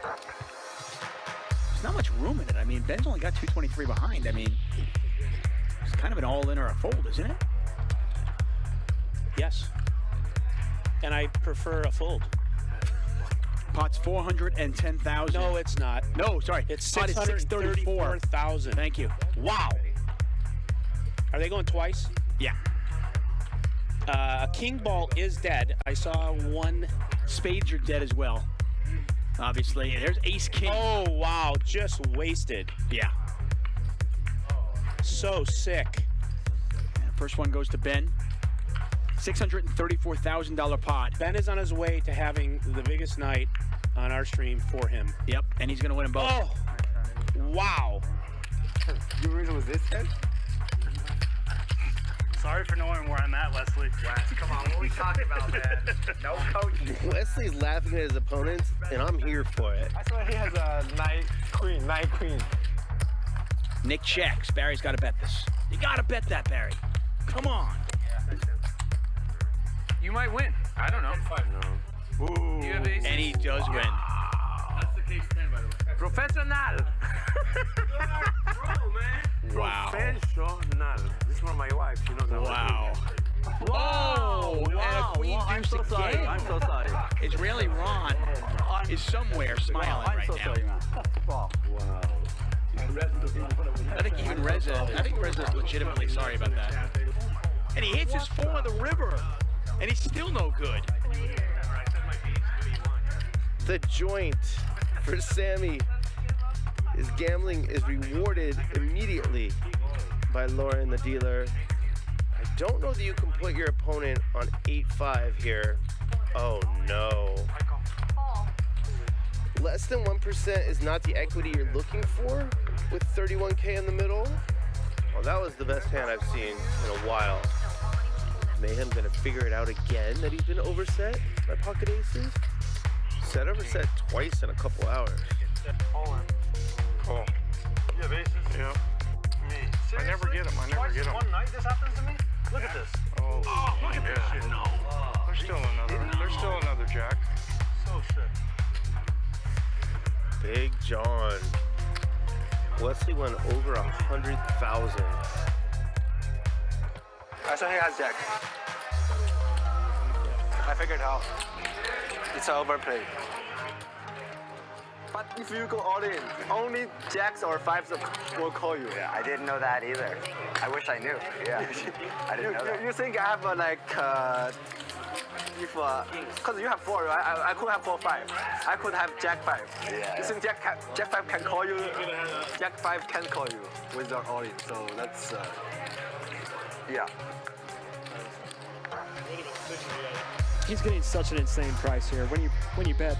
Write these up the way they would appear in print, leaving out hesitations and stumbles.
There's not much room in it. I mean, Ben's only got 223 behind. I mean, it's kind of an all-in or a fold, isn't it? Yes. And I prefer a fold. Pot's 410,000. No, it's not. No, sorry. It's pot is 634,000. Thank you. Wow. Are they going twice? Yeah. A king ball is dead. I saw one. Spades are dead as well. Obviously. There's ace king. Oh, wow. Just wasted. Yeah. So sick. First one goes to Ben. $634,000 pot. Ben is on his way to having the biggest night on our stream for him. Yep, and he's going to win them both. Oh, wow. You really was this head? Sorry for knowing where I'm at, Wesley. Come on, what are we talking about, man? No coaching. Wesley's laughing at his opponents, and I'm here for it. I saw he has a knight queen. Nick checks. Barry's got to bet this. You got to bet that, Barry. Come on. You might win. I don't know. Ooh. You have aces. And he does win. That's the case 10, by the way. Professional. Wow. Professional. This is one of my wives. She knows Wow. Whoa. And a queen I'm deuce so sorry. again. I'm so sorry. Israeli Ron is somewhere smiling right now. Wow. I think even Reza's legitimately sorry about that. And he hits his 4 on the river, and he's still no good. The joint for Sammy is gambling is rewarded immediately by Lauren, the dealer. I don't know that you can put your opponent on 8-5 here. Oh no. Less than 1% is not the equity you're looking for with 31K in the middle. Well, that was the best hand I've seen in a while. Mayhem gonna figure it out again that he's been overset by pocket aces. Set overset twice in a couple hours. Call. You have aces? Yeah. Me. Seriously? I never get them. One night this happens to me? Look at this. Oh, look at this shit. No. There's still another jack. So sick. Big John. Wesley went over 100,000. I saw he has jack. I figured out. It's an overplay. But if you go all in, only jacks or fives will call you. Yeah, I didn't know that either. I wish I knew. Yeah, I didn't know that. You think I have because you have 4, right? I could have 4-5. I could have jack 5. Yeah. You think jack 5 can call you? Jack 5 can call you with your all in. So that's yeah. He's getting such an insane price here. When you bet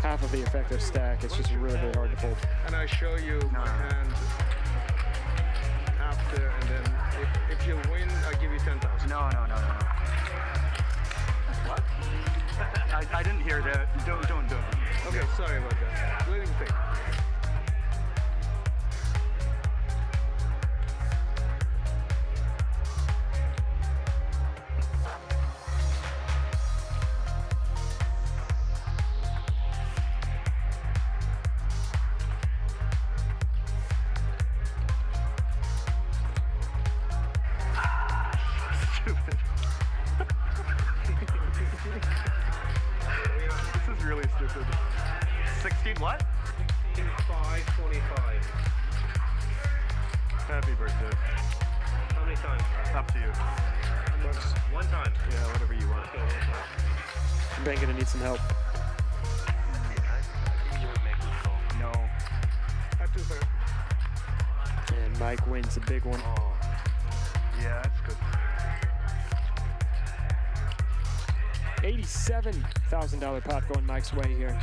half of the effective stack, it's just really, really hard to fold. And I show you my hand after, and then if you win, I give you 10,000. No. What? I didn't hear that. Don't. Okay, sorry about that. Let him think. This is really stupid. 16 what? 525. Happy birthday. How many times? Up to you. One time. Yeah, whatever you want. Ben gonna need some help. No. At 2/3. And Mike wins a big one. Yeah, that's good. $87,000 pot going Mike's way here.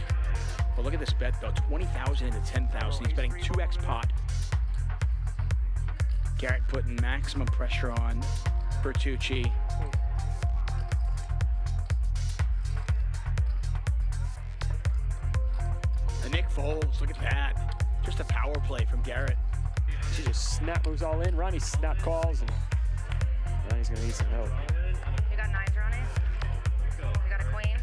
Well, look at this bet, though. 20,000 into 10,000. He's betting 2x pot. Garrett putting maximum pressure on Vertucci. The Nick folds. Look at that. Just a power play from Garrett. She just snap moves all in. Ronnie snap calls, and Ronnie's gonna need some help. You got 9s, Ronnie? You got a queen?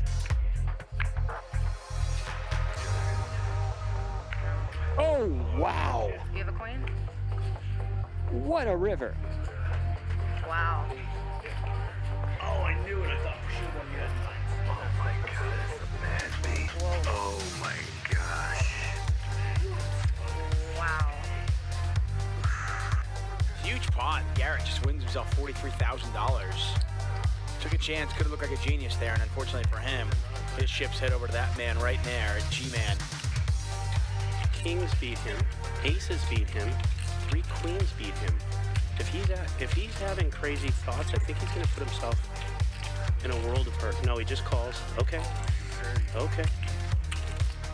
Wow. Do you have a queen? What a river. Wow. Oh, I knew it. I thought for sure one you had nines. Oh my God, that's a mad beat. Oh my gosh. Wow. Huge pot. Garrett just wins himself $43,000. Took a chance, could have looked like a genius there, and unfortunately for him, his chips head over to that man right there, G-Man. Kings beat him, aces beat him, 3 queens beat him. If he's having crazy thoughts, I think he's gonna put himself in a world of hurt. No, he just calls. Okay. Okay.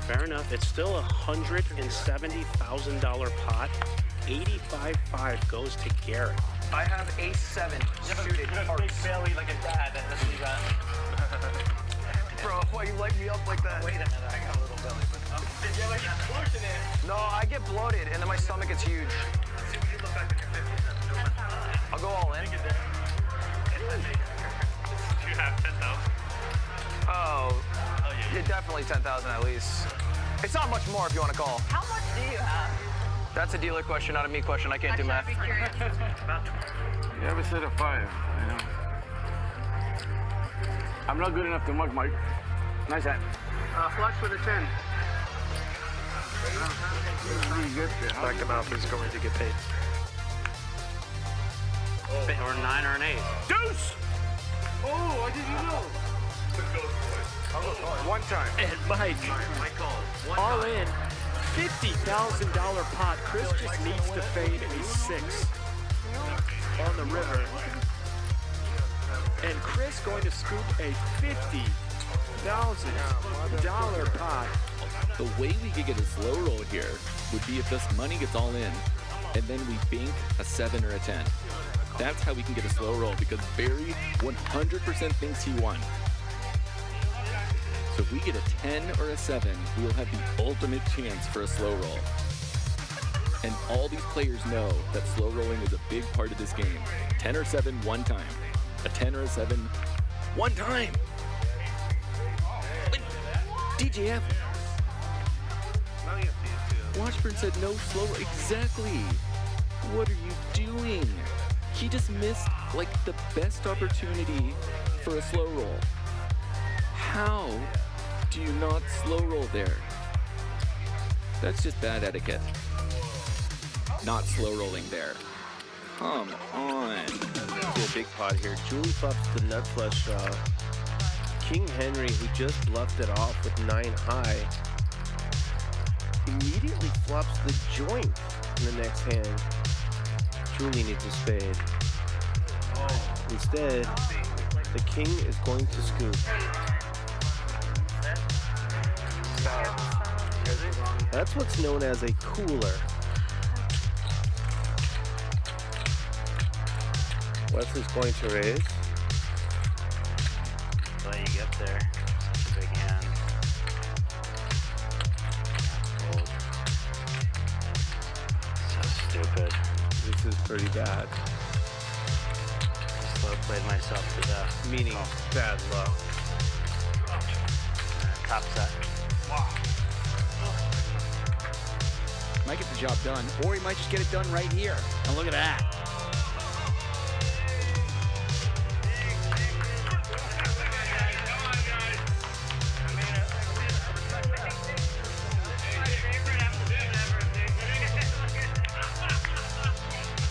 Fair enough. It's still a $170,000 pot. 85.5 goes to Gerry. I have ace-7 suited. You have a big belly like a dad. That's what you got. Bro, why you light me up like that? Wait a minute, I got a little belly. Yeah, like you're pushing it. No, I get bloated and then my stomach gets huge. I'll go all in. You have 10,000. Oh, yeah, definitely 10,000 at least. It's not much more if you want to call. How much do you have? That's a dealer question, not a me question. I can't do math. I'd be curious. You ever said a 5? I know. I'm not good enough to mug, Mike. Nice hat. Flush with a 10. Back him out, he's going to get paid. Or a 9 or an 8. Deuce! Oh, I didn't know. One time. And Mike, all in, $50,000 pot. Chris just needs to fade a 6 on the river. And Chris going to scoop a $50,000 pot. The way we could get a slow roll here would be if this money gets all in, and then we bank a 7 or a 10. That's how we can get a slow roll, because Barry 100% thinks he won. So if we get a 10 or a 7, we'll have the ultimate chance for a slow roll. And all these players know that slow rolling is a big part of this game. 10 or 7 one time. A 10 or a 7 one time. DGAF. Washburn said no slow roll. Exactly. What are you doing? He just missed like the best opportunity for a slow roll. How do you not slow roll there? That's just bad etiquette. Not slow rolling there. Come on. A big pot here. Julie flops the nut flush. King Henry, who just bluffed it off with 9 high, immediately flops the joint in the next hand. Julie needs a spade. Instead, the king is going to scoop. That's what's known as a cooler. Wesley's going to raise. Well, you get there. Such a big hand. Fold. So stupid. This is pretty bad. Slow played myself to death. Meaning bad luck. Top set. Might get the job done, or he might just get it done right here. And look at that.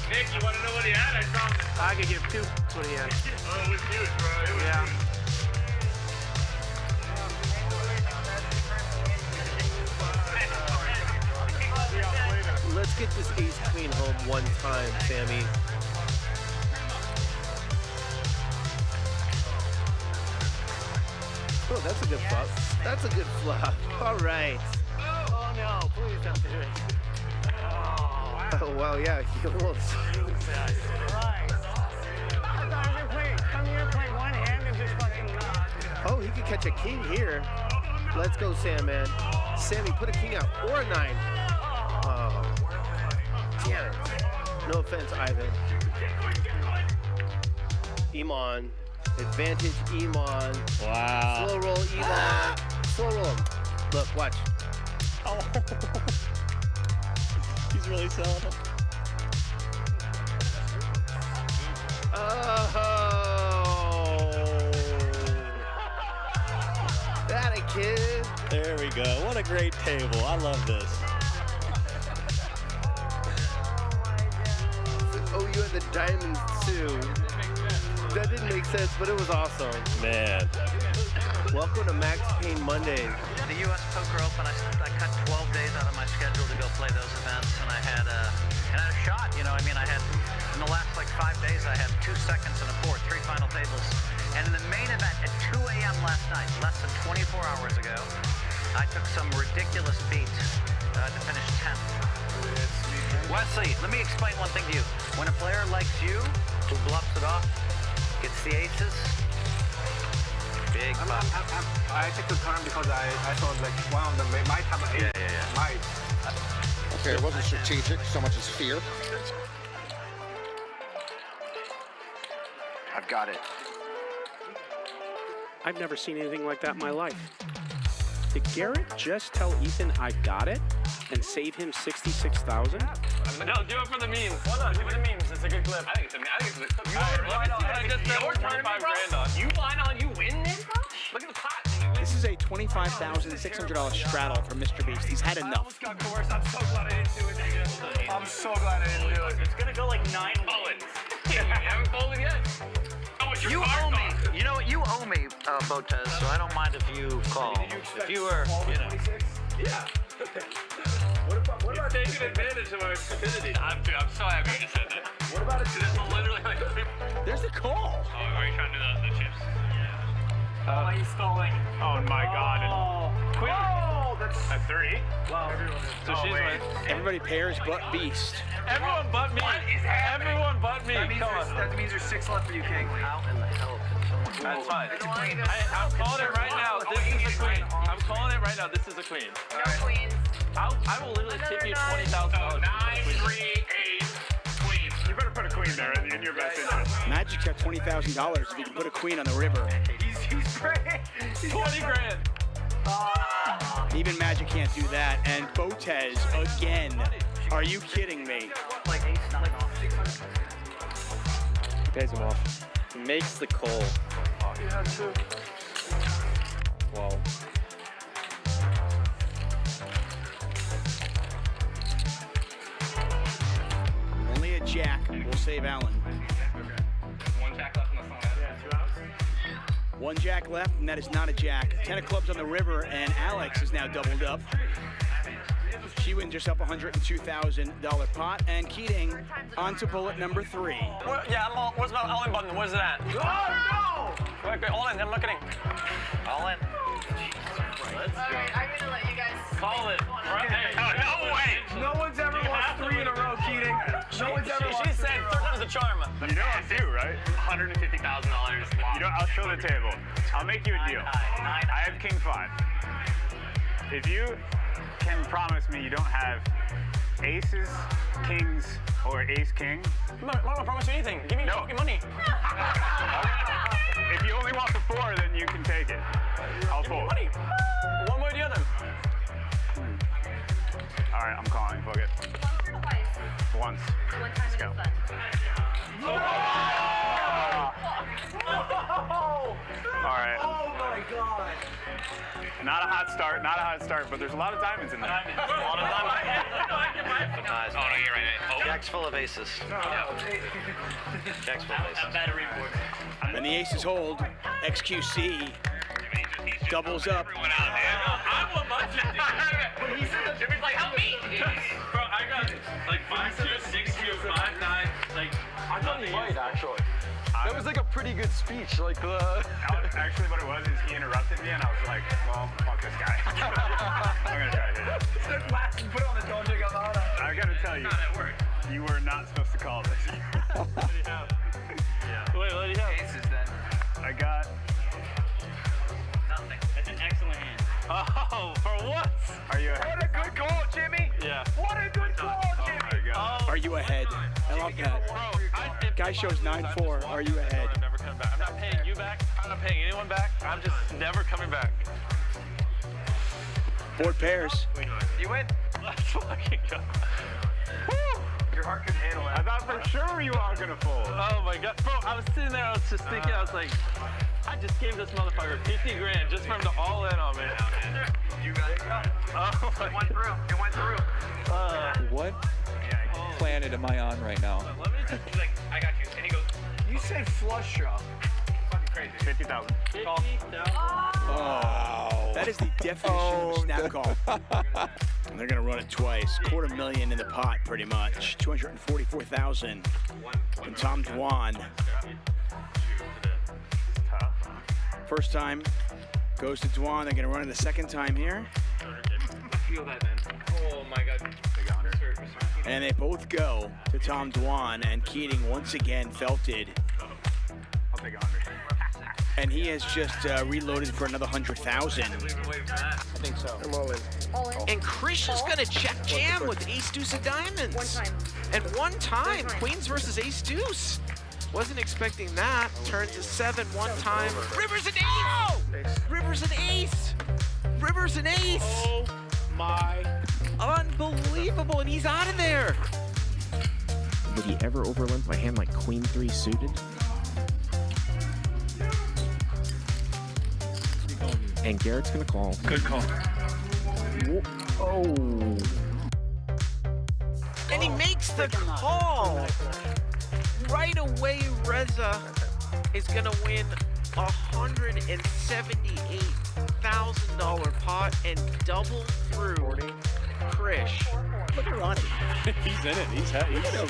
Nick, you want to know what he had? I saw him. I could give 2 what he had. Oh, it was huge, bro. It was Yeah. huge. Let's get this ace queen home one time, Sammy. Oh, that's a good flop. That's a good flop. All right. Oh no, please don't do it. Oh, wow, yeah, he almost. Come here, play one hand and just fucking. Oh, he could catch a king here. Let's go, Sam, man. Sammy, put a king out or a 9. Oh, damn it. No offense, Ivan. Iman. Advantage, Iman. Wow. Slow roll, Iman. Slow roll him. Look, watch. Oh. He's really selling them. Oh, that a kid. There we go. What a great table. I love this. Oh, you had the diamonds too. That didn't make sense, but it was awesome. Man. Welcome to Max Payne Mondays. The U.S. Poker Open, I cut 12 days out of my schedule to go play those events, and I had a shot. You know, I mean, I had in the last like 5 days, I had 2 seconds and a fourth, 3 final tables, and in the main event at 2 a.m. last night, less than 24 hours ago, I took some ridiculous beat to finish 10th. Wesley, let me explain one thing to you. When a player likes you, who bluffs it off, gets the aces, big bucks. I took the turn because I thought like one of them might have an ace. Yeah. Might. Okay, it wasn't strategic so much as fear. I've got it. I've never seen anything like that in my life. Did Garrett just tell Ethan I got it and save him $66,000? No, do it for the memes. Why not? Do it for the memes. It's a good clip. I think it's a good clip. You line on, you win this, bro? Look at the pot. This is a $25,600 straddle for Mr. Beast. He's had enough. I'm so glad I didn't do it. I'm so glad I didn't do it. It's gonna go like 9 bullets. You haven't folded yet. You owe me. You know what? You owe me, Botez, so I don't mind if you call. If you were, you know. Yeah. What about taking advantage of our stupidity? I'm so happy you just said that. What about it? This is literally like... There's the call. Oh, are you trying to do the chips? Oh, he's stalling. Oh my god. Queen. Oh, that's 3. Wow. So she's like... Everybody pairs but Beast. Everyone but me. What is happening? Everyone but me. That means there's 6 left for you, King. How in the hell can someone... That's fine. I'm calling it right now. This is a queen. I'm calling it right now. This is a queen. No queens. I will literally tip you $20,000. 9, 3, 8, queen. You better put a queen there in your best interest. Magic's got $20,000 if you can put a queen on the river. He's great. 20 grand. Even Magic can't do that. And Botez again. Are you kidding me? Like ace 9 off. Pays him off. He makes the call. Yeah, too. Wow. Only a jack will save Allen. One jack left on the phone. Yeah, 2 outs. 1 jack left, and that is not a jack. 10 of clubs on the river, and Alex is now doubled up. She wins herself a $102,000 pot, and Keating onto bullet number 3. Yeah, what's my all-in button? Where's it at? Oh, no! Wait, all in, I'm not kidding. All in. Alright, I'm gonna let you guys... Call it. Right. No way! No one's ever lost 3 in a row, Keating. No one's ever lost. She said third time's a charm. You know I'm due, right? $150,000. You know, I'll show the table. I'll make you a deal. I have King 5. If you can promise me you don't have aces, kings, or ace-king. I'm not gonna promise you anything. Give me your fucking money. If you only want the 4, then you can take it. I'll fold. Money. One way or the other. All right, I'm calling. Fuck it. Once. Let's go. All right. Oh my god. Not a hot start, but there's a lot of diamonds in there. Oh, no, you're right. Jack's full of aces. Jack's full of aces. Battery board. And the aces hold. XQC doubles up. I want my 50. Jimmy's like, help me. Bro, I got like 5-2, 6-2, 5-9. Like, I thought he might actually. That was like a pretty good speech. Like Actually, what it was is he interrupted me, and I was like, well, fuck this guy. I'm gonna try to hit it. Put it on the Doja Gabbana. I gotta tell you, you were not supposed to call this. What do you have? Yeah. Wait, what do you have? Aces then. I got nothing. That's an excellent hand. Oh, for what? Are you ahead? What a good call, Jimmy. Yeah. What a good call, Jimmy. Oh my God. Are you ahead? I love that. Guy shows 9-4. Are you ahead? I'm never coming back. I'm not paying you back. I'm not paying anyone back. I'm just never coming back. Board pairs. You win. Let's fucking go. Your heart couldn't handle it. I thought for sure you are gonna fold. Oh my god, bro! I was sitting there. I was just thinking. I was like, I just gave this motherfucker 50 grand just for him to all in on me. You got it. Oh, it went through. It went through. What planet am I on right now? Let me just. He's like, I got you. And he goes, You said flush draw. Fucking crazy. 50,000. 50,000. Oh. That is the definition of a snap call. And they're gonna run it twice. $250,000 in the pot, pretty much. 244,000 from Tom Dwan. First time goes to Dwan. They're gonna run it the second time here. Feel that, man. Oh my god. And they both go to Tom Dwan, and Keating once again felted. I'll take 100. And he has just reloaded for another 100,000. I think so. I'm all in. All in. And Krish is gonna check jam with ace deuce of diamonds. One time. And one time, queens versus ace deuce. Wasn't expecting that. Turns to 7 one time. River's an ace! River's an ace! River's an ace! Oh my. Unbelievable, and he's out of there. Would he ever overlimp my hand like queen 3 suited? And Garrett's gonna call. Good call. Oh. And he makes the call. Right away, Reza is gonna win $178,000 pot and double through Krish. Look at Ronnie. He's in it.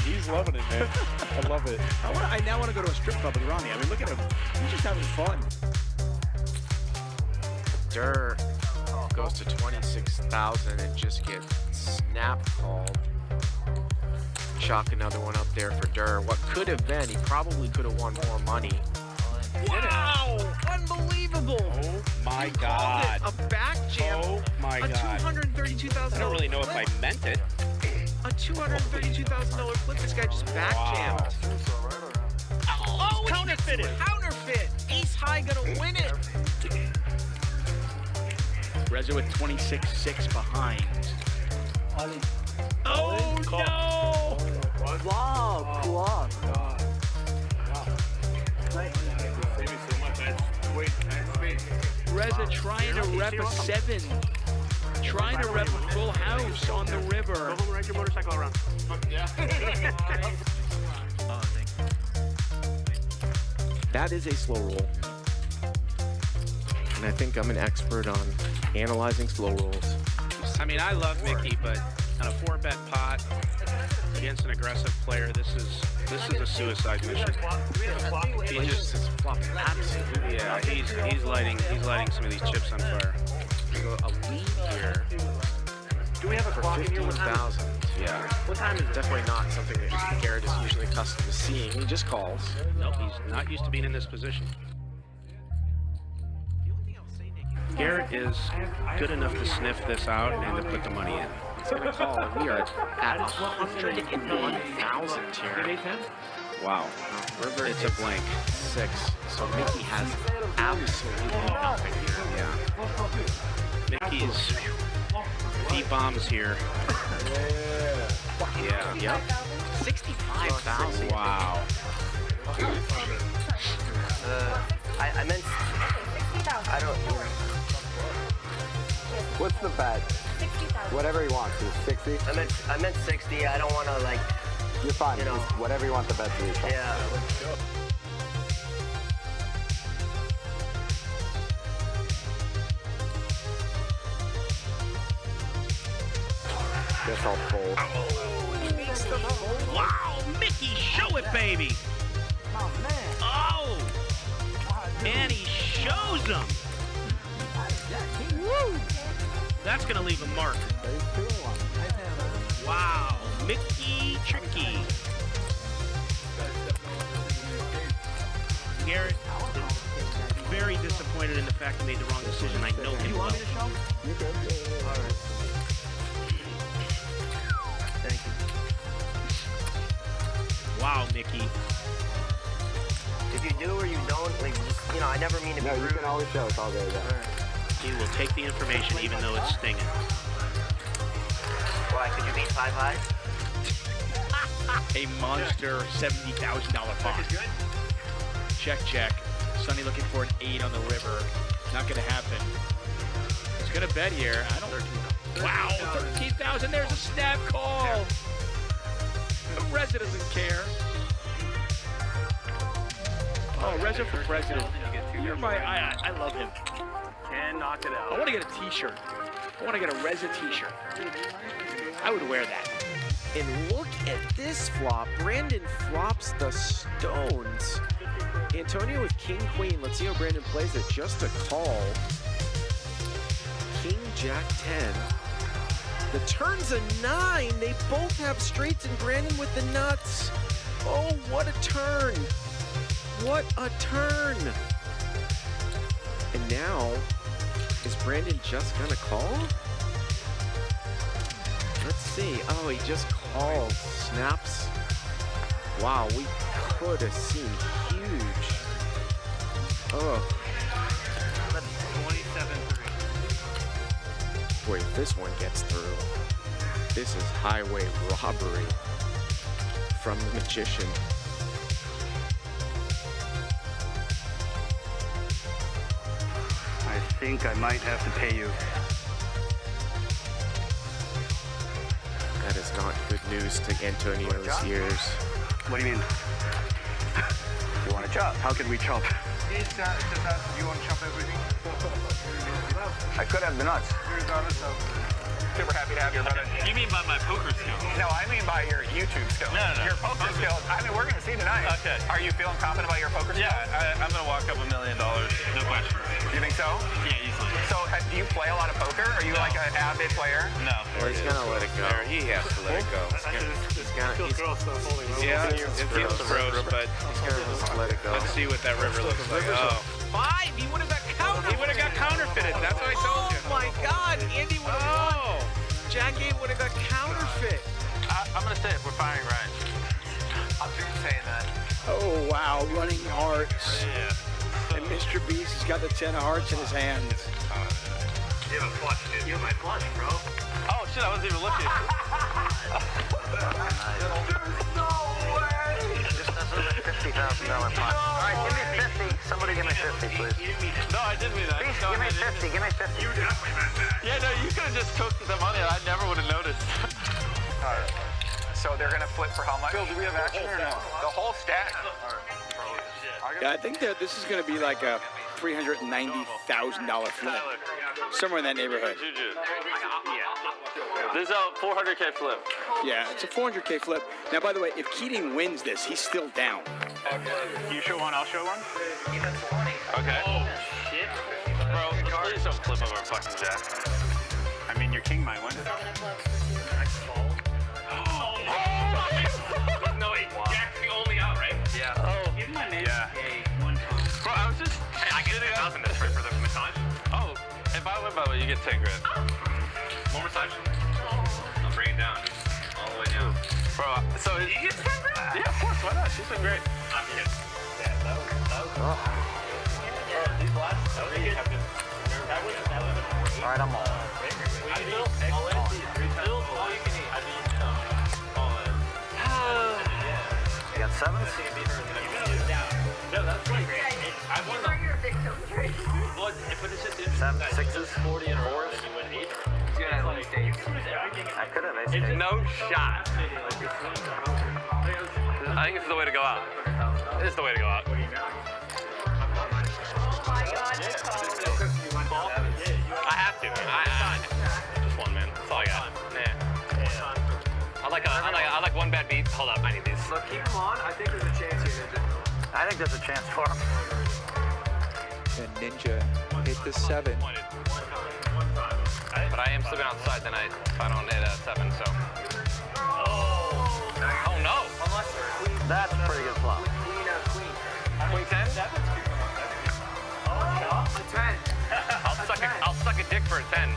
He's loving it, man. I love it. I now want to go to a strip club with Ronnie. I mean, look at him. He's just having fun. Durr goes to 26,000 and just gets snap called. Chalk another one up there for Durr. What could have been, he probably could have won more money. Wow! Unbelievable! Oh my He God! called it a back jam. Oh my God! $232,000. I don't really know if I meant it. A $232,000 flip. This guy just back jammed. Oh, it's counterfeited. Counterfeit. Ace high gonna win it. Reza with 26-6 behind. Oh no! Wow, cool. Reza trying to rep a 7. Trying to rep a full house on the river. Go home and ride your motorcycle around. Yeah. That is a slow roll. And I think I'm an expert on analyzing slow rolls. I mean, I love Mickey, but on a 4-bet pot against an aggressive player, this is a suicide mission. He just is flopping. Absolutely. Yeah, he's lighting some of these chips on fire. A lead here. Do we have a clock in here? 15,000. Yeah. What time is it? Definitely not something that Garrett is usually accustomed to seeing. He just calls. Nope, he's not used to being in this position. Garrett is good enough to sniff this out and to put the money in. He's going to call, and we are at 101,000 here. Wow. River It's a blank. 6. So Mickey has absolutely nothing here. Yeah. Mickey's deep bombs here. Yeah. Yep. 65,000. Wow. I meant. I don't. What's the bet? 60,000. Whatever he wants. 60. I meant 60. I don't want to like. You're fine. You know. Whatever you want the bet to be. Yeah. Guess I'll fold. Wow, Mickey, show it, baby. Oh, and he shows them. Woo. That's gonna leave a mark. Wow, Mickey tricky. Garrett is very disappointed in the fact he made the wrong decision. I know him well. You're good. All right. Thank you. Wow, Mickey. If you do or you don't, like, just, you know, I never mean to be rude. No, you can always show. It's all good. Yeah. He will take the information even though it's stinging. Why? Could you beat 5 high? a monster $70,000 pot. Check, check. Sonny looking for an 8 on the river. Not gonna happen. He's gonna bet here. I don't. Wow, 13,000. There's a snap call. Reza doesn't care. Oh, Reza for president. You're my. I love him. Can knock it out. I want to get a T-shirt. I want to get a Reza T-shirt. I would wear that. And look at this flop. Brandon flops the stones. Antonio with king, queen. Let's see how Brandon plays it. Just a call. King, jack, 10. The turn's a 9. They both have straights, and Brandon with the nuts. Oh, what a turn. What a turn. And now, is Brandon just gonna call? Let's see. Oh, he just calls. Snaps. Wow, we could have seen huge. Oh. 27-3. Boy, if this one gets through, this is highway robbery from the magician. I think I might have to pay you. That is not good news to Antonio's ears. What do you mean? You want to chop? How can we chop? He's just asked, do you want to chop everything? I could have the nuts. Regardless of... Super happy to have you, brother. You mean by my poker skills? No, I mean by your YouTube skills. No. Your poker skills. I mean, we're going to see tonight. Okay. Are you feeling confident about your poker skills? Yeah, I'm going to walk up $1 million. No question. You think so? Yeah, easily. So, do you play a lot of poker? Are you like an avid player? No. Well, he's gonna let it go. He has to let it go. Yeah, it feels gross, but he's gonna just let it go. Let's see what that river looks like. Oh. 5. He would have got counterfeited. He would have got counterfeited. That's what I told you. Oh my God, Andy would have won. Jack 8 would have got counterfeit. I'm going to say it. We're firing Ryan. I'm just saying that. Oh, wow. Running hearts. Yeah. And Mr. Beast has got the 10 of hearts in his hand. You have a flush, dude. You have my flush, bro. Oh, shit. I wasn't even looking. There's no way! Just that's a $50,000 pot. All right, give me 50. Somebody give me 50, please. No, I didn't mean that. Please, give me 50. Give me 50. You definitely meant that. Yeah, no, you could have just cooked the money and I never would have noticed. All right. So they're going to flip for how much? Phil, do we have action or no? The whole stack. Yeah, I think that this is going to be like a $390,000 flip. Somewhere in that neighborhood. This is a 400K flip. Yeah, it's a 400K flip. Now, by the way, if Keating wins this, he's still down. You show one, I'll show one. Okay. Oh, shit. Bro, please don't flip over a fucking jack. I mean, your king might win. No, wait. Jack's the only out, right? Yeah. Oh. Give my man a 1 time. Bro, I was just... Hey, I get 10,000 this for the massage. Oh, if I win, by the way, you get 10 grand. More massage? I'll bring it down. All the way down. Bro, so... You get 10 grand? Yeah, of course. Why not? She's been great. I'm kidding. Yeah, that was these last... That was good. All right, I'm all. All you can eat. You got 7s? No, that's great. I won the... 7, 6s? 40 and 4s. I could have ace. No shot. I think this is the way to go out. This is the way to go out. I have to. Just one, man. That's all I got. Yeah. I like one bad beat. Hold up, I need these. Look, keep them on. I think there's a chance here. I think there's a chance for him. And Ninja hit the 7. But I am slipping outside tonight if I don't hit a 7, so. Oh no! That's a pretty good flop. Queen 10? 10. I'll suck a dick for a 10.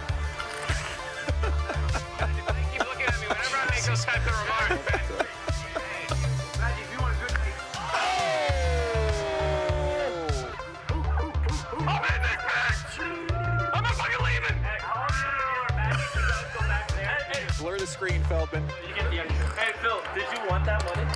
Keep looking at me whenever I make those types of remarks, man. I'm in this bitch! I'm not fucking leaving! Blur the screen, Feldman. Hey, Phil. Did you want that money?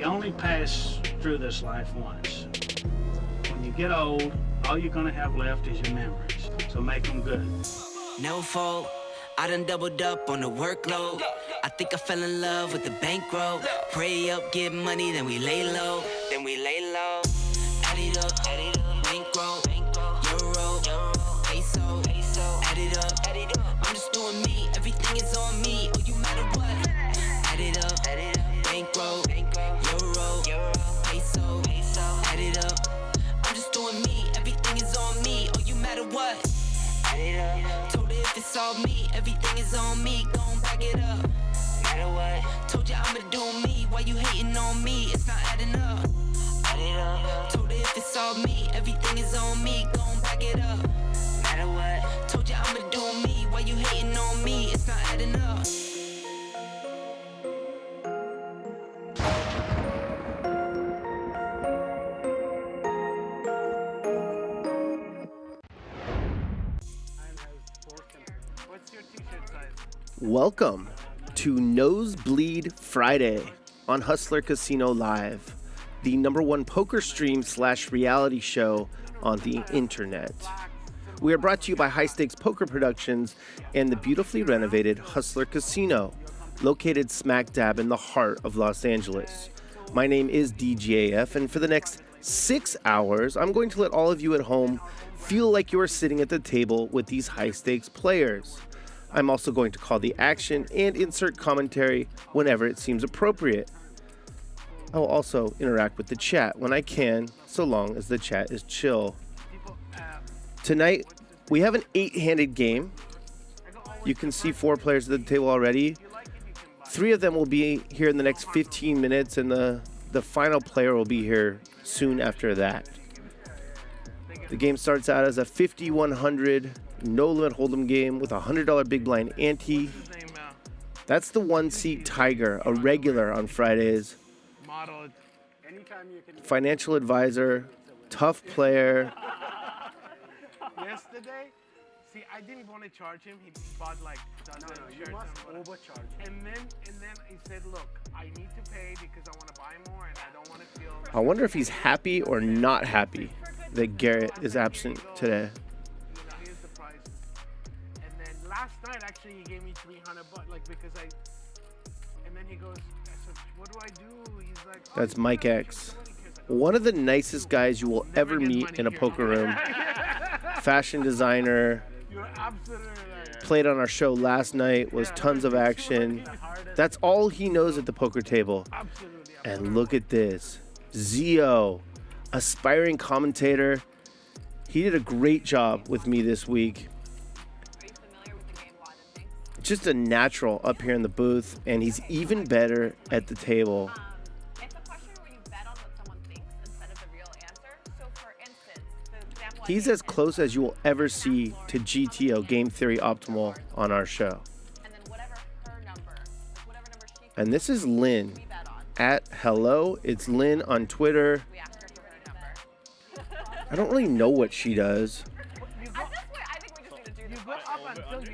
You only pass through this life once. When you get old, all you're gonna have left is your memories, so make them good. No fault, I done doubled up on the workload. I think I fell in love with the bankroll. Pray up, get money, then we lay low. Add it up, bankroll, euro, peso. Add it up, I'm just doing me. Everything is on me. Oh, you matter what? Add it up, bankroll, euro, peso. Add it up, I'm just doing me. Everything is on me. Oh, you matter what? Add it up. Told her if it's all me, everything is on me. Gon' back it up. Matter what? Told you I'ma do me. Why you hating on me? It's not adding up. Add it up. Told her if it's all me, everything is on me. Gon' back it up. Matter what? Told you I'ma do me. Why you hating on me? It's not adding up. What's your t-shirt size? Welcome to Nosebleed Friday on Hustler Casino Live, the #1 poker stream / reality show on the internet. We are brought to you by High Stakes Poker Productions and the beautifully renovated Hustler Casino, located smack dab in the heart of Los Angeles. My name is DGAF, and for the next 6 hours, I'm going to let all of you at home feel like you are sitting at the table with these high stakes players. I'm also going to call the action and insert commentary whenever it seems appropriate. I will also interact with the chat when I can, so long as the chat is chill. Tonight, we have an 8-handed game. You can see 4 players at the table already. 3 of them will be here in the next 15 minutes, and the final player will be here soon after that. The game starts out as a 5,100 no-limit hold'em game with a $100 big blind ante. That's the 1-seat Tiger, a regular on Fridays. Financial advisor, tough player. Yesterday, see, I didn't want to charge him. He bought like dozen shirts. You must overcharge. And then he said, "Look, I need to pay because I want to buy more, and I don't want to feel." I wonder if he's happy or not happy that Garrett is absent today. Here's the price. And then last night, actually, he gave me $300, like because I. And then he goes, I said, "What do I do?" He's like, "Oh, That's Mike X. One of the nicest guys you will ever meet in a poker room. Fashion designer. Played on our show last night, was tons of action. That's all he knows at the poker table. And look at this. Zeo, aspiring commentator. He did a great job with me this week. Just a natural up here in the booth, and he's even better at the table. He's as close as you will ever see to GTO, Game Theory Optimal, on our show. And this is Lynne at Hello. It's Lynne on Twitter. I don't really know what she does.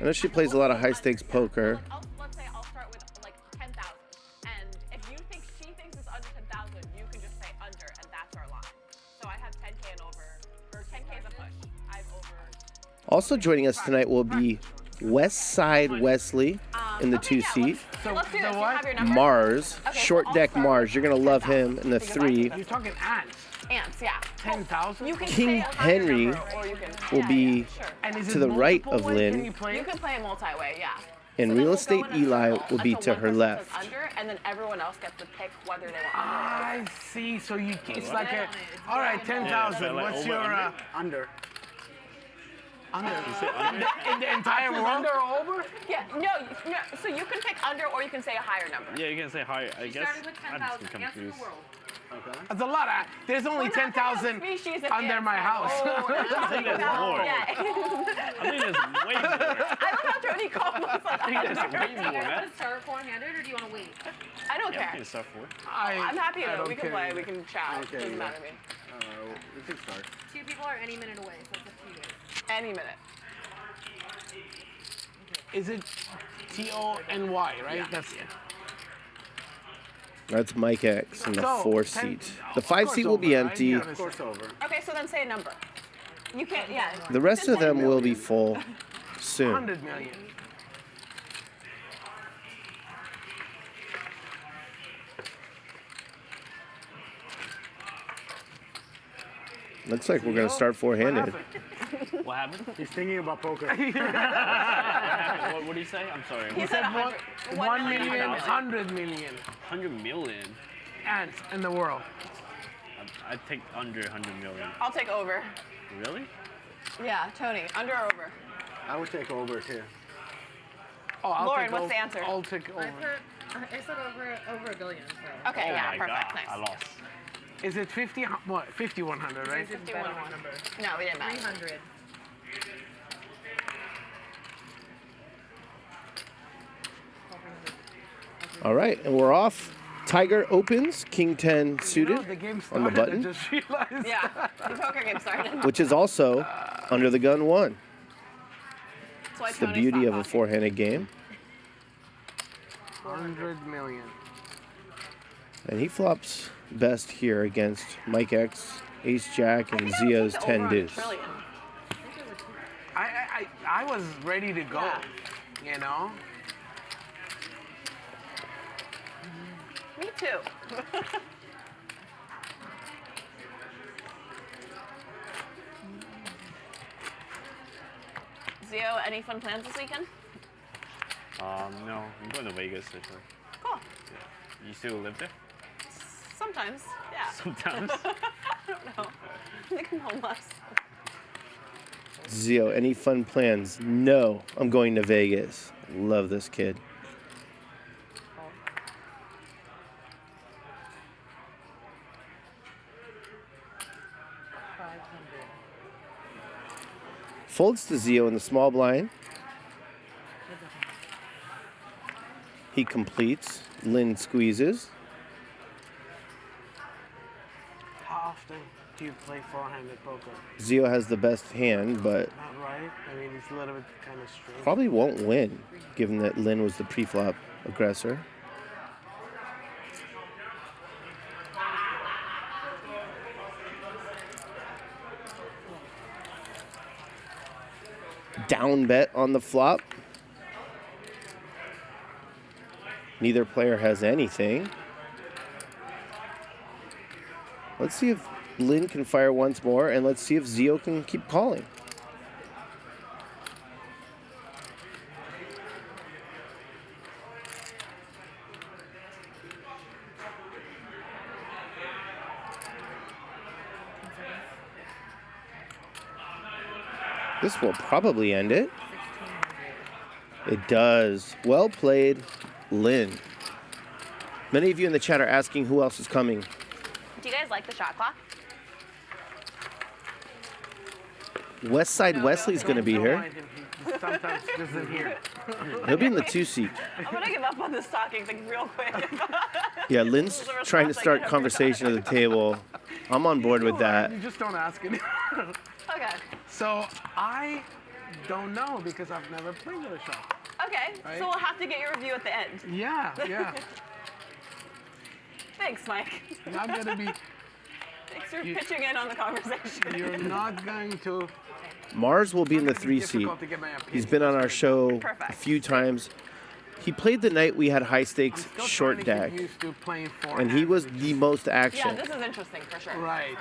I know she plays a lot of high stakes poker. Let's say I'll start with like 10,000, and if you think she thinks it's under 10,000, you can just say under, and that's our line. So I have 10K and over, or 10K is a push. I've over. Also joining us tonight will be West Side Wesley in the 2-seat. So let's do this. You have your number? Mars, short deck Mars. You're gonna love him in the 3. You're talking ants. Ants, yeah. 10,000. King Henry will be to the right of Lynne. You can play it multi-way, yeah. And Real Estate Eli will be to her left. Under, and then everyone else gets to pick whether they want under. I see. So you, it's like a. All right, 10,000. What's your under? Under. In the entire world? Under or over? Yeah, no. So you can pick under, or you can say a higher number. Yeah, you can say higher. I guess started with 10,000. Answer the world. Okay. That's a lot. There's only 10,000 under my house. I think there's more. I think there's way more. I don't have to any calls. I think there's way more, man. Start 400, or do you want to wait? I don't care. We can start 4. I'm happy to. We can play. We can chat. Okay, Doesn't matter to me. We can start. 2 people are any minute away, so it's up to you guys. Any minute. Is it T-O-N-Y, right? Yeah. That's it. That's Mike X in the 4-seat. The 5-seat will be empty. Of course over. Okay, so then say a number. You can't, yeah. The rest of them will be full soon. 100 million. Looks like we're going to start four-handed. What happened? He's thinking about poker. What did he say? I'm sorry. He said 1 million, 100 million. 100 million? Ants in the world. I'd take under 100 million. I'll take over. Really? Yeah, Tony, under or over? I would take over too. Oh, Lauren, what's the answer? I'll take over. I said over a billion. So. Okay, yeah, perfect. God, Nice. I lost. Is it 50? What? 5100, right? 5100. No, we didn't match. 300. All right, and we're off. Tiger opens, King 10 suited No, the game on the started, button, I just realized. Yeah, the poker game started. which is also under the gun 1. That's why It's the Tony beauty stopped of a talking. four-handed game. 100 million. And he flops best here against Mike X, Ace Jack, and Zeo's 10 deuce. I was ready to go, you know? Me too. Zeo, any fun plans this weekend? No, I'm going to Vegas actually. Cool. You still live there? Sometimes, yeah. Sometimes. I don't know. I think I'm homeless. Zeo, any fun plans? No, I'm going to Vegas. Love this kid. Folds to Zeo in the small blind. He completes. Lynne squeezes. How often do you play four-handed poker? Zeo has the best hand, but Not right. I mean, it's a little bit kind of strange. probably won't win, given that Lynne was the pre-flop aggressor. Down bet on the flop. Neither player has anything. Let's see if Lynne can fire once more, and let's see if Zeo can keep calling. This will probably end it. It does. Well played, Lynne. Many of you in the chat are asking who else is coming. Do you guys like the shot clock? Westside Wesley's going to be here. He sometimes isn't here. He'll be in the 2 seat. I'm gonna give up on this talking thing real quick. Yeah, Lynne's trying to start conversation at the table. I'm on board with that. You just don't ask it. Okay. So I don't know because I've never played with a shot. Okay, Right. so we'll have to get your review at the end. Yeah, yeah. Thanks, Mike. Not gonna be. Thanks for pitching in on the conversation. You're not going to. Mars will be in the 3 seat. difficult to get my opinion. He's been on our show Perfect. a few times. He played the night we had high stakes Still short trying to deck, get used to playing and he was the most Yeah, action. this is interesting for sure. Right.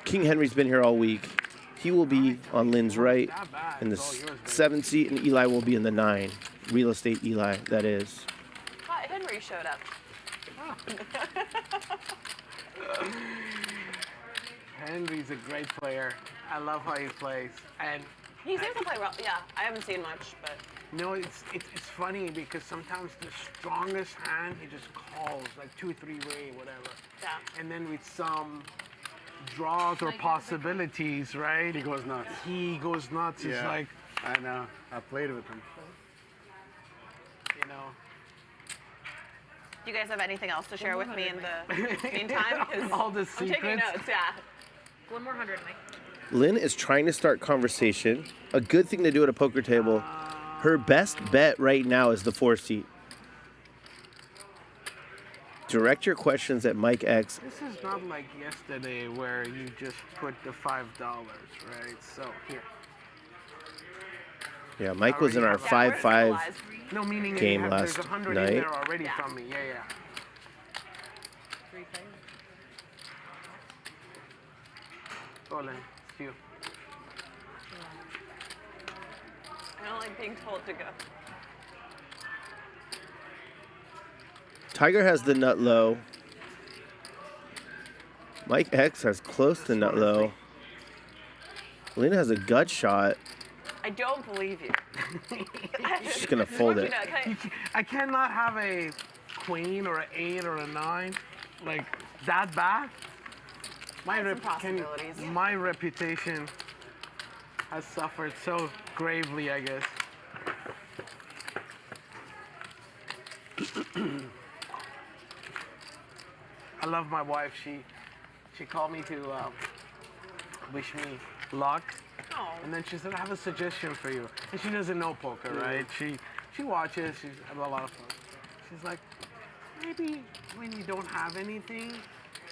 King Henry's been here all week. He will be on Lynne's right in the 7 seat, and Eli will be in the 9. Real estate Eli, that is. Hi, Henry showed up. Henry's a great player. I love how he plays. And He seems to play well. Yeah, I haven't seen much, but no, it's funny because sometimes the strongest hand he just calls like 2-3 way, whatever. yeah. And then with some draws or possibilities, right? He goes nuts. He goes nuts. It's Yeah. like, I know. I played with him. you know. Do you guys have anything else to share with me in the meantime? 'Cause All the I'm taking secrets. notes, yeah. One more 100, Mike. Lynne is trying to start conversation. A good thing to do at a poker table. Her best bet right now is the 4 seat. Direct your questions at Mike X. This is not like yesterday where you just put the $5, right? So here. Yeah, Mike was in our 5-5 No, meaning game you have, last there's 100 night. in there already from me. Yeah, yeah. Go, Lynne. It's you. I don't like being told to go. Tiger has the nut low. Mike X has close to nut low. Lynne has a gut shot. I don't believe you. She's gonna fold it. I cannot have a queen or an 8 or a 9 like that bad. My reputation has suffered so gravely, I guess. I love my wife. She called me to wish me luck. Oh. And then she said, I have a suggestion for you. And she doesn't know poker, right? She watches, she's had a lot of fun. She's like, maybe when you don't have anything,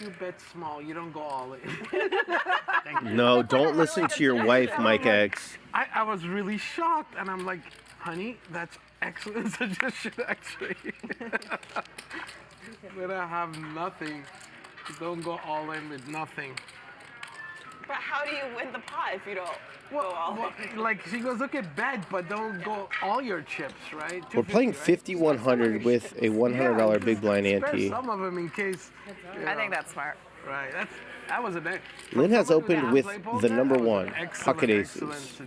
you bet small, you don't go all in. No, don't listen to your wife, Mike X. I was really shocked, and I'm like, honey, that's excellent suggestion, actually. When I have nothing, don't go all in with nothing. But how do you win the pot if you don't go all in? Like, she goes, okay, bet, but don't go all your chips, right? We're playing 5,100 with a $100 big blind ante. Some of them in case. I think that's smart. Right, that was a bet. Lynne has opened with the number 1, pocket aces.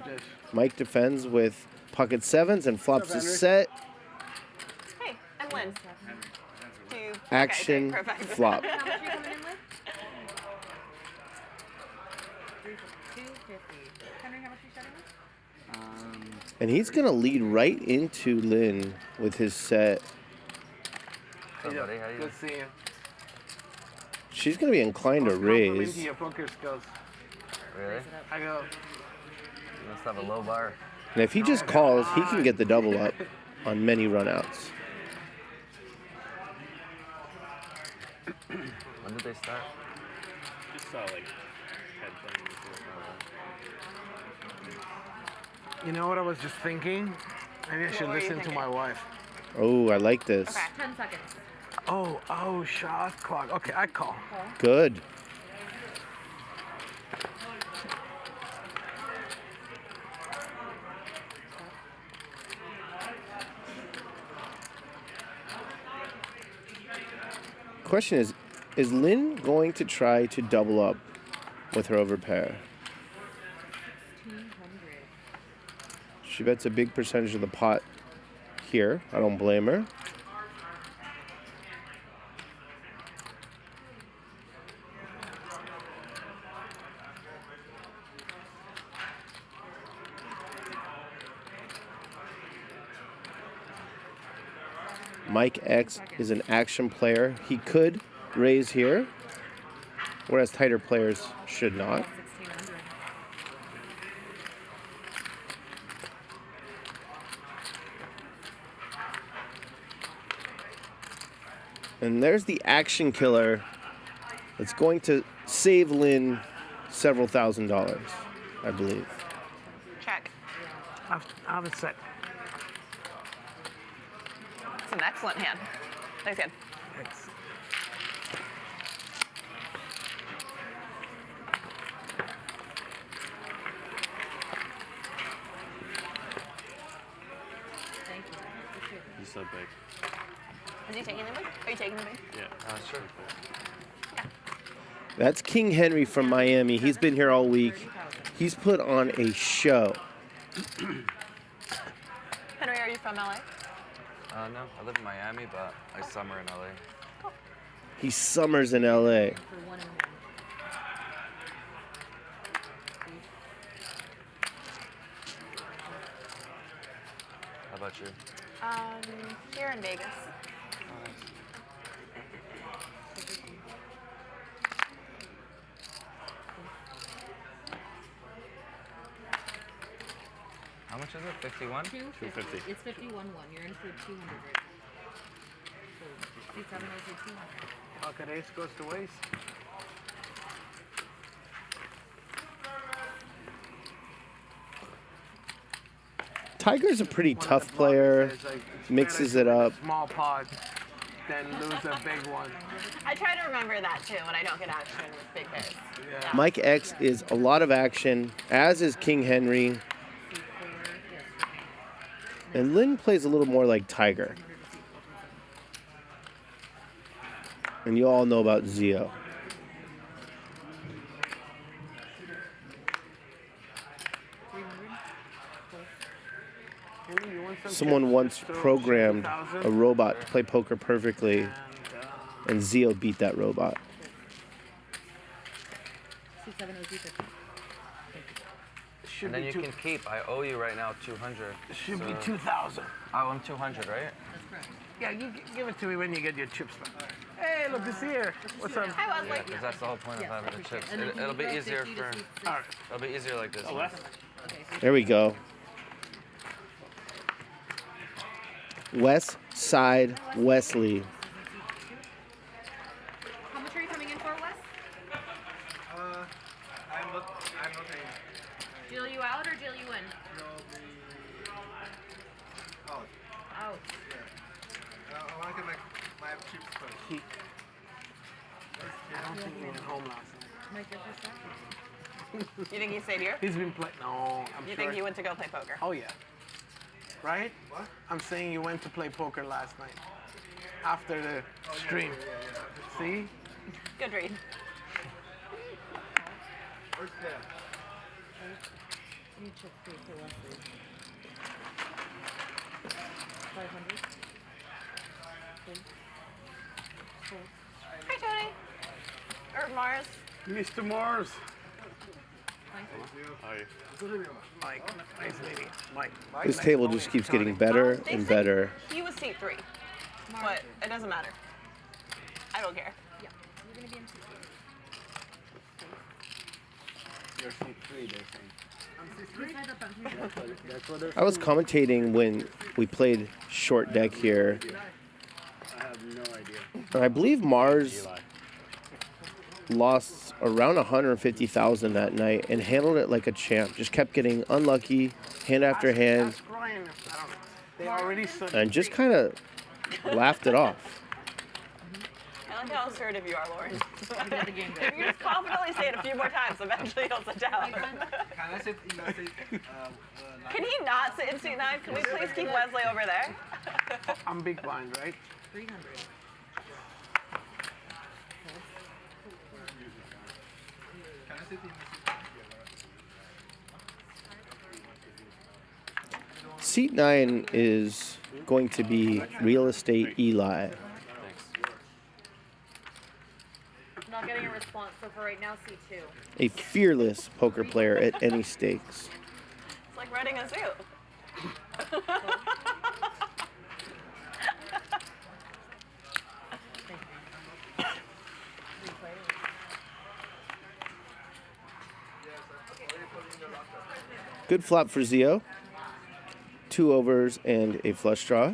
Mike defends with pocket 7s and flops his set. Hey, and Lynne. Action flop. And he's gonna lead right into Lynne with his set. Hey, buddy, how you doing? Good seeing you. She's gonna be inclined to raise. Your poker skills. Really? I go. You must have a low bar. And if he just calls, he can get the double up on many runouts. When did they start? Just saw like head thing. You know what I was just thinking? Maybe I should listen to my wife. Oh, I like this. Okay, 10 seconds. Oh, shot clock. Okay, I call. Good. Question is Lynne going to try to double up with her overpair? She bets a big percentage of the pot here. I don't blame her. Mike X is an action player. He could raise here, whereas tighter players should not. And there's the action killer that's going to save Lynne several $1,000s, I believe. Check. I have a set. It's an excellent hand. Thanks, again. Thanks. He's so big. Is he taking the big? Are you taking the big? Yeah. Sure. That's King Henry from Miami. He's been here all week. He's put on a show. Henry, are you from LA? No, I live in Miami, but I summer in LA. He summers in LA. How about you? Here in Vegas. How much is it? 51? 250. It's 51-1. You're in for 200 right now. So 57 is your 200. Pocket ace goes to waste. Tiger's a pretty tough player, mixes it up. Small pot. than lose a big one. I try to remember that too when I don't get action with big pairs. Yeah. Mike X is a lot of action, as is King Henry. And Lynne plays a little more like Tiger. And you all know about Zeo. Someone once programmed a robot to play poker perfectly, and Zeo beat that robot. And then you can keep. I owe you right now 200. It should be 2,000. I owe him 200, right? That's correct. Yeah, you give it to me when you get your chips back. Hey, look, it's here. What's up? Hi, Wesley. Yeah, because that's the whole point of having the chips. It'll be easier for. It'll be easier like this. There we go. West Side Wesley. How much are you coming in for, Wes? I'm not paying. Deal you out or deal you in? Out. Out. Yeah. I want to get my chips first. I don't think he went home last night. You think he stayed here? He's been playing. No, I'm You sure. think he went to go play poker? Oh, yeah. Right? What? I'm saying you went to play poker last night. After the stream. See? Good read. Where's that? You check three for Wesley. 500. Hi, Tony. Or Mars. Mr. Mars. Hi. Mike. Nice meeting you. Mike. This table just keeps getting better They and said better. He was seat 3, but it doesn't matter. I don't care. Yeah, you're going to be in seat 3. You're seat 3, they're saying. I'm seat 3? That's what they're I was commentating when we played short deck here. I have no idea. And I believe Mars lost around 150,000 that night and handled it like a champ. Just kept getting unlucky, hand after hand, Ask Bryan if, I don't know. They already said. and just kind of laughed it off. I like how assertive you are, Lauren. If you just confidently say it a few more times, eventually you'll sit down. Can I sit in the Can he not sit in seat 9? Can we please keep Wesley over there? I'm big blind, right? 300. Can I sit in the Seat 9 is going to be Real Estate Eli. Not getting a response, so for right now, seat 2. A fearless poker player at any stakes. It's like running a zoo. Good flop for Zeo. 2 overs and a flush draw.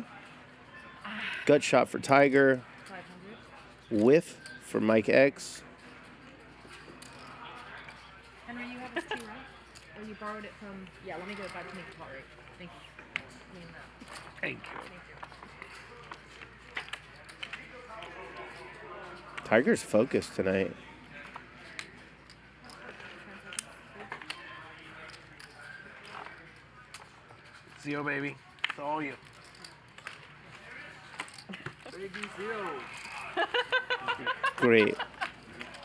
Gut shot for Tiger. 500. Whiff for Mike X. Henry, you have this too, right? Or you borrowed it from... Yeah, let me give it back to make the pot right. Thank you. Clean that. Thank you. Tiger's focused tonight. Zeo, baby. It's all you. Baby Zeo. Great.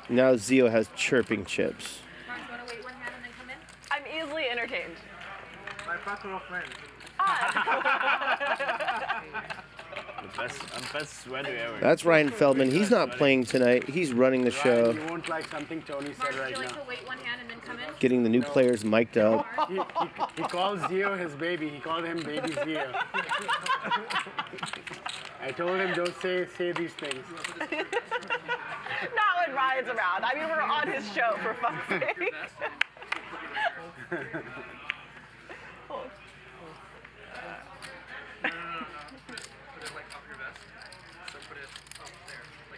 Now Zeo has chirping chips. Brian, you want to wait one hand and then come in? I'm easily entertained. My partner of friends. I'm best sweater ever. That's Ryan Feldman. He's not playing tonight. He's running the show. You won't like something Tony said right Would you now. like to wait one hand and then come in? Getting the new players mic'd up. He calls Zeo his baby. He called him Baby Zeo. I told him don't say these things. Not when Ryan's around. I mean, we're on his show, for fuck's sake.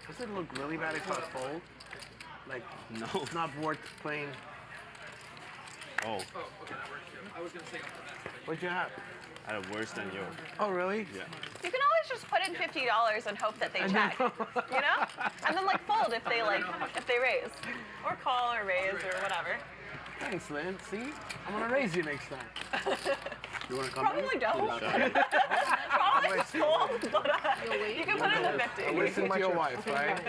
Does it look really bad if I fold? Like, no, it's not worth playing. Oh. Okay. I was gonna say what'd you have? I had worse than yours. Oh, really? Yeah. You can always just put in $50 and hope that they check, you know? And then like fold if they raise. Or call or raise or whatever. Thanks, Lynn. See? I'm gonna raise you next time. You wanna come Probably in? don't. Probably fold, but you can put in the 50. Listen to your wife, right?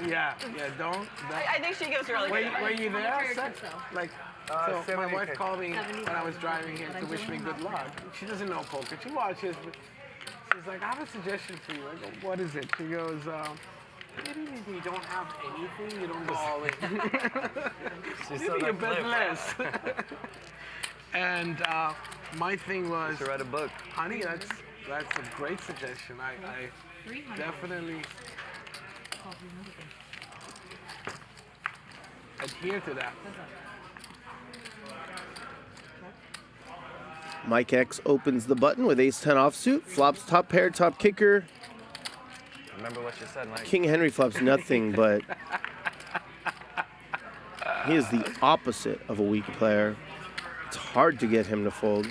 Yeah. Yeah, don't. I think she gives really good advice. Were you there? Like, so my wife called me when I was driving here to wish me good luck. She doesn't know poker. She watches, but she's like, I have a suggestion for you. I go, what is it? She goes, maybe if you don't have anything, you don't go all in. Maybe you bet less. And my thing was, to write a book. Honey, that's a great suggestion. I definitely adhere to that. Mike X opens the button with ace-10 offsuit, flops top pair, top kicker. Remember what you said, Mike. King Henry flops nothing, but he is the opposite of a weak player. It's hard to get him to fold.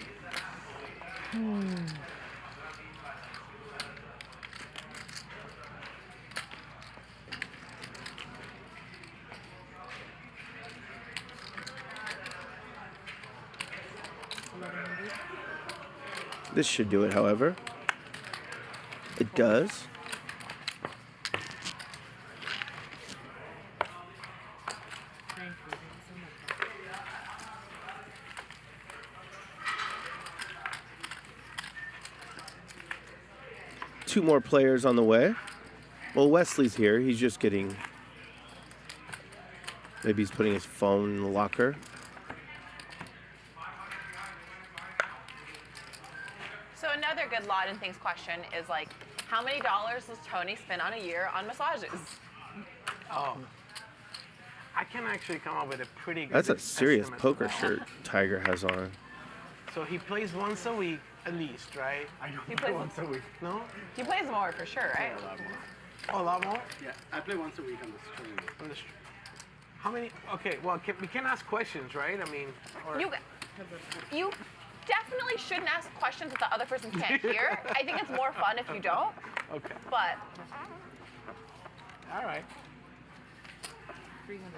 This should do it, however. It does. Two more players on the way. Well, Wesley's here. He's just getting... Maybe he's putting his phone in the locker. So another good lot and things question is like, how many dollars does Tony spend on a year on massages? Oh. I can actually come up with a pretty good That's a serious estimate. poker shirt Tiger has on. So he plays once a week at least, right? I don't He plays once a week. No? He plays more for sure, right? A lot more. Oh, a lot more? Yeah, I play once a week on the stream. On the stream. How many? Okay, well, we can ask questions, right? I mean, or... You definitely shouldn't ask questions that the other person can't hear. I think it's more fun if you don't. Okay. But. All right. 300.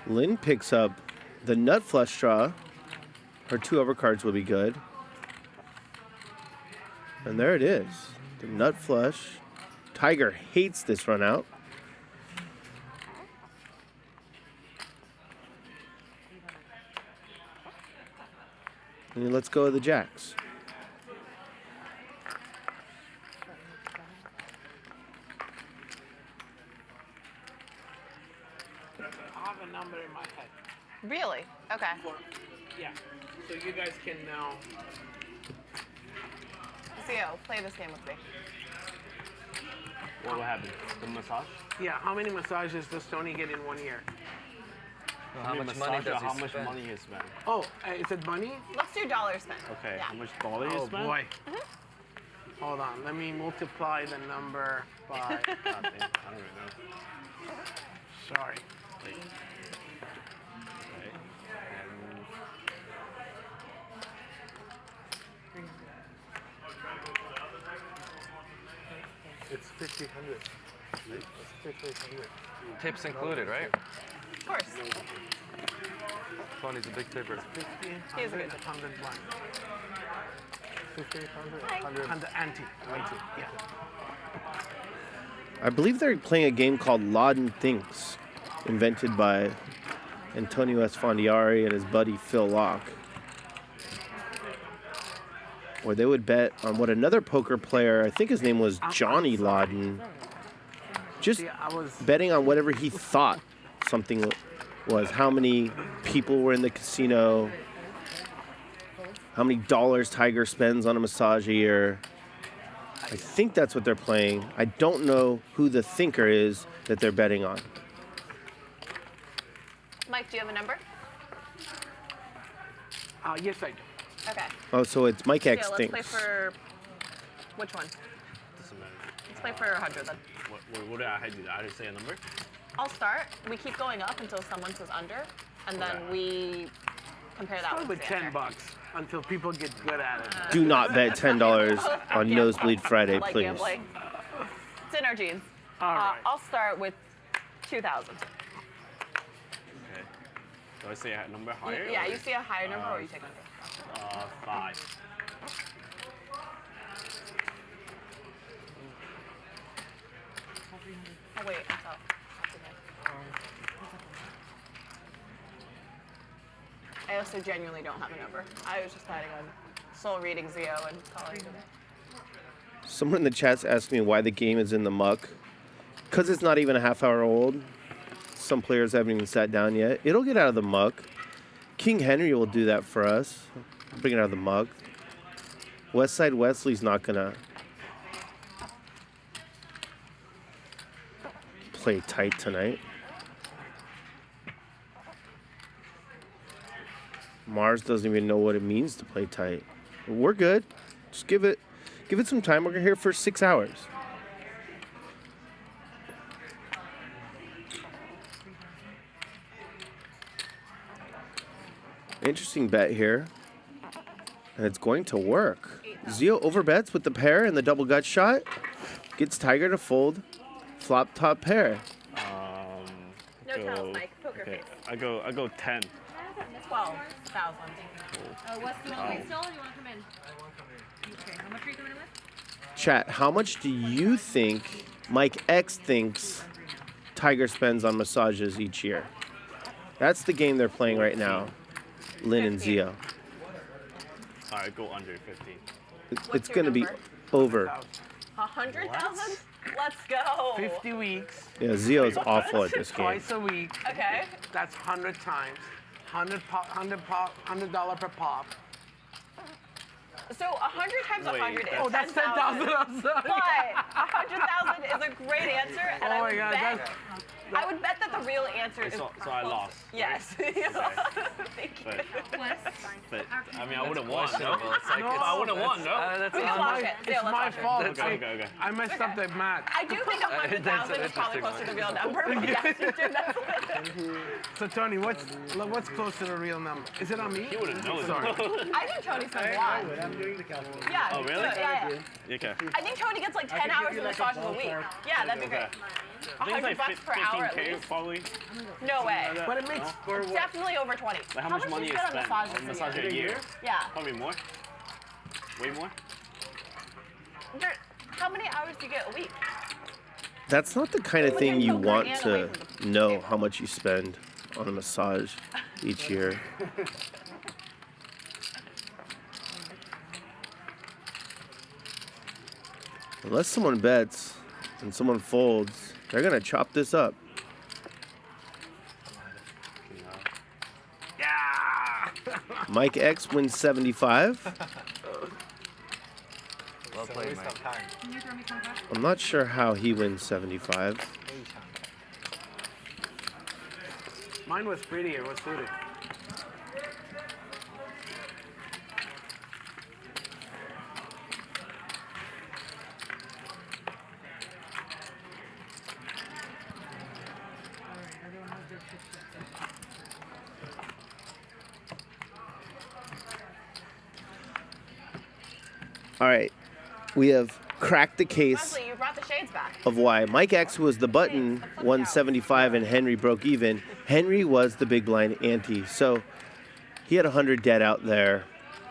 Lynn picks up the nut flush draw. Her two overcards will be good. And there it is. The nut flush. Tiger hates this run out. And let's go with the jacks. I have a number in my head. Really? Okay. Yeah. So you guys can now. Zeo, play this game with me. What will happen? The massage? Yeah. How many massages does Tony get in 1 year? How much money does he How much spend? money he spent? Oh, is it money? Let's do dollars spent. Okay. Yeah. How much dollar he Oh spent? boy. Hold on. Let me multiply the number by. God damn, I don't even know. Sorry. Okay. It's 1,500. It's 1,500. Tips included, right? Of course. Tony's a big tipper. 15, He is a 100, good 101. 1,500. 100 anti. Yeah. I believe they're playing a game called Laden Thinks, invented by Antonio Esfandiari and his buddy Phil Locke, where they would bet on what another poker player, I think his name was Johnny Laden, just betting on whatever he thought something was, how many people were in the casino, how many dollars Tiger spends on a massage a year. I think that's what they're playing. I don't know who the thinker is that they're betting on. Mike, do you have a number? Yes, I do. Okay. Oh, so it's Mike X let's thinks. play for which one? Doesn't matter. Let's play for 100 then. What did I do? I didn't say a number? I'll start. We keep going up until someone says under, and then we compare that Start with with the $10 answer. until people get good at it. Do not bet $10 on Nosebleed Friday, Like please. gambling. It's in our genes. All right. I'll start with 2,000. Okay. Do I say a number higher? Yeah, or- you see a higher number or you take under. 5. Oh wait, it's up. I also genuinely don't have a number. I was just planning on soul reading Zeo and calling him. Someone in the chat's asking me why the game is in the muck. Because it's not even a half hour old. Some players haven't even sat down yet. It'll get out of the muck. King Henry will do that for us. Bring it out of the muck. Westside Wesley's not going to play tight tonight. Mars doesn't even know what it means to play tight. We're good. Just give it some time. We're here for 6 hours. Interesting bet here. And it's going to work. Zeo overbets with the pair and the double gut shot. Gets Tiger to fold. Flop top pair. No tells, Mike. Poker face. I go 10. 12,000. Wes, do you want to wait still or do you want to come in? Okay, how much are you coming in with? Chat, how much do you think Mike X thinks Tiger spends on massages each year? That's the game they're playing right now. Lynne and Zeo. Alright, go under 15. It's going to be over. 100,000? Let's go. 50 weeks. Yeah, Zeo's awful at this game. Twice a week. Okay. That's 100 times. $100 per pop. So 100 times 100 is Oh, that's 10,000. I'm sorry. But 100,000 is a great answer, and Oh my God, I would bet that the real answer is. So I lost. Yes. Thank you. But I mean, I would have won. No, It's like, I would have won. No, that's We can watch it. It's my fault. Okay. I messed up the math. I do think 100,000 is probably closer to the real number. But yes, you did that. So Tony, what's close to the real number? Is it on me? He would have known. Sorry. I think Tony says a lot. I'm doing the calculation. Yeah. Oh, really? Yeah. Okay. I think Tony gets like 10 hours of massages a week. Yeah, that'd be great. I think it's like $100 per hour at 15K least. probably. No way. But it makes Definitely over 20. Like how much money do is you spent spend on on massage massages a year? Yeah. Probably more. Way more. How many hours do you get a week? That's not the kind of thing you want to know how much you spend on a massage each year. Unless someone bets and someone folds, they're going to chop this up. Mike X wins 75. Well played, Mike. Can you throw me some questions? I'm not sure how he wins 75. Mine was prettier. Was suited. All right, we have cracked the case Wesley, you brought the shades back. of why Mike X was the button 175 and Henry broke even. Henry was the big blind ante. So he had 100 dead out there,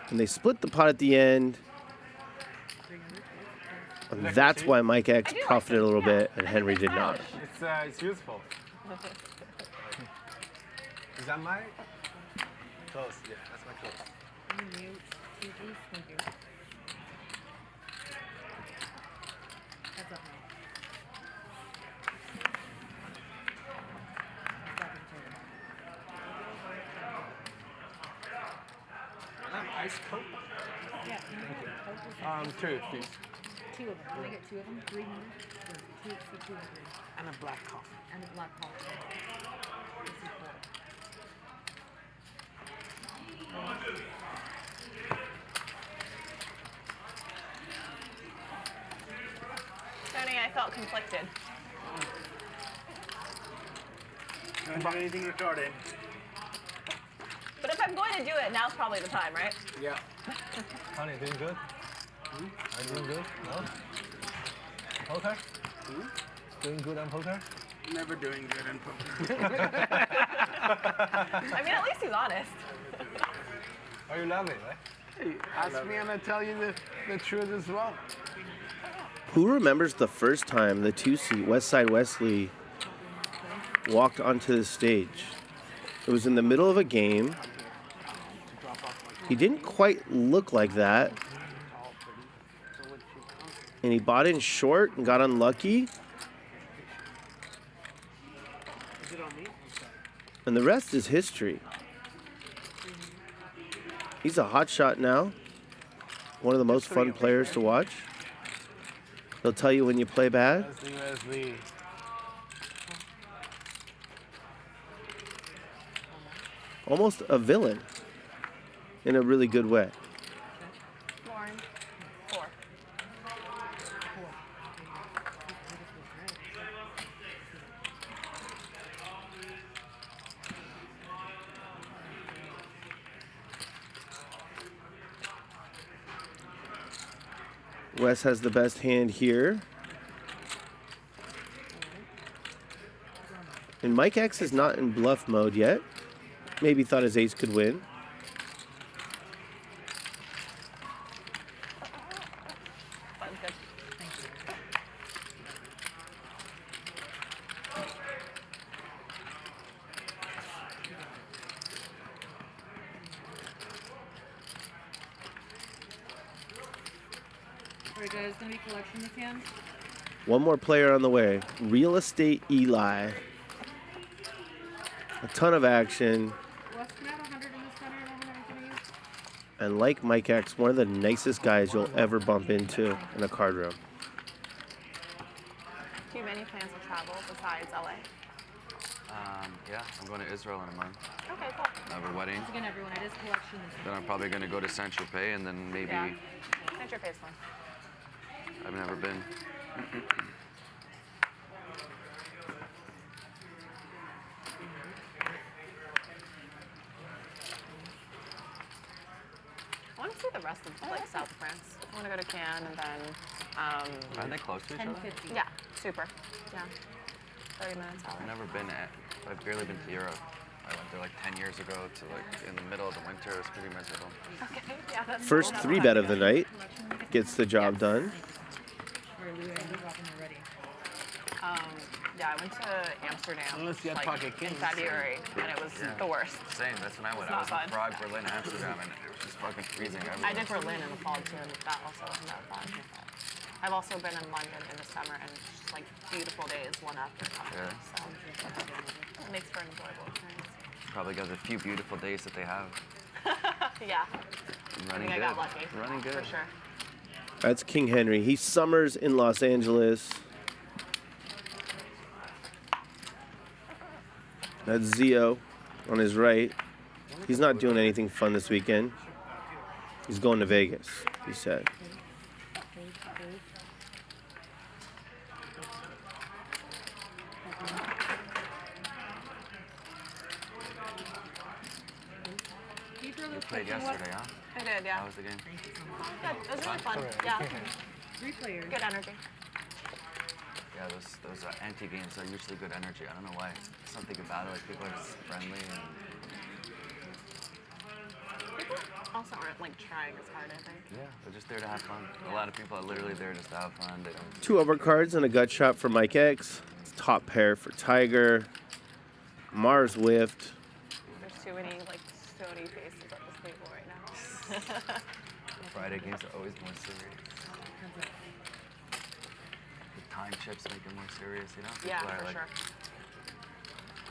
and they split the pot at the end. And that's why Mike X profited a little bit and Henry did not. It's useful. Is that my close? Yeah, that's my close. That's up, Ice Coke? Yeah. Two, please. Two of them. Can I get two of them? 300? Or two for 2 and 3. And a black coffee. And a black coffee. This is felt conflicted. Don't do anything retarded. But if I'm going to do it, now's probably the time, right? Yeah. Honey, doing good? Are you doing good? No? Poker? Doing good on poker? Never doing good in poker. I mean, at least he's honest. Are you laughing, right? Hey, ask me and I tell you the truth as well. Who remembers the first time the 2-seat Westside Wesley walked onto the stage? It was in the middle of a game. He didn't quite look like that. And he bought in short and got unlucky. And the rest is history. He's a hot shot now. One of the most fun players to watch. They'll tell you when you play bad. Wesley. Almost a villain in a really good way. Lauren, 4. Wes has the best hand here. And Mike X is not in bluff mode yet. Maybe thought his ace could win. Button's good. Alright guys, gonna be collection this hand. One more player on the way. Real Estate Eli. A ton of action. Wes, can I have 100 in the center? I don't have anything to use. And like Mike X, one of the nicest guys you'll ever bump into in a card room. Do you have any plans to travel besides LA? Yeah, I'm going to Israel in a month. Okay, cool. I have a wedding. Once again, everyone, it is collection this Then I'm probably going to go to Saint-Tropez and then maybe... Yeah. That's your face one. I've never been. I want to see the rest of like South France. I want to go to Cannes and then. Aren't they close to each other? 10:50. Yeah, super. Yeah, 30 minutes out. I've never been I've barely been to Europe. I went there like 10 years ago to like in the middle of the winter. It was pretty miserable. Okay, yeah, that's First 3-bet of the night gets the job done. Yeah, I went to Amsterdam Unless you had like, pocket in kings. February, and it was the worst. Same, that's when I went. It's I not was fun. in Prague, Berlin, Amsterdam, and it was just fucking freezing everywhere. I did Berlin in the fall too, and that also wasn't that fun. I've also been in London in the summer, and it's just like beautiful days one after another. So it makes for an enjoyable experience. Probably got a few beautiful days that they have. Yeah. Running I good. got lucky. Running good. For sure. That's King Henry. He summers in Los Angeles. That's Zeo on his right. He's not doing anything fun this weekend. He's going to Vegas, he said. You played yesterday, huh? I did, yeah. How was the game? Good. It was really fun. Yeah. 3 players. Good energy. Yeah, those anti-games are usually good energy. I don't know why. Something about it, like people are just friendly and... People also aren't like trying as hard, I think. Yeah, they're just there to have fun. A lot of people are literally there just to have fun. They don't... 2 overcards and a gut shot for Mike X. Top pair for Tiger. Mars whiffed. There's too many like stony faces at this table right now. Friday games are always more serious. The time chips make it more serious, you know? Yeah, People are for like, sure.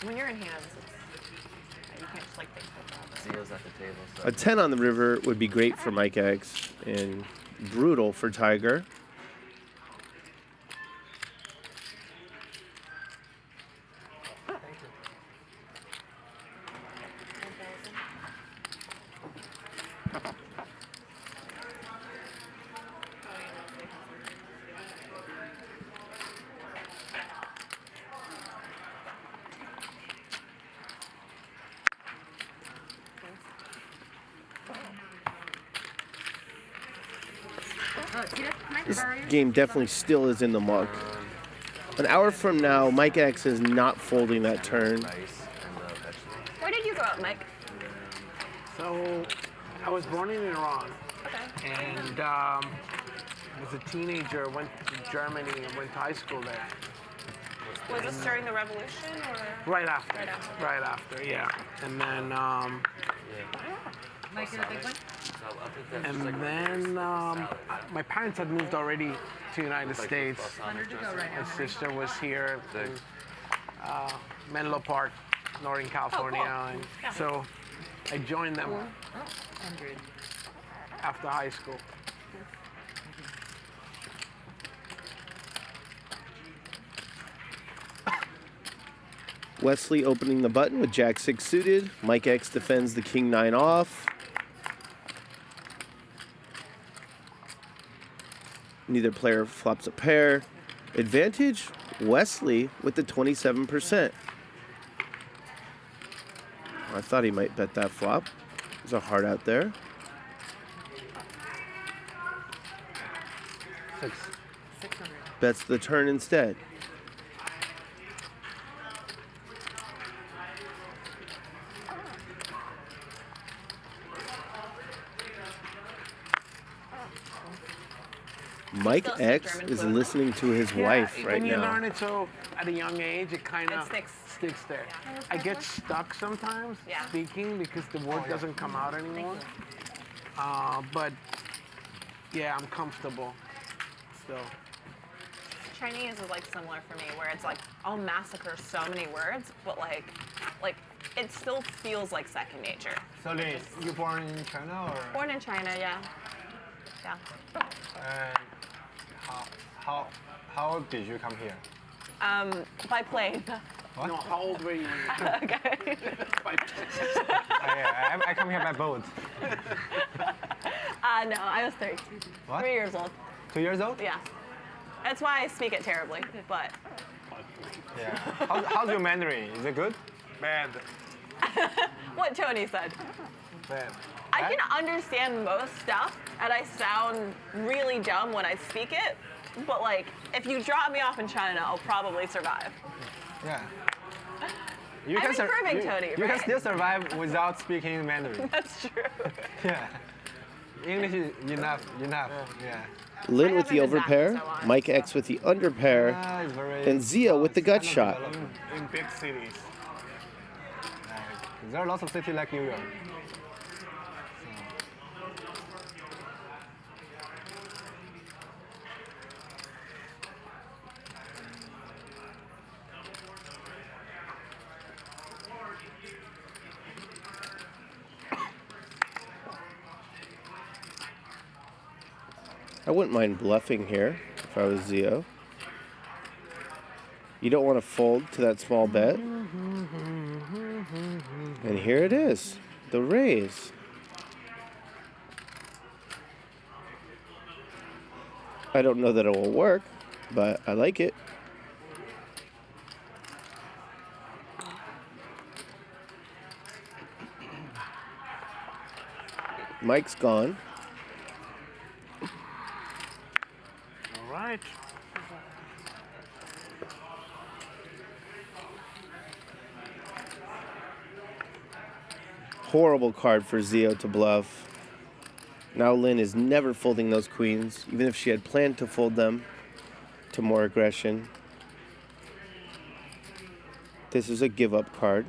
When you're in hands, you can't just like think about it. Zeo's at the table, so... A 10 on the river would be great for Mike X and brutal for Tiger. This game definitely still is in the muck. An hour from now, Mike X is not folding that turn. Where did you grow up, Mike? So, I was born in Iran. Okay. And as a teenager, went to Germany and went to high school there. Was this during the revolution or? Right after. Right after, yeah. And then, Mike, you're the big one? and then my parents had moved already to the United States. My sister was here in Menlo Park, Northern California. And so I joined them after high school. Wesley opening the button with Jack 6 suited. Mike X defends the King 9 off. Neither player flops a pair. Advantage, Wesley with the 27%. I thought he might bet that flop. There's a heart out there. 600. Bets the turn instead. Mike X is listening to his wife right when you now. learn it so at a young age, it kind of sticks there. I get stuck sometimes speaking because the word doesn't come out anymore. But yeah, I'm comfortable still. Chinese is like similar for me, where it's like I'll massacre so many words, but like it still feels like second nature. So Lynne, you born in China or? Born in China, yeah. Yeah. And how did you come here? By plane. What? No, how old were you? Okay. I come here by boat. No, I was 3. What? 3 years old. 2 years old? Yeah. That's why I speak it terribly, but. Yeah. How's your Mandarin? Is it good? Bad. What Tony said. Bad. I can understand most stuff, and I sound really dumb when I speak it, but like, if you drop me off in China, I'll probably survive. Yeah. I'm improving, Tony, You right? can still survive without speaking Mandarin. That's true. Yeah. English is enough. Yeah. Lynne with the overpair, Mike X with the underpair, and Zeo with the gut shot. In big cities. There are lots of cities like New York. I wouldn't mind bluffing here if I was Zeo. You don't want to fold to that small bet. And here it is, the raise. I don't know that it will work, but I like it. Mike's gone. All right. Horrible card for Zeo to bluff. Now Lynne is never folding those queens, even if she had planned to fold them to more aggression. This is a give-up card.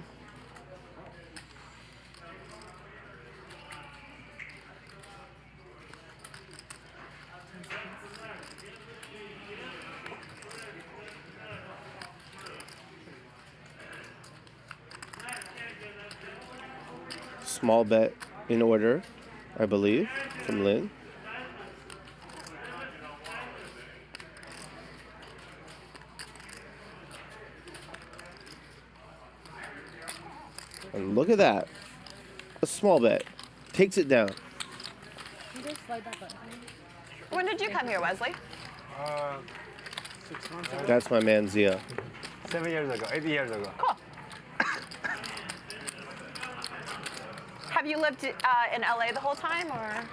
Small bet in order, I believe, from Lynne. And look at that. A small bet. Takes it down. You just slide that button. When did you come here, Wesley? 6 months ago. That's my man Zeo. 7 years ago, 8 years ago. Cool. Have you lived in LA the whole time, or?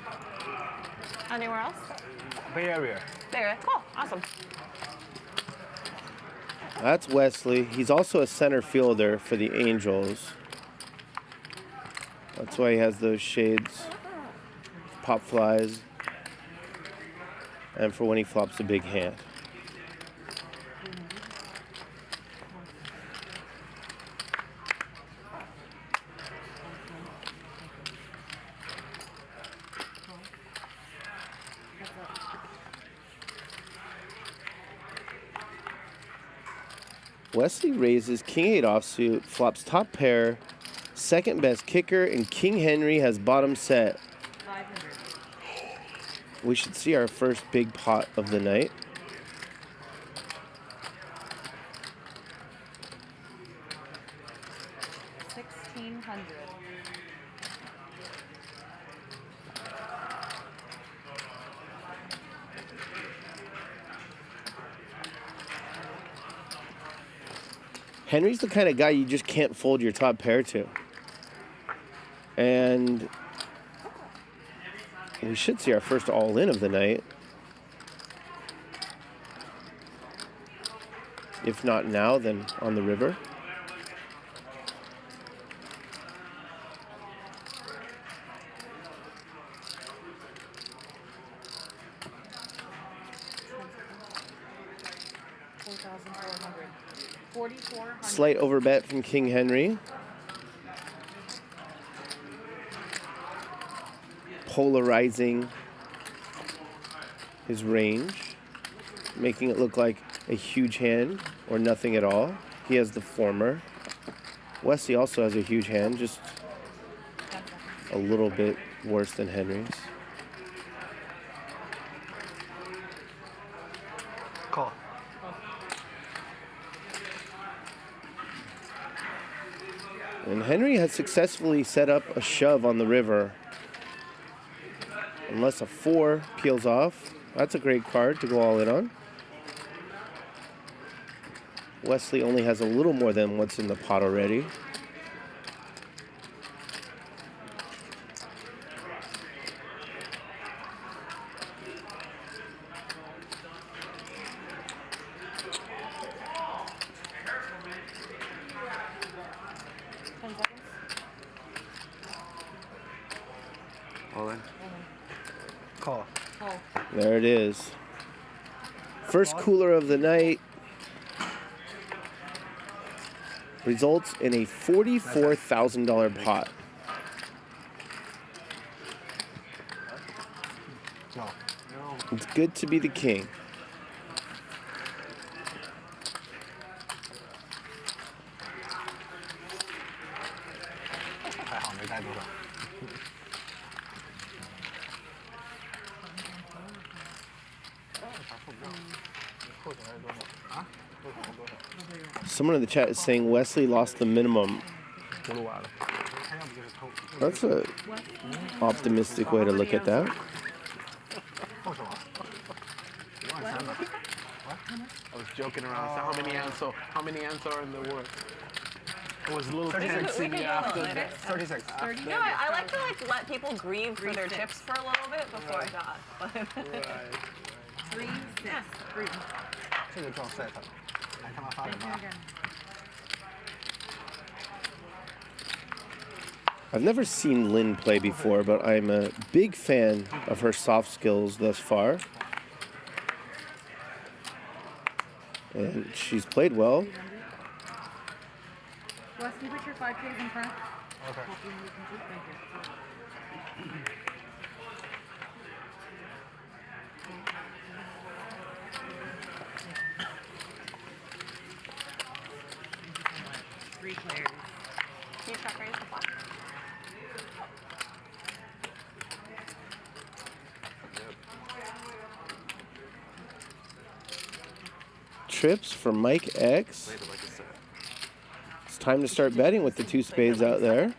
Anywhere else? Bay Area. There. Cool. Awesome. That's Wesley. He's also a center fielder for the Angels. That's why he has those shades. Pop flies. And for when he flops a big hand. Wesley raises King 8 offsuit, flops top pair, second best kicker, and King Henry has bottom set. 500. We should see our first big pot of the night. $1,600. Henry's the kind of guy you just can't fold your top pair to. And we should see our first all-in of the night. If not now, then on the river. Slight overbet from King Henry. Polarizing his range, making it look like a huge hand or nothing at all. He has the former. Wesley also has a huge hand, just a little bit worse than Henry's. Call. And Henry has successfully set up a shove on the river. Unless a 4 peels off. That's a great card to go all in on. Wesley only has a little more than what's in the pot already. All in. Call. There it is. First cooler of the night. Results in a $44,000 pot. It's good to be the king. Someone in the chat is saying Wesley lost the minimum. That's an optimistic way to look at that. I was joking around. So how many ants are in the word? It was a little 36. tense in me after that. 36. No, I like to let people grieve for their chips for a little bit before I got. 3, 6, 3. 这个撞 set 了，来他妈发什么？ I've never seen Lynne play before, but I'm a big fan of her soft skills thus far. And she's played well. Wes, can you put your 5Ks in front? Okay. Thank you. Three players. Can you check raise the flop? Trips for Mike X. It's time to start betting with the 2 spades out there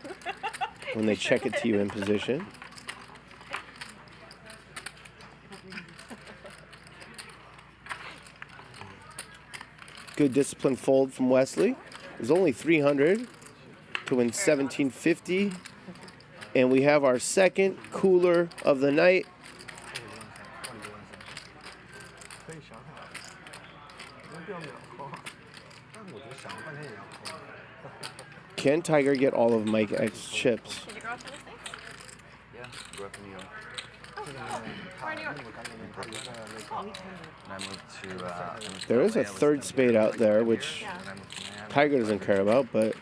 when they check it to you in position. Good discipline fold from Wesley. There's only 300 to win 1750. And we have our second cooler of the night. 可以想想，没必要秒扣。但是我觉得想了半天也要扣。Can Tiger get all of Mike X chips? Did you grow up in the States? Yeah, grew up in New York. Oh, where in New York? And I moved to. There is a third spade out there, which Tiger doesn't care about, but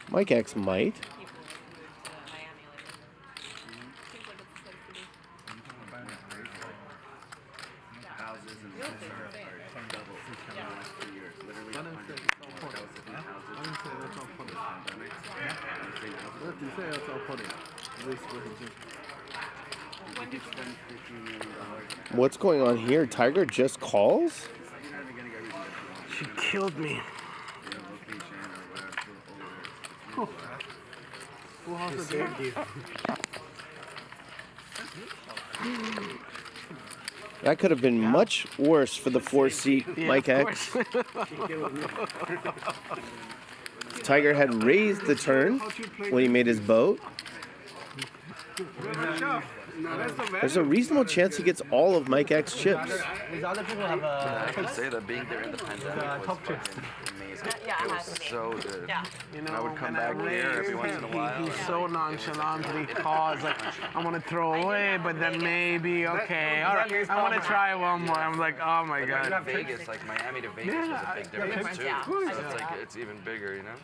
Mike X might. What's going on here? Tiger just calls? She killed me. She saved you. That could have been much worse for the 4-seat Mike X. Tiger had raised the turn when he made his boat. There's a reasonable chance he gets all of Mike X chips. These other people have a. I can say that being there in the pandemic was fucking amazing. Yeah, it was so good. Yeah. You know, I would come and back here every once in a while. He's so nonchalant and he calls like, I want to throw away, but then maybe, okay, all right, I want to try one more. I'm like, oh my God. Like Vegas, like Miami to Vegas was a big difference too. Yeah. So it's like, it's even bigger, you know?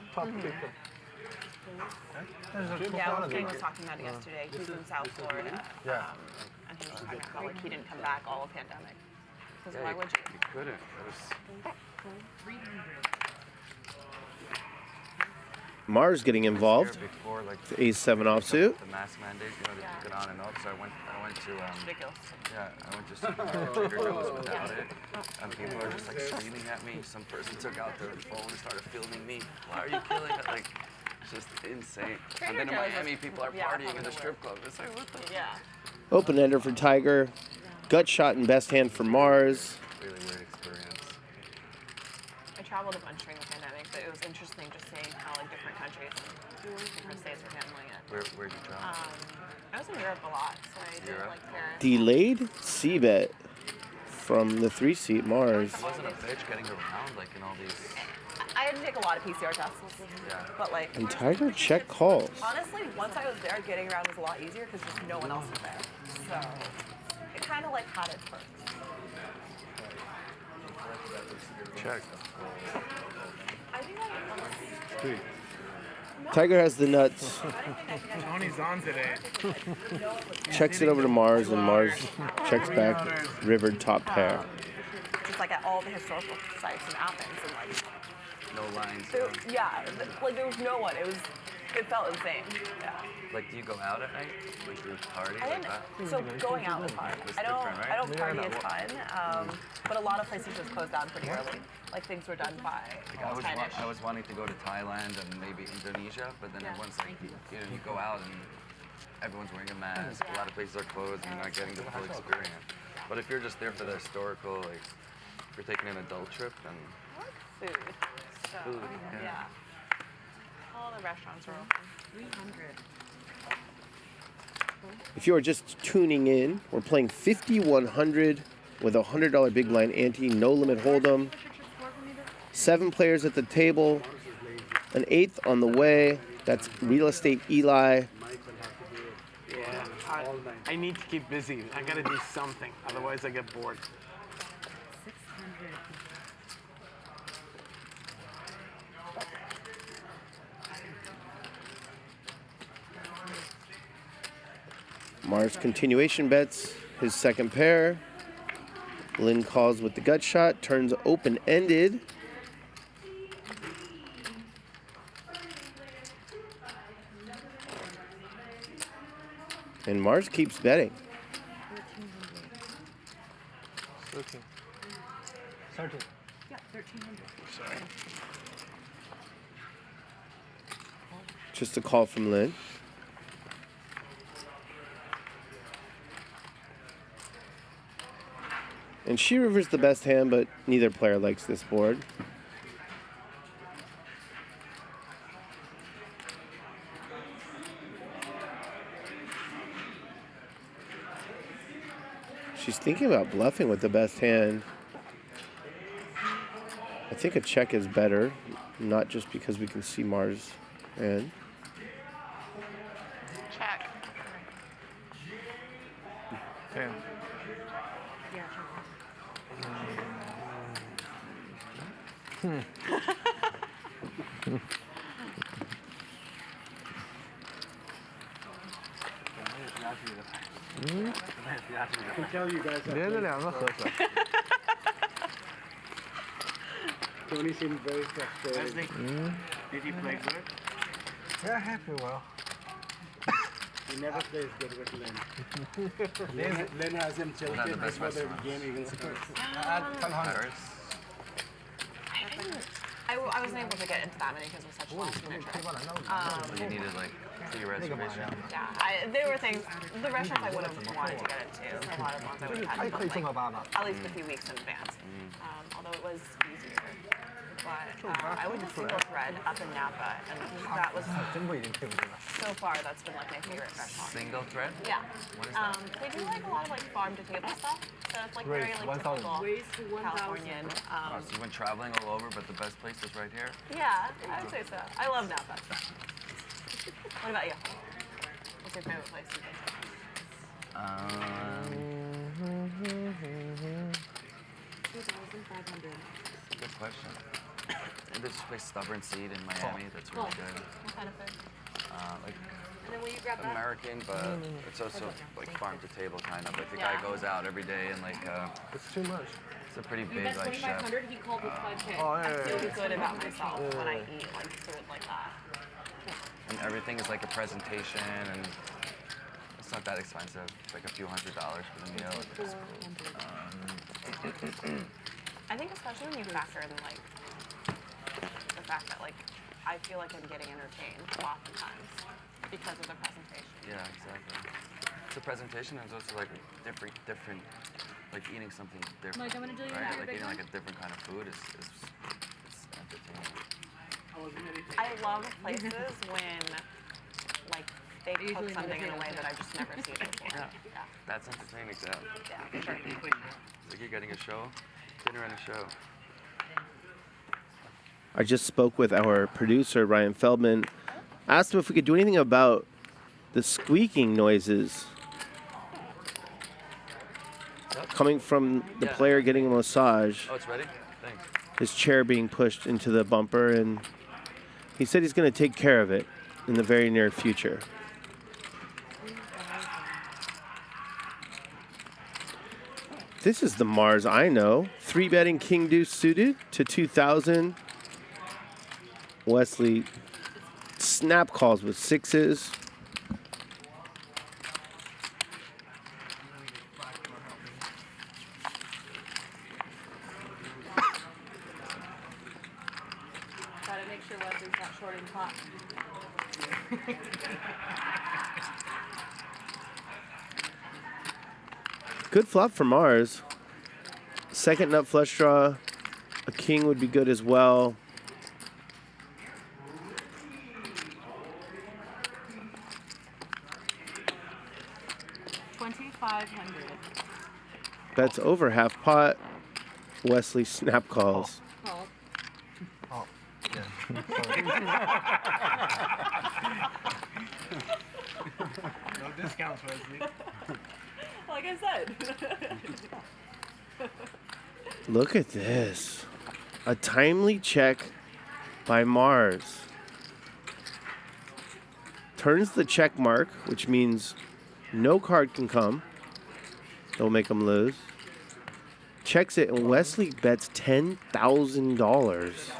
Yeah, well, King was talking about it yesterday. He's in South Florida. Yeah. And he was talking about like he didn't come back all of pandemic. Because Yeah, why would you? You couldn't. It was... Mars getting involved. Before, like, The ace-7 offsuit. The mask mandate, you know, they took it on and off. So I went to Ridiculous. yeah, I went to see Trader Joe's without it, and people are just like screaming at me. Some person took out their phone and started filming me. Why are you killing it? Like, it's just insane. And then in Miami, people are partying in the strip club. It's like, what the? Yeah. Open ender for Tiger. Gut shot and best hand for Mars. Really weird experience. I traveled a bunch during the pandemic, but it was interesting just seeing how like different countries and different states were handling it. Where'd you travel? I was in Europe a lot, so I did Europe? like Paris. Delayed C-bet from the 3-seat Mars. It wasn't a bitch getting around like in all these. I had to take a lot of PCR tests, but like. And Tiger check calls. Honestly, once I was there, getting around was a lot easier because just no one else was there. So it kind of like had its perks. Check. I think I Tiger has the nuts. Tony's on today. Checks it over to Mars, and Mars checks back river top pair. just like at all the historical sites in Athens and like. No lines. There, yeah, like there was no one. It felt insane. Yeah. Like, do you go out at night? Like, do you party I like didn't, that? so going out was fun. It's I don't different, right? party a ton, but a lot of places just closed down pretty early. Like things were done by Like, 10-ish. I was wanting to go to Thailand and maybe Indonesia, but then everyone's like, you know, you go out and everyone's wearing a mask. A lot of places are closed and you're not getting the full experience. But if you're just there for the historical, like, if you're taking an adult trip, then Food. So, Food, yeah. All the restaurants are open. 300. If you are just tuning in, we're playing 5,100 with a $100 big blind ante, no limit hold'em. 7 players at the table, an 8th on the way. That's Real Estate Eli. Yeah, I need to keep busy. I gotta do something, otherwise I get bored. 600. Mars continuation bets his second pair. Lynne calls with the gut shot, turns open-ended. And Mars keeps betting. 13. 13. Yeah, 1,300. Sorry. Just a call from Lynne. And she rivers the best hand, but neither player likes this board. She's She's thinking about bluffing with the best hand. I think a check is better, not just because we can see Mars' hand. Check. Damn. I can tell you guys. 连着两个合手。 Tony seemed very frustrated. Did he play good? Yeah, happy well. He never plays good with Lynne. Lynne has him tilted before the game even starts. I wasn't able to get into that many because it was such a last minute trip. You needed like 3 reservations. Yeah, there were things, the restaurants I would have wanted to get into, a lot of ones I would have had to book, at least a few weeks in advance. Although it was easier. But I went to Single Thread up in Napa, and that was, so far, that's been like my favorite restaurant. Single Thread? Yeah. What is that? They do like a lot of like farm to table stuff, so it's like very like typical Californian. Oh, so you went traveling all over, but the best place is right here? Yeah, I would say so. I love Napa. What about you? What's your favorite place you've been to? 2,500. Good question. There's this place Stubborn Seed in Miami that's really good. What kind of food? Like And then will you grab that? American, but it's also like farm to table kind of. Like the guy goes out every day and like it's too much. It's a pretty You big bet like chef. 2,500. He called with 5K. Oh, I feel good about myself when I eat like food like that. And everything is like a presentation and it's not that expensive. It's like a few $100s for the meal. It's cool. I think especially when you factor in like the fact that like I feel like I'm getting entertained oftentimes because of the presentation. Yeah, exactly. It's a presentation and it's also like different like eating something different. Mike, I'm gonna do you right? another Like big eating one. like a different kind of food is entertaining. I love places when like they cook something in a way that I've just never seen before. Yeah. That's entertaining too. Yeah, for sure. It's like you're getting a show, dinner and a show. I just spoke with our producer, Ryan Feldman. Asked him if we could do anything about the squeaking noises coming from the player getting a massage. Oh, it's ready? Thanks. His chair being pushed into the bumper, and he said he's going to take care of it in the very near future. This is the Mars I know. 3-betting King Deuce suited to 2,000. Wesley snap calls with 6s. Gotta make sure Wesley's not shorting pot. Good flop for Mars. Second nut flush draw. A king would be good as well. $2,500. Bets over half pot. Wesley snap calls. Call. Oh, yeah. No discounts, Wesley. Like I said. Look at this. A timely check by Mars. Turns the check mark, which means no card can come. Don't make him lose. Checks it, and Wesley bets $10,000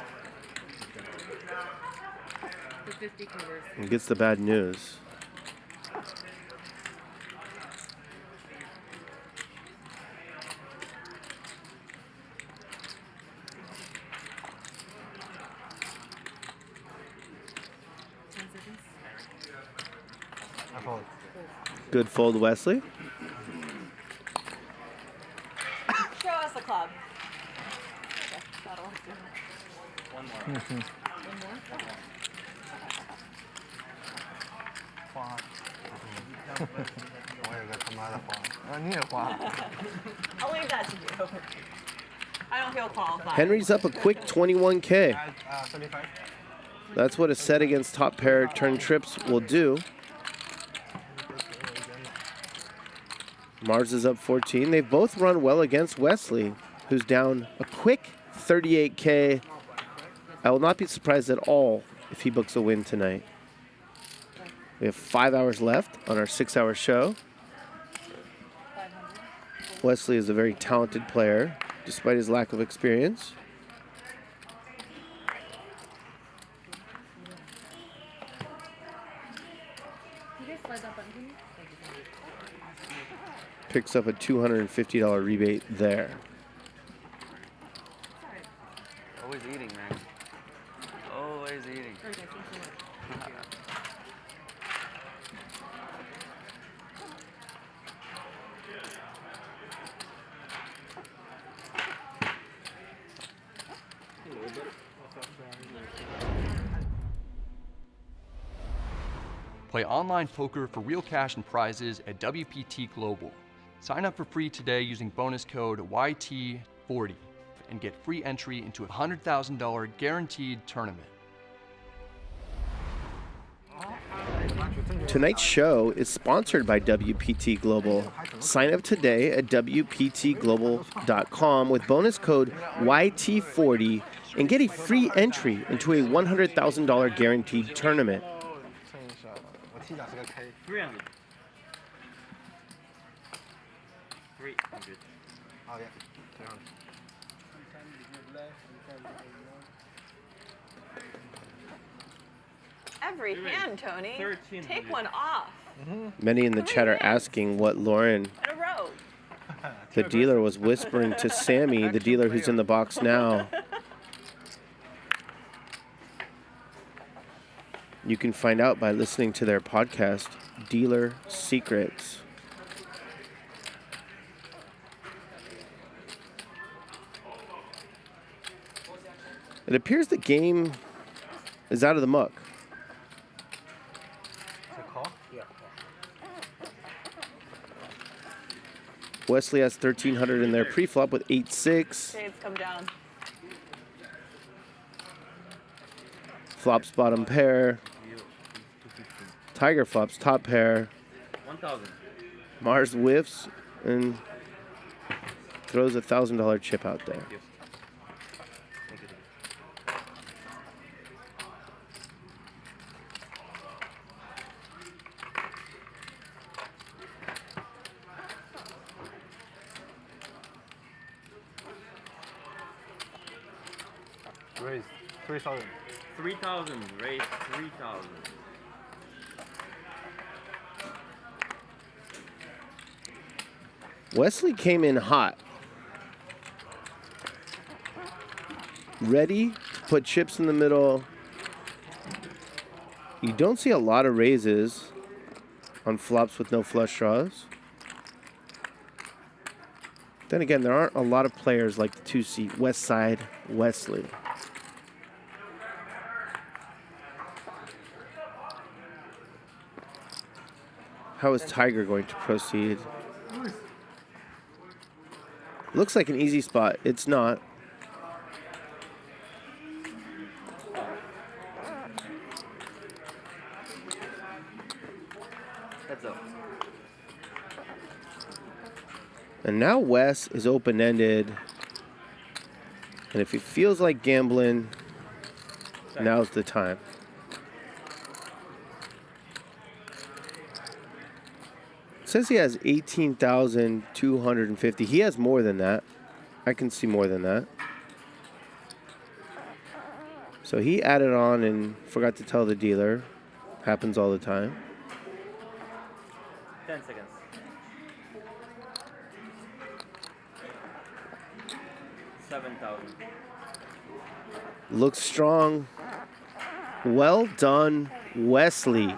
The 50 covers. and gets the bad news. I fold. Good fold, Wesley. Show us the club. Okay, that'll work. One more. One more? Okay. 5. I'll leave that to you. I don't feel qualified. Henry's up a quick 21K. 75. That's what a set against top pair turn trips will do. Mars is up 14. They've both run well against Wesley, who's down a quick 38K. I will not be surprised at all if he books a win tonight. We have 5 hours left on our 6-hour show. Wesley is a very talented player, despite his lack of experience. Picks up a $250 rebate there. Always eating, man. Always eating. Play online poker for real cash and prizes at WPT Global. Sign up for free today using bonus code YT40 and get free entry into a $100,000 guaranteed tournament. Tonight's show is sponsored by WPT Global. Sign up today at WPTglobal.com with bonus code YT40 and get a free entry into a $100,000 guaranteed tournament. 300. 300. Oh, yeah. Every hand, Tony. Take one off. Many in the chat are asking what Lauren, In a row. the dealer, was whispering to Sammy, the dealer who's in the box now. You can find out by listening to their podcast, Dealer Secrets. It appears the game is out of the muck. Wesley has 1,300 in their pre-flop with 8-6. Shades come down. Flops bottom pair. Tiger flops top pair. 1,000. Mars whiffs and throws a $1,000 chip out there. Raise 3,000. 3,000. Raise 3,000. Wesley came in hot. Ready to put chips in the middle. You don't see a lot of raises on flops with no flush draws. Then again, there aren't a lot of players like the 2-seat West Side Wesley. How is Tiger going to proceed? Looks like an easy spot. It's not. Heads up. And now Wes is open-ended. And if he feels like gambling, now's the time. It says he has 18,250. He has more than that. I can see more than that. So he added on and forgot to tell the dealer. Happens all the time. 10 seconds. $7,000. Looks strong. Well done, Wesley.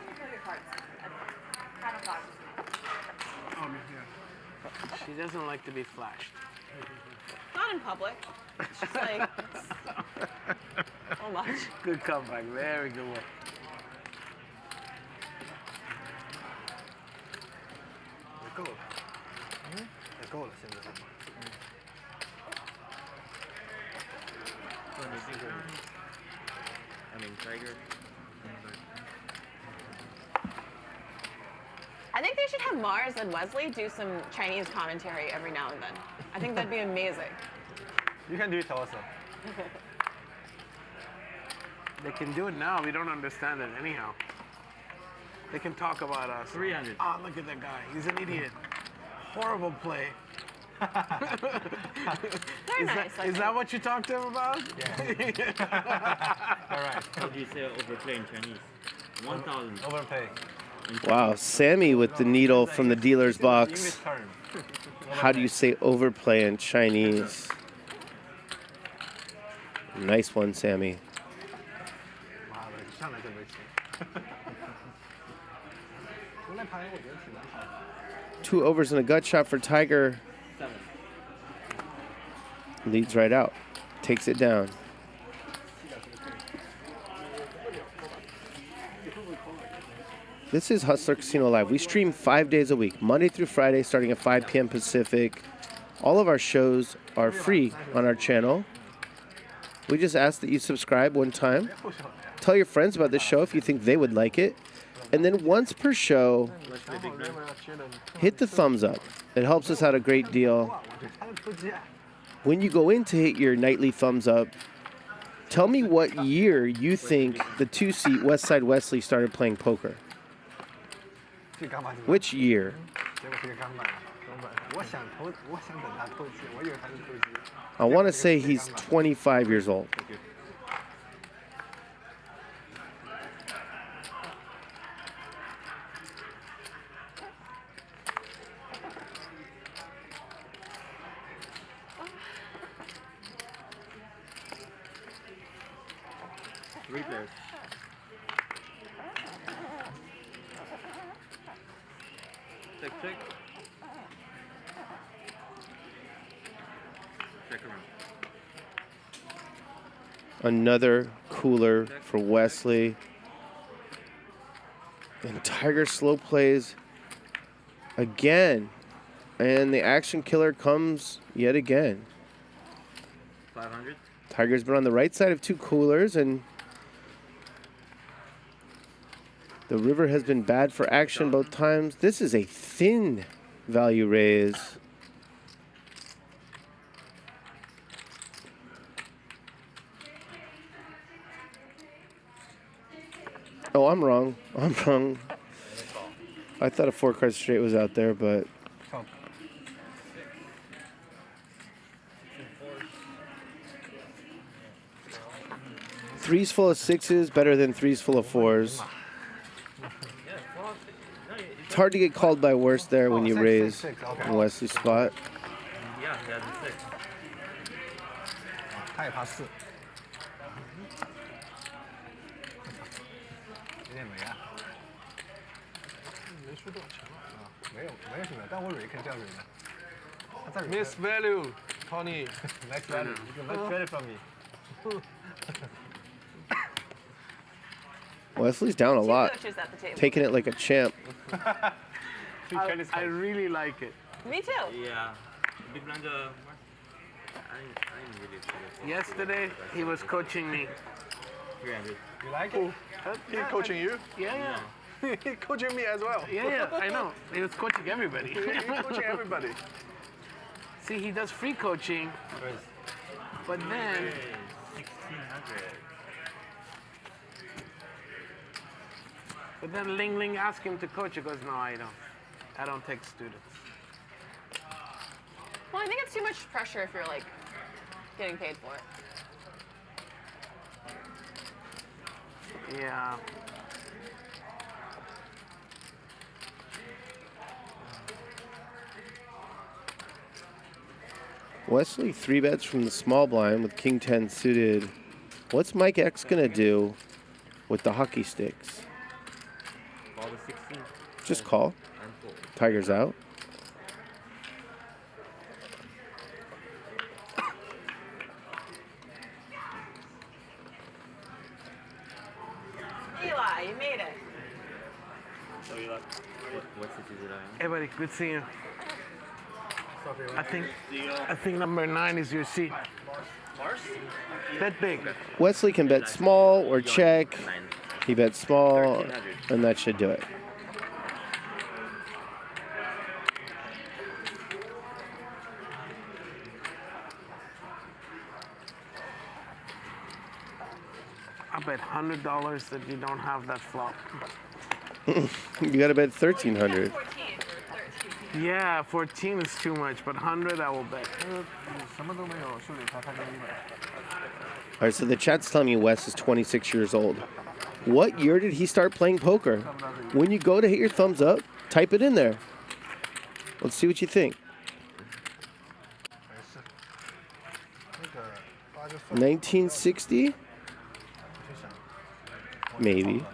She doesn't like to be flashed. Not in public. It's just like, so much. Good comeback. Very good one. 够了，也够了，现在。I mean, Tiger. I think they should have Mars and Wesley do some Chinese commentary every now and then. I think that'd be amazing. You can do it also. They can do it now. We don't understand it anyhow. They can talk about us. 300. Oh, look at that guy. He's an idiot. Horrible play. They're nice. Is that what you talked to him about? Yeah. All right. How do you say overplay in Chinese? 1,000. Overpay. Wow, Sammy with the needle from the dealer's box. How do you say overplay in Chinese? Nice one, Sammy. Two overs and a gut shot for Tiger. Leads right out. Takes it down. This is Hustler Casino Live. We stream 5 days a week, Monday through Friday, starting at 5 p.m. Pacific. All of our shows are free on our channel. We just ask that you subscribe one time. Tell your friends about this show if you think they would like it. And then once per show, hit the thumbs up. It helps us out a great deal. When you go in to hit your nightly thumbs up, tell me what year you think the two-seat Westside Wesley started playing poker. Which year? I want to say he's 25 years old. Three players. Check. Check around. Another cooler for Wesley. And Tiger slow plays again. And the action killer comes yet again. 500. Tiger's been on the right side of two coolers, and the river has been bad for action both times. This is a thin value raise. Oh, I'm wrong. I thought a 4-card straight was out there, but threes full of sixes, better than threes full of fours. It's hard to get called by worse there when you raise in Wesley's spot. Yeah, that's a 6. 他也爬4，有点没啊，没输多少钱了啊？没有什么，但我蕊可以这样蕊的。他在蕊。Miss value, Tony. Next value. You can make credit from me. Wesley's down a lot, taking it like a champ. I really like it. Me too. Yeah. Big blind. I really feel it. Yesterday, he was coaching me. 300. You like it? He's coaching you? Yeah. He's coaching me as well. Yeah, I know. He was coaching everybody. He's coaching everybody. See, he does free coaching, but then 1600. But then Ling asked him to coach. He goes, no, I don't take students. Well, I think it's too much pressure if you're like getting paid for it. Yeah. Wesley 3-bets from the small blind with King 10 suited. What's Mike X gonna do with the hockey sticks? Call the 16. Just call. Tiger's out. Eli, you made it. So you like Hey, buddy, good seeing you. I think number 9 is your seat. Bet big. Wesley can bet small or check. He bets small, and that should do it. I bet $100 that you don't have that flop. You gotta bet 1,300. Yeah, 14 is too much, but 100 I will bet. All right, so the chat's telling me Wes is 26 years old. What year did he start playing poker? When you go to hit your thumbs up, type it in there. Let's see what you think. 1960? Maybe.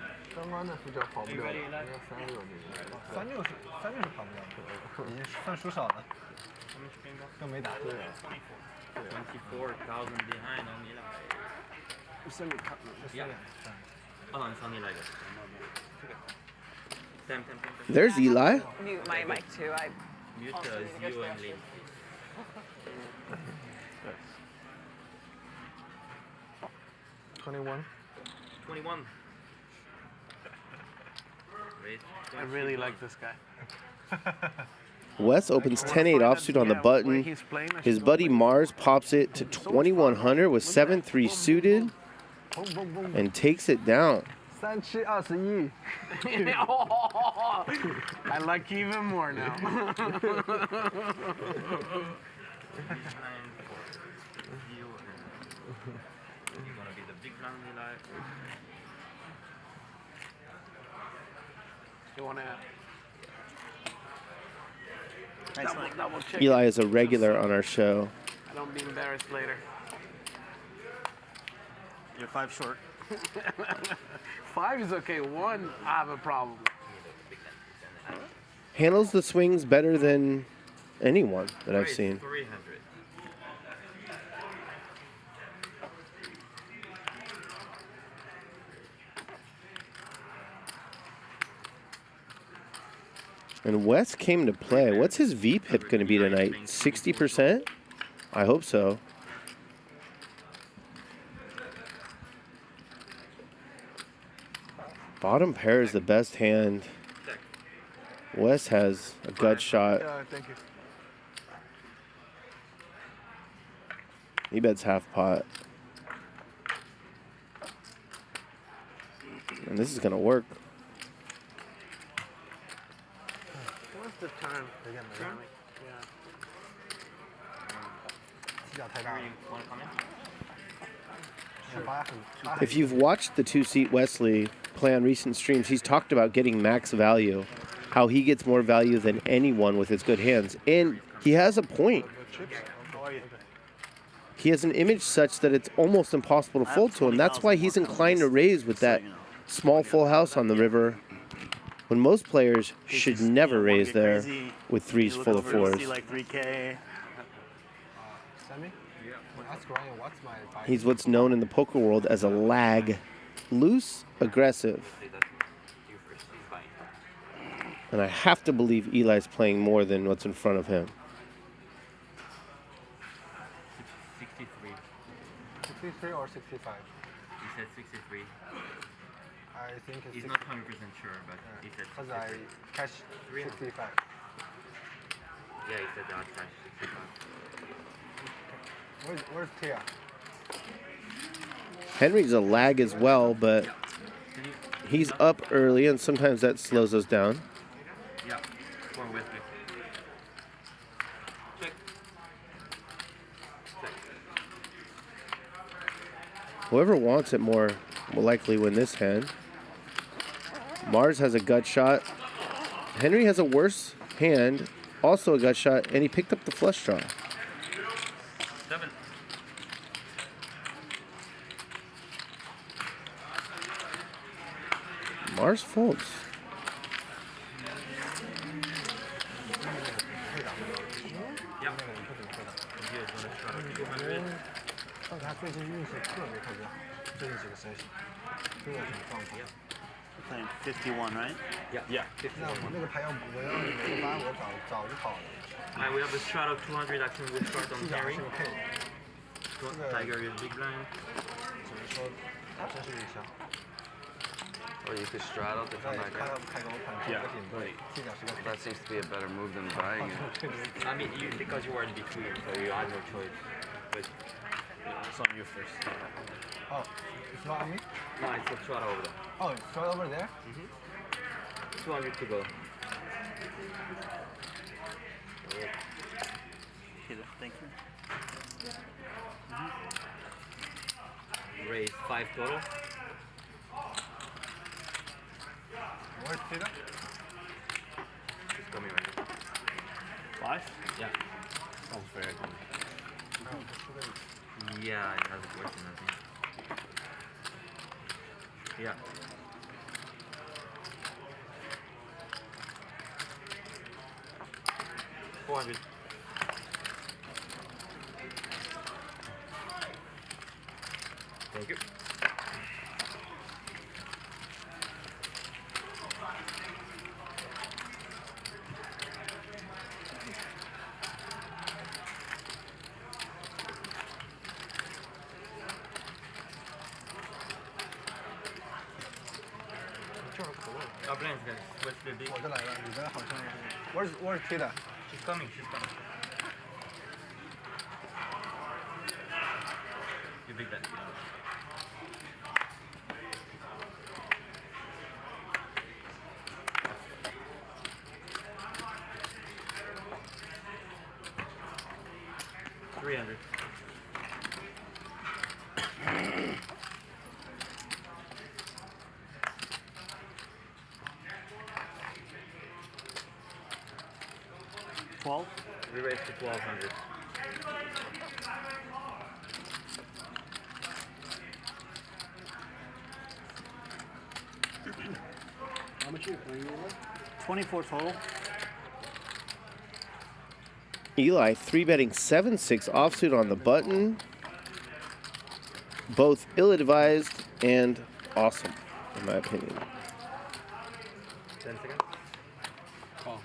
24,000 behind on Eli. Yeah. Oh, no, it's on Eli. Sam. There's Eli. Mute my mic too. I Mute Zeo and Lynne. 21. 21. I really like this guy. Wes opens 10-8 offsuit on the button. His buddy Mars pops it to 2,100 with 7-3 suited and takes it down. 3721. I like you even more now. You want to double check. Eli is a regular on our show. I don't be embarrassed later. You're 5 short. 5 is okay. 1, I have a problem. Handles the swings better than anyone that I've seen. 300. And Wes came to play. What's his VPIP going to be tonight? 60%? I hope so. Bottom pair is the best hand. Wes has a gut shot. Thank you. He bets half pot. And this is going to work. What's the turn? If you've watched the 2-seat Wesley play on recent streams, he's talked about getting max value, how he gets more value than anyone with his good hands. And he has a point. He has an image such that it's almost impossible to fold to him. That's why he's inclined to raise with that small full house on the river, when most players should never raise there with 3s full of 4s. Like 3K. He's what's known in the poker world as a lag. Loose, aggressive. And I have to believe Eli's playing more than what's in front of him. 63. 63 or 65? He said 63. I think it's He's not 100% sure, but he said 63. Because I cash 65. Yeah, he said I'll cash 65. Where's Tia? Henry's a lag as well, but he's up early, and sometimes that slows us down. Yeah, for Wesley. Check. Whoever wants it more will likely win this hand. Mars has a gut shot. Henry has a worse hand, also a gut shot, and he picked up the flush draw. 7. Mars folds. Yeah. He was gonna try 200. 但是他最近运势特别特别好，最近几个 session 各种状况。Playing 51, right? Yeah. 那我那个牌我要每个班我早就跑了。 And we have a strat of 200 action with short on Gerry. 是个配。 Tiger is big blind. 只能说真是一箱。 Or you could straddle to come back out. Yeah. That seems to be a better move than buying it. I mean, because you were in between, so you had no choice. But it's on you first. Oh, it's not on me? No, it's a strat over there. Oh, it's right over there? 200 to go. Thank you. Raise 5 total. Where's Tita? Just coming right here. 5? Yeah. Sounds fair. Yeah, it has a question, I think. Yeah. $400. Thank you. Bryan, what's the big? 我这来了，里边好像是。Where's Tita? She's coming. You big bet. $300. We raised to 1200. How much are you playing over? 24 total. Eli 3-betting 7-6 offsuit on the button. Both ill-advised and awesome, in my opinion. 10 seconds. Call.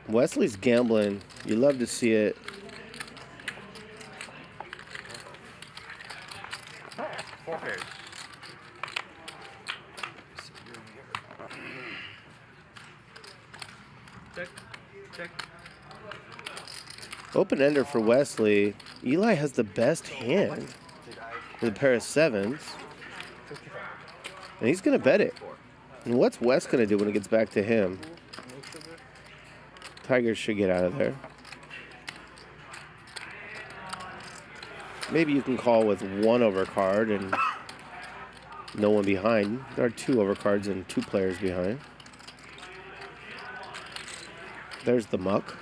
Wesley's gambling. You love to see it. Four pairs. Check. Open ender for Wesley. Eli has the best hand with a pair of 7s. And he's going to bet it. And what's Wes going to do when it gets back to him? Tigers should get out of there. Maybe you can call with 1 overcard and no one behind. There are 2 overcards and 2 players behind. There's the muck.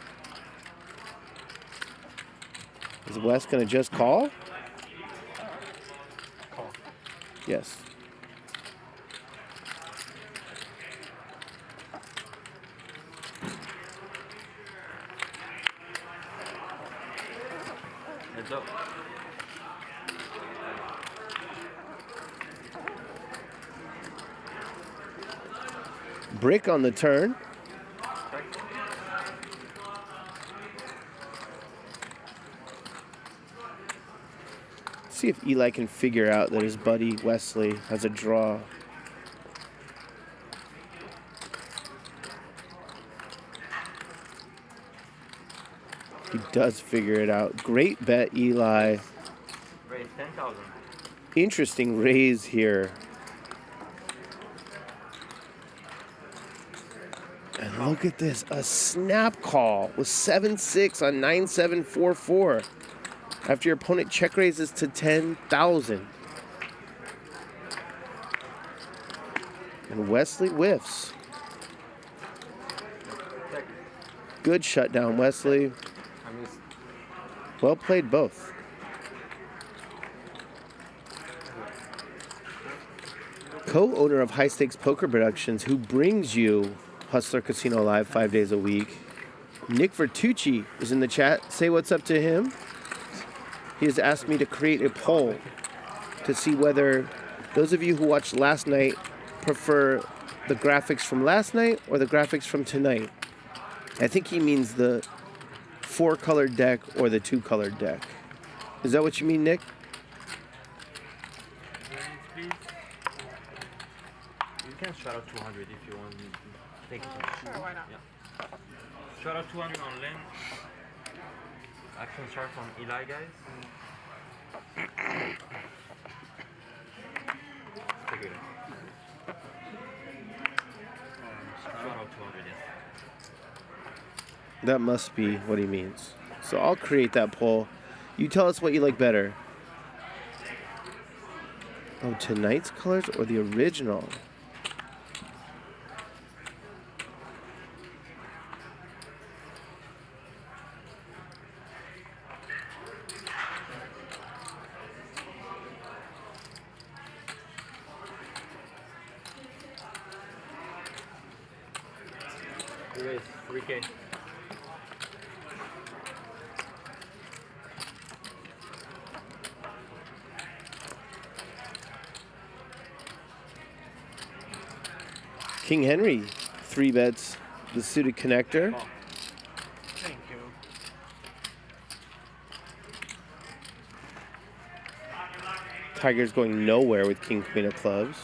Is Wes going to just call? Call. Yes. Heads up. Brick on the turn. See if Eli can figure out that his buddy Wesley has a draw. He does figure it out. Great bet, Eli. Raise 10,000. Interesting raise here. And look at this, a snap call with 7-6 on 9-7-4-4 after your opponent check raises to 10,000. And Wesley whiffs. Good shutdown, Wesley. Well played, both. Co-owner of High Stakes Poker Productions, who brings you Hustler Casino Live 5 days a week. Nick Vertucci is in the chat. Say what's up to him. He has asked me to create a poll to see whether those of you who watched last night prefer the graphics from last night or the graphics from tonight. I think he means the 4-colored deck or the 2-colored deck. Is that what you mean, Nick? You can shout out 200 if you want. Take it. Sure, why not? Yeah. Shout out 200 on Lynne. Action start on Eli, guys. Take it. Shout out 200, yes. That must be what he means. So I'll create that poll. You tell us what you like better. Oh, tonight's colors or the original? Here is 3K. King Henry, 3 bets the suited connector. Thank you. Tiger's going nowhere with King Queen of clubs.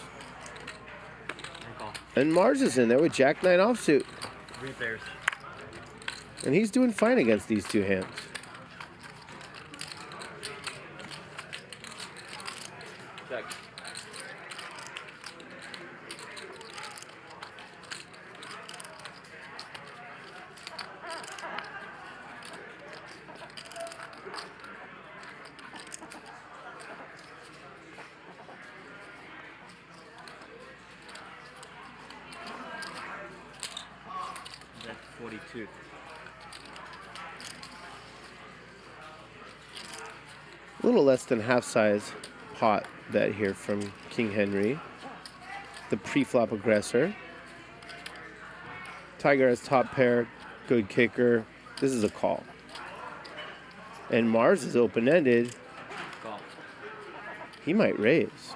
And Mars is in there with Jack 9 offsuit. 3 pairs. And he's doing fine against these 2 hands. Check. That's 42. A little less than half size pot bet here from King Henry. The pre-flop aggressor. Tiger has top pair, good kicker. This is a call. And Mars is open-ended. Call. He might raise.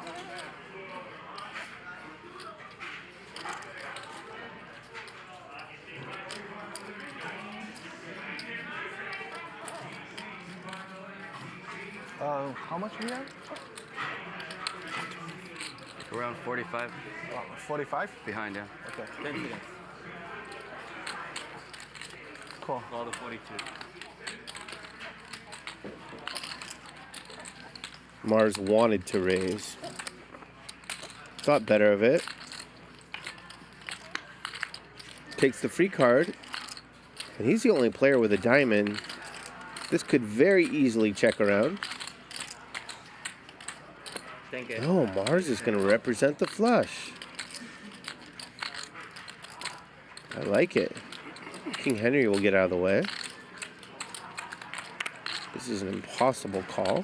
How much we have? Around 45. 45? Behind, yeah. Okay. 10 seconds. Cool. Call the 42. Mars wanted to raise. Thought better of it. Takes the free card. And he's the only player with a diamond. This could very easily check around. No, Mars is going to represent the flush. I like it. King Henry will get out of the way. This is an impossible call.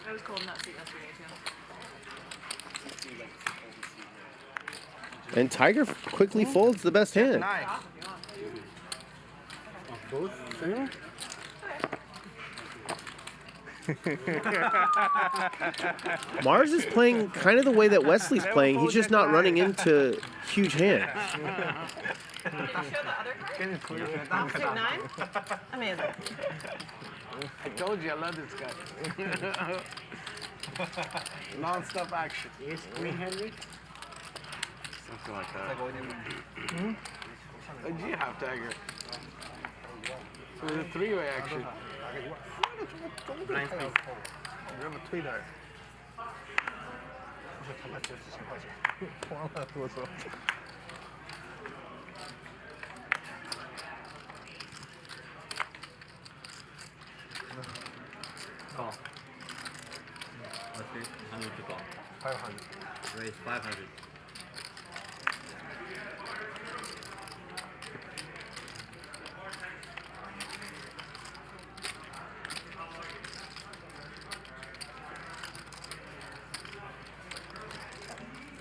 It was cold in that seat yesterday too. And Tiger quickly folds the best hand. Both single? Mars is playing kind of the way that Wesley's playing. He's just not running into huge hands. Suit 9? Amazing. I told you I love this guy. Non-stop action. Is Queen Henry? Something like that. What did you have, Tiger? It was a 3-way action. Blind space. You have a Twitter. Call. Let's see. How much to call? 500. Raise 500.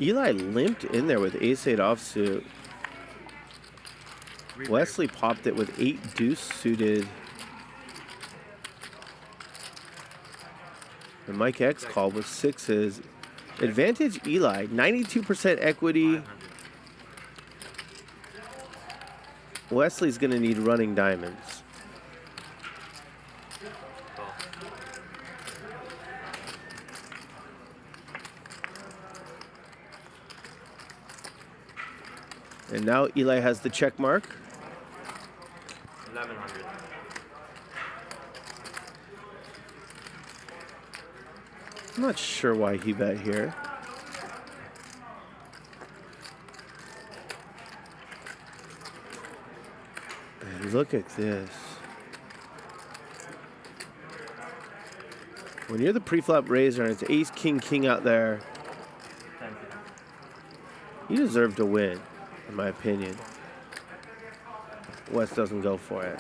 Eli limped in there with ace-8 offsuit. Wesley popped it with 8 deuce suited. And Mike X called with 6s. Advantage Eli, 92% equity. Wesley's gonna need running diamonds. And now Eli has the check mark. 1100. I'm not sure why he bet here. And look at this. When you're the pre-flop raiser and it's ace, king, king out there, you deserve to win, in my opinion. West doesn't go for it.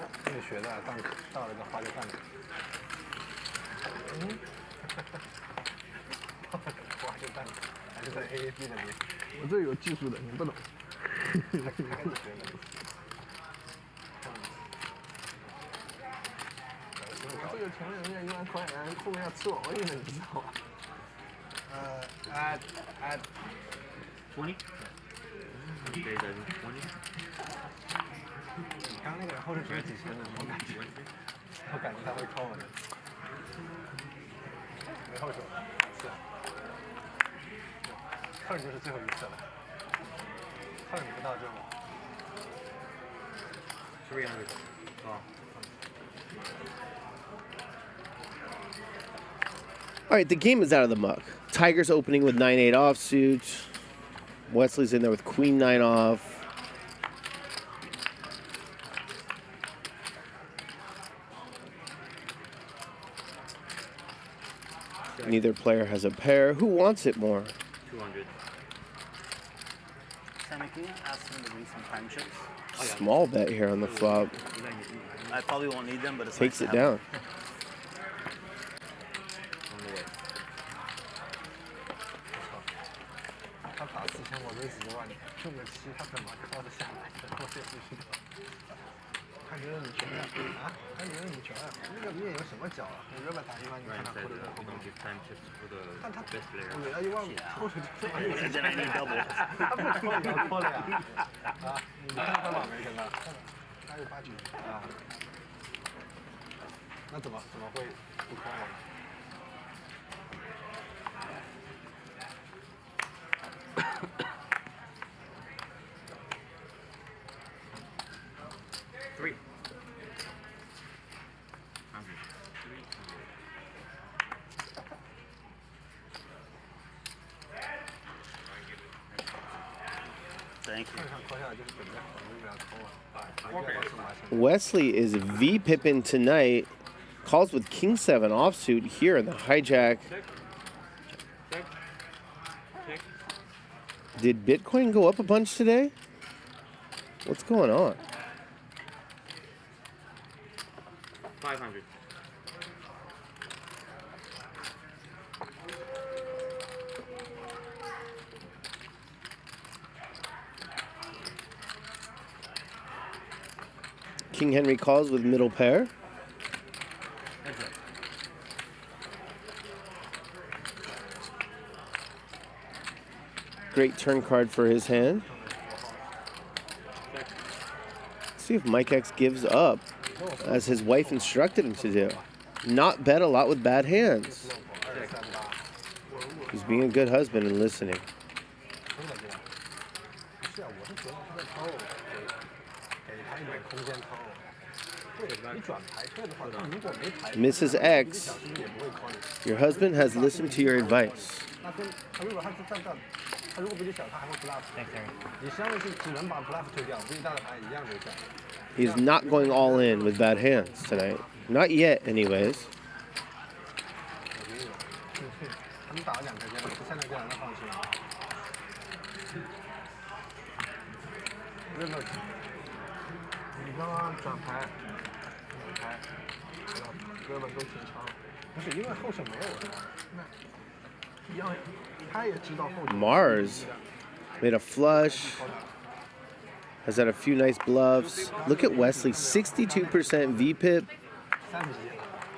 At 20. Okay, then 20. 你刚刚那个后手只有几千呢？我感觉他会扣的。没后手，是。后手就是最后一次了。后手你不到这吗？300. Oh. All right, the game is out of the muck. Tiger's opening with 9-8 offsuit. Wesley's in there with queen 9 off. Neither player has a pair. Who wants it more? 200. Sammy, can you ask him to bring some time chips? Small bet here on the flop. I probably won't need them, but it's Takes nice it to have down. them. Then I need double. 你看他把没什么，他有8局啊，那怎么会不扣呢？ 3. Thank you. Wesley is V pippin tonight. Calls with king 7 offsuit here in the hijack. Did Bitcoin go up a bunch today? What's going on? 500. King Henry calls with middle pair. Great turn card for his hand. Let's see if Mike X gives up, as his wife instructed him to do. Not bet a lot with bad hands. He's being a good husband and listening. Mrs. X, your husband has listened to your advice. He's not going all in with bad hands tonight. Not yet, anyways. Mars made a flush. Has had a few nice bluffs. Look at Wesley, 62% VPIP.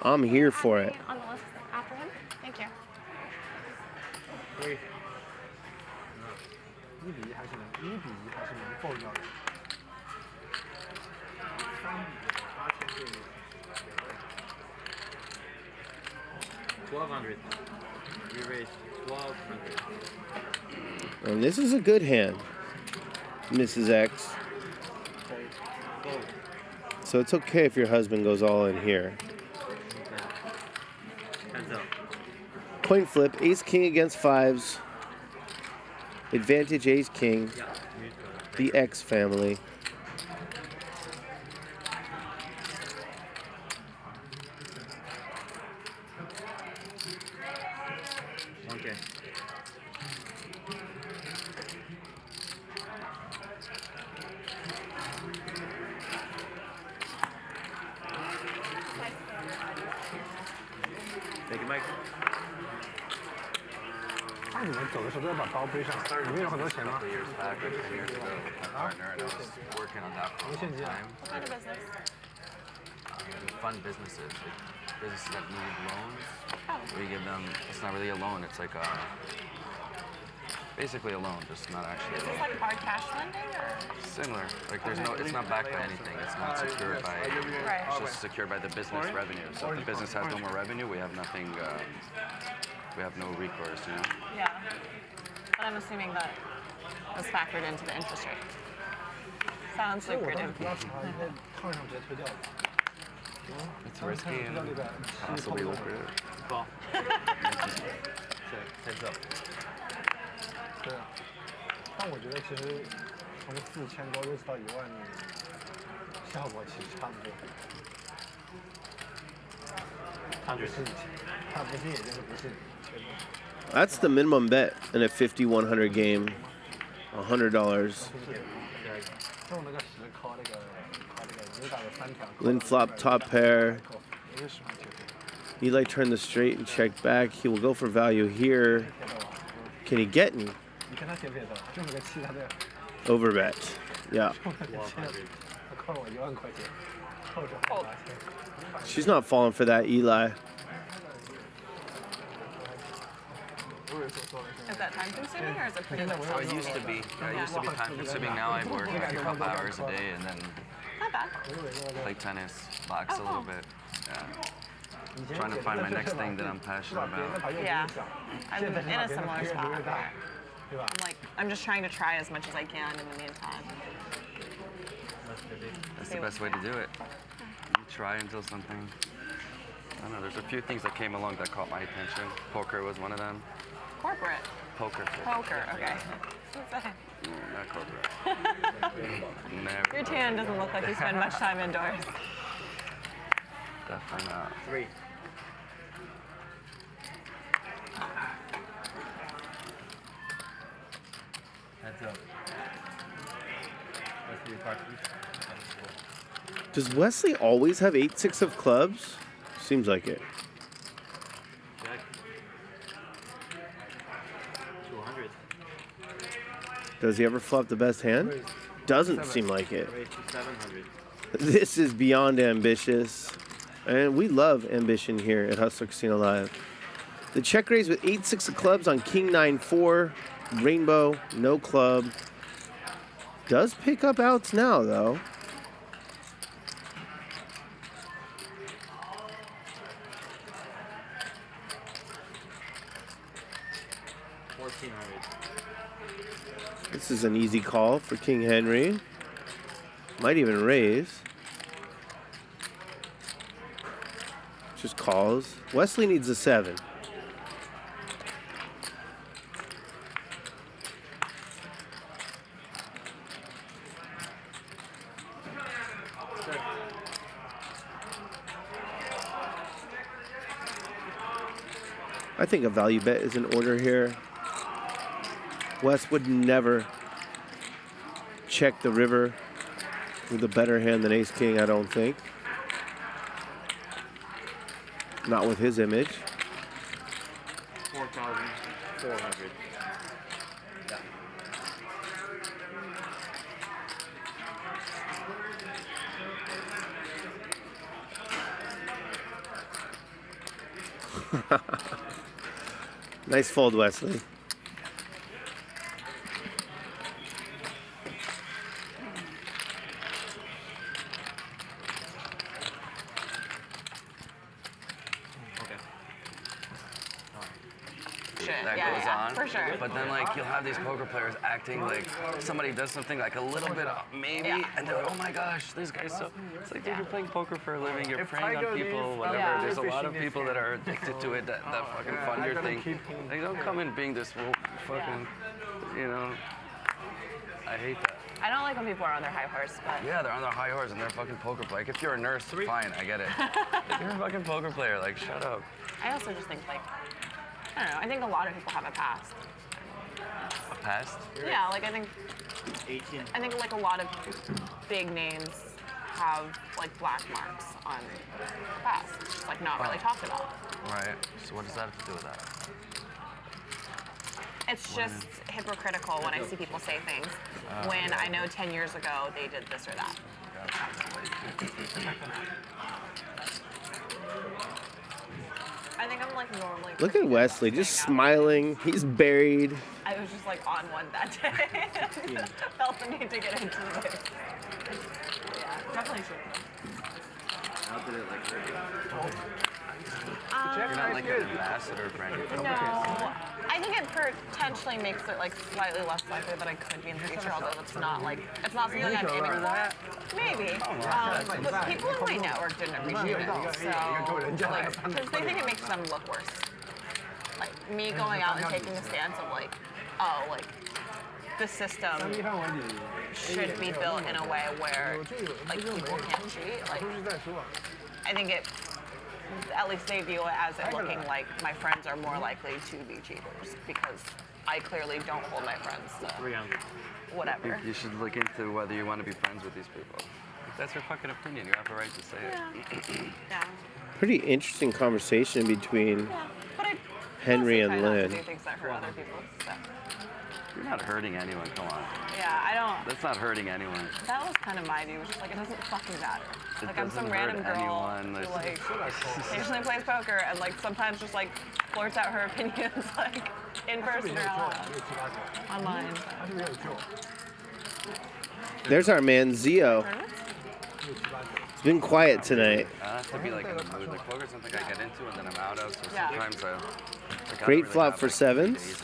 I'm here for it. On the list after him. Thank you. $1,200. We raised $1,200. And this is a good hand, Mrs. X. So it's okay if your husband goes all in here. Heads up. Point flip, ace king against fives. Advantage ace king. The X family. Okay. Thank you, Mike. 那你们走的时候都要把包背上，里面有很多钱吗？ years back, or 10 years ago, with my partner, and I was working on that for a long time. What kind of business? Fund businesses, like businesses that need loans. Oh. We give them, it's not really a loan, it's like a, basically a loan, just not actually Is a this loan. like hard cash lending or? Similar, like there's no, it's not backed by anything, it's not secured by, Right. it's just secured by the business revenue. So if the business has no more revenue, we have nothing, we have no recourse, you know? Yeah. But I'm assuming that was factored into the interest rate. Sounds lucrative. It's risky and possibly lucrative. Heads up. 对啊，但我觉得其实从4000多认识到1万，效果其实差不多。它不是以前，它不是也就是不是。 That's the minimum bet in a 5100 game. $100. Lynne flop top pair. Eli turned the straight and checked back. He will go for value here. Can he get in? Overbet. Yeah. She's not falling for that, Eli. Is that time consuming or is it pretty much? Oh, it used to be. It used to be time consuming. Now I work like a couple hours a day and then Not bad. play tennis, box a little bit. Yeah. Trying to find my next thing that I'm passionate about. Yeah. I'm in a similar spot. I'm just trying to try as much as I can in the meantime. That's the best way to do it. You try until something. I don't know. There's a few things that came along that caught my attention. Poker was one of them. Corporate. Poker. Poker. Okay. Not corporate. Never. Your tan doesn't look like you spend much time indoors. Definitely not. 3. Heads up. Wesley party. Does Wesley always have 8-6 of clubs? Seems like it. Check. 200. Does he ever flop the best hand? Doesn't seem like it. Raise to 700. This is beyond ambitious. And we love ambition here at Hustler Casino Live. The check raise with 8-6 of clubs on King 9-4. Rainbow, no club. Does pick up outs now, though. This is an easy call for King Henry. Might even raise. Just calls. Wesley needs a 7. I think a value bet is in order here. Wes would never check the river with a better hand than Ace-King, I don't think. Not with his image. 4,000. 400. Nice fold, Wesley. That goes on. For sure. But then, like, you'll have these poker players acting like somebody does something like a little bit of maybe, and they're like, oh my gosh, this guy's so. It's like, dude, you're playing poker for a living, you're preying on people, whatever. There's a lot of people that are addicted to it, that fucking fund your thing. They don't come in being this fucking, you know. I hate that. I don't like when people are on their high horse, but. Yeah, they're on their high horse and they're a fucking poker player. Like, if you're a nurse, fine, I get it. If you're a fucking poker player, like, shut up. I also just think, like, I don't know, I think a lot of people have a past. A past? Yeah, like I think like a lot of big names have like black marks on the past, just like not really talked about. Right. So what does that have to do with that? It's just hypocritical when I see people say things when I know 10 years ago they did this or that. I think I'm like normally. Look at Wesley, just smiling. He's buried. I was just like on one that day. Felt the need to get into this. Yeah, definitely should. How did it like hurt you? You're not like an ambassador for anything. No, I think it potentially makes it like slightly less likely that I could be in the future, although it's not like it's not something I'm aiming for. Maybe. But people in my network didn't appreciate it, so like because they think it makes them look worse. Like me going out and taking the stance of like, oh, like the system should be built in a way where like people can't cheat. Like I think it. At least they view it as it looking like my friends are more likely to be cheaters because I clearly don't hold my friends to whatever. You should look into whether you want to be friends with these people. If that's your fucking opinion. You have the right to say it. Yeah. Pretty interesting conversation between Henry and Lynne. Do things that hurt other people. So. You're not hurting anyone, come on. Yeah, I don't. That's not hurting anyone. That was kind of my view. It was just like, it doesn't fucking matter. Like, I'm some doesn't random hurt girl anyone. who, like, occasionally plays poker and, like, sometimes just, like, blurts out her opinions, like, in person or online. There's our man, Zeo. It's been quiet tonight. I have to be, like, in the mood. Like, poker's something I get into and then I'm out of, so sometimes I... Like, Great flop for sevens.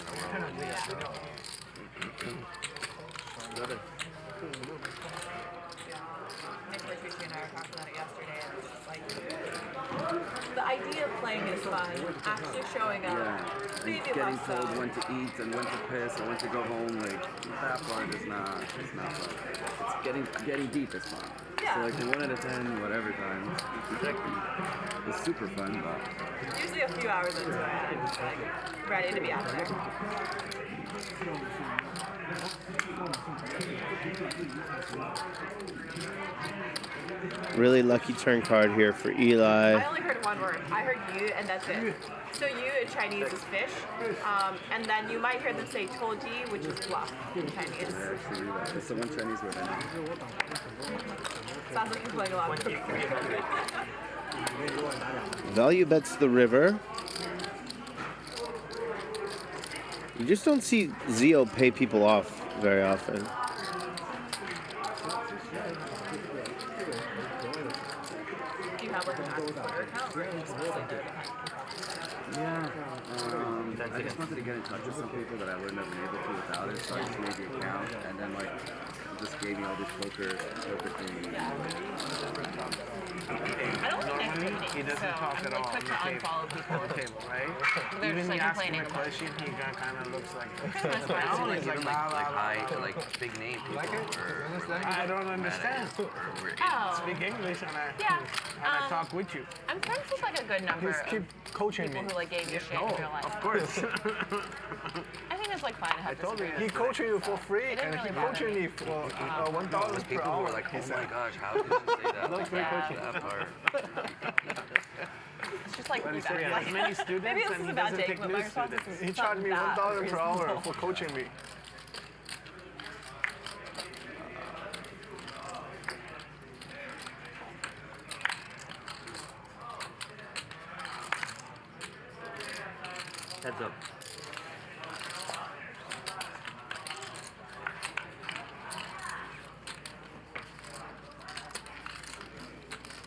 The idea of playing is fun. Actually showing up. Yeah, and getting told when to eat and when to piss and when to go home, like, that part is not fun. It's getting deep is fun. Yeah. So, like, 1 out of 10, whatever time, it's super fun, but... Usually a few hours into it, I'm just, like, ready to be out there. Really lucky turn card here for Eli. I only heard one word. I heard you, and that's it. So you in Chinese is fish, and then you might hear them say toji, which is bluff in Chinese. It's the one Chinese word I know. Sounds like you're playing a lot of poker. Value bets the river. You just don't see Zeo pay people off very often. Do you have like an active Twitter account, or you just mostly do it? Yeah, I just wanted to get in touch with some people that I wouldn't have been able to without it, so I just made the account, and then like, just gave me all these poker things. I don't think they're meeting, He doesn't so talk I'm at like all quick to on unfollow the people. table, right? They're Even just like you ask him complaining a about it. question, he kind of looks like. That's fine. I don't like He's even la, la, like la, high, la. like big name people. I don't understand. Oh. Speak English and Yeah. I talk with you. I'm friends with like a good number Just keep of coaching people me. who like gave you shit in real life. Of course. I think it's like fine to have disagreements. He coaching you for free, It didn't and really he bother coaching me. me for $1 There's per people who hour. are like, oh my gosh, how did you say that? That's Like, free that coaching. part. It's just just like But he you said he guys. has Like, many students maybe this and is he a bad doesn't take, take but new my response students. is He charged me not $1,000 per reasonable. hour for coaching me. Heads up.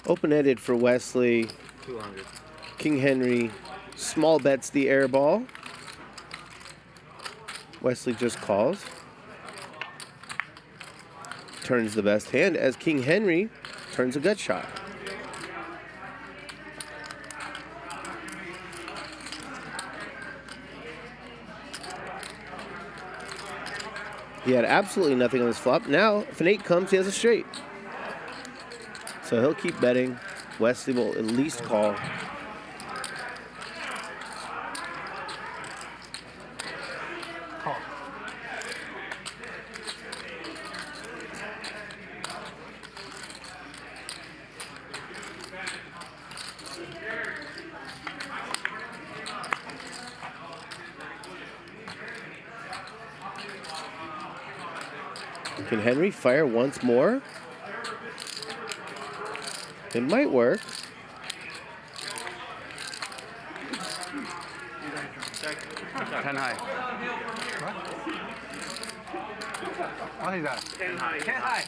Open-ended for Wesley. 200. King Henry. Small bets the air ball. Wesley just calls. Turns the best hand as King Henry turns a gut shot. He had absolutely nothing on this flop. Now, if an 8 comes, he has a straight. So he'll keep betting. Wesley will at least call. Call. Can Henry fire once more? It might work. Ten high. What is that? 10 high. 10 high.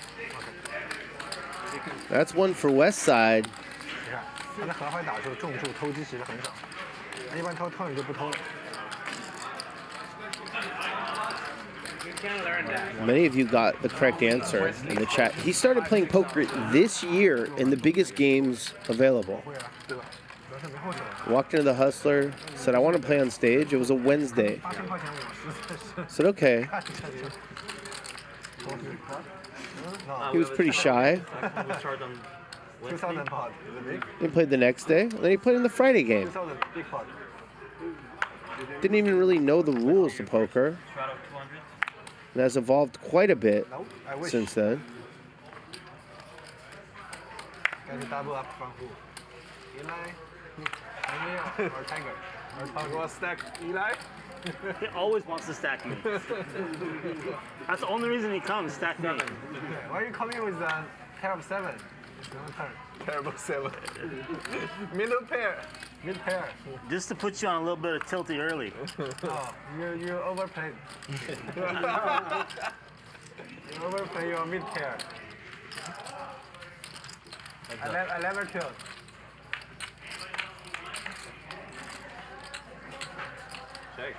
That's one for West Side. 你看，他在河海打的时候中注偷鸡其实很少，他一般偷你就不偷了。 You can't learn that. Many of you got the correct answer in the chat. He started playing poker this year in the biggest games available. 会啊，对吧？主要是没后手。 Walked into the Hustler, said, I want to play on stage. It was a Wednesday. 8000块钱我实在是。 Said, okay. He was pretty shy. 2000 pot, the big. He played the next day. Then he played in the Friday game. 2000 big pot. Didn't even really know the rules to poker. And has evolved quite a bit since then. Can you double up from who? Eli, Henry, or Tiger? Or Tiger will stack Eli? He always wants to stack me. That's the only reason he comes, stack me. Why are you coming with a pair of 7? No turn. Terrible 7. Middle pair. Mid pair. Just to put you on a little bit of tilty early. Oh, you overplayed. You overplay your mid pair. I never killed. Check.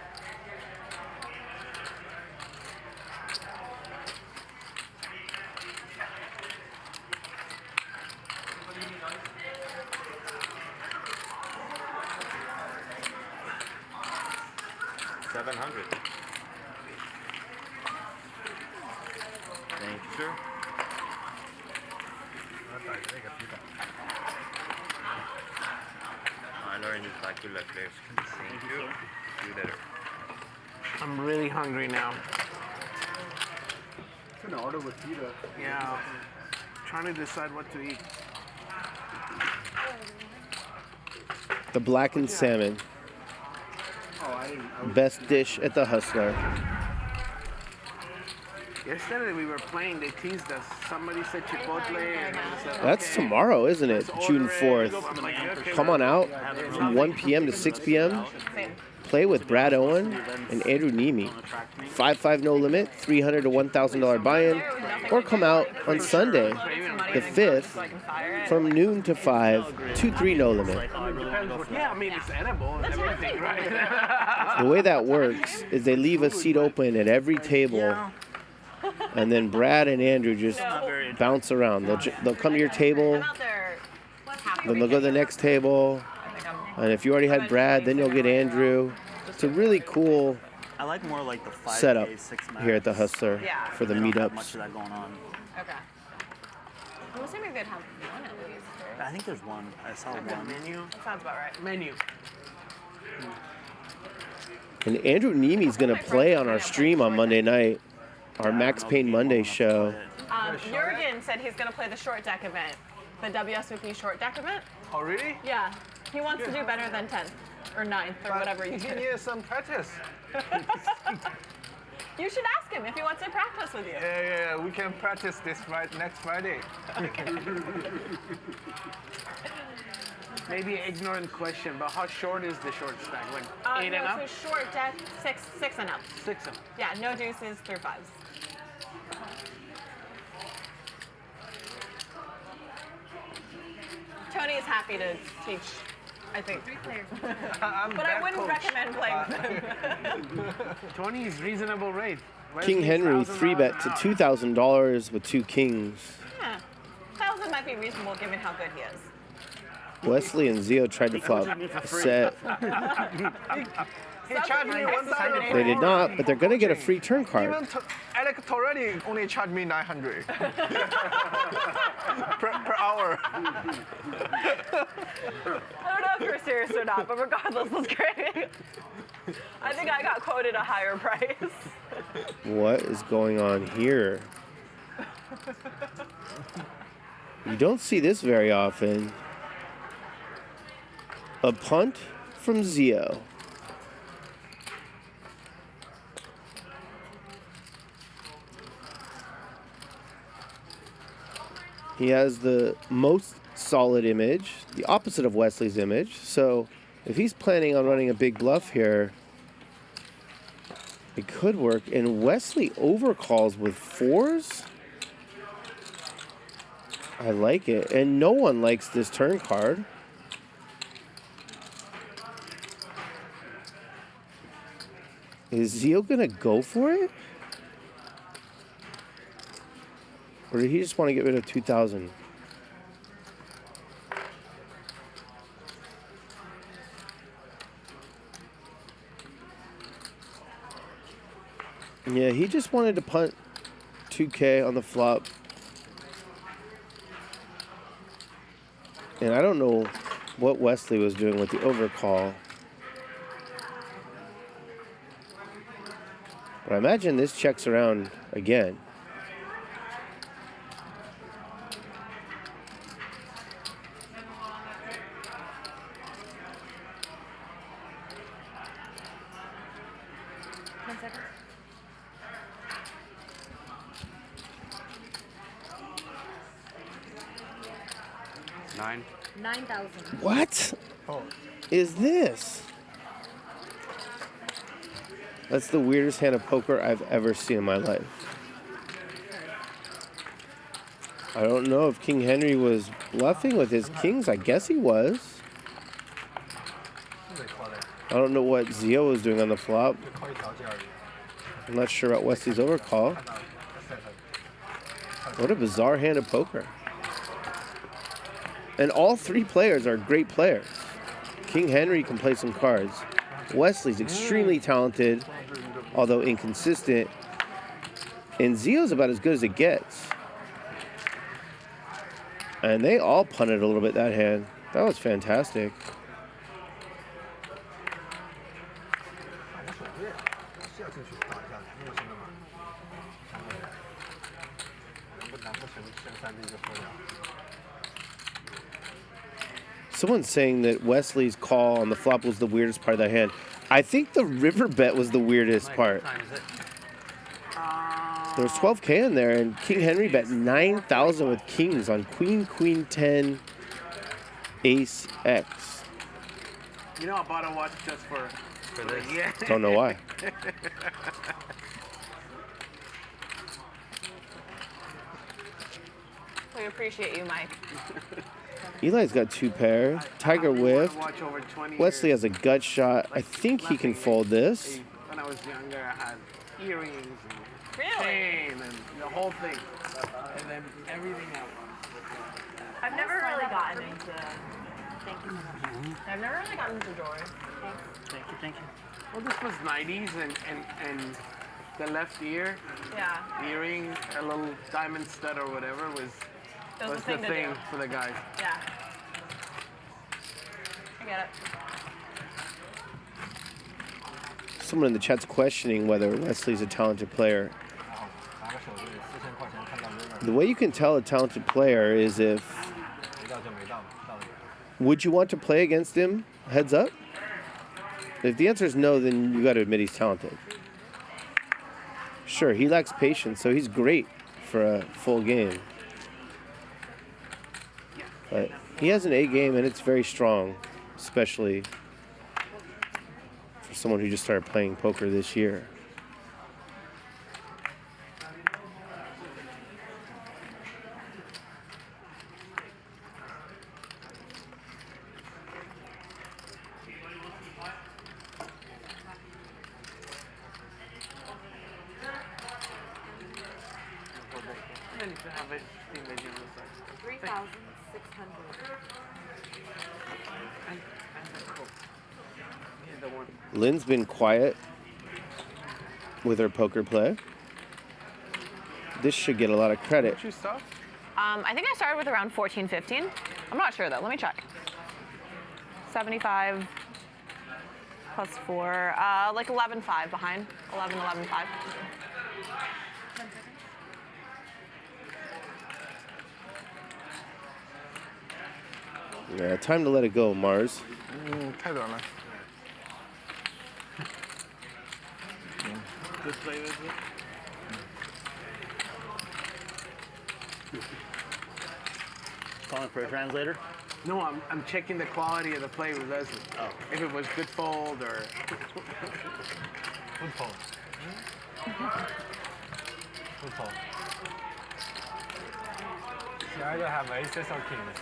$700. Thank you, sir. I learned calculus. Thank you. See you later. I'm really hungry now. Gonna order with pita. Yeah. Trying to decide what to eat. The blackened salmon. Best dish at the Hustler. Yesterday we were playing, they teased us. Somebody said Chipotle and I said, That's okay, tomorrow, isn't it? let's June order it. 4th. I'm like, okay, Come on out from 1 p.m. to 6 p.m. Play with Brad Owen and Andrew Nemi. 5-5 no limit, $300 to $1,000 buy-in. Or come out on Sunday, the 5th, from noon to 5, 2-3 no limit. Yeah, I mean, it's edible and everything, right? The way that works is they leave a seat open at every table, and then Brad and Andrew just bounce around. They'll come to your table, then they'll go to the next table, and if you already had Brad, then you'll get Andrew. It's a really cool I like more like the 5 setup days, 6 months. here at the Hustler for the They don't have meetups. much of that going on. Okay. I was thinking they'd have one at least. I think there's one. I saw one. Menu? That sounds about right. Menu. And Andrew Nemi's going to play on our stream on Monday night, our Max Payne Monday show. Jurgen said he's going to play the short deck event, the WSOP short deck event. Oh, really? Yeah. He wants to do better than 10th or 9th or whatever you He did. needs some practice. You should ask him if he wants to practice with you. Yeah, we can practice this next Friday. Maybe an ignorant question, but how short is the short stack? Like 8 and up? So short deck, 6 and up. 6 and up. Yeah, no deuces through 5s. Tony is happy to teach, I think. 3 players. But I wouldn't recommend playing with him. Tony's reasonable rate. King Henry 3-bet to $2,000 with 2 kings. Yeah, 1,000 might be reasonable given how good he is. Wesley and Zeo tried to flop a set. He charged me 1,000. They did not, but they're going to get a free turn card. Even Alex already only charged me 900 per hour. I don't know if you're serious or not, but regardless, it's great. I think I got quoted a higher price. What is going on here? You don't see this very often. A punt from Zeo. He has the most solid image, the opposite of Wesley's image. So if he's planning on running a big bluff here, it could work. And Wesley overcalls with 4s. I like it. And no one likes this turn card. Is Zeo gonna go for it? Or did he just want to get rid of 2,000? Yeah, he just wanted to punt 2K on the flop. And I don't know what Wesley was doing with the overcall. But I imagine this checks around again. Nine. 9,000. What is this? That's the weirdest hand of poker I've ever seen in my life. I don't know if King Henry was bluffing with his kings. I guess he was. I don't know what Zeo was doing on the flop. I'm not sure about Wesley's overcall. What a bizarre hand of poker. And all 3 players are great players. King Henry can play some cards. Wesley's extremely talented, although inconsistent. And Zeo's about as good as it gets. And they all punted a little bit that hand. That was fantastic. Someone's saying that Wesley's call on the flop was the weirdest part of that hand. I think the river bet was the weirdest part. There was 12K in there, and King Henry bet 9,000 with kings on queen, queen 10, ace X. You know, I bought a watch just for this. Yeah. Don't know why. We appreciate you, Mike. Eli's got 2 pair. Tiger whiffed. Wesley has a gut shot. I think he can fold this. When I was younger, I had earrings and Really? chain and the whole thing. And then everything else. I've never really gotten into. Thank you so much. I've never really gotten into jewelry. Thank you, thank you. Well, this was 90s and the left ear, Yeah. earring, a little diamond stud or whatever was the thing to thing do. for the guys. Yeah. I get it. Someone in the chat's questioning whether Wesley's a talented player. The way you can tell a talented player is if Would you want to play against him? Heads up. If the answer is no, then you got to admit he's talented. Sure, he lacks patience, so he's great for a full game. But he has an A game, and it's very strong, especially for someone who just started playing poker this year. I need to have it. 3,600. Lynne's been quiet with her poker play. This should get a lot of credit. I think I started with around 14, 15. I'm not sure though. Let me check. 75 plus 4, like 11.5 behind. 11.5. Yeah, time to let it go, Mars. 太短了。 Good play with it. Calling for a translator? No, I'm checking the quality of the play with Wesley. Oh. If it was good fold or... Good fold. Good fold. 下一个 have aces or kings.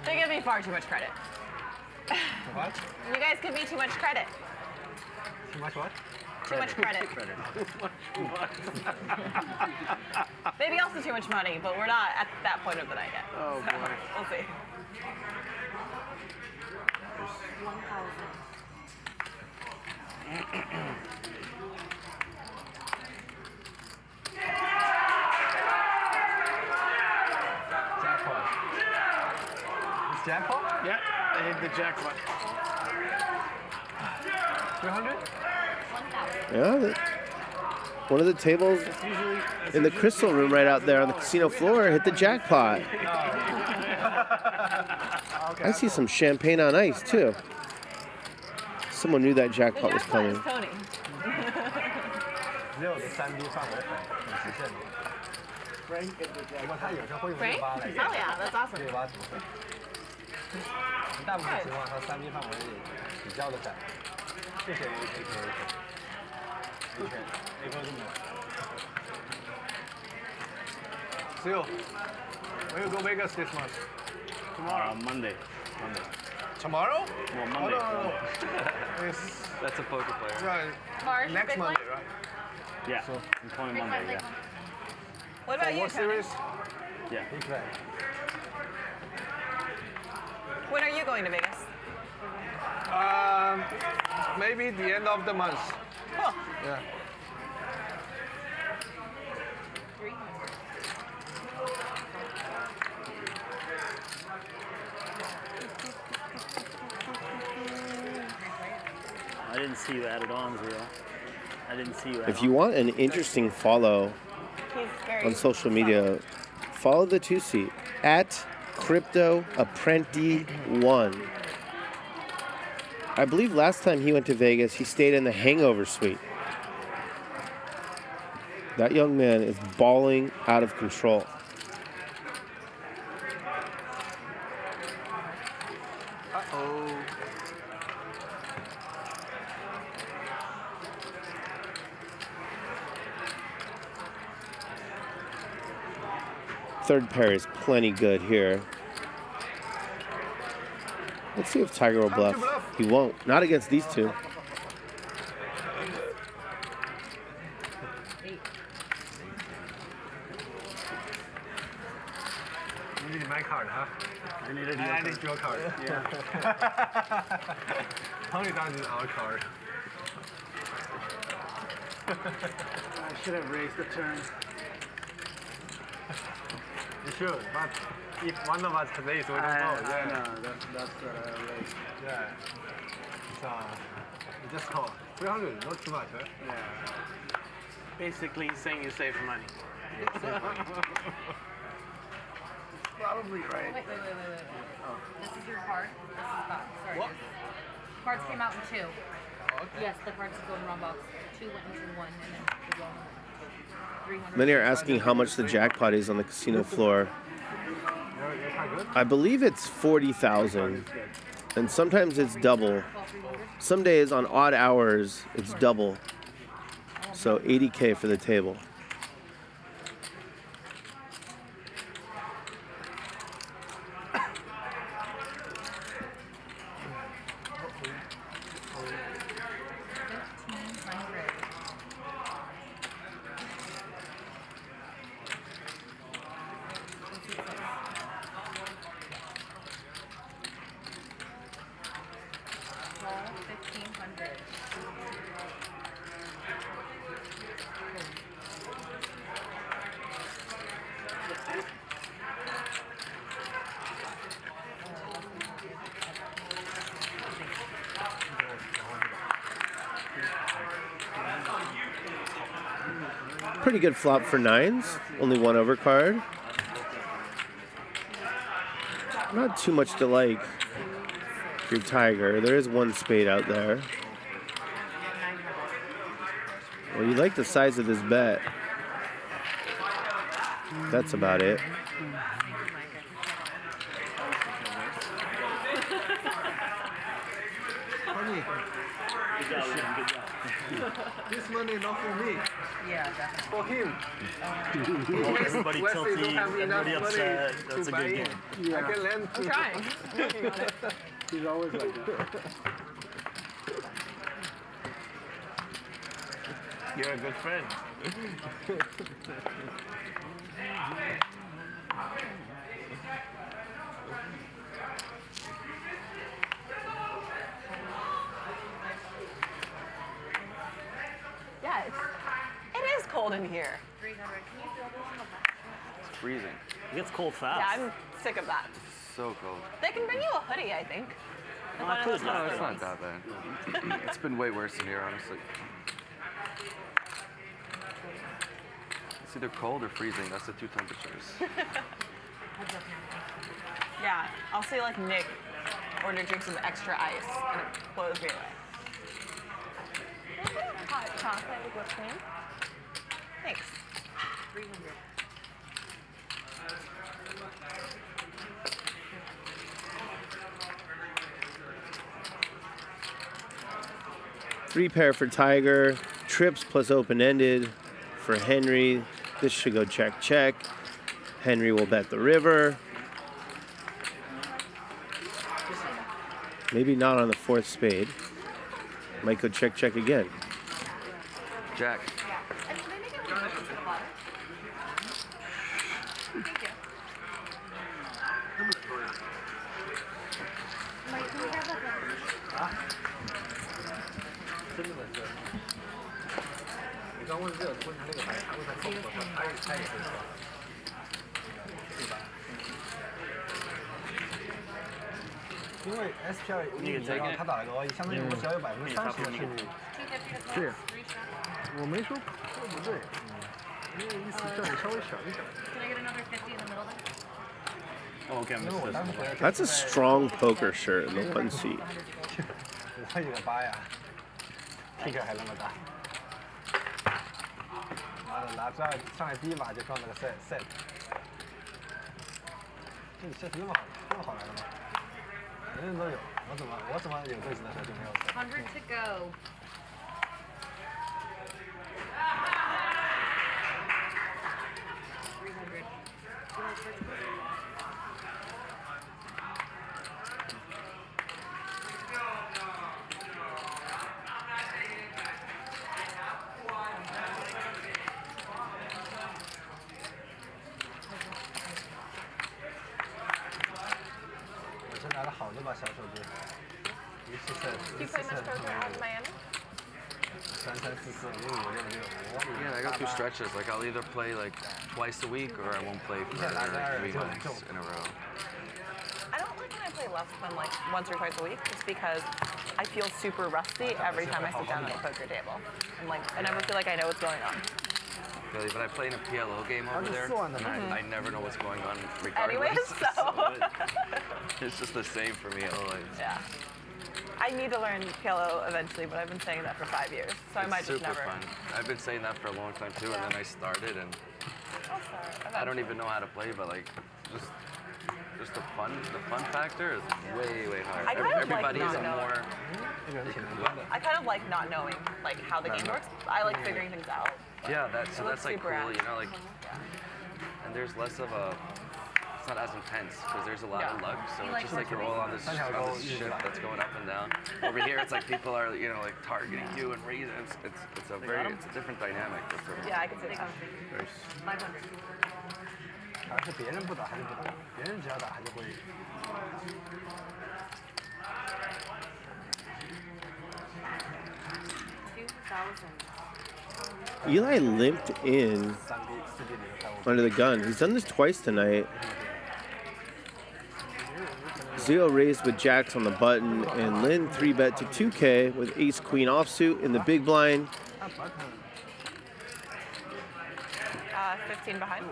They give me far too much credit. What? You guys give me too much credit. Too much what? Too much credit. Maybe also too much money, but we're not at that point of the night yet. Oh, so, boy. We'll see. 1,000. Jackpot. It's jackpot? Yeah, I hit the jackpot. 300? Yeah, one of the tables in the crystal room right out there on the casino floor hit the jackpot. I see some champagne on ice too. Someone knew that jackpot was coming. Tony. 只有3D 范围粉实现的。Frank 不过他有时候会用6八来。Oh yeah, that's awesome. 6八怎么会？大部分情况它3D 范围比较的窄。谢谢 AQ。Zeo, when you go Vegas this month? Tomorrow. Monday. Tomorrow? Well, Monday. Oh, no. That's a poker player. Right. Mars, Next big Monday, one? right? Yeah. So, I'm calling Monday, yeah. What about For you, what Tony? series? Yeah. Big play. When are you going to Vegas? Maybe the end of the month. Cool. Yeah. I didn't see you added on, Zeo. I didn't see you added If you want an interesting follow on social media, follow the 2-seat at CryptoApprenti1. I believe last time he went to Vegas, he stayed in the Hangover Suite. That young man is balling out of control. Uh-oh. Third pair is plenty good here. Let's see if Tiger will bluff. He won't. Not against these two. You need my card, huh? I needed I need your card. Yeah. Tony doesn't need our card. I should have raised the turn. You should, but if one of us plays, we don't know. I Yeah. know, that's what I raised. Yeah. So, you just call. 300, not too much, right? Yeah. Basically, he's saying you save money. Yeah, save money. Probably right. Wait. Oh. card. This is box. Sorry. What? Cards came out in 2. Okay. Yes, the cards go in wrong box. 2 went into 1, and then the wrong 300. Many are asking how much the jackpot is on the casino floor. I believe it's 40,000, and sometimes it's double. Some days on odd hours, it's double. So 80K for the table. Pretty good flop for 9s. Only 1 overcard. Not too much to like for your Tiger. There is 1 spade out there. Well, you like the size of this bet. That's about it. This money not for me. Yeah, definitely. For him. Everybody tilty, everybody upset. That's a good game. Yeah. I can lend. I'm trying. He's always like that. You're a good friend. Yeah, it is cold in here. 300. Can you feel this? It's freezing. It gets cold fast. Yeah, I'm sick of that. So cold. They can bring you a hoodie, I think. No, Like one of those it's Hustler not ones. that bad. It's been way worse in here, honestly. It's either cold or freezing. That's the 2 temperatures. Yeah, I'll see like Nick order drinks with extra ice, and it blows me away. Can I get hot chocolate with whipped cream? Thanks. 300. Three pair for Tiger. Trips plus open-ended for Henry. This should go check, check. Henry will bet the river. Maybe not on the 4th spade. Might go check, check again. Jack. SPR 他打了个，相当于我只要有30%的胜率。是，我没说对不对，因为意思这里稍微小一点。 Can I get another 50 in the middle then? That's a strong poker shirt in the 1 seat. 我有个8呀，这个还那么大。妈的，上来第一把就撞了个 set。这你 set 这么好来的吗？人人都有，我怎么有对子的时候就没有 set？ 100 to go. Do you play much poker out in Miami? Yeah, I go through stretches. Like I'll either play like twice a week or I won't play for 3 months in a row. I don't like when I play less than like once or twice a week, just because I feel super rusty every time I sit down at a poker table. I'm like, I never feel like I know what's going on. Philly, but I play in a PLO game over there, and I never know what's going on regardless. Anyways, so. It's just the same for me always. Yeah. I need to learn PLO eventually, but I've been saying that for 5 years, so I might just never. Super fun. I've been saying that for a long time too, and then I started, and I don't even know how to play, but like, just the fun factor is way higher. I kind of Everybody like is not more. I kind of like not knowing like how the game works. I like figuring things out. Yeah, that's like cool, rad. you know, like, and there's less of a. It's not as intense because there's a lot of luck, so it's just like you're all on this ship that's going up and down. Over here, it's like people are, you know, like targeting you and raising. It's a different dynamic. Yeah, I can see that. 500. 而是别人不打他就不打，别人只要打他就会。Eli limped in under the gun. He's done this twice tonight. Zeo raised with jacks on the button, and Lynne 3-bet to 2K with ace queen offsuit in the big blind. 15 behind?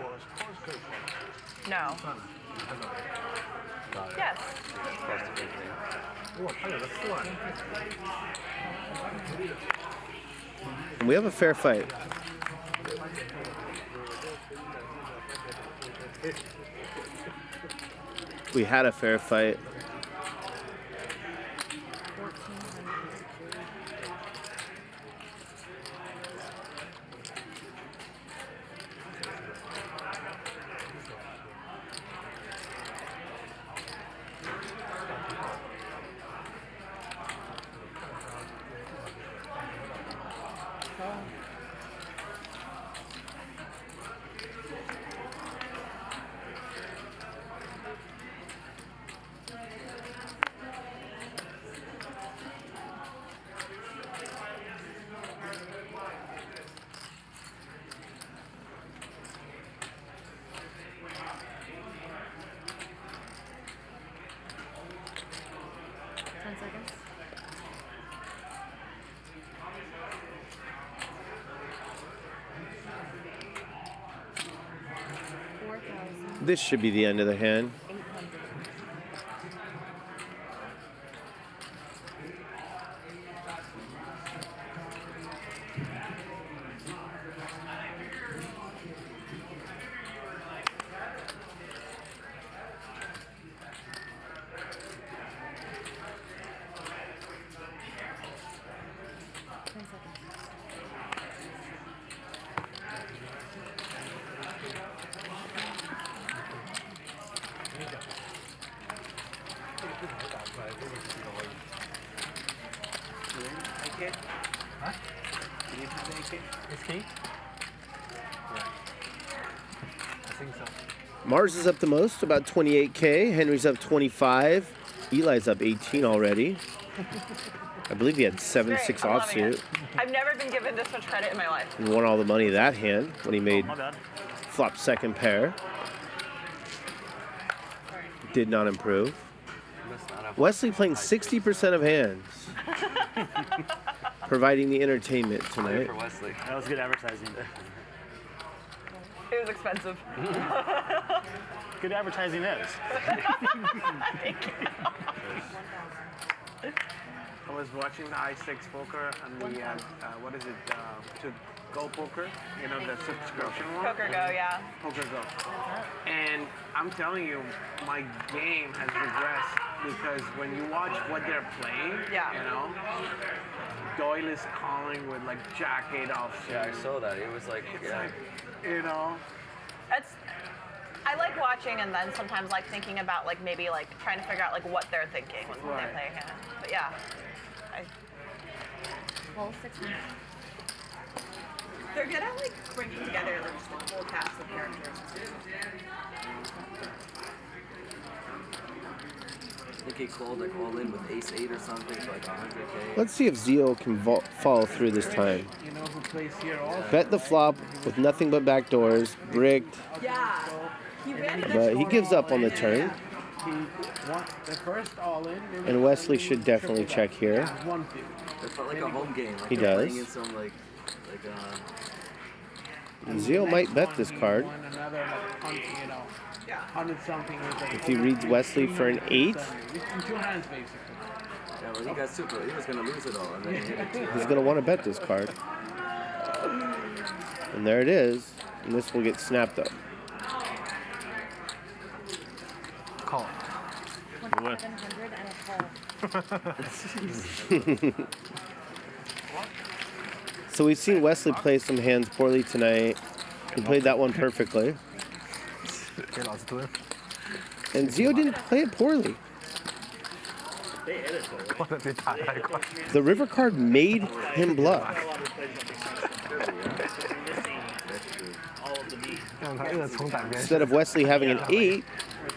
No. Yes. Close to 15. And we have a fair fight. We had a fair fight. This should be the end of the hand. Huh? Did you put the AK? It's key? Yeah. I think so. Mars is up the most, about 28K. Henry's up 25. Eli's up 18 already. I believe he had 7-6 offsuit. I've never been given this much credit in my life. And won all the money that hand when he made flop second pair. Did not improve. Wesley playing 60% of hands. Providing the entertainment tonight. For Wesley. That was good advertising. It was expensive. Good advertising is. Thank you. I was watching the i6 poker and the, what is it, to Go Poker, you know, the subscription one? Poker Go, yeah. Poker Go. And I'm telling you, my game has regressed because when you watch what they're playing, you know, Doyle is calling with like Jack 8 offsuit. Yeah, I saw that. It was like, like, you know. I like watching and then sometimes like thinking about like maybe like trying to figure out like what they're thinking when they play a hand. But yeah. Well, 6 minutes. They're good at like bringing together like just a whole cast of characters. I think he called like all in with ace 8 or something for like 100K. Let's see if Zeo can follow through this time. You know who plays here also? Bet the flop with nothing but backdoors, bricked. Yeah. But he gives up on the turn. He won the first all-in. And Wesley should definitely check here. It felt like a home game. Like He they're does. playing in some like Zeo might bet this card. Another, like, you know, 100-something. If he reads Wesley for an 8, In 2 hands, basically. Yeah, well, he got super. He was gonna lose it all, and then he hit it too. he's going to want to bet this card. And there it is. And this will get snapped up. Call. 700 and a call. So we've seen Wesley play some hands poorly tonight. He played that one perfectly. And Zeo didn't play it poorly. The river card made him bluff. Instead of Wesley having an 8,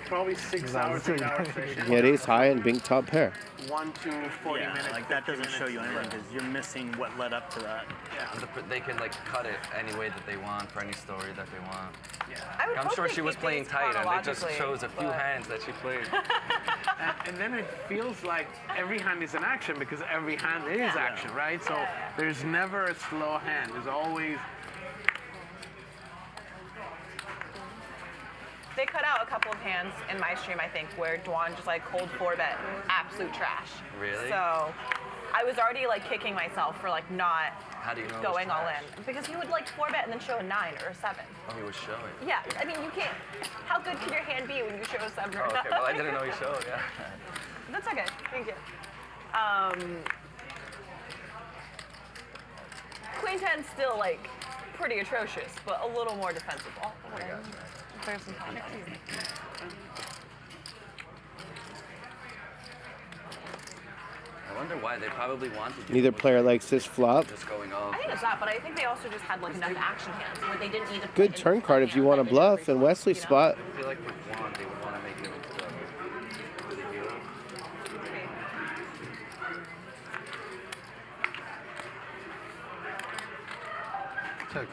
Probably 6 hours, 8 hours. he had ace high and big top pair. 1 to 40 minutes. Like that doesn't show you anything because you're missing what led up to that. Yeah, they can like cut it any way that they want for any story that they want. Yeah. I'm sure she was playing tight, and it just shows a few hands that she played. And then it feels like every hand is an action because every hand is action, right? So there's never a slow hand. There's always. They cut out a couple of hands in my stream, I think, where Dwan just like cold 4-bet, absolute trash. Really? So I was already like kicking myself for like not How do you know going all in. Because he would like 4-bet and then show a 9 or a 7. Oh, he was showing. Yeah, I mean, you can't. How good could your hand be when you show a 7 or Oh, a 9? okay, well, I didn't know he showed, yeah. That's okay, thank you. Queen 10's still like pretty atrocious, but a little more defensible. I got you. There's some context. I wonder why they probably wanted you Neither player likes this flop. just going off. I think it's that, but I think they also just had like enough action hands where they didn't need to. Good turn card if you want to bluff in Wesley's spot. I feel like with Juan, they would want to make him into the hero. Check.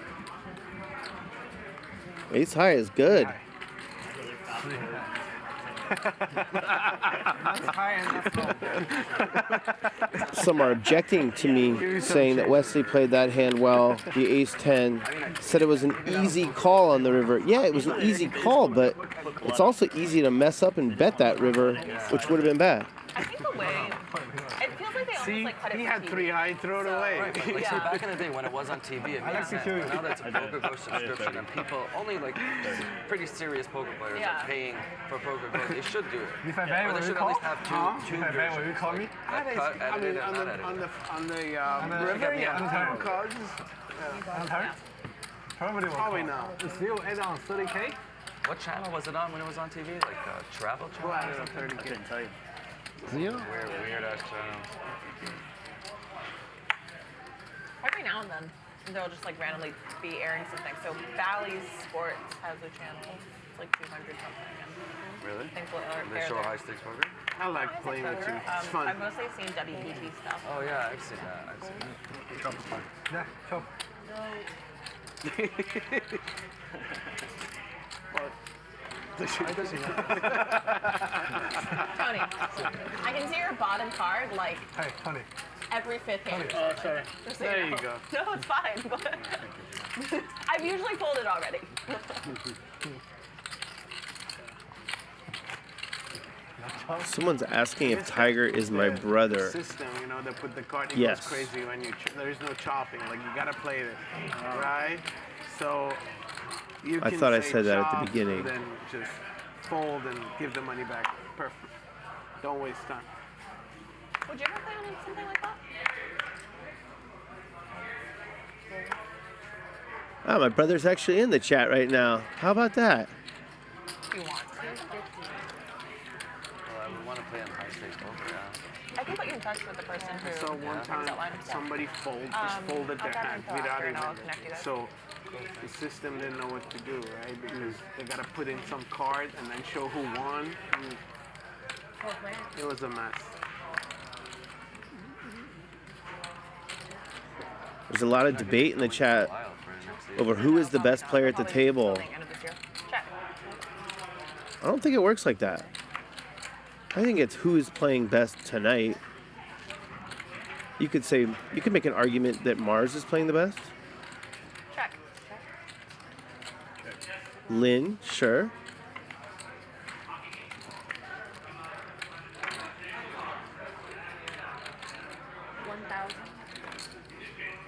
Ace high is good. Some are objecting to me, saying that Wesley played that hand well, the ace 10. Said it was an easy call on the river. Yeah, it was an easy call, but it's also easy to mess up and bet that river, which would have been bad. I think the way it feels like they almost like cut it. He had 3 high, throw it away. Right, but like, see, back in the day when it was on TV, it made sense. But now that's a PokerGo subscription, and people, only like pretty serious poker players are paying for PokerGo. They should do it. Or they should at least have two versions. Will you call me? Like cut, edited, and not edited. On the river, yeah. Cards. Probably not. It's still on 30K? What channel was it on when it was on TV? Like Travel Channel? Well, I was on 30K. I couldn't tell you. Zeo? Weird ass channel. Every now and then, they'll just like randomly be airing something. So Bally's Sports has a channel. It's like 200 something. Really? Things They show high stakes poker? I like playing it too. It's fun. I've mostly seen WPT stuff. Oh yeah, I've seen that. I've seen it. Yeah, chop. Tony, I can see your bottom card like Hey, Tony. every 5th hand. Oh, sorry. Just so There know. you go. No, it's fine. But I've usually folded already. Someone's asking if Tiger is my brother. System, you know, they put the card. It Yes. goes crazy when you. There's no chopping. Like you gotta play it, right? So you I can thought I say said that at the chop, beginning. Then just fold and give the money back. Perfect. Don't waste time. Would you ever play on something like that? Ah, my brother's actually in the chat right now. How about that? If you want to. Well, I would want to play on high stakes poker, yeah. I can put you in touch with the person who. So one time somebody just folded their hand without even. So the system didn't know what to do, right? Because they gotta put in some card and then show who won. It was a mess. There's a lot of debate in the chat over who is the best player at the table. I don't think it works like that. I think it's who is playing best tonight. You could make an argument that Mars is playing the best. Check. Lynne, sure.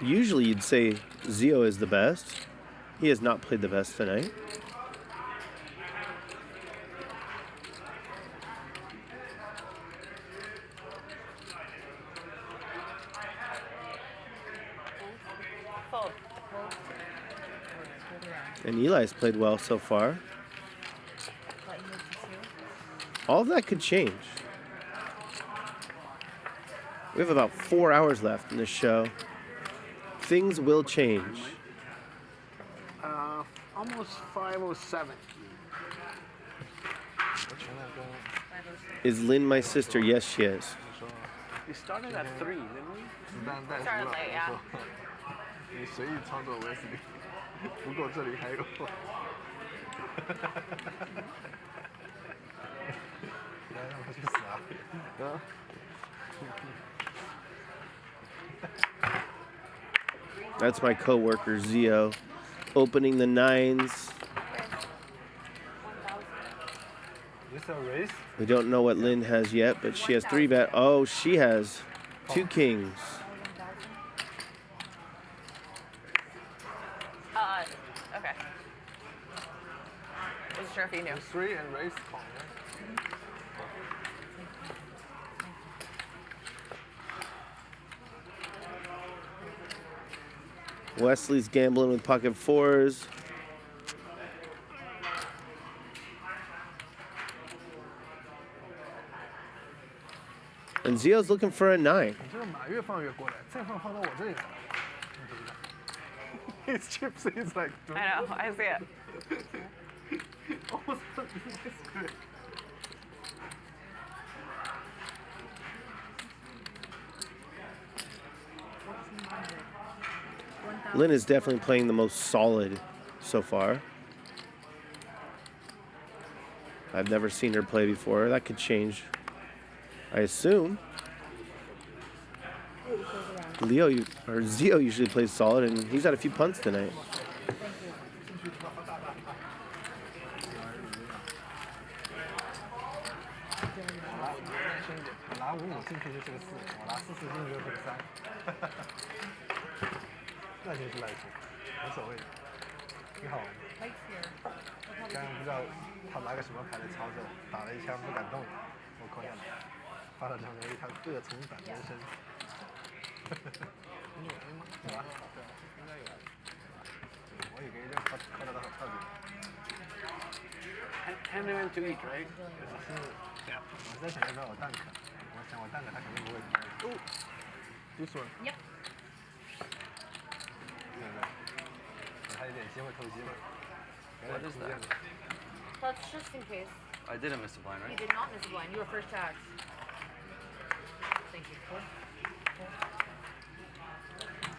Usually you'd say Zeo is the best. He has not played the best tonight. And Eli's played well so far. All of that could change. We have about 4 hours left in this show. Things will change. Almost 5:07. Is Lynne my sister? Yes, she is. We started at 3, didn't we? Started late, yeah. 你随意操作 Wesley， 不过这里还有。来让他去死啊！ That's my coworker Zeo, opening the 9s. Is this a race? We don't know what Lynne has yet, but she has 3 bet. Oh, she has 2 kings. Okay. Wasn't sure if you knew. 3 and race call, right? Wesley's gambling with pocket 4s. And Zeo's looking for a 9. 你这个马越放越过来，再放到我这里来。His chips is like. I know, I see it. Almost this good. Lynne is definitely playing the most solid so far. I've never seen her play before. That could change, I assume. Zeo usually plays solid, and he's had a few punts tonight. Hand him in to eat, right? Yeah. This one. Yep. What is that? That's just in case. I didn't miss a blind, You right? did not miss a blind. You were first to ask. Thank you.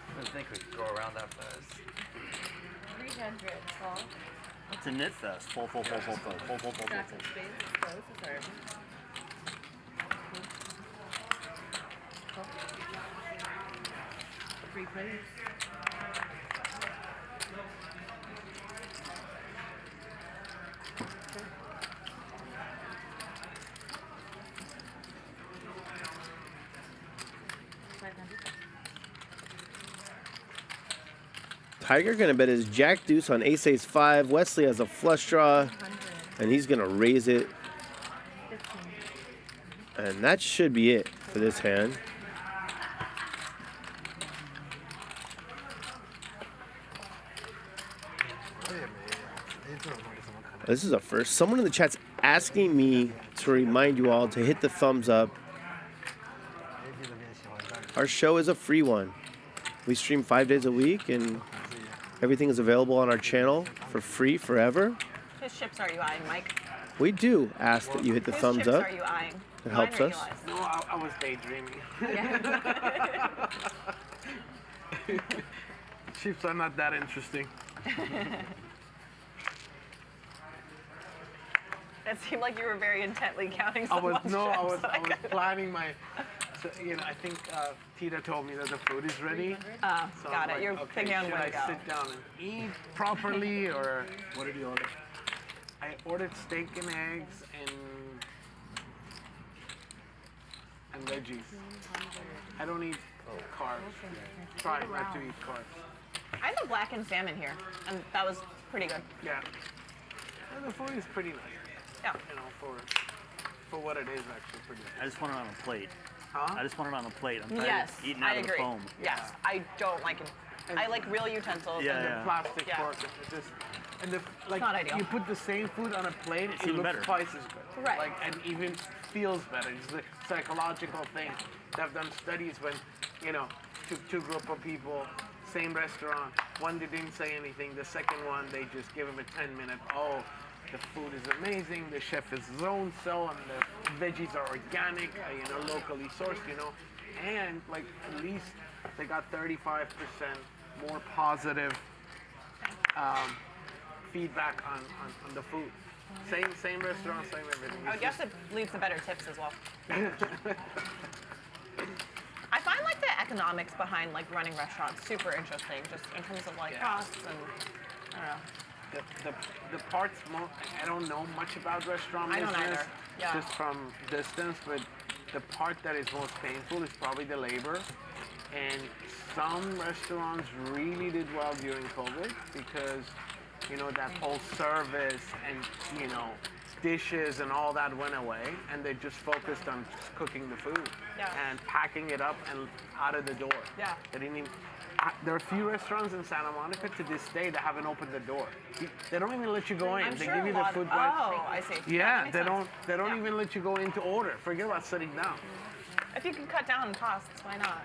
I didn't think we'd go around that fast. 300. Call. It's a knit fest. Full. Stack of spades. Close. Sorry. Call. 3 players. Tiger gonna bet his jack deuce on ace 5. Wesley has a flush draw, and he's gonna raise it. 15. And that should be it for this hand. This is a first. Someone in the chat's asking me to remind you all to hit the thumbs up. Our show is a free one. We stream 5 days a week, and everything is available on our channel for free forever. Whose chips are you eyeing, Mike? We do ask that you hit the Whose thumbs chips up. are you eyeing? It Mine helps or us. Eli's? No, I was daydreaming. Chips are not that interesting. It seemed like you were very intently counting I someone's was planning my. So, I think Tita told me that the food is ready. Got I'm it. like, You're okay, thinking on should where I to go. sit down and eat properly, or what did you order? I ordered steak and eggs and veggies. I don't eat carbs. Try not to eat carbs. I had the blackened salmon here, and that was pretty good. Yeah. And the food is pretty nice. Yeah. You know, for what it is, actually pretty nice. I just want it on a plate. Huh? I just want it on a plate. I'm tired Yes, of eating I out of the agree. foam. Yes, I don't like it. I like real utensils. Yeah, and yeah. Plastic fork. It's just, and like not ideal. you put the same food on a plate, It's it even looks better. twice as good. Right. Like, and even feels better. It's the psychological thing. They've done studies when, you know, two group of people, same restaurant. One they didn't say anything. The second one they just give him a 10-minute. Oh, the food is amazing. The chef is so, and the veggies are organic. You know, locally sourced. You know, and like at least they got 35% more positive feedback on the food. Same restaurant, same everything. I would guess it leads to better tips as well. I find like the economics behind like running restaurants super interesting, just in terms of like costs and I don't know. The parts, I don't know much about restaurant I business, don't either. Yeah. just from distance, but the part that is most painful is probably the labor. And some restaurants really did well during COVID because, you know, that whole service and, you know, dishes and all that went away, and they just focused on just cooking the food and packing it up and out of the door. Yeah. They didn't even. There are a few restaurants in Santa Monica to this day that haven't opened the door. They don't even let you go in. I'm They sure give you a the lot food. Oh, I see. Yeah, that they makes sense. don't even let you go in to order. Forget about sitting down. If you can cut down on costs, why not?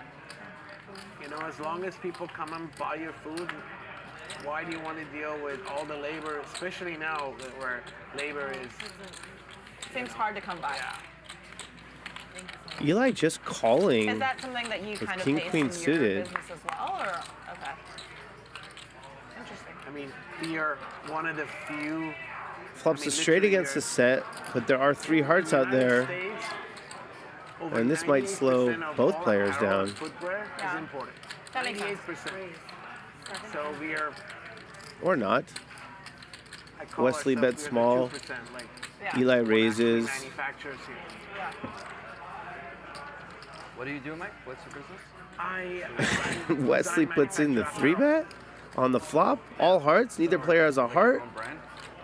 You know, as long as people come and buy your food, why do you want to deal with all the labor, especially now where labor is... Seems hard to come by. Eli just calling. Is that something that you with kind of King face Queen in suited. your business as well, or okay? Interesting. I mean, we are one of the few... Flops a straight against the set, but there are 3 hearts out there. And this might slow both players down. Footwear is important. That makes sense. 98%. So we are... Or not. I call Wesley ourselves, bets we are small. the 2%, like, Eli we're raises. actually manufacturers here. What do you do, Mike? What's your business? I Wesley puts in the 3-bet on the flop. All hearts. Neither player has a heart.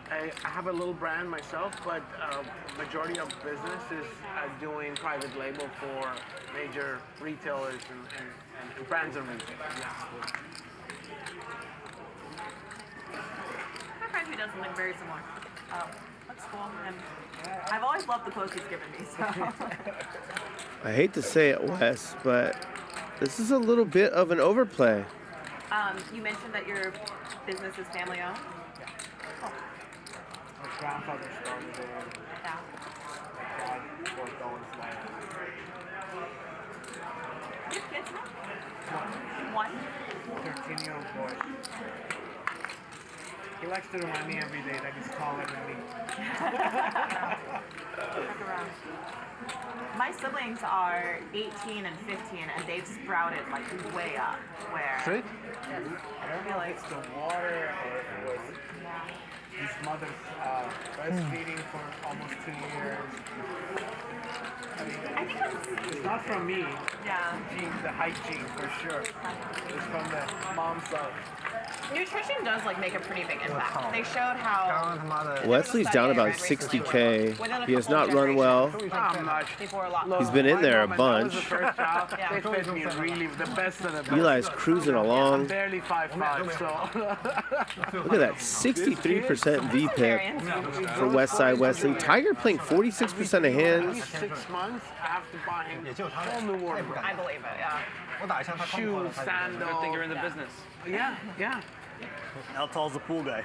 I have a little brand myself, but majority of business is doing private label for major retailers and brands and retail. My friend who does something very similar. That's cool. And I've always loved the clothes he's given me. So. I hate to say it, Wes, but this is a little bit of an overplay. You mentioned that your business is family owned. My grandfather started it. Yeah. My dad worked all his life. You have kids now? One. 13-year-old boy. He likes to remind me every day that he's taller than me. Look around. My siblings are 18 and 15, and they've sprouted like way up. Where? Straight? Yes. I feel like it's the water or it was his mother's breastfeeding for almost 2 years. I mean, it's not from me. Yeah. Gene, the height gene for sure. It's from the mom's side. Nutrition does like make a pretty big impact. They showed how Wesley's down about 60K. He has not run well. He's been in there a bunch. They fed me really the best of the best. Eli's cruising along. I'm barely 5'5", so... Look at that, 63% VPIP for Westside Wesley. Tiger playing 46% of hands. 6 months, I have to buy him a whole new wardrobe. I believe it, yeah. Shoes, sandals. Good thing you're in the business. Yeah, yeah. How tall's the pool guy?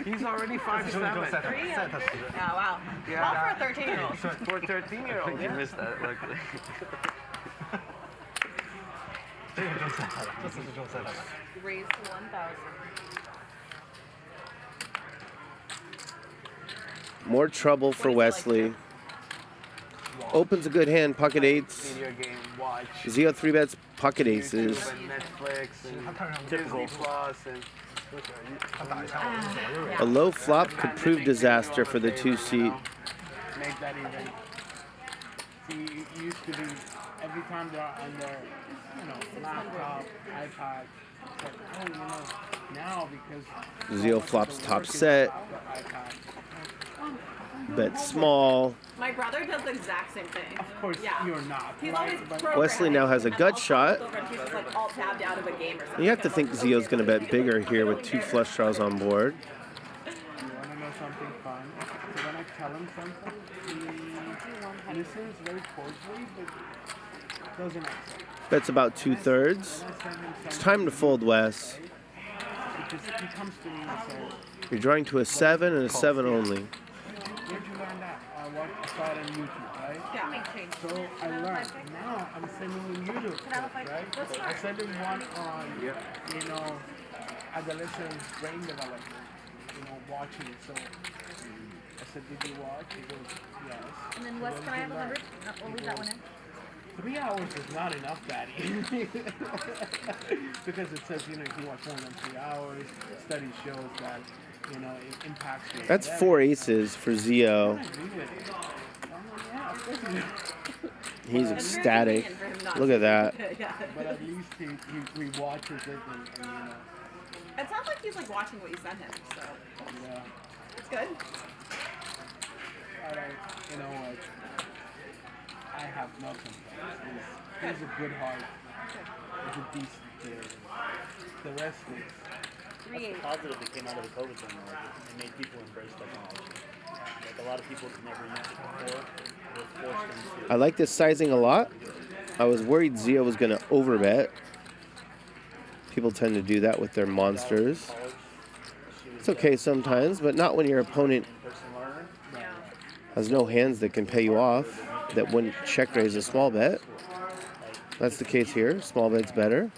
He's already 5'7". Yeah, wow. Yeah. Well, for a 13-year-old. For a 13-year-old, You missed that, luckily. Raised to 1,000. More trouble for Wesley. Opens a good hand, pocket eights. Video game, watch. Zeo 3-bets, pocket aces. YouTube and Netflix and Disney Plus and A low flop could prove disaster for the 2-seat. Make that even. See, it used to be every time they're on their, laptop, iPad, it's like, now because Zeo flops top set. Bet small. My brother does the exact same thing. Of course, you're not. He's always programming. Wesley now has a gut shot. He's just like all tabbed out of a game or something. You have to think Zeo's going to bet bigger here with 2 flush draws on board. You want to know something fun? So when I tell him something, he listens very closely, but doesn't answer. Bets about 2/3. It's time to fold, Wes. Because he comes to me and says, You're drawing to a 7 and a 7 only. where'd you learn that? I saw it on YouTube, right? Yeah. So I learned. Now I'm sending him YouTube clips, right? I sent him one on, adolescent brain development, watching it. So I said, did you watch? He goes, yes. And then Wes, can I have 100? We'll leave that one in. 3 hours is not enough, Daddy. Because it says, if you watch more than 3 hours, study shows that, it impacts you. That's 4 aces for Zeo. He's ecstatic. Look at that. But at least he rewatches it and It sounds like he's like watching what you sent him, so yeah. it's good. You know what? I have no complaints. He's a good heart. He's a decent kid. The rest is... That's positive that came out of the COVID thing. Like, it made people embrace technology. Like a lot of people could never use it before. Were forced into. I like this sizing a lot. I was worried Zeo was going to overbet. People tend to do that with their monsters. It's okay sometimes, but not when your opponent has no hands that can pay you off, that wouldn't check raise a small bet. That's the case here. Small bet's better.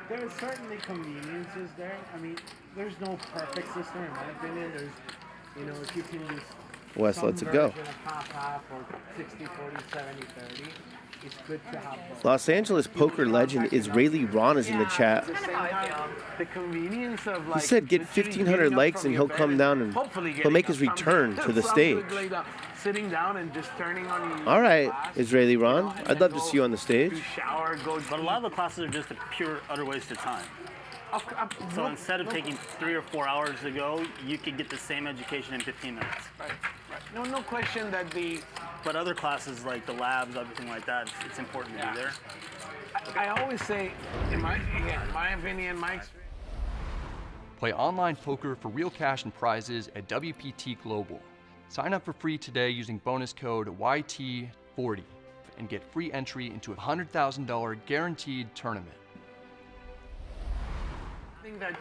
There are certainly conveniences there. I mean, there's no perfect system in my opinion. There's, if you can use Wes lets it go. half or 60-40, 70-30, it's good to have both. Los Angeles poker legend Israeli Ron is in the chat. The convenience of He said get 1,500 likes and he'll come down and he'll make his return to the stage. Sitting down and just turning on your All right, Israeli Ron. I'd love to see you on the stage. But a lot of the classes are just a pure, utter waste of time. So instead of taking 3 or 4 hours to go, you could get the same education in 15 minutes. Right. No question that But other classes like the labs, everything like that, it's important to be there. I always say, in my opinion, my experience. Play online poker for real cash and prizes at WPT Global. Sign up for free today using bonus code YT40 and get free entry into a $100,000 guaranteed tournament. That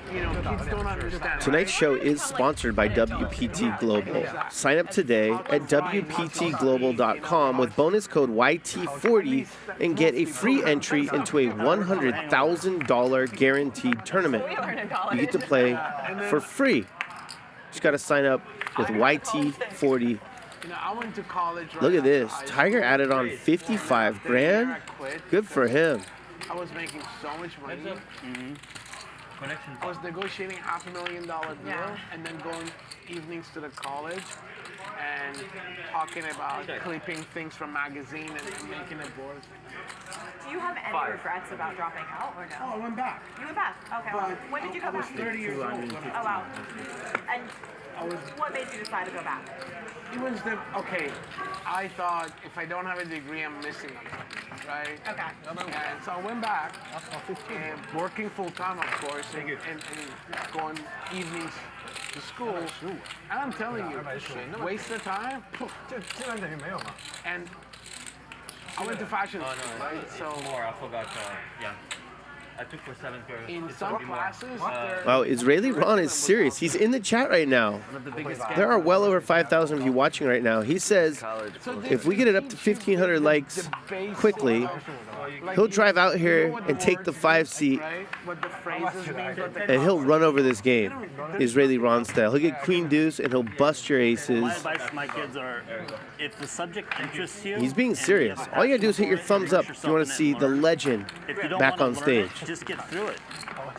kids don't understand. Tonight's show is sponsored by WPT Global. Sign up today at WPTglobal.com with bonus code YT40 and get a free entry into a $100,000 guaranteed tournament. You get to play for free. Just got to sign up with YT40. I went to college. Look at this. Tiger added on 55 grand. Good for him. I was making so much money. I was negotiating $500,000 deal and then going evenings to the college and talking about clipping things from magazine and making it board. Do you have any regrets about dropping out or no? Oh, I went back. You went back? Okay. But when did you go back? I was 30 years old. Oh, wow. And what made you decide to go back? It was I thought if I don't have a degree, I'm missing something, right? Okay. And so I went back, and working full time, of course, and going evenings to school. And I'm telling you, waste of time. And I went to fashion school, right? So I forgot. Yeah. I took for 7th grade. In some classes, Wow, Israeli Ron is serious. He's in the chat right now. There are well over 5,000 of you watching right now. He says if we get it up to 1,500 likes quickly, he'll drive out here and take the 5-seat, and he'll run over this game, Israeli Ron style. He'll get queen deuce and he'll bust your aces. My advice to my kids are, if the subject interests you, He's being serious. All you gotta do is hit your thumbs up if you want to see the legend back on stage. Just get through it.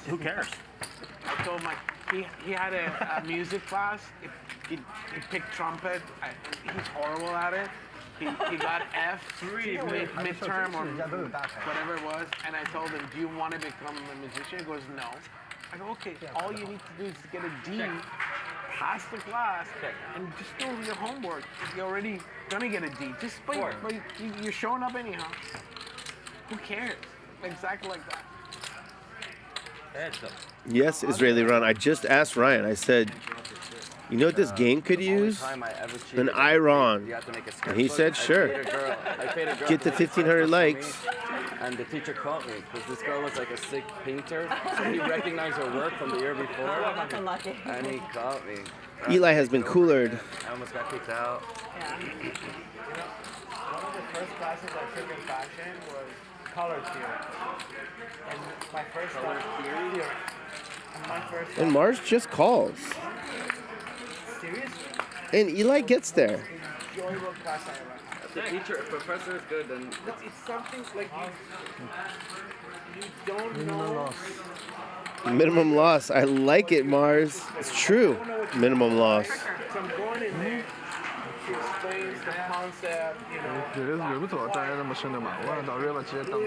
Who cares? So he had a music class. He picked trumpet. He's horrible at it. He got F midterm or whatever it was, and I told him, "Do you want to become a musician?" He goes, "No." I go, "Okay, all you need to do is get a D, pass the class, and just do your homework. You're already gonna get a D. Just but you're showing up anyhow. Who cares?" Exactly like that. Yes, Israeli Ron. I just asked Ryan. I said, "You know what this game could use? An Iron." And he said, "Sure." Get the 1,500 likes. And the teacher caught me because this girl was like a sick painter. So he recognized her work from the year before. That's unlucky. And he caught me. Eli has been coolered. I almost got kicked out. Yeah. One of the first classes I took in fashion was color theory. And my first color theory. And Mars just calls. Seriously? And Eli gets there. Enjoyable class I run. The teacher, professor is good, and it's something like you don't know. Minimum loss. I like it, Mars. It's true. Minimum loss. So I'm going in there. She explains the concept, you know. 觉得忍不住大家那么深的嘛，我到热了直接当。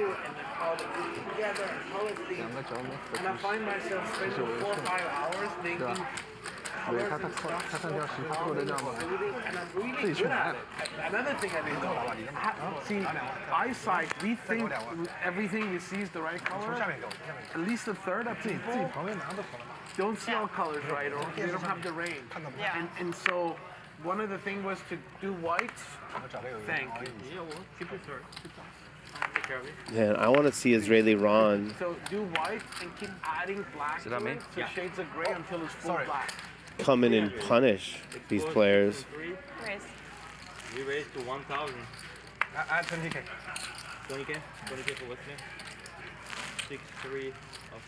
And I find myself spending 4 or 5 hours thinking. 对，他看掉时他做的这样嘛，自己去买。 Another thing I didn't know. See, eyesight, we think everything we see is the right color. At least a third of people don't see all colors right, or they don't have the range. And so one of the things was to do whites. Thank you. Keep it third. Man, I want to see Israeli Ron. So do white and keep adding black to it, so shades of gray until it's full black. Come in and punish these players. We raised to 1,000. Add 20K. 20K? 20K for Wesley. 6-3 of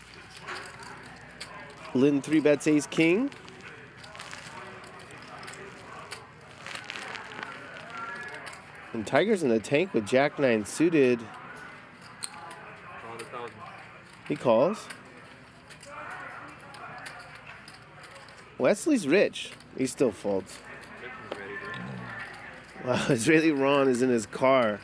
6. Lynne 3 bets ace king. And Tiger's in the tank with Jack 9 suited. He calls. Wesley's rich. He still folds. Wow, Israeli Ron is in his car.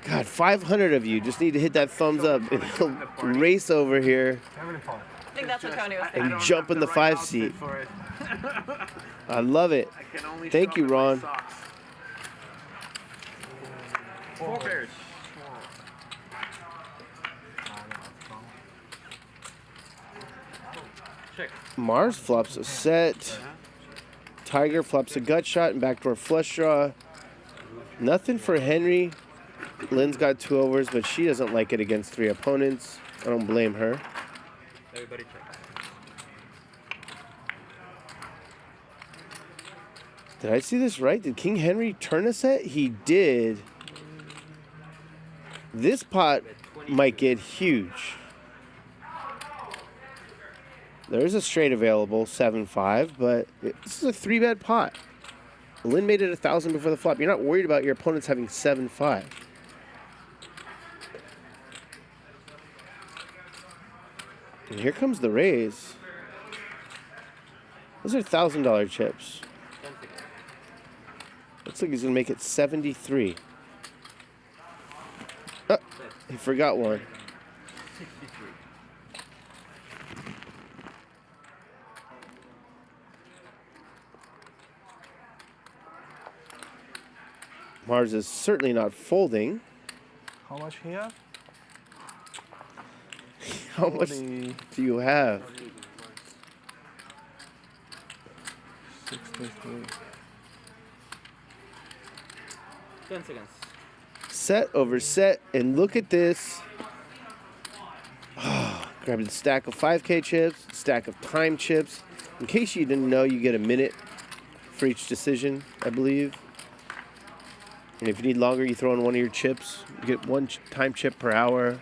God, 500 of you just need to hit that thumbs up and he'll race over here I think that's what Tony was and saying. jump in the 5 seat. I love it. Thank you, Ron. 4 pairs. Check. Mars flops a set. Tiger flops a gut shot and backdoor flush draw. Nothing for Henry. Lynn's got 2 overs, but she doesn't like it against 3 opponents. I don't blame her. Everybody check. Did I see this right? Did King Henry turn a set? He did. This pot might get huge. There's a straight available, 7-5, but this is a 3-bet pot. Lynn made it 1,000 before the flop. You're not worried about your opponents having 7-5. And here comes the raise. Those are $1,000 chips. Looks like he's gonna make it 73. Oh, he forgot one. 63. Mars is certainly not folding. How much he have? How much do you have? 63. 10 seconds. Set over set, and look at this. Oh, grabbing a stack of 5K chips, stack of time chips. In case you didn't know, you get a minute for each decision, I believe. And if you need longer, you throw in one of your chips. You get 1 time chip per hour.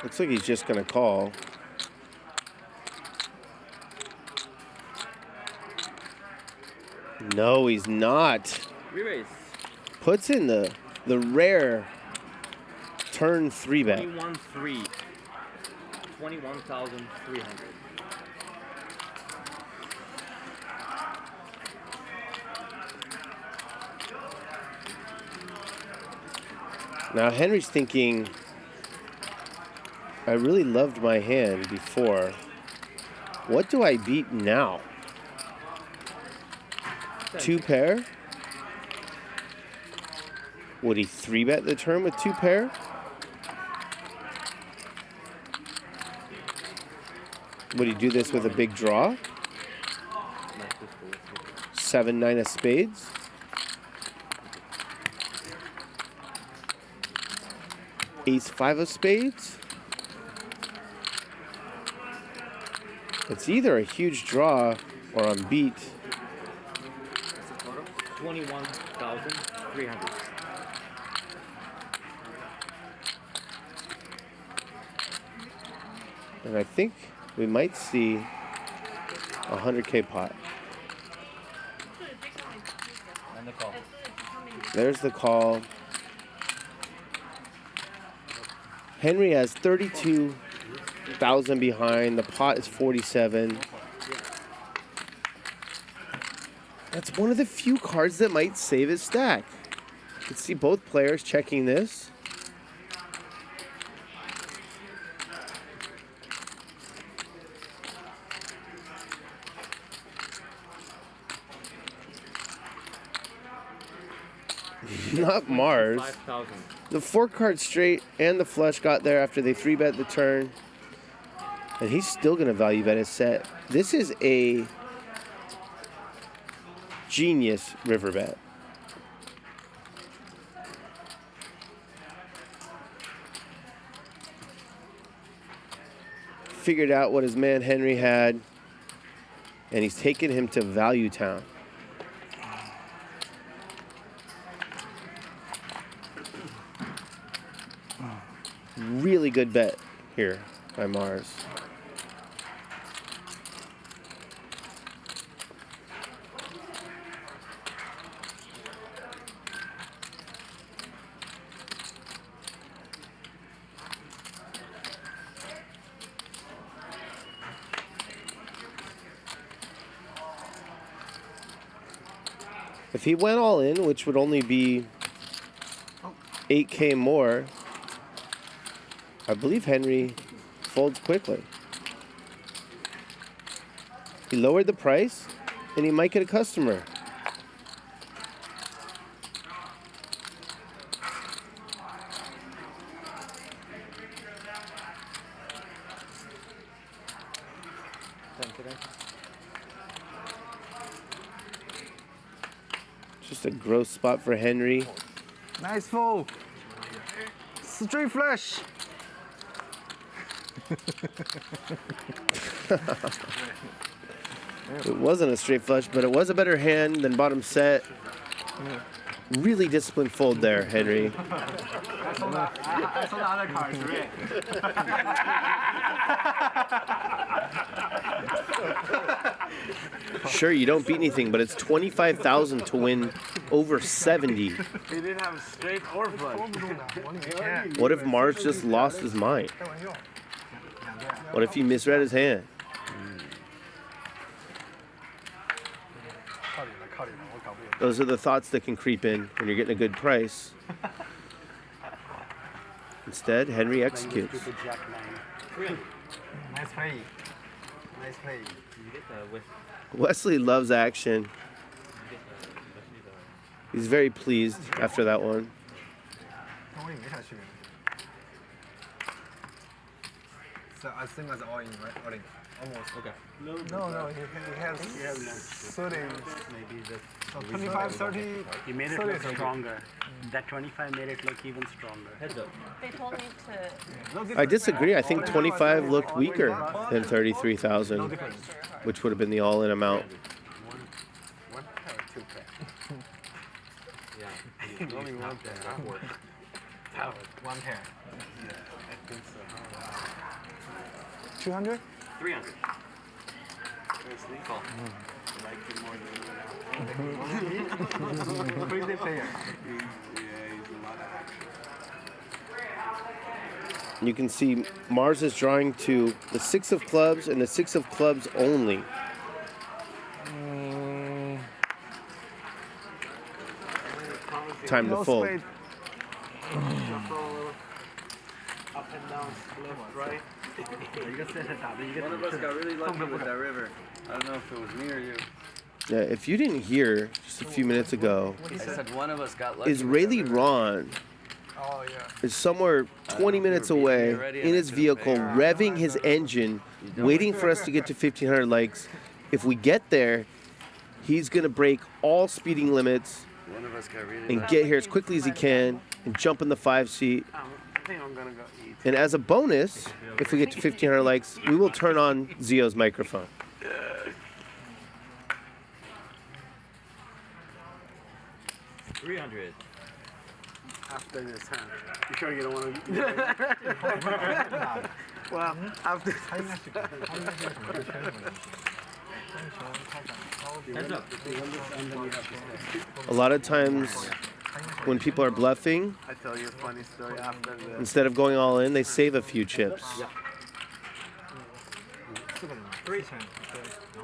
Looks like he's just gonna call. No, he's not. Re-raise. Puts in the rare turn 3-bet. 21-3. 21,300. Now Henry's thinking, I really loved my hand before. What do I beat now? 2 pair? Would he 3-bet the turn with 2 pair? Would he do this with a big draw? 7-9 of spades? Ace-5 of spades? It's either a huge draw or I'm beat. 21,300. And I think we might see a 100K pot. And the call. There's the call. Henry has 32,000 behind. The pot is 47. That's one of the few cards that might save his stack. You can see both players checking this. Not Mars. 5,000. The 4-card straight and the flush got there after they 3-bet the turn. And he's still going to value bet his set. This is a genius river bet. Figured out what his man Henry had, and he's taken him to Value Town. Really good bet here by Mars. If he went all in, which would only be 8K more, I believe Henry folds quickly. He lowered the price, and he might get a customer. Just a gross spot for Henry. Nice fold. Straight flush. It wasn't a straight flush, but it was a better hand than bottom set. Really disciplined fold there, Henry. I saw the other cards, right? Sure, you don't beat anything, but it's 25,000 to win over 70. He didn't have a straight or flush. What if Mars just lost his mind? What if he misread his hand? Those are the thoughts that can creep in when you're getting a good price. Instead, Henry executes. Nice play. Nice play. Wesley loves action. He's very pleased after that one. So as same as all in, right? All in. Almost. Okay. No, he has 30. Maybe just so 25, 30. You made it look stronger. That 25 made it look even stronger. They told me to. I disagree. I think 25 looked weaker than 33,000, which would have been the all-in amount. One pair or 2 pair? Yeah. Only one pair. One pair. Yeah, I think so. 200? 300. Call. Like him more than you now. Crazy player. He's a lot of action. You can see Mars is drawing to the 6 of clubs and the 6 of clubs only. Time to fold. Up and down, left, right. One of us got really lucky with that river. I don't know if it was me or you. Yeah, if you didn't hear just a few minutes ago, I said one of us got lucky. Israeli Ron is somewhere 20 minutes away in his vehicle, revving his engine, waiting for us to get to 1,500 likes. If we get there, he's going to break all speeding limits One of us got really and lucky. get here as quickly as he can and jump in the 5 seat. I think I'm gonna go eat. And as a bonus, if we get to 1,500 likes, we will turn on Zeo's microphone. 300. After this, huh? You sure you don't want to? Well, after. A lot of times when people are bluffing, I tell you a funny story after this. instead of going all in, they save a few chips.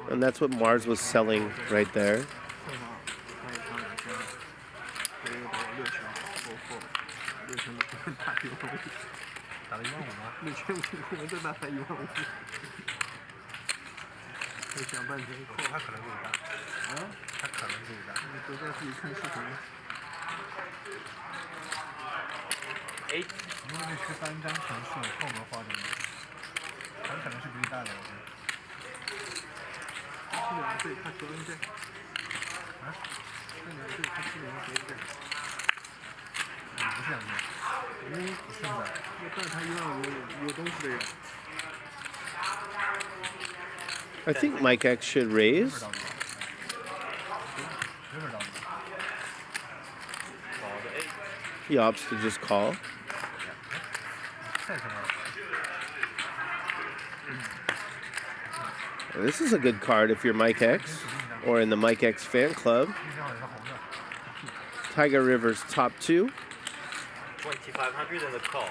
And that's what Mars was selling right there. Eight. I think Mike X should raise. He opts to just call. This is a good card if you're Mike X or in the Mike X fan club. Tiger Rivers top 2. 2,500 and a call.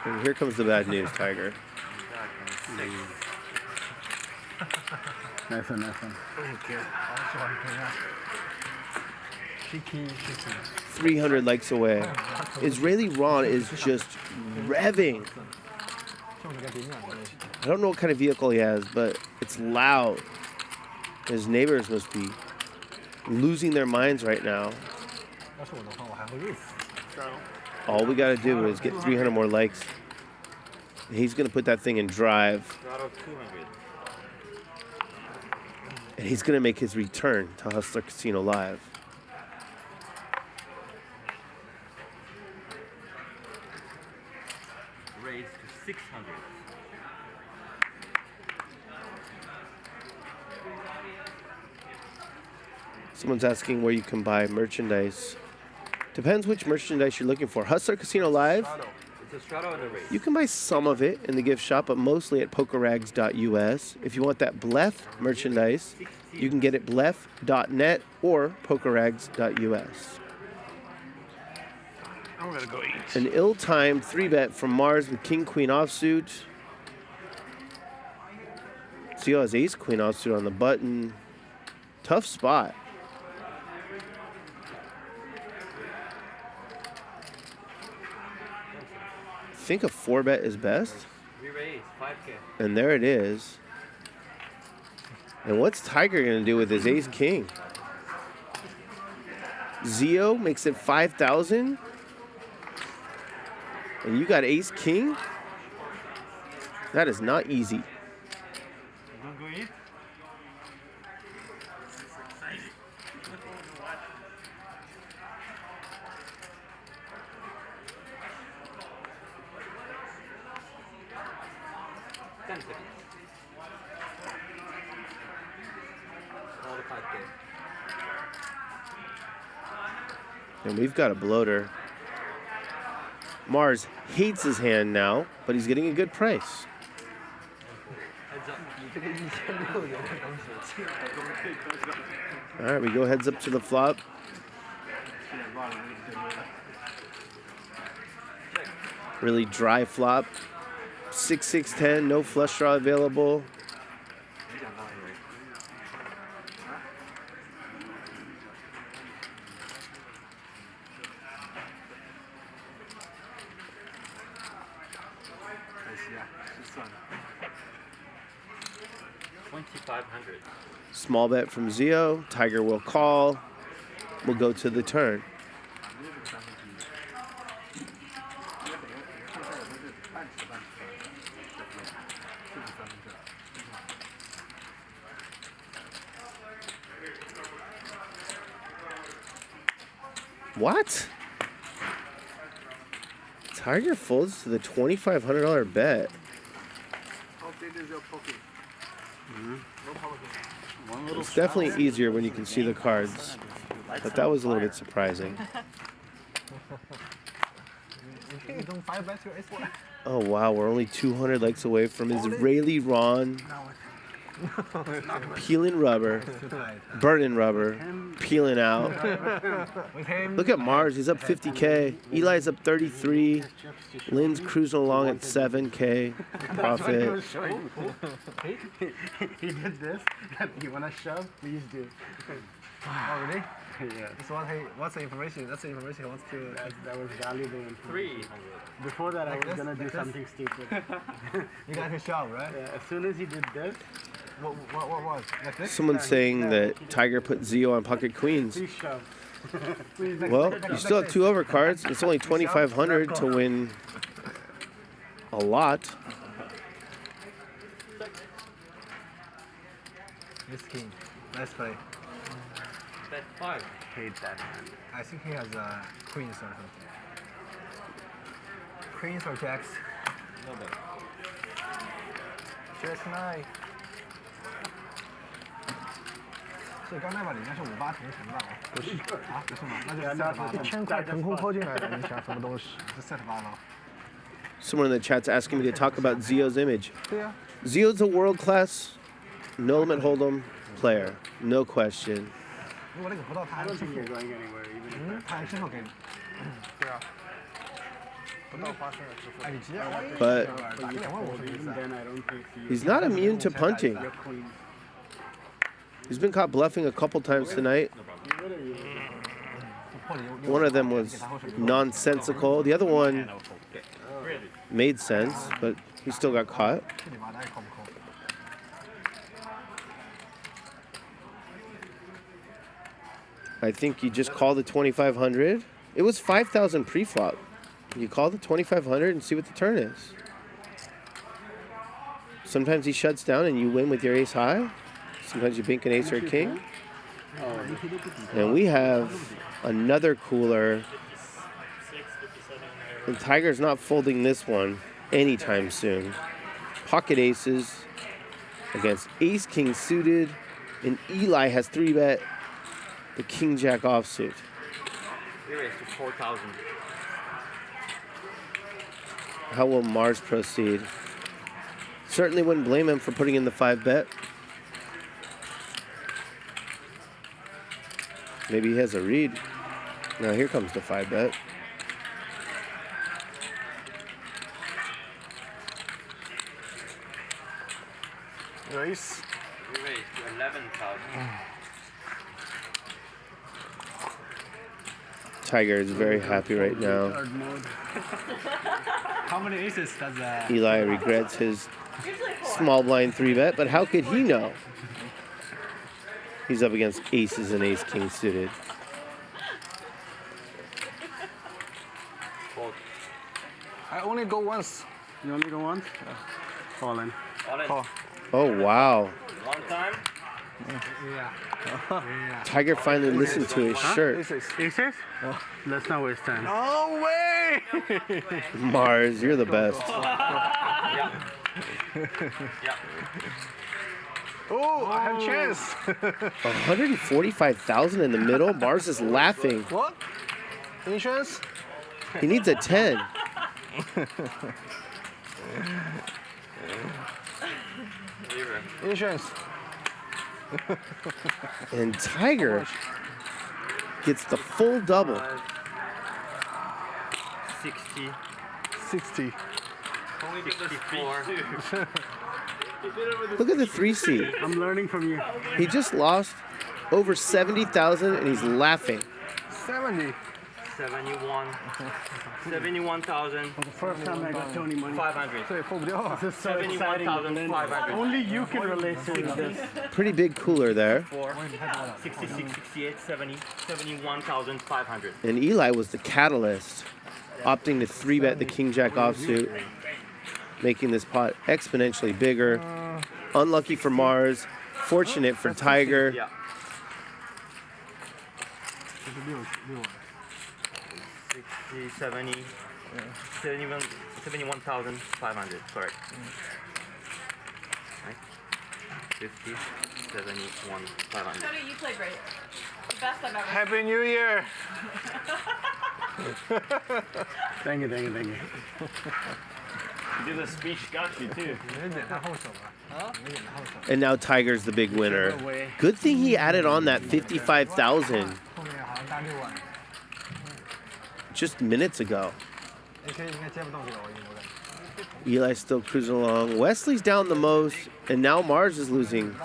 And here comes the bad news, Tiger. Nice one. 300 likes away. Israeli Ron is just revving. I don't know what kind of vehicle he has, but it's loud. His neighbors must be losing their minds right now. All we gotta do is get 300 more likes. He's gonna put that thing in drive. And he's gonna make his return to Hustler Casino Live. Raise to 600. Someone's asking where you can buy merchandise. Depends which merchandise you're looking for. Hustler Casino Live, It's a straddle and a raise. you can buy some of it in the gift shop, but mostly at pokerrags.us. If you want that Bleff merchandise, you can get it bleff.net or pokerrags.us. I'm gonna go eat. An ill-timed 3-bet from Mars with King-Queen offsuit. Zeo has Ace-Queen offsuit on the button. Tough spot. I think a 4-bet is best. Re-raise, 5K. And there it is. And what's Tiger going to do with his Ace-King? Zeo makes it 5,000. And you got Ace-King? That is not easy. And we've got a bloater. Mars hates his hand now, but he's getting a good price. All right, we go heads up to the flop. Really dry flop. 6-6-10, no flush draw available. Small bet from Zeo. Tiger will call. We'll go to the turn. What? Tiger folds to the $2,500 bet. It's definitely easier when you can see the cards, but that was a little bit surprising. Oh wow, we're only 200 likes away from Israeli Ron. Peeling rubber, burning rubber, peeling out. Look at Mars, he's up 50K. Eli's up 33. Lynne's cruising along at 7K profit. He did this. You want to shove? Please do. Oh, really? Yeah. What's the information? That's the information he wants to. That was valuable. 300. Before that, I was going to do something stupid. You got his shove, right? Yeah, as soon as he did this. What was? Like this? Someone's saying that Tiger put Zeo on pocket queens. Please shove. Well, you still have 2 overcards. It's only 2,500 to win a lot. This king. Let's play. Bet 5. Hate that hand. I think he has queens or something. Queens or jacks? No bet. Jack 9. 所以刚才吧，人家是58同城吧？不是啊，不是吗？那就是1000块腾空抛进来的，你想什么东西？是78吗？ Someone in the chat's asking me to talk about Zeo's image. 对呀。Zeo's a world-class, no-limit hold'em player, no question. 如果那个不到，他还是会 going anywhere even. 他还是会给你。对啊。不到发生了之后。哎，你直接 But 打个2万5的意思。 he's not immune to punting. He's been caught bluffing a couple times tonight. One of them was nonsensical. The other one made sense, but he still got caught. I think you just call the 2,500. It was 5,000 pre-flop. You call the 2,500 and see what the turn is. Sometimes he shuts down and you win with your ace high. Sometimes you bink an ace or a king. And we have another cooler. And Tiger's not folding this one anytime soon. Pocket aces against ace king suited. And Eli has 3-bet the king jack offsuit. We raised to 4,000. How will Mars proceed? Certainly wouldn't blame him for putting in the 5-bet. Maybe he has a read. Now here comes the 5-bet. Race. We raised to 11,000. Tiger is very happy right now. How many aces does that? Eli regrets his small blind 3-bet, but how could he know? He's up against aces and ace king suited. I only go once. You only go once? All in. Call. Oh, wow. Long time? Yeah. Tiger finally listened to his shirt. Aces? Let's not waste time. No way! Mars, you're the best. Yeah. Yeah. Oh, I have a chance. 145,000 in the middle. Mars is laughing. What? Any chance? He needs a 10. Insurance. And Tiger gets the full double. 60. 60. 64. Look at the 3 seed. I'm learning from you. He just lost over 70,000 and he's laughing. 70. 71. 71,000. For the first time I got Tony money. 500. This is so exciting. 71,500. Only you can relate to this. Pretty big cooler there. 4, 66, 68, 70, 71,500. And Eli was the catalyst, opting to 3-bet the King Jack offsuit, making this pot exponentially bigger. Unlucky for Mars, fortunate for Tiger. Yeah. 60, 70, 71,500, correct. Right. 50, 71,500. Tony, you play great. The best I've ever seen. Happy New Year. Thank you, thank you, thank you. You did a speech, got you too. And now Tiger's the big winner. Good thing he added on that 55,000 just minutes ago. Eli's still cruising along. Wesley's down the most, and now Mars is losing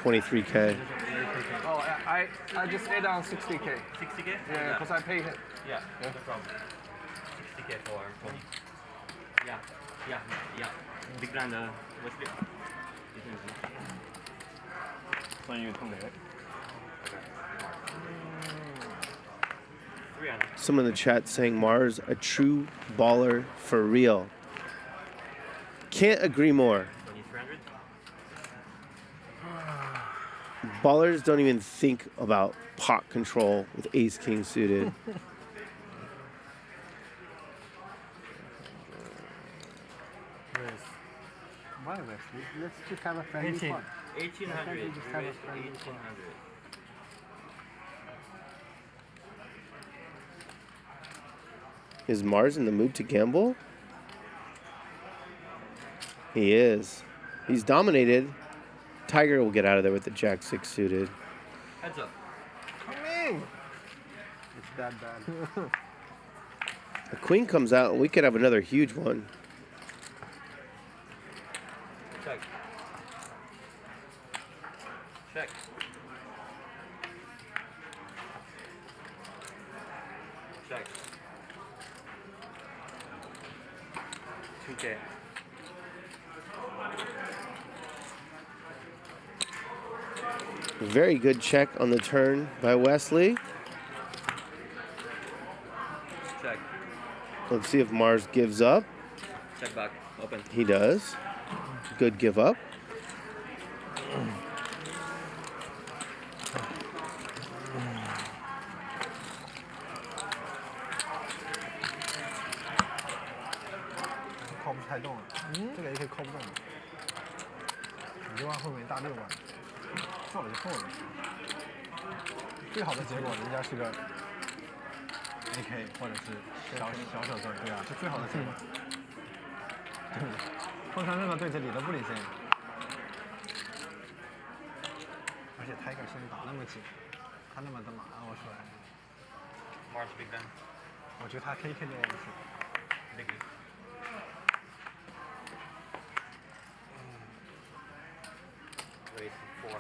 23K. Oh, I just add on 60K. 60K? Yeah, because I pay him. Yeah, no problem. 60K for Tony. Yeah, yeah, yeah. Big blind, Wesley. Some in the chat saying Mars a true baller for real. Can't agree more. Ballers don't even think about pot control with ace king suited. Why, Wesley? Let's just have a friendly fun. 1800. Just have a friendly fun. Is Mars in the mood to gamble? He is. He's dominated. Tiger will get out of there with the Jack 6 suited. Heads up. Come in. It's that bad. The queen comes out and we could have another huge one. Check. Check. Check. 2K. Very good check on the turn by Wesley. Check. Let's see if Mars gives up. Check back. Open. He does. Good give up.靠不太动了，这个也可以靠不动。5万后面大6万，够了就够了。最好的结果，人家是个 AK 或者是小手盾，对啊，是最好的结果。对不对？通常任何对子理都不领先。而且 Tiger 现在打那么紧，他那么的马我出来。Mars big gun. 我觉得他 KK 的不是。Big. Raise 400.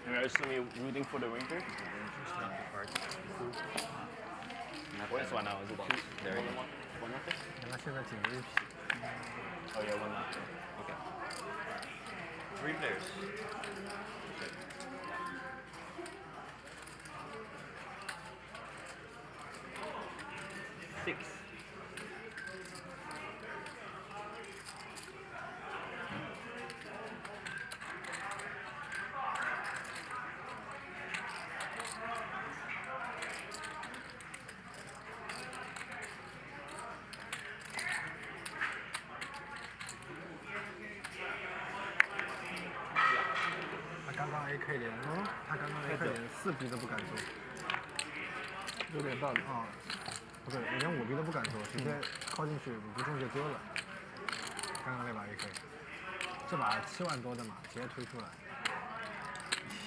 You're assuming rooting for the winter? What is one now? Is it 2? There you go. 1-0? 他现在紧着一匹。Oh yeah, 1-0. Okay. 3 players. 6. AK 连，他刚刚 AK 连4逼都不敢做，有点道理。啊，不对，连5逼都不敢做，直接靠进去5逼中就丢了。刚刚那把 AK， 这把7万多的嘛，直接推出来，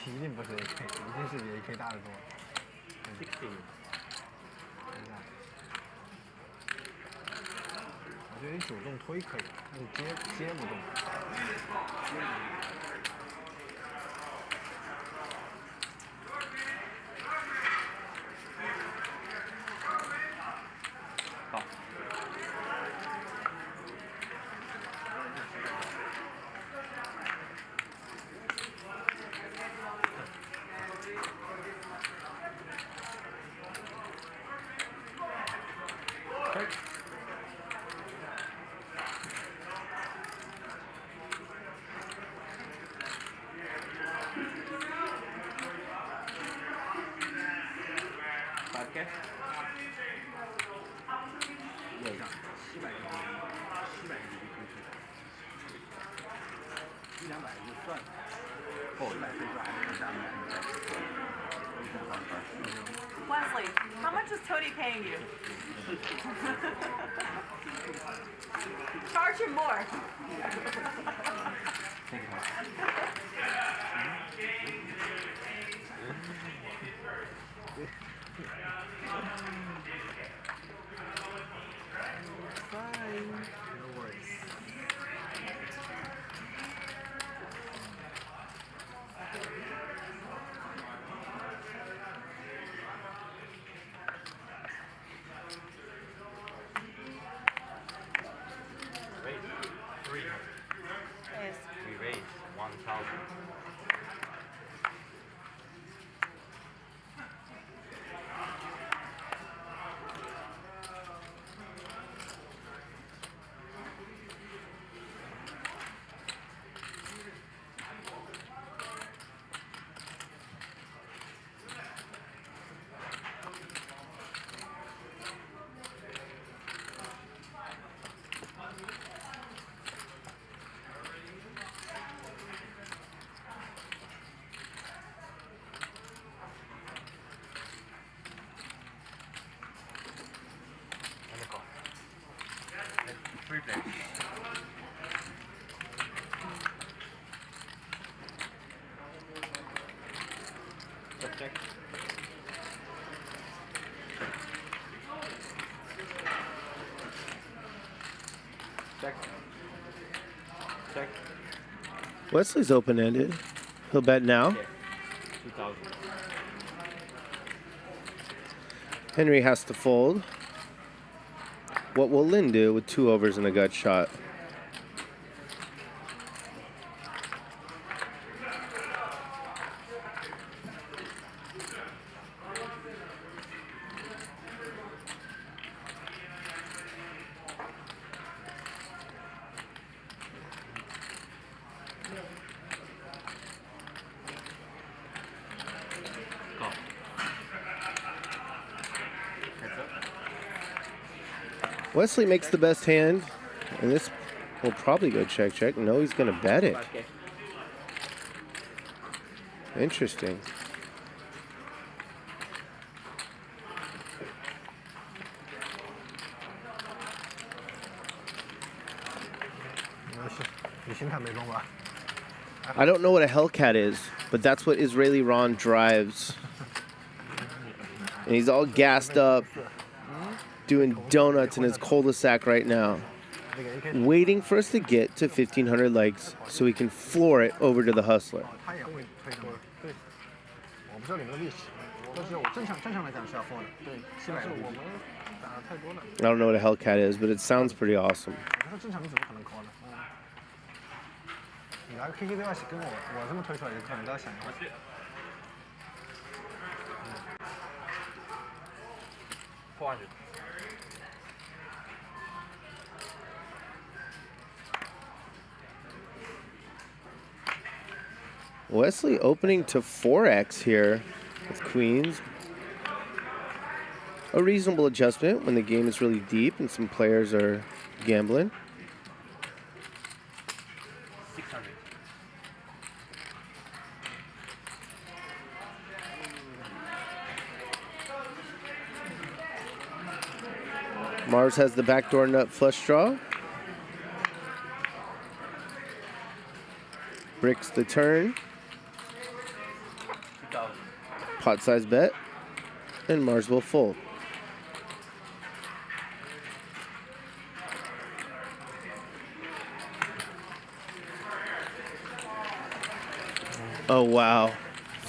一定不是 AK， 一定是比 AK 大得多。我觉得你主动推可以，但是接不动。好。Wesley, how much is Tony paying you? Charge him more. No worries. We raised 1,000. Free play. Check. Check. Wesley's open-ended. He'll bet now. 2,000. Henry has to fold. What will Lynne do with 2 overs and a gut shot? Wesley makes the best hand, and this will probably go check. No, he's going to bet it. Interesting. I don't know what a Hellcat is, but that's what Israeli Ron drives. And he's all gassed up, doing donuts in his cul-de-sac right now, waiting for us to get to 1,500 likes so we can floor it over to the hustler. I don't know what a Hellcat is, but it sounds pretty awesome. Wesley opening to 4x here with queens. A reasonable adjustment when the game is really deep and some players are gambling. 600. Mars has the backdoor nut flush draw. Bricks the turn. Pot size bet. And Mars will fold. Oh, wow.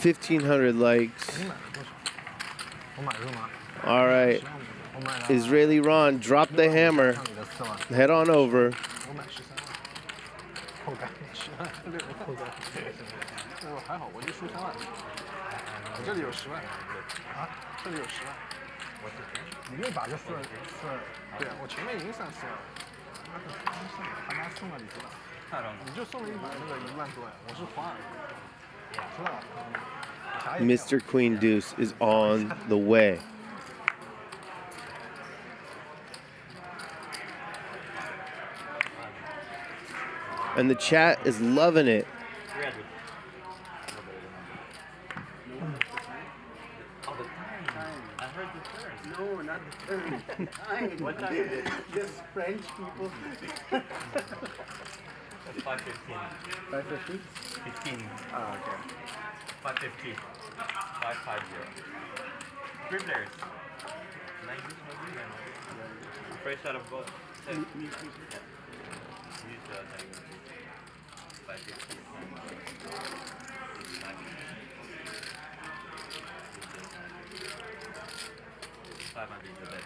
1,500 likes. All right. Israeli Ron, drop the hammer. Head on over. 还好，我就输3万。我这里有10万啊，这里有10万。你那把就4，对啊，我前面已经算4万了。他妈送了你知道？你就送了一把那个1万多呀，我是花。知道吧？ Mr. Queen Deuce is on the way. And the chat is loving it. No, not the turn. What time is it? Just French people. That's 5:15. 5:50? 15. Oh, okay. 5:50. 550. 3 players. Fresh out of both. Use the tiger. 550. 500 is the best.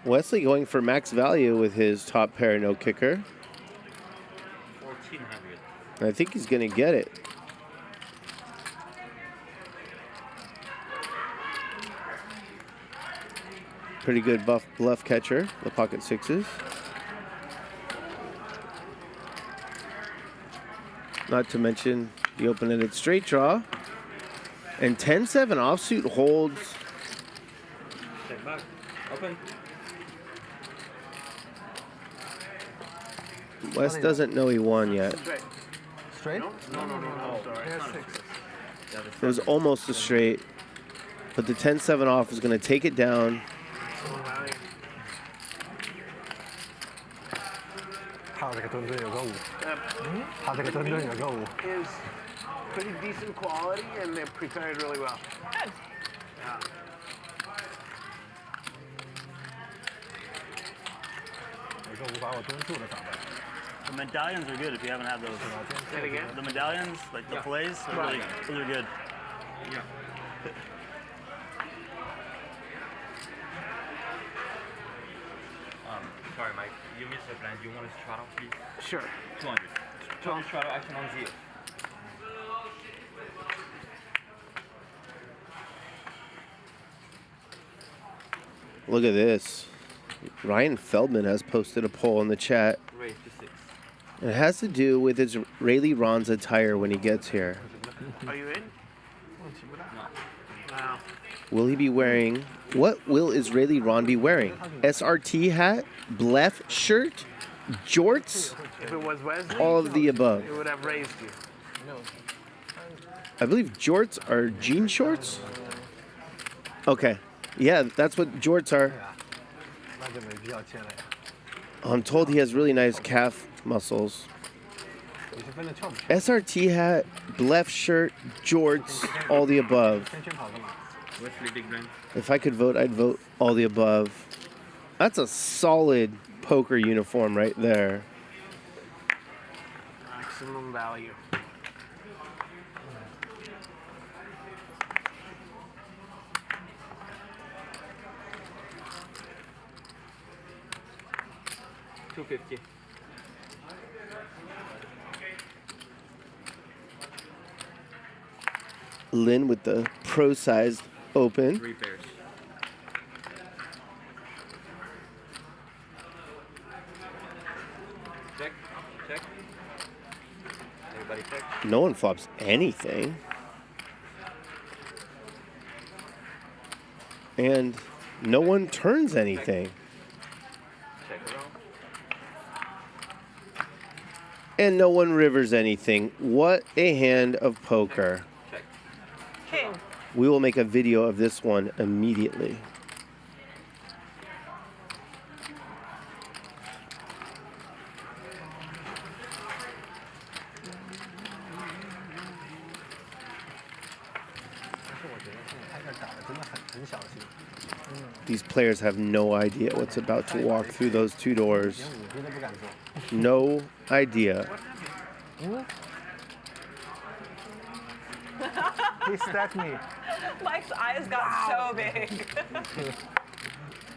Wesley going for max value with his top pair no kicker. 1,400. I think he's going to get it. Pretty good bluff catcher, the pocket sixes. Not to mention the open-ended straight draw. And 10-7 offsuit holds. Check back. Open. Wes doesn't know he won yet. Straight? No. Sorry. It was almost a straight, but the 10-7 off is going to take it down. Is pretty decent quality, and they're prepared really well. Good. Yeah. The medallions are good if you haven't had those. Say it again? The medallions, like the fillets, those are good. Yeah. Sorry, Mike. You missed the plan. Do you want a straddle, please? Sure. 200. 200 straddle action on Zeo. Look at this. Ryan Feldman has posted a poll in the chat. Raise to 6. It has to do with Israeli Ron's attire when he gets here. Are you in? No. Wow. Will he be wearing, what will Israeli Ron be wearing? SRT hat, BLEFF shirt, jorts, If it was Wesley, all of the above. it would have raised you. I believe jorts are jean shorts? Okay. Yeah, that's what jorts are. I'm told he has really nice calf muscles. SRT hat, BLEFF shirt, jorts, all the above. Wesley big blind. If I could vote, I'd vote all the above. That's a solid poker uniform right there. Maximum value. $250. Lynne with the pro-sized open. 3 pairs. No one flops anything. And no one turns anything. And no one rivers anything. What a hand of poker. King. We will make a video of this one immediately. These players have no idea what's about to walk through those two doors. No idea. He stacked me. Mike's eyes got so big.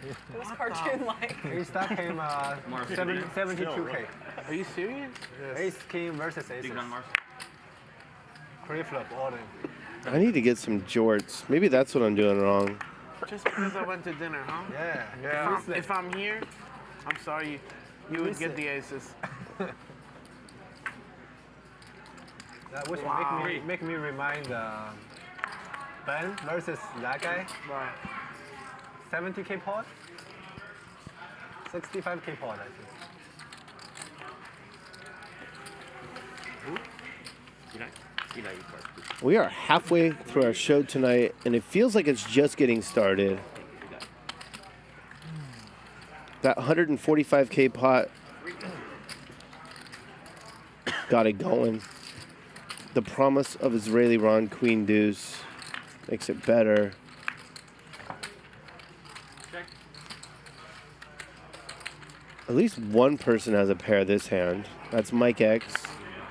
It was cartoon-like. He stacked him 72K. Are you serious? Ace King versus Ace. Pre-flop order. I need to get some jorts. Maybe that's what I'm doing wrong. Just because I went to dinner, huh? Yeah. If I'm here, I'm sorry, you would get the aces. That would make me remind Ben versus that guy. Right. 70K pot, 65K pot, I think. We are halfway through our show tonight, and it feels like it's just getting started. That 145K pot got it going. The promise of Israeli Ron Queen Deuce makes it better. At least one person has a pair this hand. That's Mike X.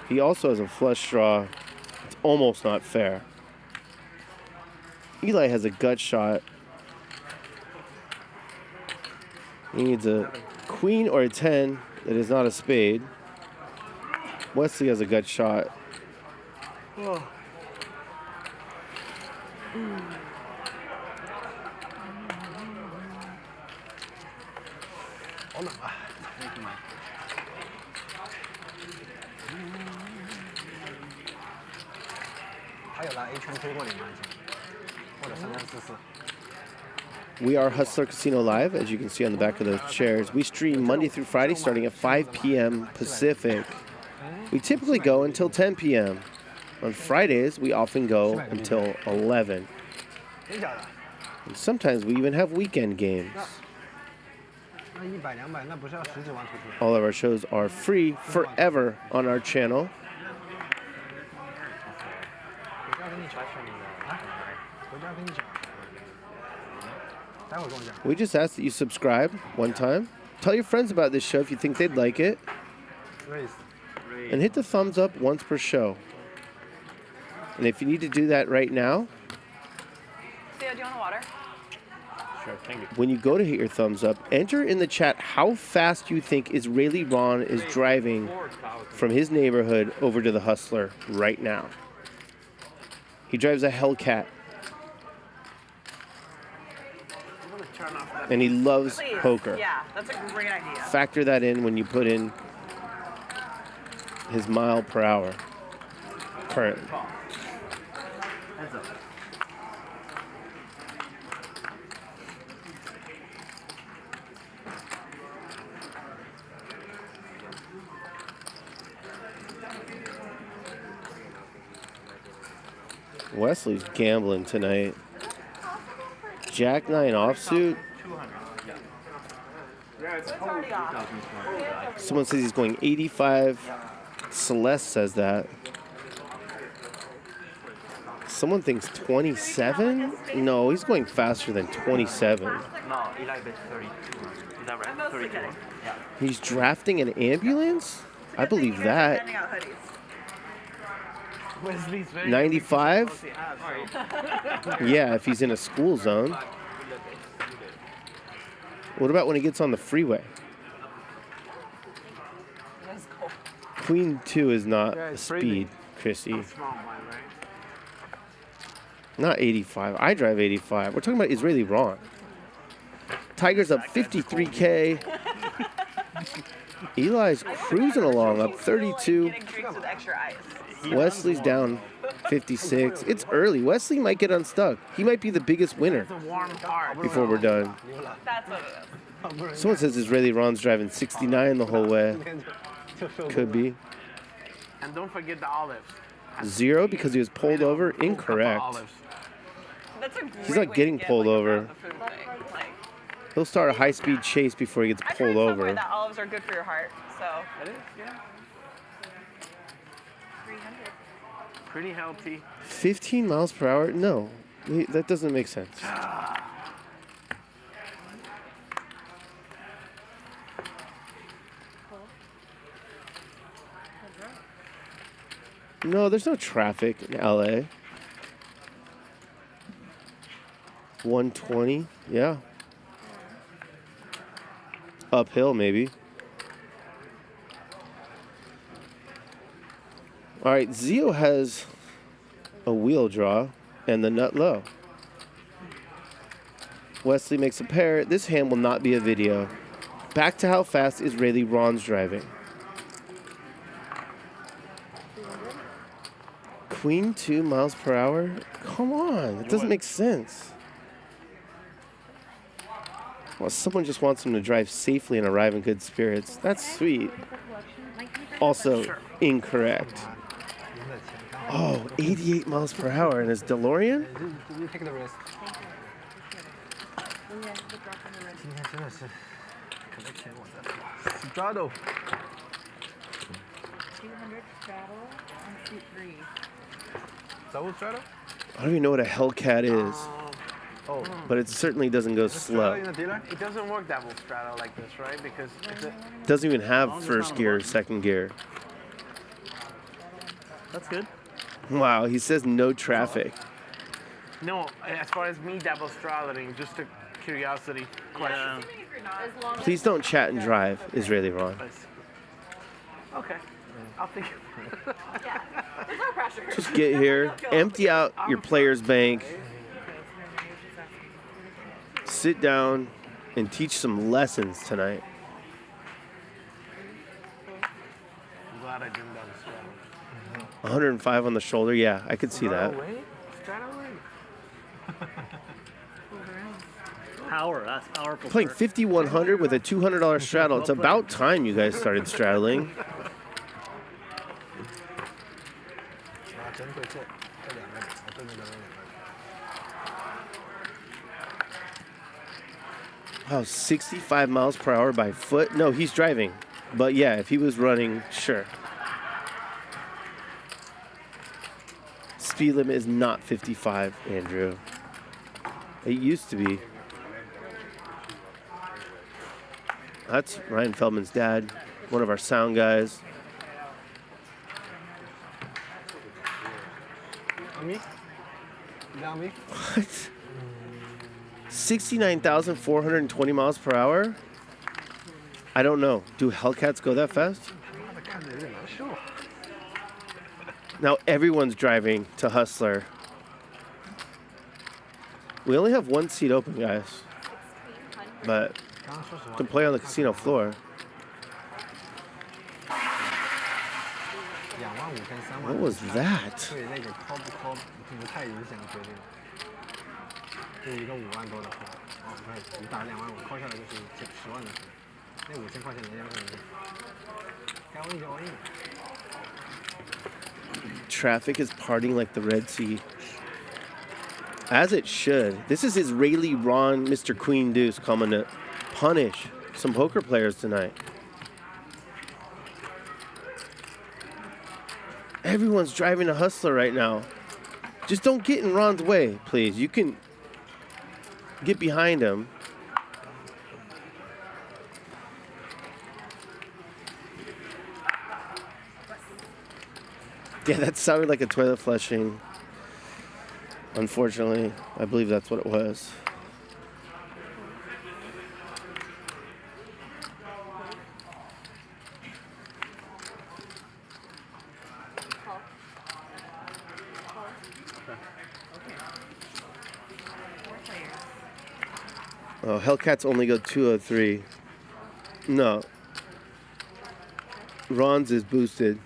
He also has a flush draw. It's almost not fair. Eli has a gut shot. He needs a queen or a 10 that is not a spade. Wesley has a gut shot. Oh. We are Hustler Casino Live, as you can see on the back of those chairs. We stream Monday through Friday starting at 5 p.m. Pacific. We typically go until 10 p.m. On Fridays, we often go until 11. And sometimes we even have weekend games. All of our shows are free forever on our channel. We just ask that you subscribe one time. Tell your friends about this show if you think they'd like it. And hit the thumbs up once per show. And if you need to do that right now, Zeo, do you want water? sure, thank you. When you go to hit your thumbs up, enter in the chat how fast you think Israeli Ron is driving from his neighborhood over to the Hustler right now. He drives a Hellcat. And he loves poker. Yeah, that's a great idea. Factor that in when you put in his mile per hour currently. Wesley's gambling tonight. Jack 9 offsuit. Someone says he's going 85. Celeste says that. Someone thinks 27? No, he's going faster than 27. No, Eli bet 32. Is that right? 32. Yeah. He's drafting an ambulance? I believe that. 95? Yeah, if he's in a school zone. What about when he gets on the freeway? Queen 2 is not a speed, Christy. Not 85. I drive 85. We're talking about Israeli Ron. Tiger's up 53K. Eli's cruising along, up 32. Getting drinks with extra ice. Wesley's down 56. It's early. Wesley might get unstuck. He might be the biggest winner It's a warm heart. before we're done. That's what it is. Someone says Israeli Ron's driving 69 the whole way. Could be. And don't forget the olives. Zero because he was pulled over. Incorrect. That's a great He's not getting pulled over. the food thing. Like, He'll start a high-speed chase before he gets I pulled heard somewhere over. that olives are good for your heart, so. It is, yeah. 300. Pretty healthy. 15 miles per hour? No, that doesn't make sense. No, there's no traffic in LA. 120, yeah. Uphill, maybe. All right, Zeo has a wheel draw and the nut low. Wesley makes a pair. This hand will not be a video. Back to how fast Israeli Ron's driving. Queen 2 miles per hour? Come on, it doesn't make sense. Well, someone just wants him to drive safely and arrive in good spirits. That's sweet. Also, incorrect. Oh, 88 miles per hour in his DeLorean? You take the risk. 今天真的是可能钱我在花。Straddle. 200 straddle on seat 3. Double straddle? I don't even know what a Hellcat is. But it certainly doesn't go slow. It doesn't work double straddle like this, right? Because it's a, Doesn't even have first gear or second gear. That's good. Wow, he says no traffic. no, as far as me double straddling, just a curiosity question. Please don't chat and drive, Israeli Ron. Okay, I'll think. Yeah, there's no pressure. Just get here, empty out your player's bank, sit down, and teach some lessons tonight. I'm glad I didn't double straddle. 105 on the shoulder, yeah, I could see that. Power, that's powerful. Playing 5,100 with a $200 straddle. It's about time you guys started straddling. Wow, 65 miles per hour by foot? No, he's driving. But yeah, if he was running, sure. Speed limit is not 55, Andrew. It used to be. That's Ryan Feldman's dad, one of our sound guys. Me? Down me? What? 69,420 miles per hour? I don't know. Do Hellcats go that fast? Now everyone's driving to Hustler. We only have one seat open, guys. But can play on the casino floor. What was that? 对那个 call 不 call 不太影响决定。就一个5万多的话，哦，不是，你打2万5 call 下来就是10万的事。那5000块钱人家可能该 all in 就 all in。 Traffic is partying like the Red Sea. As it should. This is Israeli Ron, Mr. Queen Deuce, coming to punish some poker players tonight. Everyone's driving a Hustler right now. Just don't get in Ron's way, please. You can get behind him. Yeah, that sounded like a toilet flushing. Unfortunately, I believe that's what it was. Oh, Hellcats only go 203. No. Ron's is boosted.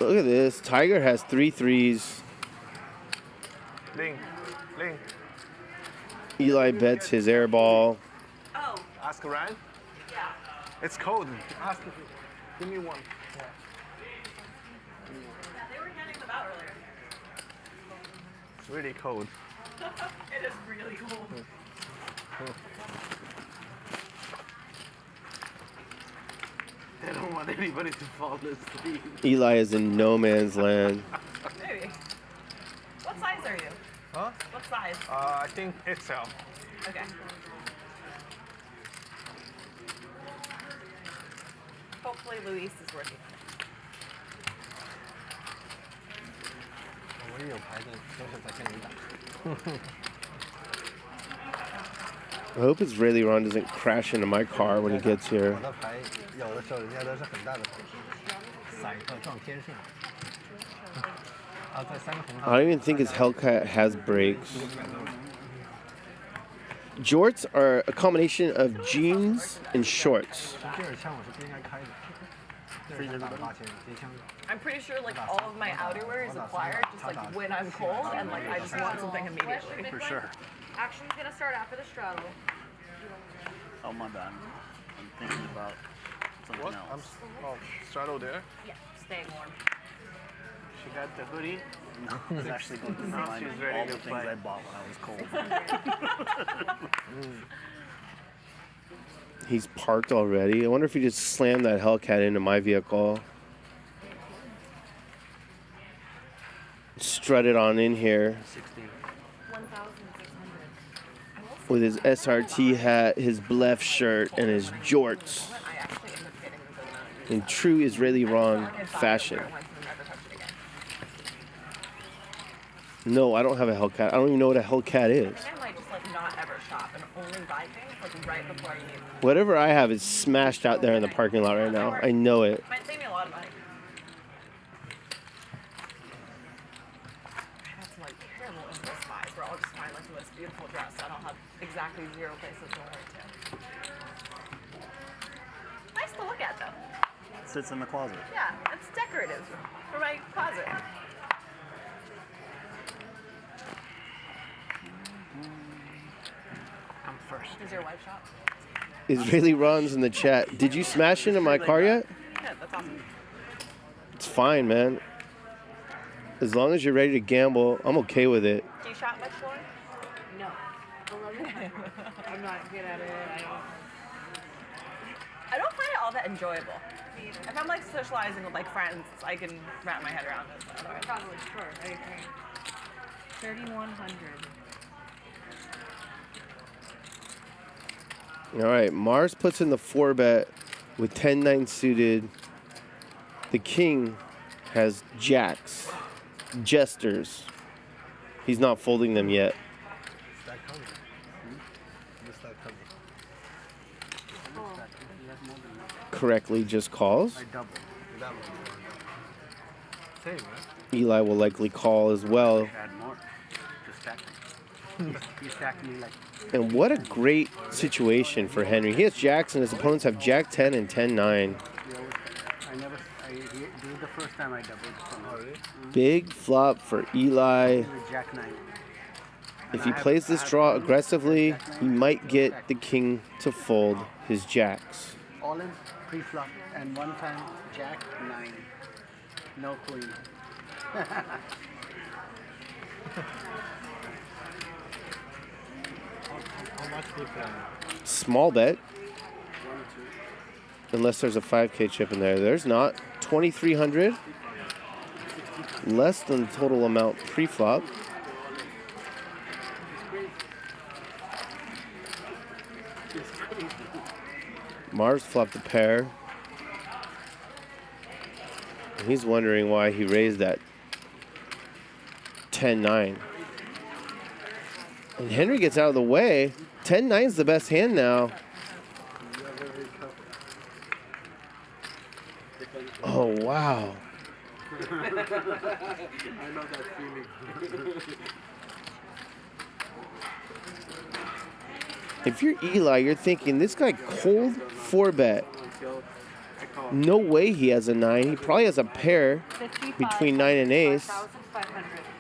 Look at this. Tiger has 3 threes. Lynne. Eli bets his air ball. Oh. Ask Curran. Yeah. It's cold. Ask. Give me one. Yeah, they were getting them out earlier. It's really cold. It is really cold. They don't want anybody to fall asleep. Eli is in no man's land. Maybe. What size are you? Huh? What size? I think XL. Okay. Hopefully Luis is working. I hope Israeli Ron doesn't crash into my car when he gets here. I don't even think his Hellcat has brakes. Jorts are a combination of jeans and shorts. I'm pretty sure like all of my outerwear is acquired just like when I'm cold and like I just want something immediately. For sure. Action's gonna start after the straddle. Oh my bad. I'm thinking about something else. Straddle there? Yeah, stay warm. She got the hoodie. No, it's actually going to remind me of all the things I bought when I was cold. He's parked already. I wonder if he just slammed that Hellcat into my vehicle. Strutted on in here. 1,600. With his SRT hat, his BLEFF shirt, and his jorts. In true Israeli Ron fashion. No, I don't have a Hellcat. I don't even know what a Hellcat is. I might just like not ever shop and only buy things like right before I need them. Whatever I have is smashed out there in the parking lot right now. I know it. Might save me a lot of money. I have some like terrible impulse buys where I'll just find like the most beautiful dress and I'll have exactly 0 places to wear it to. Nice to look at though. It sits in the closet. Yeah, it's decorative for my closet. I'm first. Is your wife shop? Israeli Ron's in the chat. Did you smash into my car yet? Yeah, that's awesome. It's fine, man. As long as you're ready to gamble, I'm okay with it. Do you shop much, Shaun? No. I'm not good at it. I don't find it all that enjoyable. If I'm like socializing with like friends, I can wrap my head around it. But otherwise, probably sure. I agree. 3,100. All right, Mars puts in the 4-bet with 10-9 suited. The king has jacks, jesters. He's not folding them yet. Correctly just calls. Eli will likely call as well. And what a great situation for Henry. He has jacks and his opponents have jack 10 and 10-9. This is the first time I doubled. Big flop for Eli. Jack 9. If he plays this draw aggressively, he might get the king to fold his jacks. All in pre-flop and one time Jack 9. No queen. Small bet. Unless there's a 5K chip in there. There's not. 2,300. Less than the total amount pre-flop. Mars flopped a pair. He's wondering why he raised that 10-9. And Henry gets out of the way. 10-9's the best hand now. Oh, wow. I know that feeling. If you're Eli, you're thinking, this guy cold 4-bet. No way he has a 9. He probably has a pair between 9 and ace.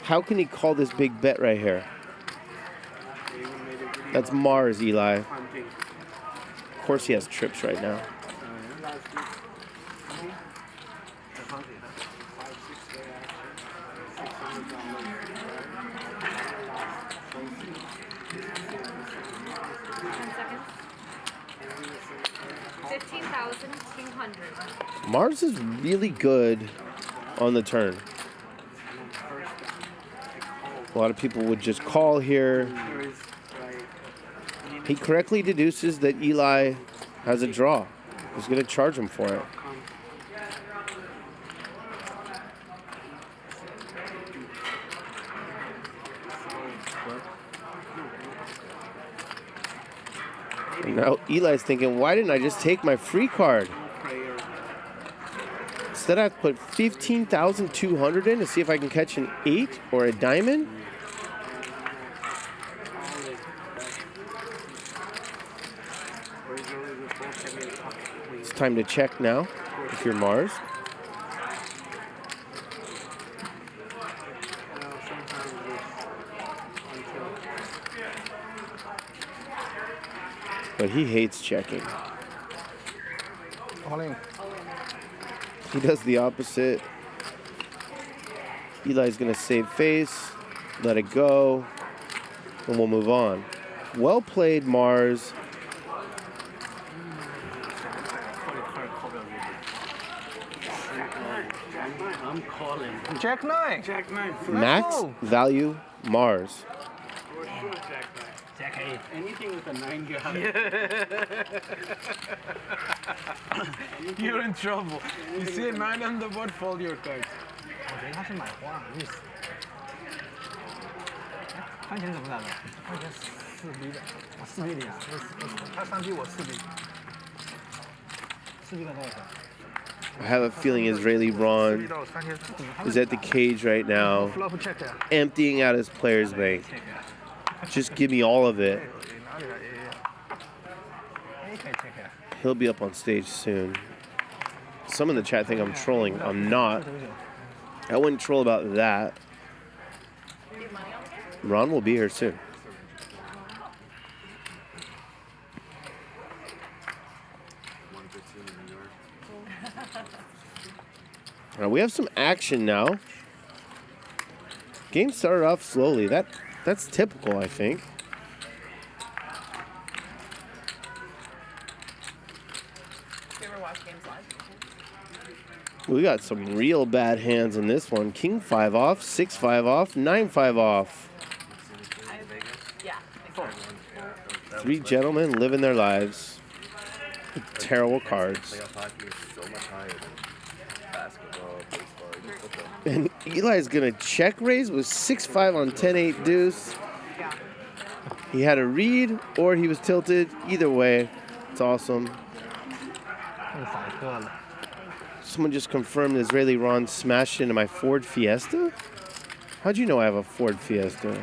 How can he call this big bet right here? That's Mars, Eli. Of course he has trips right now. Mars is really good on the turn. A lot of people would just call here. He correctly deduces that Eli has a draw. He's going to charge him for it. And now Eli's thinking, why didn't I just take my free card? Instead, I have to put 15,200 in to see if I can catch an 8 or a diamond. It's time to check now if you're Mars. But he hates checking. All in. He does the opposite. Eli's going to save face, let it go, and we'll move on. Well played, Mars. I'm calling. Jack 9. Jack 9. Max value, Mars. Jack 8. Anything with a 9 guy. You're in trouble. You see a 9 on the board, fold your cards. 我觉得他是买花的意思。番茄怎么打的？番茄4比的，我4比0啊，他3比我4比。4比了多少钱？ I have a feeling Israeli Ron is at the cage right now, emptying out his player's bank. Just give me all of it. He'll be up on stage soon. Some in the chat think I'm trolling. I'm not. I wouldn't troll about that. Ron will be here soon. All right, we have some action now. Game started off slowly. That's typical, I think. Do you ever watch games live? We got some real bad hands in this one. King 5 off, 6 5 off, 9 5 off. Yeah. 3 gentlemen living their lives with terrible cards. And Eli's gonna check raise with 6-5 on 10-8 deuce. He had a read or he was tilted. Either way, it's awesome. Someone just confirmed Israeli Ron smashed into my Ford Fiesta. How'd you know I have a Ford Fiesta?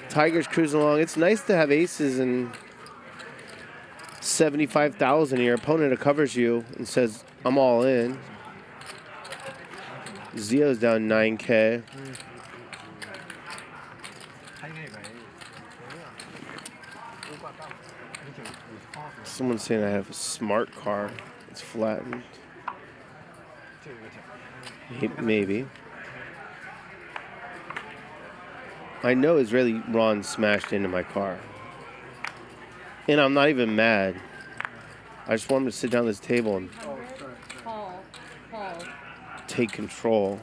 Tiger's cruising along. It's nice to have aces and 75,000. Your opponent covers you and says, I'm all in. Zeo's down 9K. Someone's saying I have a smart car. It's flattened. Maybe. I know Israeli Ron smashed into my car. And I'm not even mad. I just want him to sit down at this table and take control.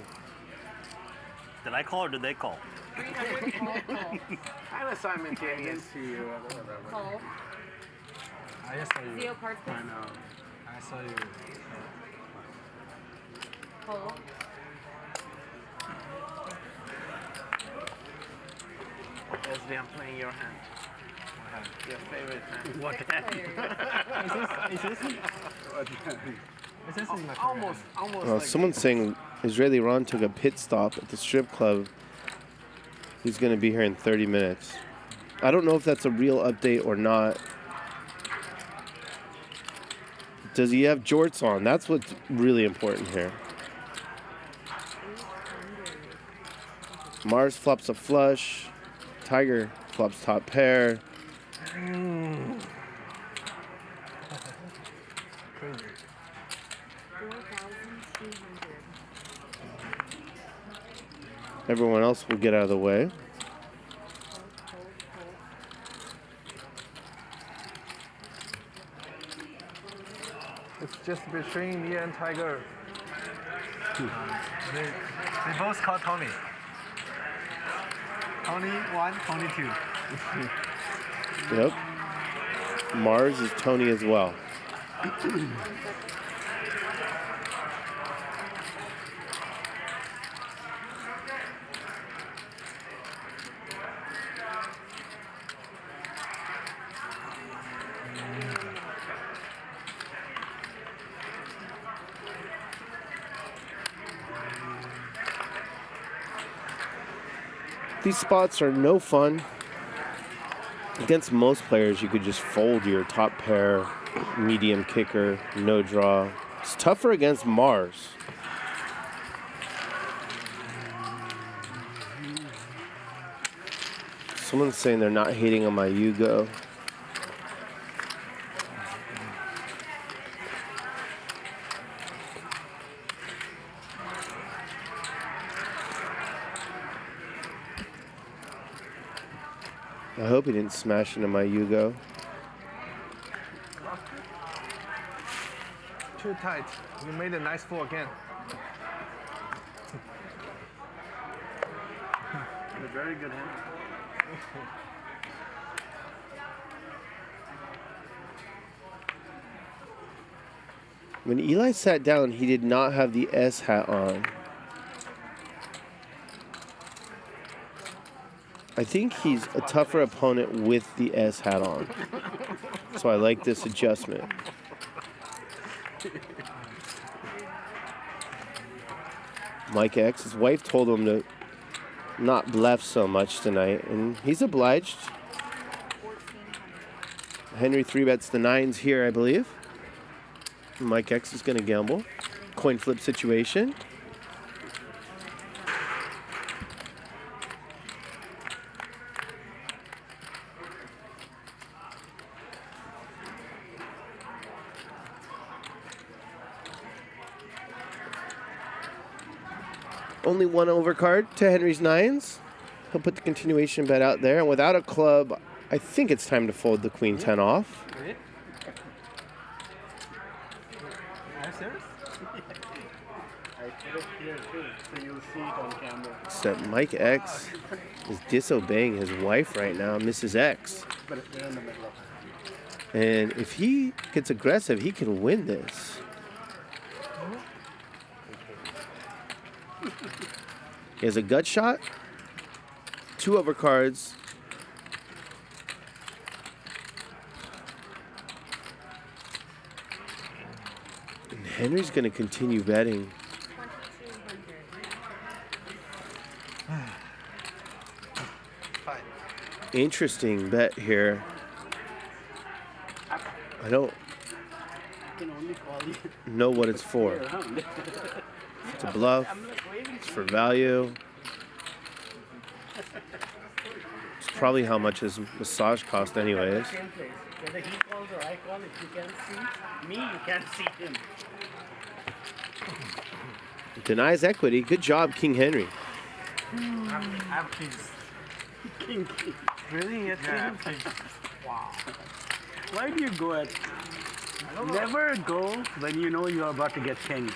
Did I call or did they call? Kind of simultaneous to you. Call. I just saw you. Zeo cards, please. I know. I saw you. Call. Wesley, I'm playing your hand. Your favorite hand. What hand? Is this my almost Well, like someone's saying Israeli Ron took a pit stop at the strip club. He's going to be here in 30 minutes. I don't know if that's a real update or not. Does he have jorts on? That's what's really important here. Mars flops a flush. Tiger flops top pair. Everyone else will get out of the way. It's just between me and Tiger. They both call Tony. Tony 1, Tony 2. Yep. Mars is Tony as well. These spots are no fun. Against most players, you could just fold your top pair, medium kicker, no draw. It's tougher against Mars. Someone's saying they're not hating on my Yugo. I hope he didn't smash into my Yugo. Too tight. You made a nice four again. A very good hand. When Eli sat down, he did not have the S hat on. I think he's a tougher opponent with the S hat on. So I like this adjustment. Mike X, his wife told him to not bluff so much tonight, and he's obliged. Henry 3-bets the 9s here, I believe. Mike X is going to gamble. Coin flip situation. Only one overcard to Henry's 9s. He'll put the continuation bet out there. And without a club, I think it's time to fold the Queen 10 off. Except Mike X is disobeying his wife right now, Mrs. X. And if he gets aggressive, he can win this. He has a gut shot, 2 overcards. And Henry's going to continue betting. Interesting bet here. I don't know what it's for. It's a bluff. It's for value. It's probably how much his massage cost anyways. Whether he calls or I call, if you can't see me, you can't see him. Denies equity. Good job, King Henry. I have kings. King. Really? Yes, Yeah. King? Wow. Why do you go at... Never go when you know you are about to get king.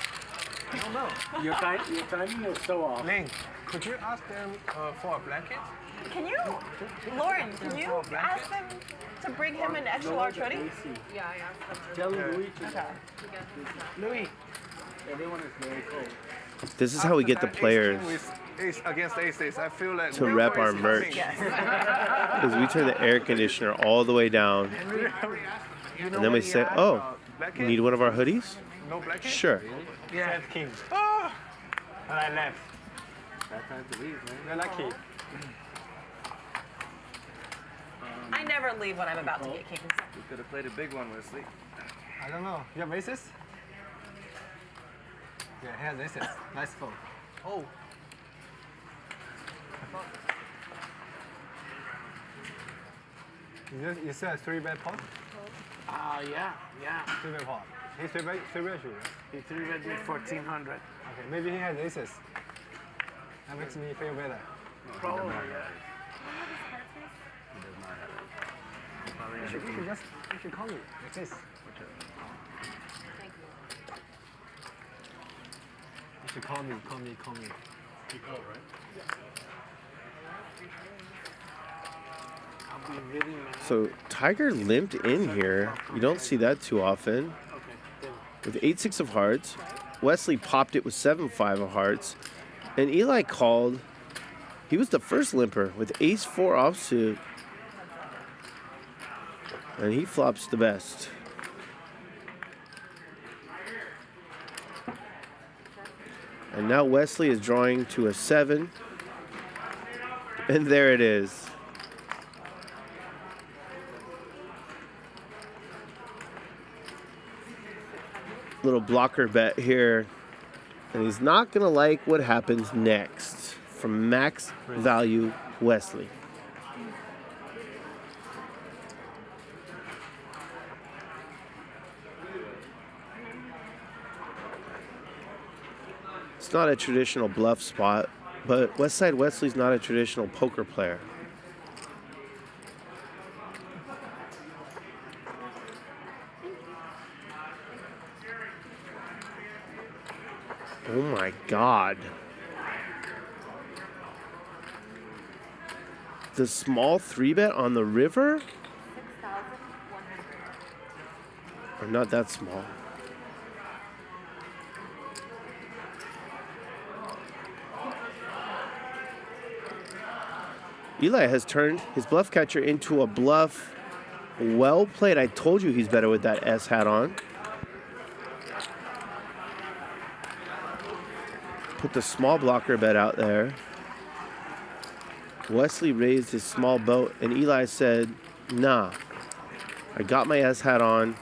I don't know. Your timing is so off. Lynn, could you ask them for a blanket? Can you, Lauren, can you ask them to bring him an extra large hoodie? Yeah, I asked them. Tell Louis to Okay. Louis. Everyone is very cold. This is how we get the players Ace against aces, I feel like to rep our merch. Because we turn the air conditioner all the way down. And then we say, oh, you need one of our hoodies? No blanket? Sure. Yeah. King. Oh. And I left. That time to leave, man. You're lucky. I never leave when I'm about to get kings. You could have played a big one, Wesley. I don't know. You have aces? Yeah, he has aces. Nice fold. Oh. You said a 3-bet pot? Yeah. 3-bet pot. He 3-bet you, right? He 3-bet me 1,400. Okay, maybe he has aces. That makes me feel better. Probably. You should call me like this. You should call me. You call, right? I'll be really mad. So Tiger limped in here. You don't see that too often. With 8-6 of hearts. Wesley popped it with 7-5 of hearts. And Eli called. He was the first limper with ace-4 offsuit. And he flops the best. And now Wesley is drawing to a 7. And there it is. Little blocker bet here. And he's not going to like what happens next from max value Wesley. It's not a traditional bluff spot, but Westside Wesley's not a traditional poker player. Oh my God. The small 3-bet on the river? Or not that small. Eli has turned his bluff catcher into a bluff. Well played. I told you he's better with that S hat on. Put the small blocker bet out there. Wesley raised his small boat, and Eli said, nah, I got my S hat on.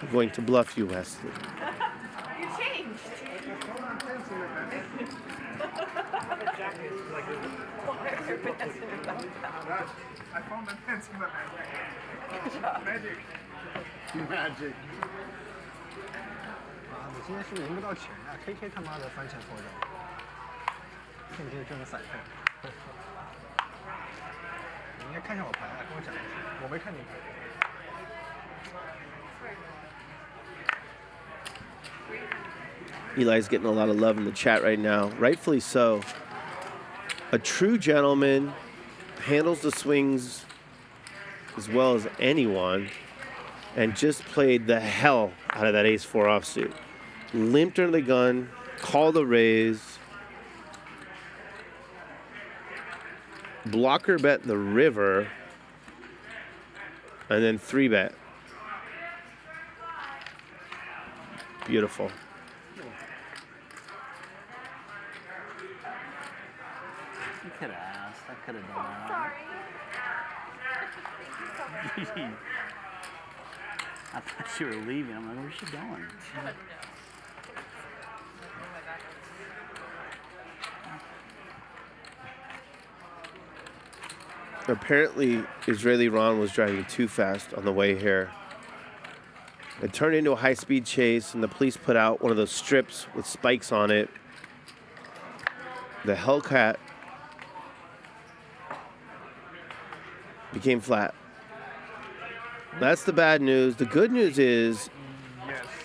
I'm going to bluff you, Wesley. You changed. I found the pants in the bag. Magic. Magic. 你今天是不是赢不到钱啊 ？KK 他妈的翻钱破掉，天天这种散客。你应该看一下我牌，跟我讲一下，我没看你牌。Eli's getting a lot of love in the chat right now, rightfully so. A true gentleman, handles the swings as well as anyone, and just played the hell out of that ace-4 offsuit. Limped under the gun, called a raise, blocker bet the river, and then 3-bet. Beautiful. You could have asked. I could have done that. Sorry. I thought you were leaving. I'm like, where's she going? Apparently, Israeli Ron was driving too fast on the way here. It turned into a high-speed chase, and the police put out one of those strips with spikes on it. The Hellcat became flat. That's the bad news. The good news is,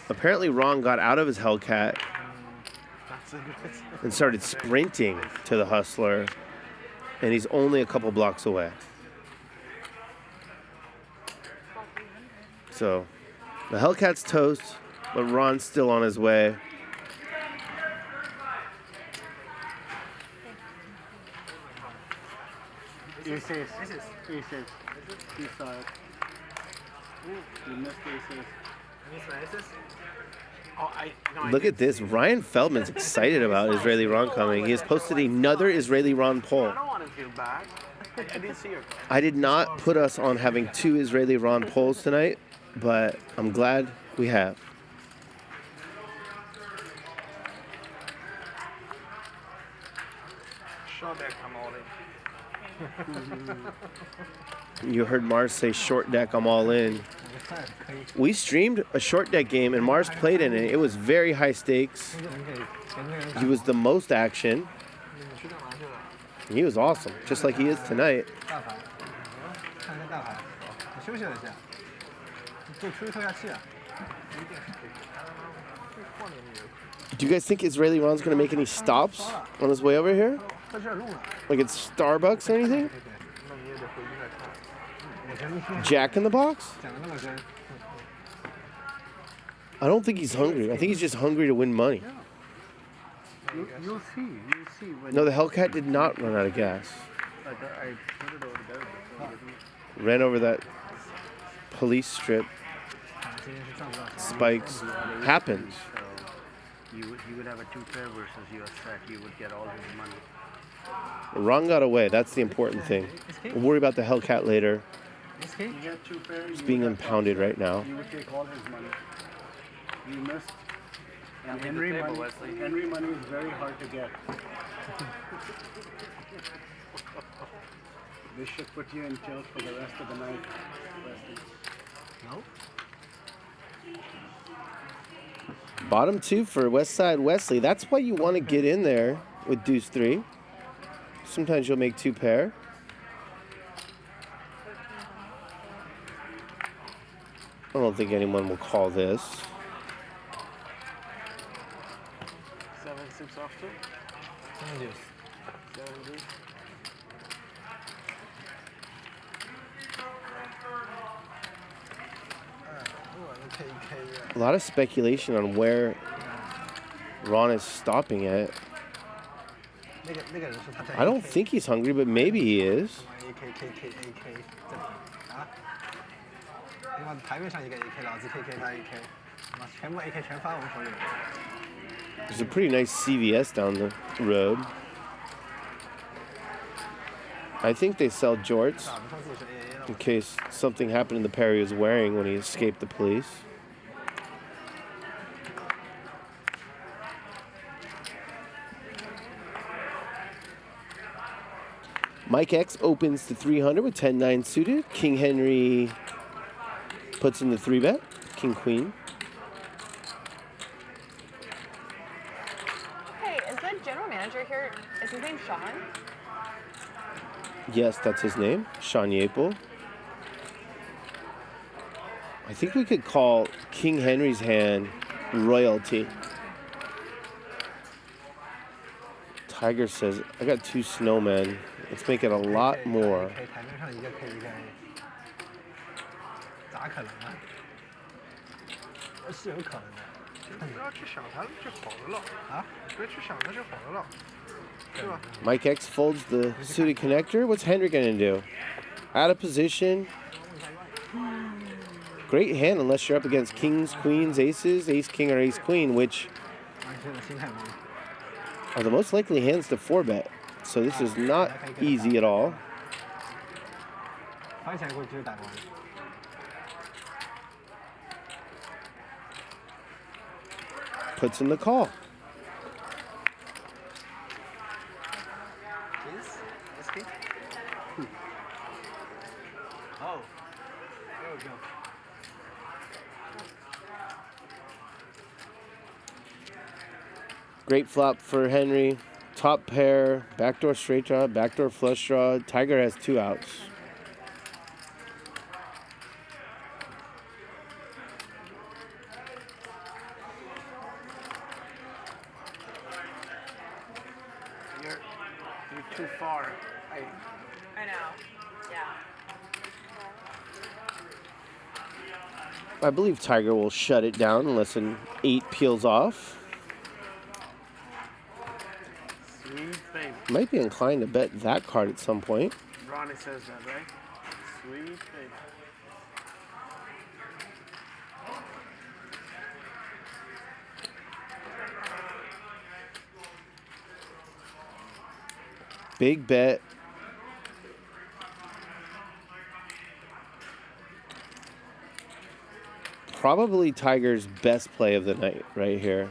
apparently Ron got out of his Hellcat and started sprinting to the Hustler, and he's only a couple blocks away. So, the Hellcat's toast, but Ron's still on his way. Aces. You saw it. You missed aces. Oh, no, Look at this. Ryan Feldman's excited about Israeli Ron coming. He has posted another Israeli Ron poll. I don't want to feel bad. I didn't see her. I did not put us on having 2 Israeli Ron polls tonight, but I'm glad we have. Short deck, I'm all in. You heard Mars say short deck, I'm all in. We streamed a short deck game and Mars played in it. It was very high stakes. He was the most action. He was awesome, just like he is tonight. Do you guys think Israeli Ron's gonna make any stops on his way over here? Like it's Starbucks or anything? Jack in the Box? I don't think he's hungry. I think he's just hungry to win money. You'll see. No, the Hellcat did not run out of gas. I put it over there. Ran over that police strip. Spikes. Happens. So you would have a 2-pair versus your set. You would get all his money. Ron got away. That's the important thing. We'll worry about the Hellcat later. You get 2 pairs. It's being impounded right now. You would take all his money. You missed. And Henry money is very hard to get. They should put you in jail for the rest of the night, Wesley. No? Bottom 2 for Westside Wesley. That's why you want to get in there with Deuce 3. Sometimes you'll make 2 pair. I don't think anyone will call this. 7-6 off 2. 7 deuce. A lot of speculation on where Ron is stopping at. I don't think he's hungry, but maybe he is. There's a pretty nice CVS down the road. I think they sell jorts in case something happened to the pair he was wearing when he escaped the police. Mike X opens the 300 with 10-9 suited. King Henry puts in the 3-bet. King Queen. Hey, is the general manager here? Is his name Shaun? Yes, that's his name. Shaun Yapel. I think we could call King Henry's hand royalty. Tiger says, I got 2 snowmen. Let's make it a lot more. Mike X folds the suited connector. What's Henry gonna do? Out of position. Great hand unless you're up against kings, queens, aces, ace, king, or ace, queen, which are the most likely hands to 4-bet. So this is not easy at all. Puts in the call. Oh, there we go. Great flop for Henry. Top pair, backdoor straight draw, backdoor flush draw. Tiger has 2 outs. You're too far. I know. Yeah. I believe Tiger will shut it down unless an 8 peels off. Sweet baby. Might be inclined to bet that card at some point. Ronnie says that, right? Sweet baby. Big bet. Probably Tiger's best play of the night right here.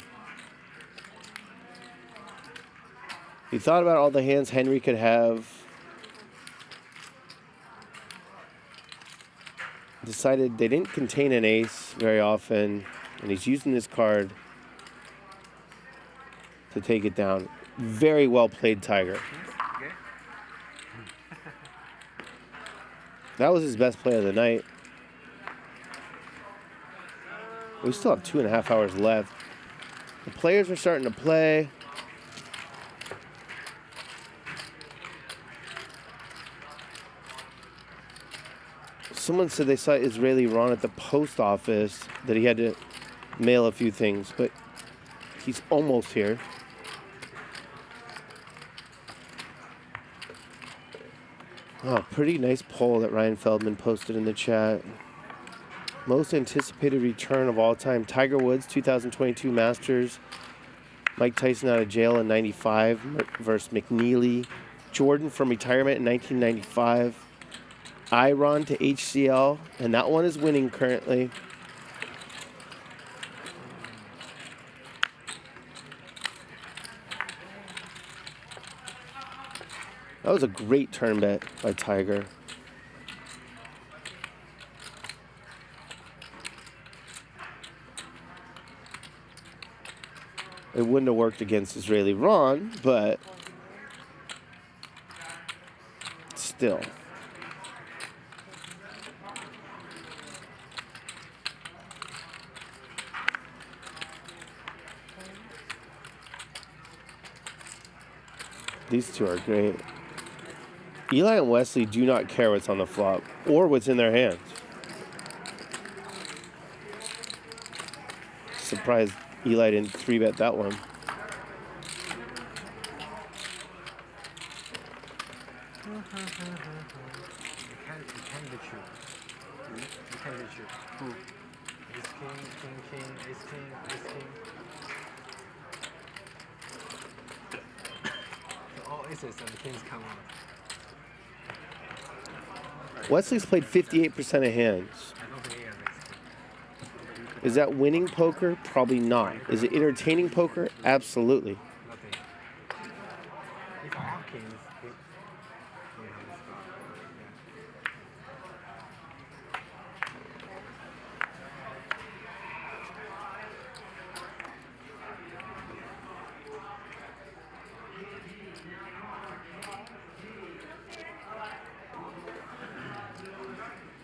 He thought about all the hands Henry could have. Decided they didn't contain an ace very often, and he's using this card to take it down. Very well played, Tiger. That was his best play of the night. We still have 2.5 hours left. The players are starting to play. Someone said they saw Israeli Ron at the post office, that he had to mail a few things, but he's almost here. Oh, pretty nice poll that Ryan Feldman posted in the chat. Most anticipated return of all time. Tiger Woods, 2022 Masters. Mike Tyson out of jail in 95 versus McNeely. Jordan from retirement in 1995. Iron to HCL, and that one is winning currently. That was a great turn bet by Tiger. It wouldn't have worked against Israeli Ron, but still. These two are great. Eli and Wesley do not care what's on the flop or what's in their hands. Surprised Eli didn't 3-bet that one. You can't get you. You can't get you. Who? Ace king, king, king, ace king, ace king. So all aces and the kings come out. Wesley's played 58% of hands. I don't think he has ace king. Is that winning poker? Probably not. Is it entertaining poker? Absolutely. Nothing. If I have kings, he don't have this card.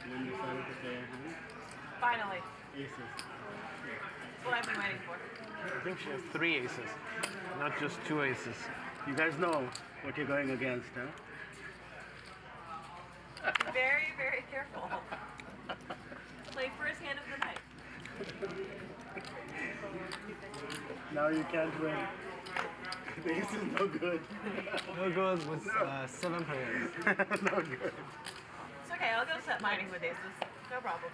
Lynne decided to play a hand. Finally. Aces. That's what I've been waiting for. I think she has 3 aces, not just 2 aces. You guys know what you're going against, huh? Be very, very careful. Play first hand of the night. Now you can't win. The ace is no good. No good with 7 players. No good. It's okay, I'll go set mining with aces. No problem.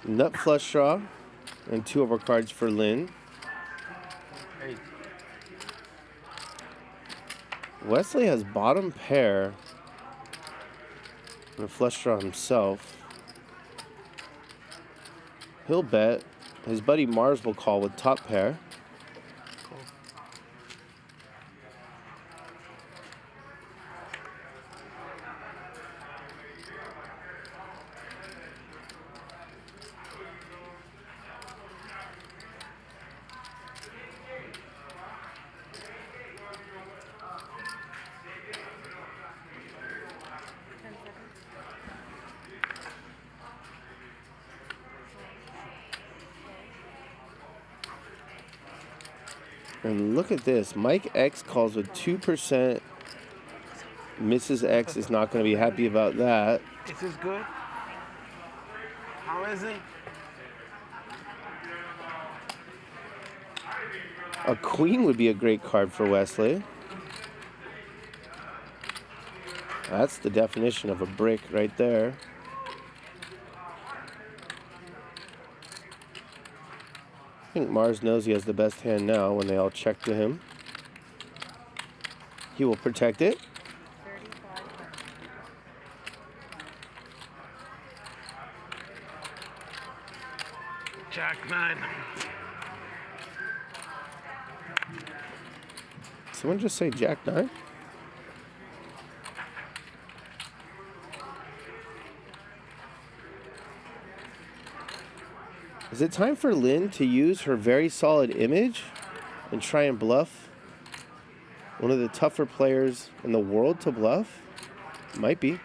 Nut flush draw and 2 overcards for Lynne. Hey. Wesley has bottom pair and a flush draw himself. He'll bet. His buddy Mars will call with top pair. And look at this. Mike X calls with 2%. Mrs. X is not going to be happy about that. Is this good? How is it? A queen would be a great card for Wesley. That's the definition of a brick right there. think Mars knows he has the best hand now when they all check to him. He will protect it. Jack 9. Someone just say Jack 9? Is it time for Lynne to use her very solid image and try and bluff one of the tougher players in the world to bluff? Might be.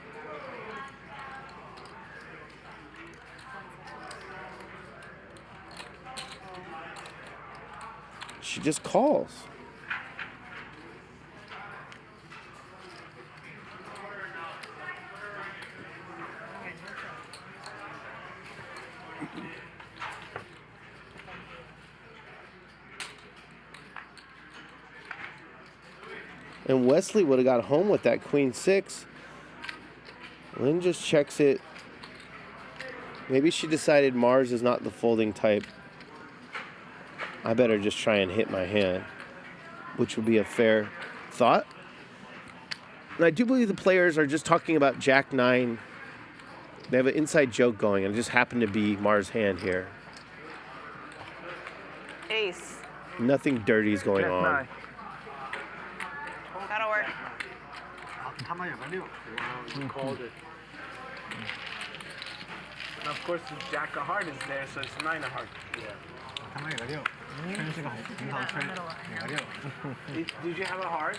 She just calls. And Wesley would have got home with that queen 6. Lynne just checks it. Maybe she decided Mars is not the folding type. I better just try and hit my hand, which would be a fair thought. And I do believe the players are just talking about Jack 9. They have an inside joke going, and it just happened to be Mars' hand here. Ace. Nothing dirty is going on. That'll work. You called it. And of course, the Jack of Heart is there, so it's 9 of Heart. Yeah. Did you have a heart?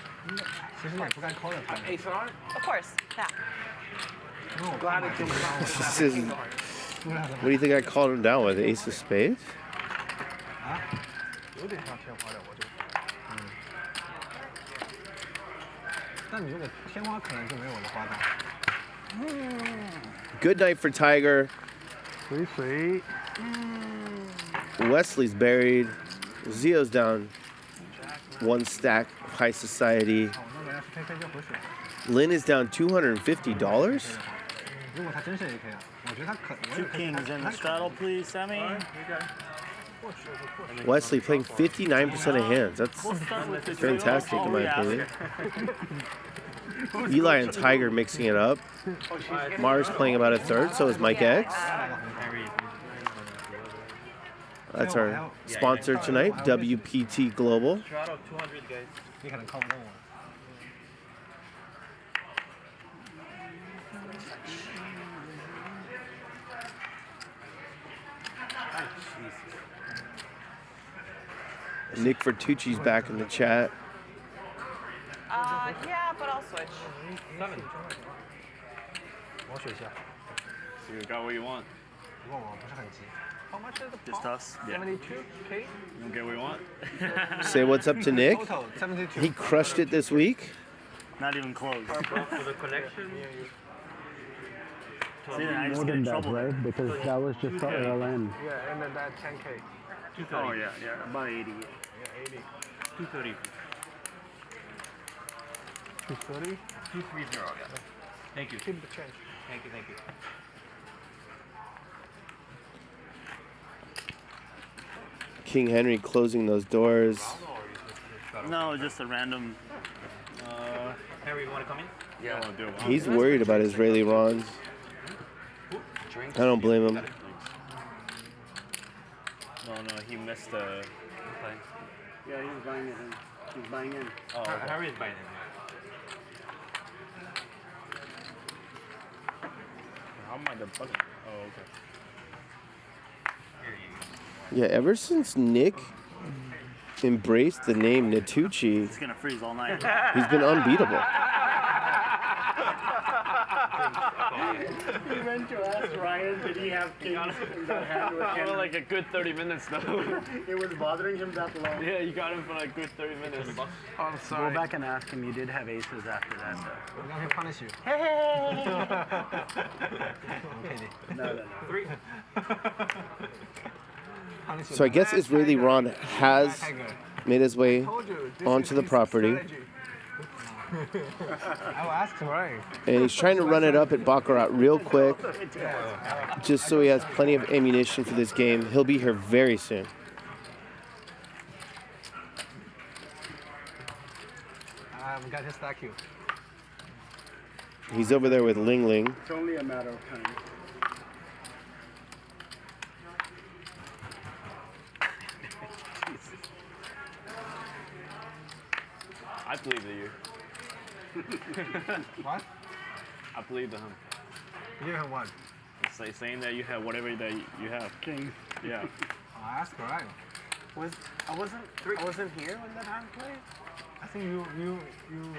Ace of Heart? Of course. Yeah. Glad it didn't count. This is, what do you think I called him down with? Ace of Spades? Good night for Tiger. Sweet. Wesley's buried. Zeo's down 1 stack of high society. Lynne is down $250. 2 kings in the straddle, please, Sammy. Wesley playing 59% of hands. That's fantastic in my opinion. Eli and Tiger mixing it up. Mars playing about a third, so is Mike X. That's our sponsor tonight, WPT Global. Nick Vertucci's back in the chat. Yeah, but I'll switch. 7. So you got what you want. How much is the Just us? Yeah. 72K? You don't get what you want? Say what's up to Nick. He crushed it this week. Not even close. For the connection? See, I just More get than in that, trouble. right? Because that was just the ALN. Yeah, and then that 10K. Oh, yeah, about 80. Yeah, 80. 230. 230? 230, yeah. Thank you. Keep the change. Thank you, thank you. King Henry closing those doors. No, just a random. Harry, you want to come in? Yeah. I want to do it. He's worried about Israeli Rons. I don't blame him. No, he missed the. Yeah, he's buying it in. He's buying in. Oh, okay. Harry is buying it. How am I the button? Oh, okay. Yeah, ever since Nick embraced the name Natucci, It's gonna freeze all night. he's been unbeatable. He went to ask Ryan, did he have kings in that hand with him? For like a good 30 minutes though. It was bothering him that long. Yeah, you got him for like a good 30 minutes. Oh, I'm sorry. Go back and ask him. You did have aces after that, though. I'm going to punish you. No. 3. So I guess Israeli Ron has made his way onto the property. I will ask him, right? And he's trying to run it up at Baccarat real quick, just so he has plenty of ammunition for this game. He'll be here very soon. I'm getting stack you. He's over there with Ling Ling. It's only a matter of time. I believe in you. What? I believe in him. You have what? It's saying that you have whatever that you have. King. Yeah. Oh, that's correct. I wasn't here when that hand played. I think you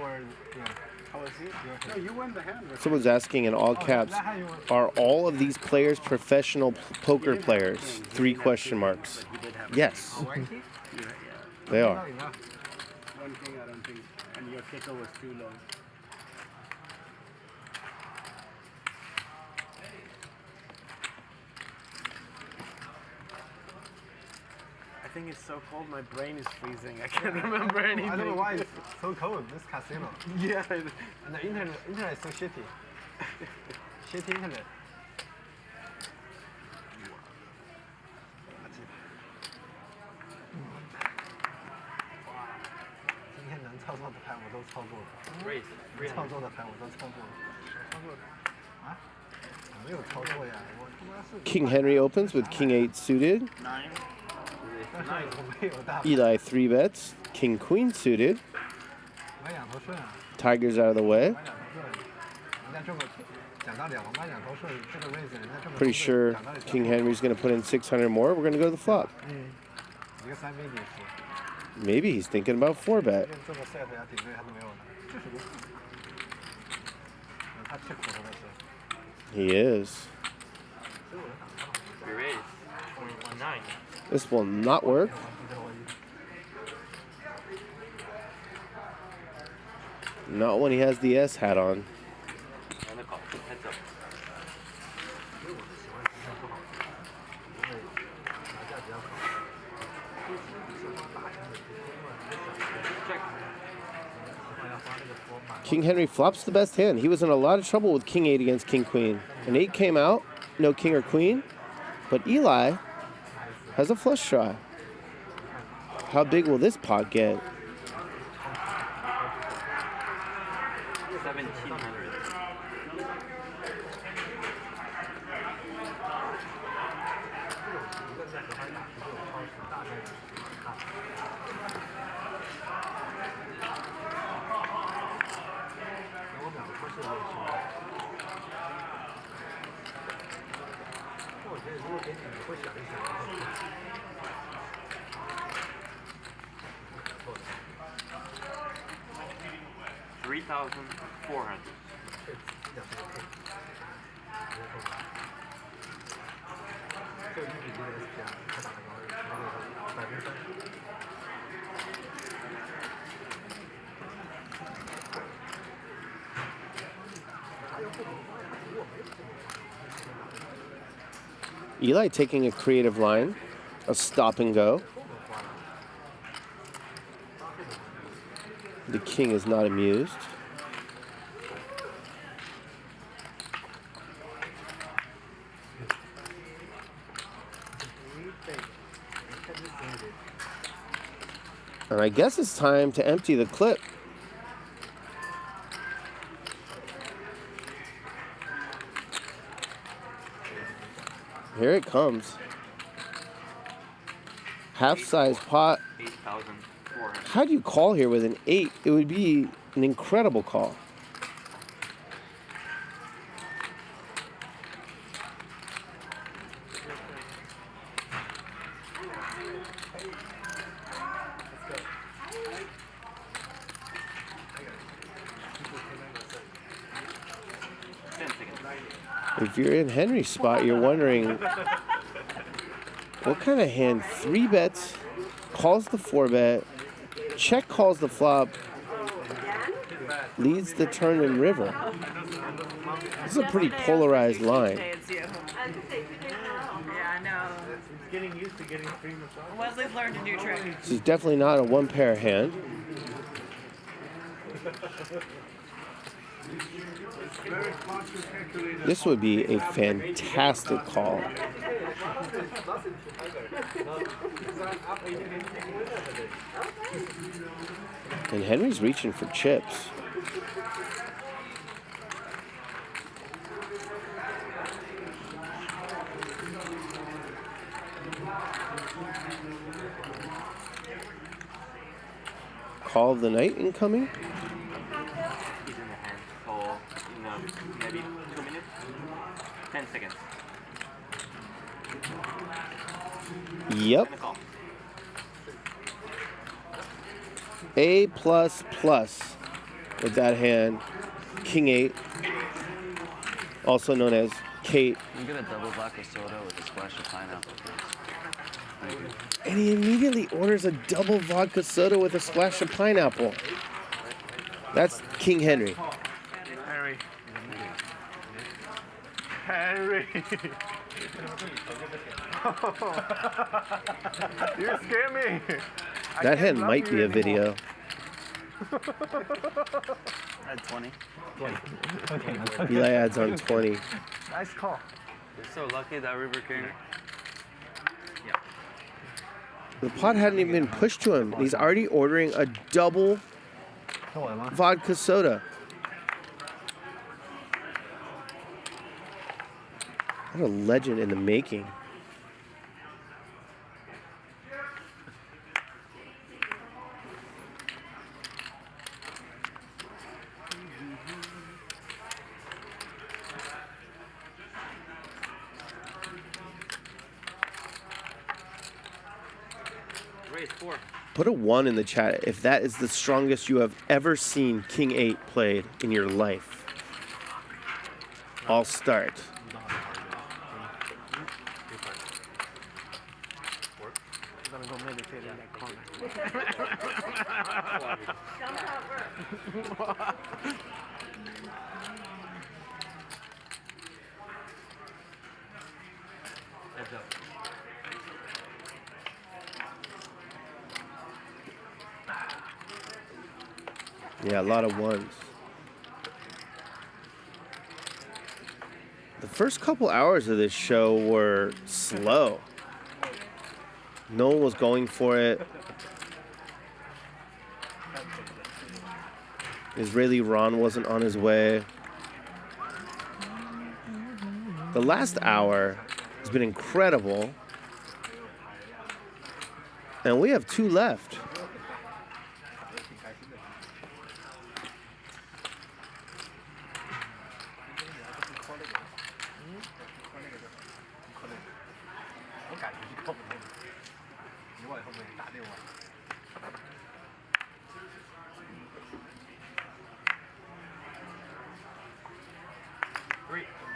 were, yeah. I was here. No, you won the hand. Someone's asking in all caps, are all of these players professional poker players? 3 question marks. Yes. They are. One king, I don't think. And your kicker was too low. I think it's so cold, my brain is freezing. I can't remember anything. I don't know why it's so cold, this casino. Yeah. And the internet is so shitty. Shitty internet. King Henry opens with King 8 suited. 9. Eli 3 bets. King Queen suited. Tiger's out of the way. Pretty sure King Henry's going to put in 600 more. We're going to go to the flop. Maybe he's thinking about 4 bet. He is. You're ready. 21-9. This will not work. Not when he has the S hat on. On the call. Heads up. King Henry flops the best hand. He was in a lot of trouble with King 8 against King Queen. An 8 came out, no king or queen, but Eli has a flush draw. How big will this pot get? 1700. $3,400. Eli taking a creative line, a stop and go. The king is not amused. And I guess it's time to empty the clip. Here it comes. Half-size pot. 8,400. How do you call here with an 8? It would be an incredible call. If you're in Henry's spot, you're wondering what kind of hand 3 bets, calls the 4 bet, check calls the flop, leads the turn in river. This is a pretty polarized line. Yeah, I know. Getting used to getting free massage. Wesley's learned a new trick. This is definitely not a 1-pair hand. This would be a fantastic call. And Henry's reaching for chips. Call of the night incoming. He's in the hand for maybe 2 minutes, 10 seconds. Yep. A++ with that hand. King 8, also known as Kate. You get a double vodka soda with a splash of pineapple. Thank you. And he immediately orders a double vodka soda with a splash of pineapple. That's King Henry. Henry. Henry. You scare me. That hand might be a video. At 20. Eli adds on 20. Nice call. You're so lucky that river came. The pot hadn't even been pushed to him. He's already ordering a double vodka soda. What a legend in the making. Put a 1 in the chat if that is the strongest you have ever seen King 8 played in your life. I'll start. I'm gonna go meditate in that corner. Yeah, a lot of 1s. The first couple hours of this show were slow. No one was going for it. Israeli Ron wasn't on his way. The last hour has been incredible. And we have 2 left.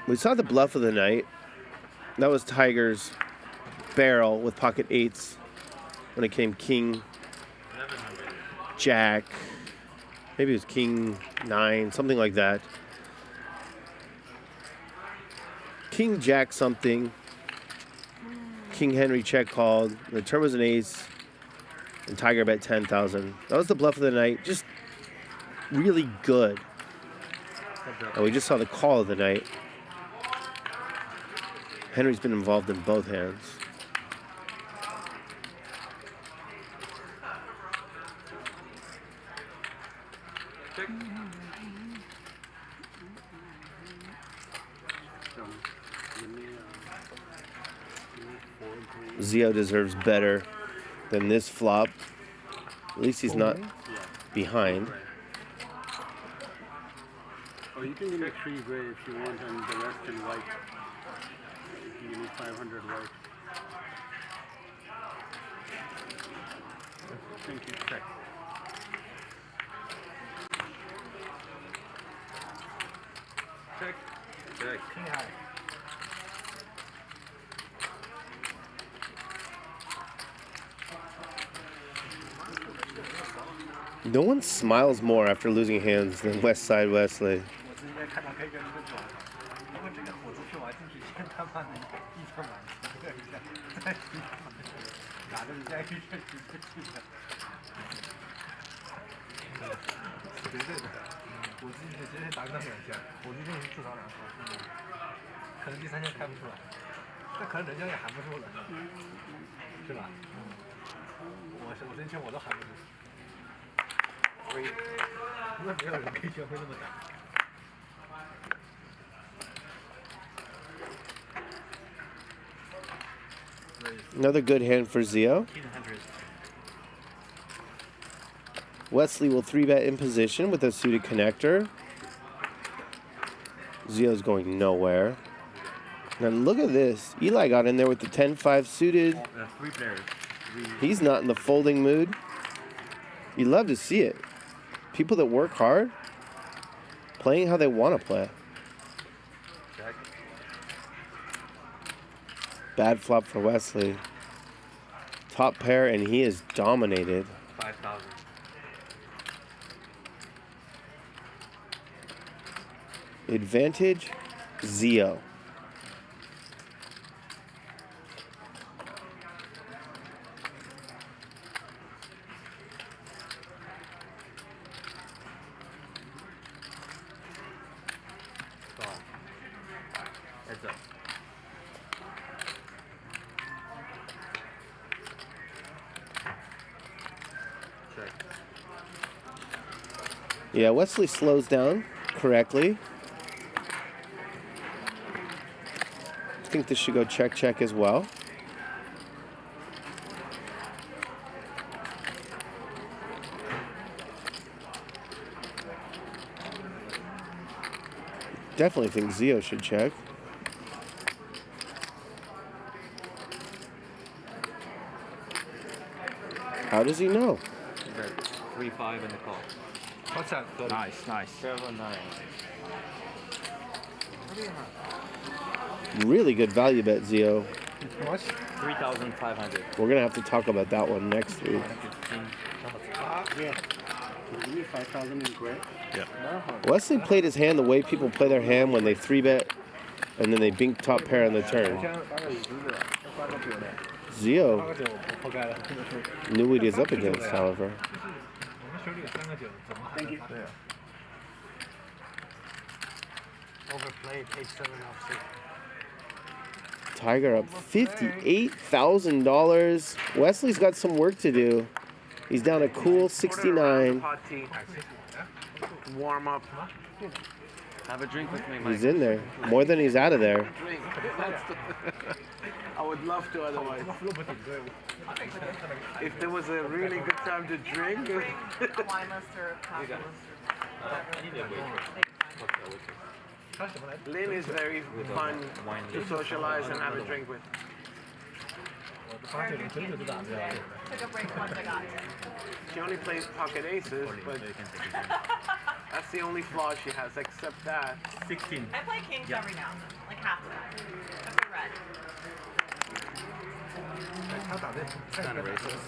We saw the bluff of the night. That was Tiger's barrel with pocket 8s when it came King, Jack, maybe it was King 9, something like that. King Jack something. King Henry check called. The turn was an ace. And Tiger bet 10,000. That was the bluff of the night. Just really good. And we just saw the call of the night. Henry's been involved in both hands. Zeo deserves better than this flop. At least he's not behind. Oh, you can give me 3 gray if you want, and the rest in white. You give me 500 white. Thank you. Check. Check. Check. King high. No one smiles more after losing hands than West Side Wesley. free. Another good hand for Zeo. Wesley will 3-bet in position with a suited connector. Zeo's going nowhere. Now look at this. Eli got in there with the 10-5 suited. 3 players. He's not in the folding mood. You love to see it. People that work hard, playing how they want to play. Check. Bad flop for Wesley. Top pair, and he is dominated. 5,000. Advantage, Zeo. Heads up. Check. Yeah, Wesley slows down correctly. I think this should go check, check as well. Definitely think Zeo should check. How does he know? 3-5 in the call. What's that? Nice, nice. 7-9. Really good value bet, Zeo. How much? 3,500. We're gonna have to talk about that one next week. Yeah. Give me 5,000 is great. Yeah. Wesley played his hand the way people play their hand when they 3-bet and then they bink top pair on the turn. Zeo knew what he was up against, however. Thank you. Overplayed, 8-7 offsuit. Tiger up $58,000. Wesley's got some work to do. He's down a cool 69. Warm up. Have a drink with me, Mike. He's in there. More than he's out of there. Drink. I would love to otherwise. If there was a really good time to drink. Lynne is very fun to socialize and have a drink with. Took a break once I got here. She only plays pocket aces, but that's the only flaw she has, except that. 16. I play kings every now and then, like half the time. Except for red. Kind of racist.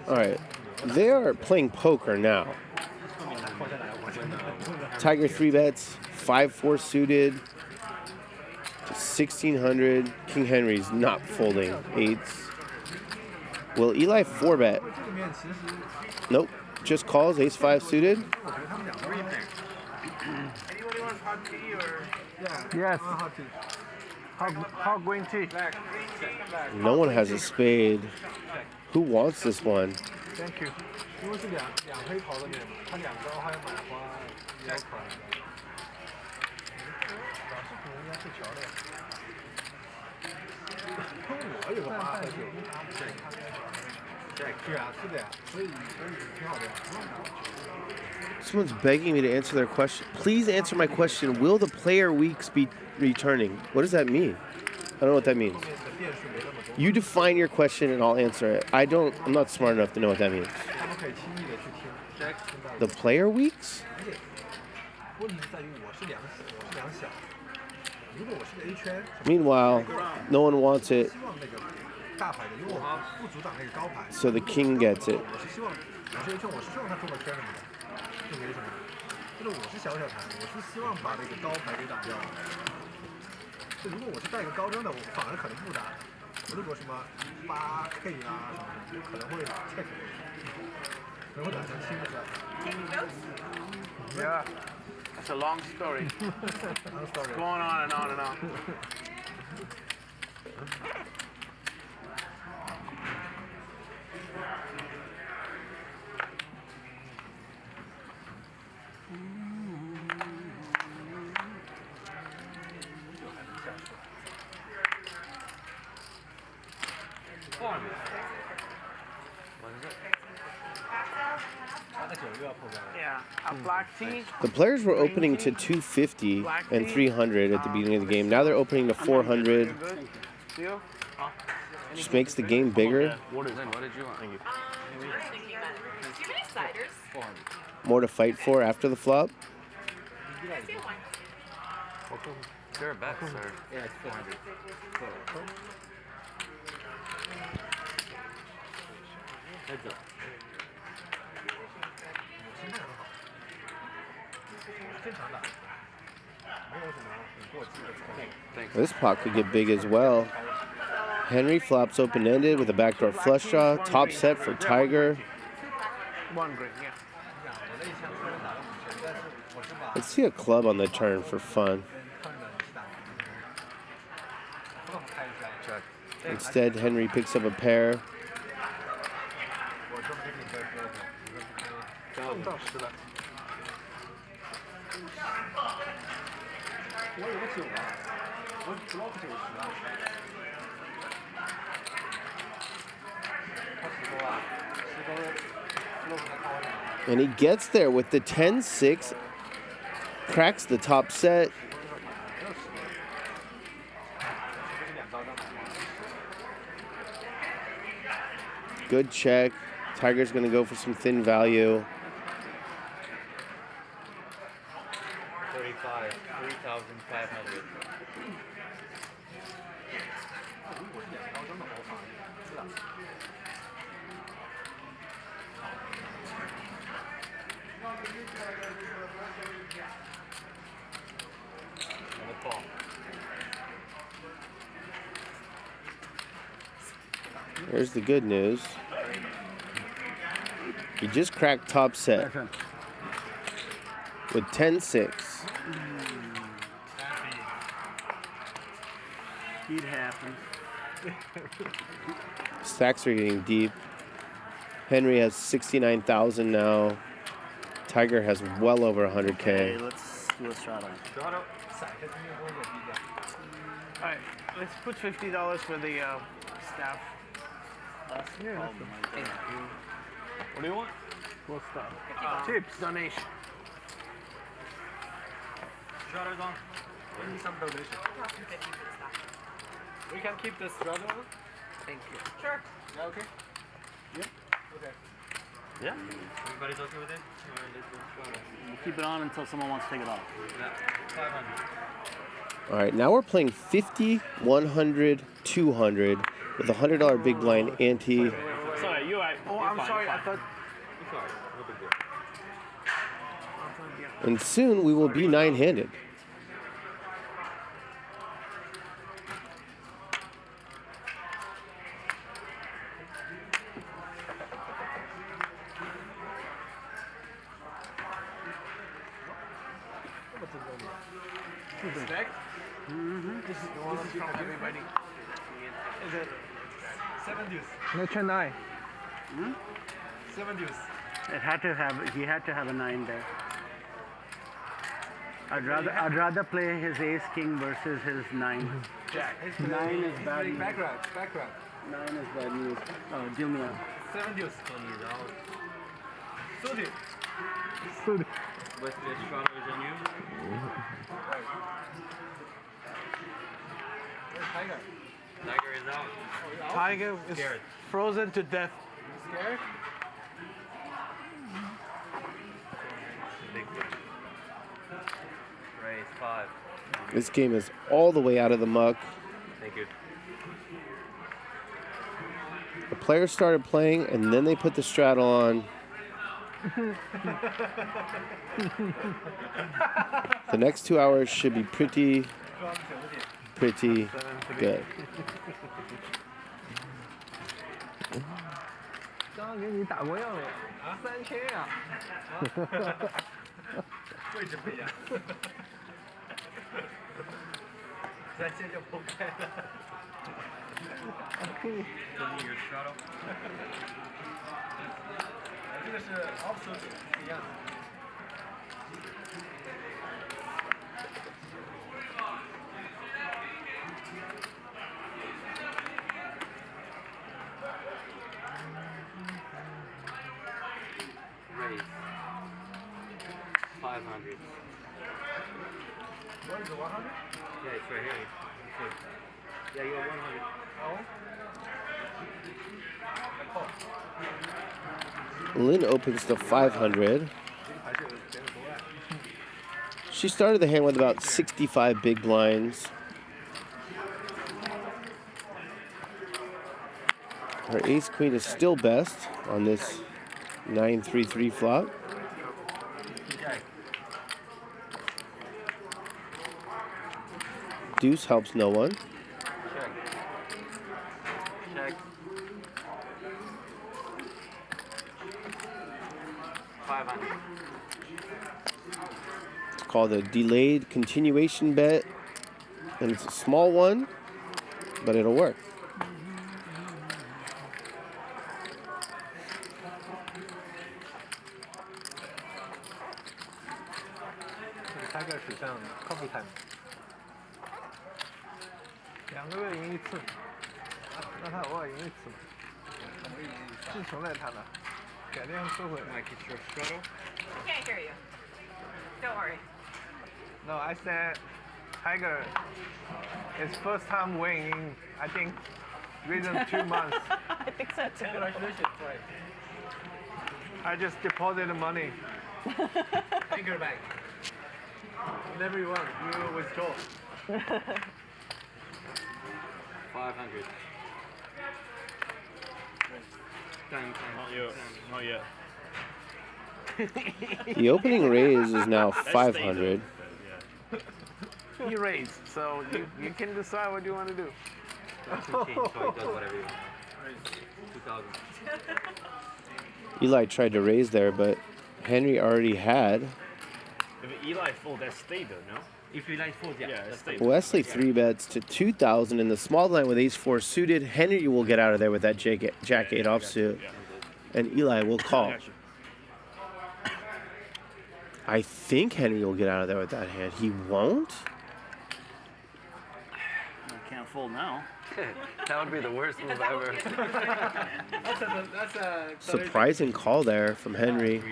All right. They are playing poker now. Tiger 3-bets, 5-4 suited, 1,600. King Henry's not folding 8s. Will Eli 4-bet? Nope. Just calls, ace-5 suited. Anybody want hot tea or? Yes. Hot green tea. No one has a spade. Who wants this one? Thank you. Someone's begging me to answer their question. Please answer my question. Will the player weeks be returning? What does that mean? I don't know what that means. You define your question and I'll answer it. I'm not smart enough to know what that means. The player weeks? Meanwhile, no one wants it, so the king gets it. Yeah, that's a long story. It's going on and on and on. Yeah, a black tea. The players were opening to 250 and 300 at the beginning of the game. Now they're opening to 400. Just makes the game bigger. What did you want? Thank you. Do you have any ciders? 400. More to fight for after the flop. I see a wine. There are bets, or? Yeah, it's 400. Heads up. This pot could get big as well. Henry flops open-ended with a backdoor flush draw. Top set for Tiger. One green, yeah. Let's see a club on the turn for fun. Instead, Henry picks up a pair. And he gets there with the 10-6, cracks the top set. Good check. Tiger's going to go for some thin value. 35, 3,500. Here's the good news. He just cracked top set with 10-6. It happens. Stacks are getting deep. Henry has 69,000 now. Tiger has well over 100K. Okay, let's do a straddle. All right, let's put $50 for the staff. What do you want? Cool stuff. Tips, donation. Straddle's on. We need some donation. We can keep the straddle. Thank you. Sure. Yeah, okay? Yeah? Okay. Yeah. Everybody's okay with it? Or let's go straddle. We'll keep it on until someone wants to take it off. Yeah. 500. All right, now we're playing 50, 100, 200 with a $100 big blind ante. Sorry, you're right. Oh, I'm sorry. I thought. Sorry. No big deal. And soon we will be nine-handed. This is from everybody. Is it 7 deuce. No, 9. 7 deuce. It had to have. He had to have a 9 there. I'd rather play his ace king versus his 9. Jack. 9 is bad news. Back rack. 9 is bad news. Oh, deal me out. 7 deuce. 20 is out. Suited. Wesley straddle is on you. Tiger. Tiger is out. Tiger is Scared. frozen to death. Scared? Big one. Raise 5. This game is all the way out of the muck. Thank you. The players started playing, and then they put the straddle on. The next 2 hours should be pretty good. 刚刚给你打过样了，3000啊！位置不一样。3000就崩开了。Tony, your straddle. 这个是 offsuit 一样的。500. What is the 100? Yeah, it's right here. Yeah, you have 100. Oh? Lynne opens to 500. She started the hand with about 65 big blinds. Her ace queen is still best on this 9-3-3 flop. Deuce helps no one. Check. 500. It's called a delayed continuation bet, and it's a small one, but it'll work. Tiger 水上 coffee time， 2个月赢1次，那他偶尔赢1次，是存在他的，改天收回。Can't hear you. Don't worry. No, I said Tiger is first time winning in, I think, within 2 months. I think so too. Congratulations. I just deposited money. Finger back. Whenever you want, you will withdraw. 500. Not yet. The opening raise is now 500. You raise, so you can decide what you want to do. So he does whatever you want. 2,000. Eli tried to raise there, but Henry already had. If Eli fold, that stayed though, no? If Eli folds, yeah, that stayed. Wesley 3-bets to 2,000 in the small line with ace-4 suited. Henry will get out of there with that jack 8 offsuit, and Eli will call. I think Henry will get out of there with that hand. He won't? I can't fold now. That would be the worst move ever. That's a Surprising call there from Henry.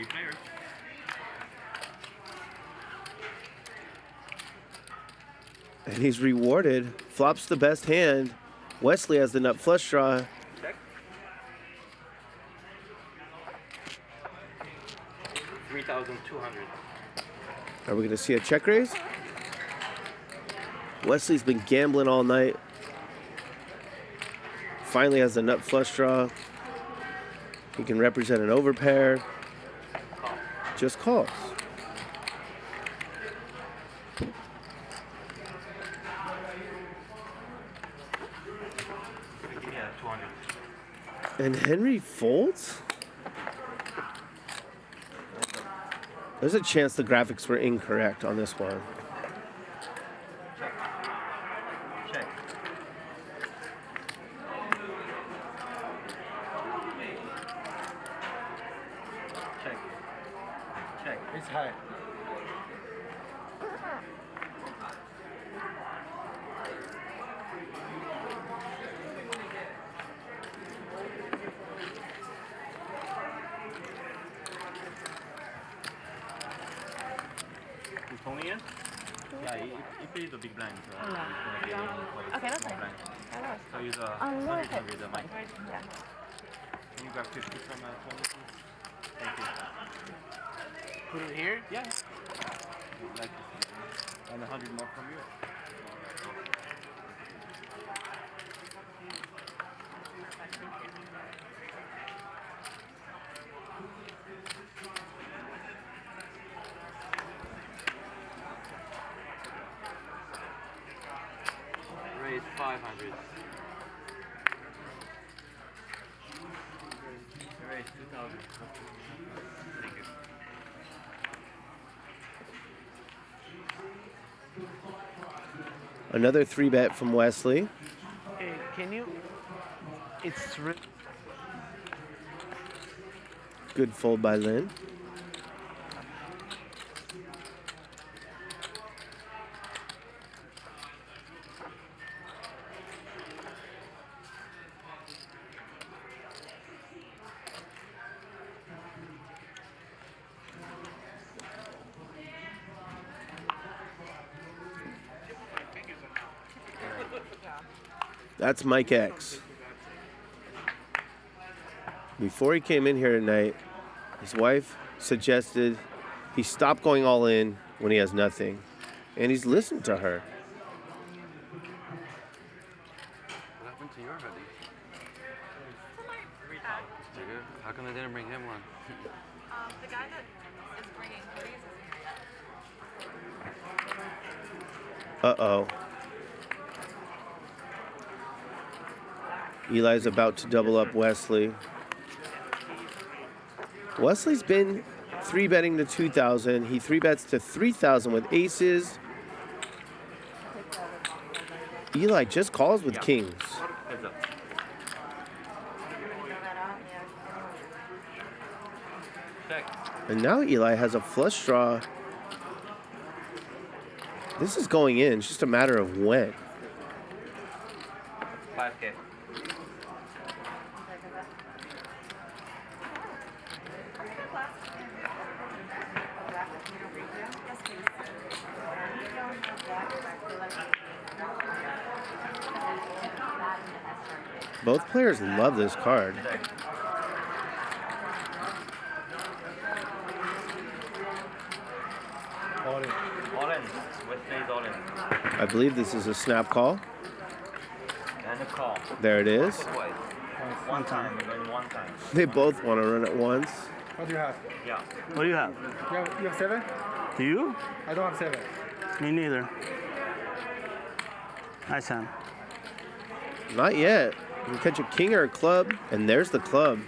And he's rewarded. Flops the best hand. Wesley has the nut flush draw. Check. 3,200. Are we going to see a check raise? Wesley's been gambling all night. Finally has the nut flush draw. He can represent an overpair. Just calls. Yeah, 200. And Henry folds? There's a chance the graphics were incorrect on this one. Check. Check. Check. It's high. Is Tony in? Yeah, he plays the big blind. So No. he's gonna be Okay, that's small fine. blind. That was. So use a Oh, look. 100 mic. Yeah. Can you grab 50 from Tony, please? Thank you. Put it here? Yeah. Like, and 100 more from you. Raise 500. Raise 2,000. Thank you. Another 3-bet from Wesley. Hey, can you? It's Good fold by Lynne. That's Mike X. Before he came in here tonight, his wife suggested he stop going all in when he has nothing. And he's listened to her. What happened to your hoodie? Dude, how come they didn't bring him one? The guy that is bringing hoodies is Uh-oh. Eli's about to double up Wesley. Wesley's been 3-betting to 2,000. He 3-bets to 3,000 with aces. Eli just calls with kings. And now Eli has a flush draw. This is going in. It's just a matter of when. 5K. Both players love this card. All in. Wesley's all in. I believe this is a snap call. And a call. There it is. Twice. One time. And one time. They both want to run at once. What do you have? Yeah. What do you have? You have 7? Do you? I don't have 7. Me neither. Nice hand. Not yet. You can catch a king or a club, and there's the club.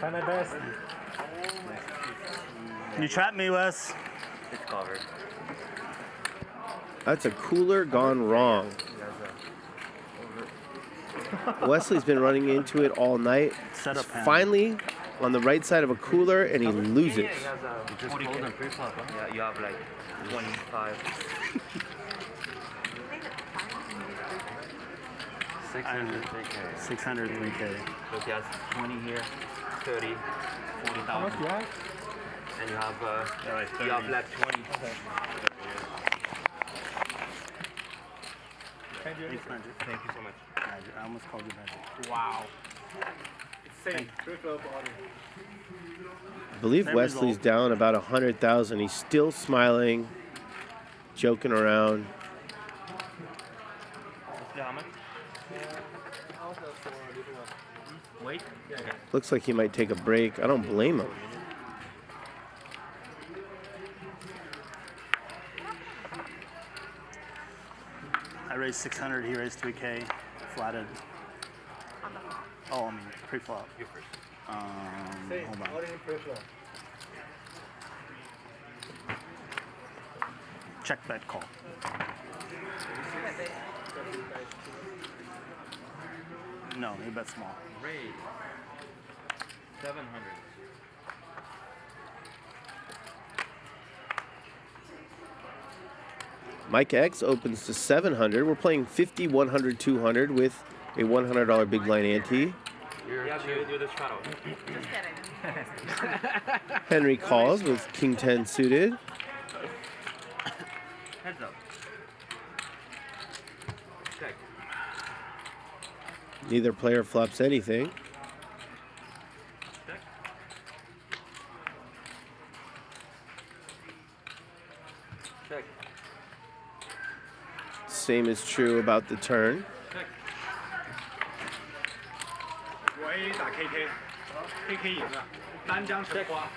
Try my best. You trapped me, Wes. It's covered. That's a cooler gone wrong. Wesley's been running into it all night. Set up hand. Finally on the right side of a cooler, and he loses. You just hold and pre-flop, huh? Yeah, you have like 25. 600 3K. So he has 20 here, 30, 40,000. How much do you have? And you have, right, you have like 20. Thank you. Thank you so much. I almost called you magic. Wow. Same. Pre-flop order. I believe Same Wesley's result. down about 100,000. He's still smiling, joking around. How much? Wait. Looks like he might take a break. I don't blame him. I raised 600, he raised 3K, flatted. Oh, I mean, pre-flop. Hold on. Check bet call. No, he bet small. Raise 700. Mike X opens to 700. We're playing 50, 100, 200 with a $100 big blind ante. You're the shadow. Henry calls with King 10 suited. Heads up. Check. Neither player flops anything. Check. Check. Same is true about the turn. Check. 我 AA 打 KK，KK 赢了，单张成花。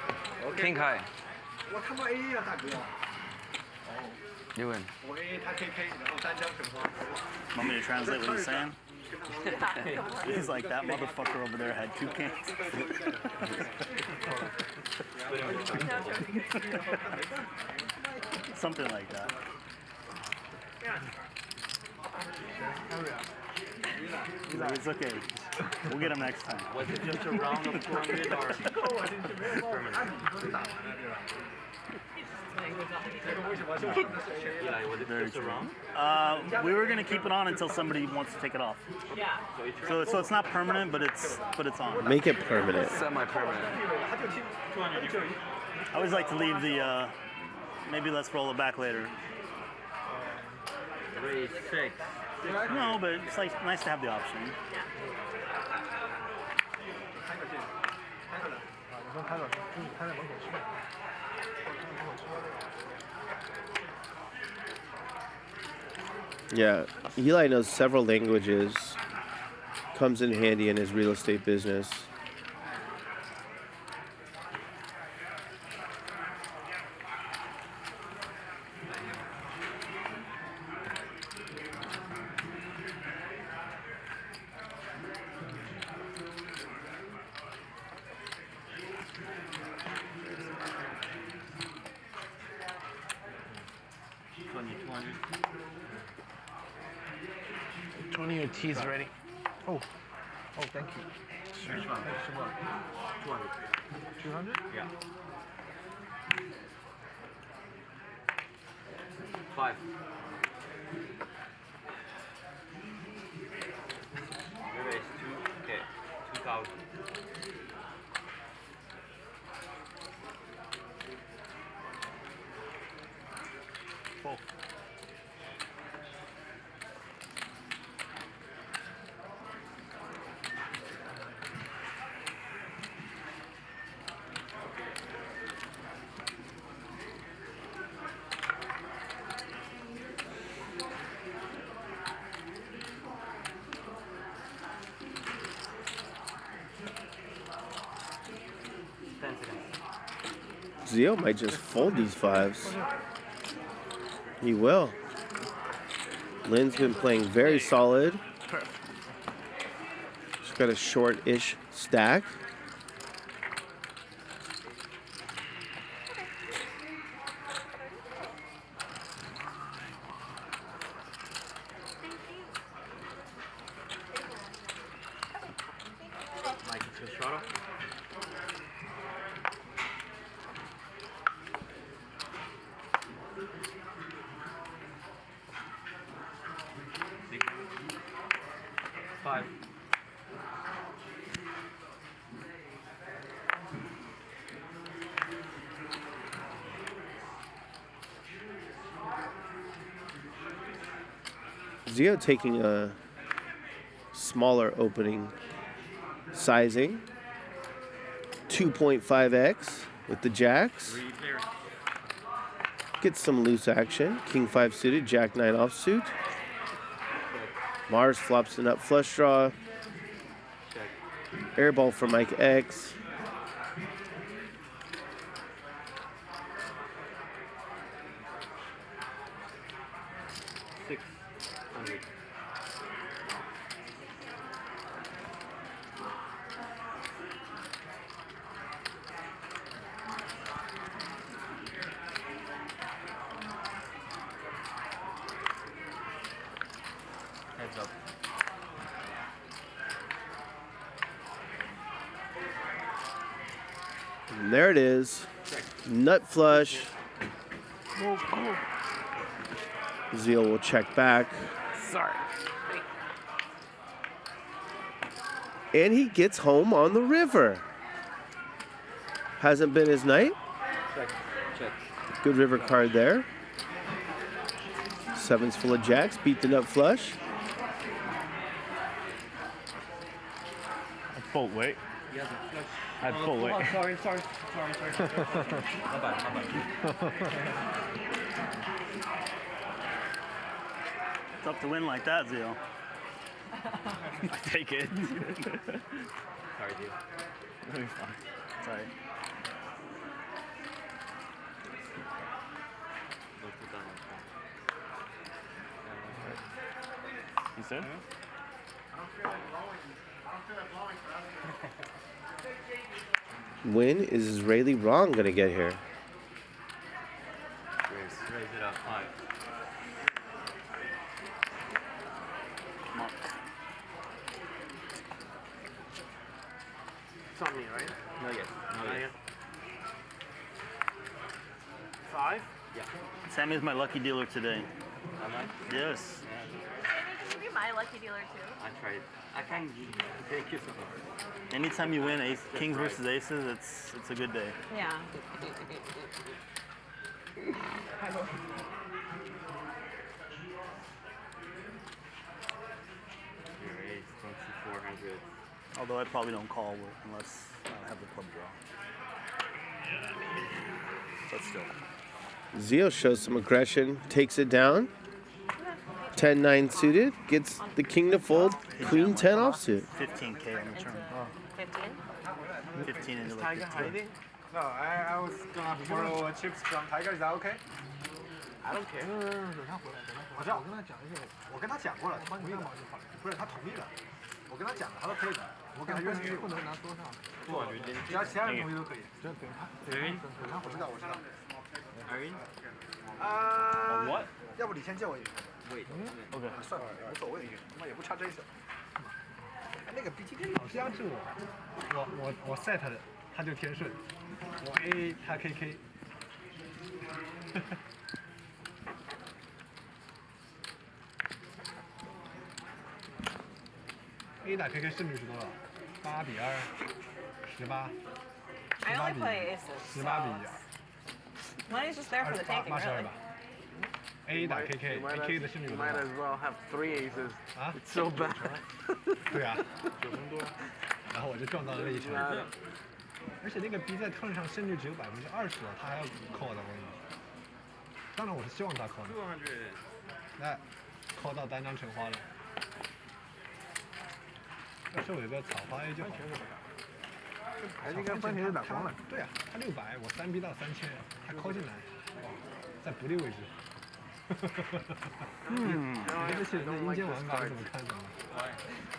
King high. 我他妈 AA 啊，大哥。 You win. 我 AA 他 KK，然后单张成花。 Want me to translate what he's saying? He's like, that motherfucker over there had 2 kings. Something like that. He's like, it's okay. We'll get him next time. Was it just a round of 200 or permanent? Eli, was it just a round? We were gonna keep it on until somebody wants to take it off. Yeah. So it's not permanent, but it's on. Make it permanent. Semi-permanent. I always like to leave the maybe let's roll it back later. 3-6. No, but it's like nice to have the option. Yeah, Eli knows several languages. Comes in handy in his real estate business. Your tea's ready. Oh, thank you. Thanks so much. 200. 200? Yeah. 5. Your raise 2K. 2,000. 4. Zeo might just fold these fives. He will. Lynne's been playing very solid. She's got a short-ish stack. Zeo taking a smaller opening sizing, 2.5x with the jacks. Gets some loose action. King 5 suited, Jack 9 offsuit. Mars flops the nut flush draw. Airball for Mike X. Heads up. And there it is. Nut flush. Zeo will check back. Sorry. And he gets home on the river. Hasn't been his night. Check. Good river card there. Sevens full of jacks. Beat the nut flush. Full weight. He has a flush. I had full weight. Oh, sorry. My bad. Tough to win like that, Zeo. Take it. Sorry, dude. That'll be fine. Sorry. You said? When is Israeli Wrong gonna get here? Raise it up 5. It's on me, right? Not yet. Not yet. 5? Yeah. Sammy's my lucky dealer today. Am I? Yes. Can you be my lucky dealer too? I tried. I can. Thank you so much. Anytime you win kings versus aces, it's a good day. Yeah. Although I probably don't call unless I have the club draw. But still. Zeo shows some aggression, takes it down. 10-9 suited, gets the king to fold, queen 10 offsuit. 15K on the turn. 15 into like 15. No, I was gonna borrow chips from Tiger. Is that okay? I don't care. 等他回来，我知道，我跟他讲一下，我跟他讲过了，他同意了，不是他同意了，我跟他讲了，他说可以的，我跟他约出去，不能拿桌上，不，只要其他人同意都可以，就等他，等他，我知道，我知道。What？ 要不你先借我一个？ OK， 算了，无所谓，他妈也不差这一手。那个 BTK 老是压制我 set 的，他就天顺，我 A 他 KK。A 打 KK 胜率是多少？8比2，18。I only play aces. 18比Money's just there for the taking, really. A 打 KK，KK 的胜率有多少 ？Might as well have 3 aces. 啊 ？It's so bad. 对啊，9分多，然后我就撞到了那一场。而且那个 B 在 turn 上胜率只有20%，他还要 call 的，我跟你说。当然我是希望他 call 的。那 call 到单张成花了。要是我有个草花 A 就好。还是应该番茄是打光了。对啊，他600，我3逼到3000，他 call 进来，在不利位置。你这些人的阴间玩法你怎么看的？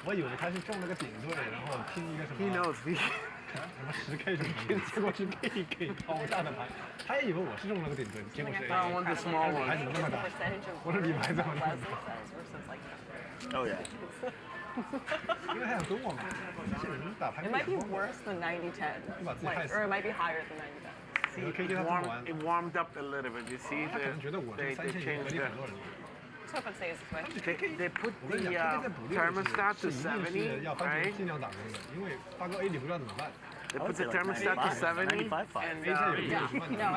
我以为他是中了个顶队，然后拼一个什么 He knows. 什么10K 什么的，结果是 KK 抛下的牌，他也以为我是中了个顶队，结果是 I want the small one. 牌怎么那么大？我说你牌怎么那么大？ Oh yeah. 因为他想跟我嘛，这些人打牌 It might be worse than 90-10, like, or it might be higher than 90-10. See, it warmed up a little bit. You see, they changed it. So if it stays this way. They put the thermostat to 70, right? 尽量打人的，因为发个 A 你不知道怎么办。 They put the thermostat to 70, and no,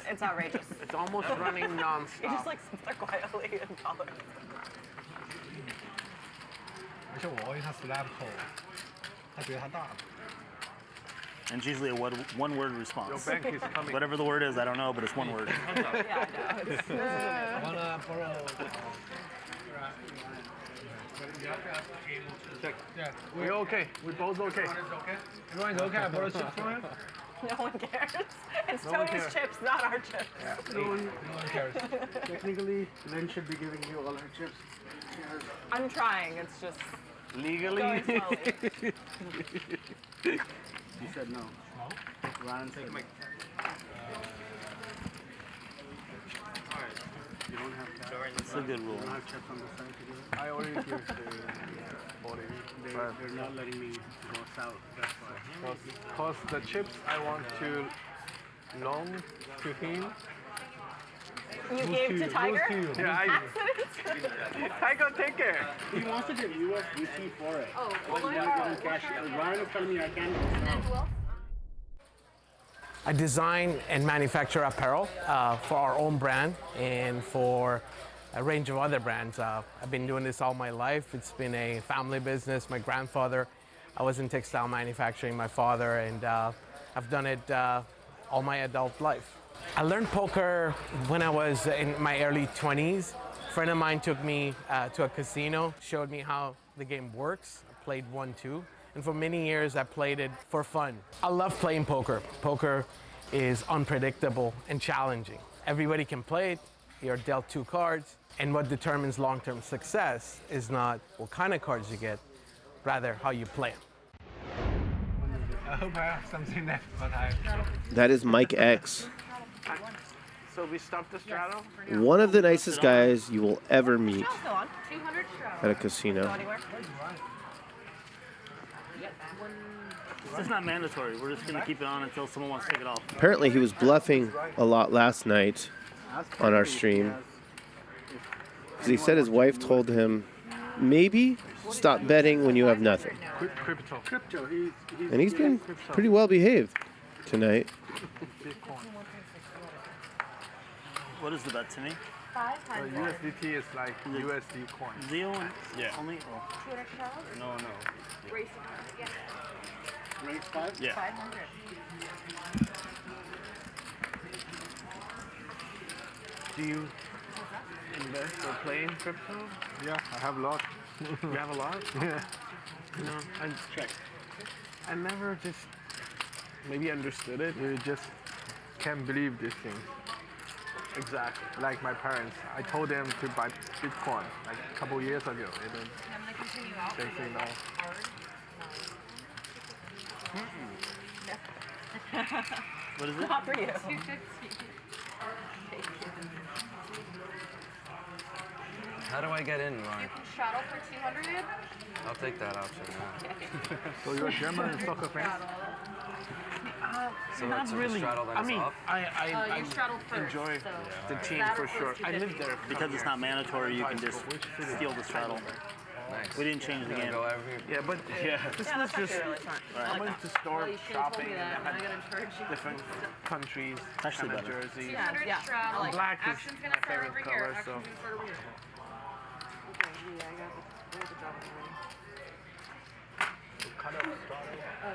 it's outrageous. It's almost running He non-stop. just like sits there quietly and tolerates. 而且我 all in 他 slap call， 他觉得他大了。 And it's usually a one-word response. Your bank is coming. Whatever the word is, I don't know, but it's one word. Yeah, I know. Wanna borrow? Check. Yeah, we're okay. We're both okay. Everyone's okay. I borrow chips from him. No one cares. It's No one Tony's cares. chips, not our chips. Yeah. No one cares. Technically, Lynne should be giving you all her chips. I'm trying. It's just legally. going slowly. You said no. Ryan said no. You don't have cash. It's a good rule. You don't have chips on the side to do it. I already used the 40. They're not letting me go south. That's why. Because the chips I want to loan to him. You gave to Tiger? Yeah, Accident? Tiger, take care. He wants to get USDC for it. Oh, but he's not getting cash. Ryan is telling me I can't go south. I design and manufacture apparel for our own brand and for a range of other brands. I've been doing this all my life. It's been a family business. My grandfather, I was in textile manufacturing, my father, and I've done it all my adult life. I learned poker when I was in my early 20s. A friend of mine took me to a casino, showed me how the game works. I played 1-2. And for many years, I played it for fun. I love playing poker. Poker is unpredictable and challenging. Everybody can play it. You're dealt 2 cards. And what determines long-term success is not what kind of cards you get, rather how you play them. I hope I have something left, but That is Mike X. So we stopped the straddle? One of the nicest guys you will ever meet Still on. 200 straddle. at a casino. Go anywhere? It's not mandatory. We're just going to keep it on until someone wants to take it off. Apparently he was bluffing a lot last night on our stream. Because he said his wife told him, maybe stop betting when you have nothing. Crypto. And he's been pretty well behaved tonight. What is the bet to me? 500. USDT is like USD coin. Zeo Yeah. only. 2 extra dollars? No, no. Racing. Yeah. Race 5? Yeah. 500. Do you invest or play in crypto? Yeah, I have a lot. You have a lot? Yeah. No, I never just maybe understood it. You just can't believe these things. Exactly. Like my parents, I told them to buy Bitcoin like a couple years ago. And then I'm going to continue out. they say no. What is it? Not for you. 250. How do I get in, Ryan? You can shuttle for 200. I'll take that option now. So you're a German soccer fan? So Not it's really. a straddle then I it's mean, off? I you straddled first, enjoy so the team that for or sure. close I to lived there Because it's not mandatory, you can just steal the straddle. Nice. We didn't change the game. Go over here. Yeah, but this Yeah, was that's just actually really smart. I I like went that. to store Well, you should've told shopping me and that. they I'm had gonna encourage you. different countries, Actually kind of better. jerseys. 200 Yeah. straddle. And black is Action's my gonna start favorite over color, here. so Action's gonna start over here.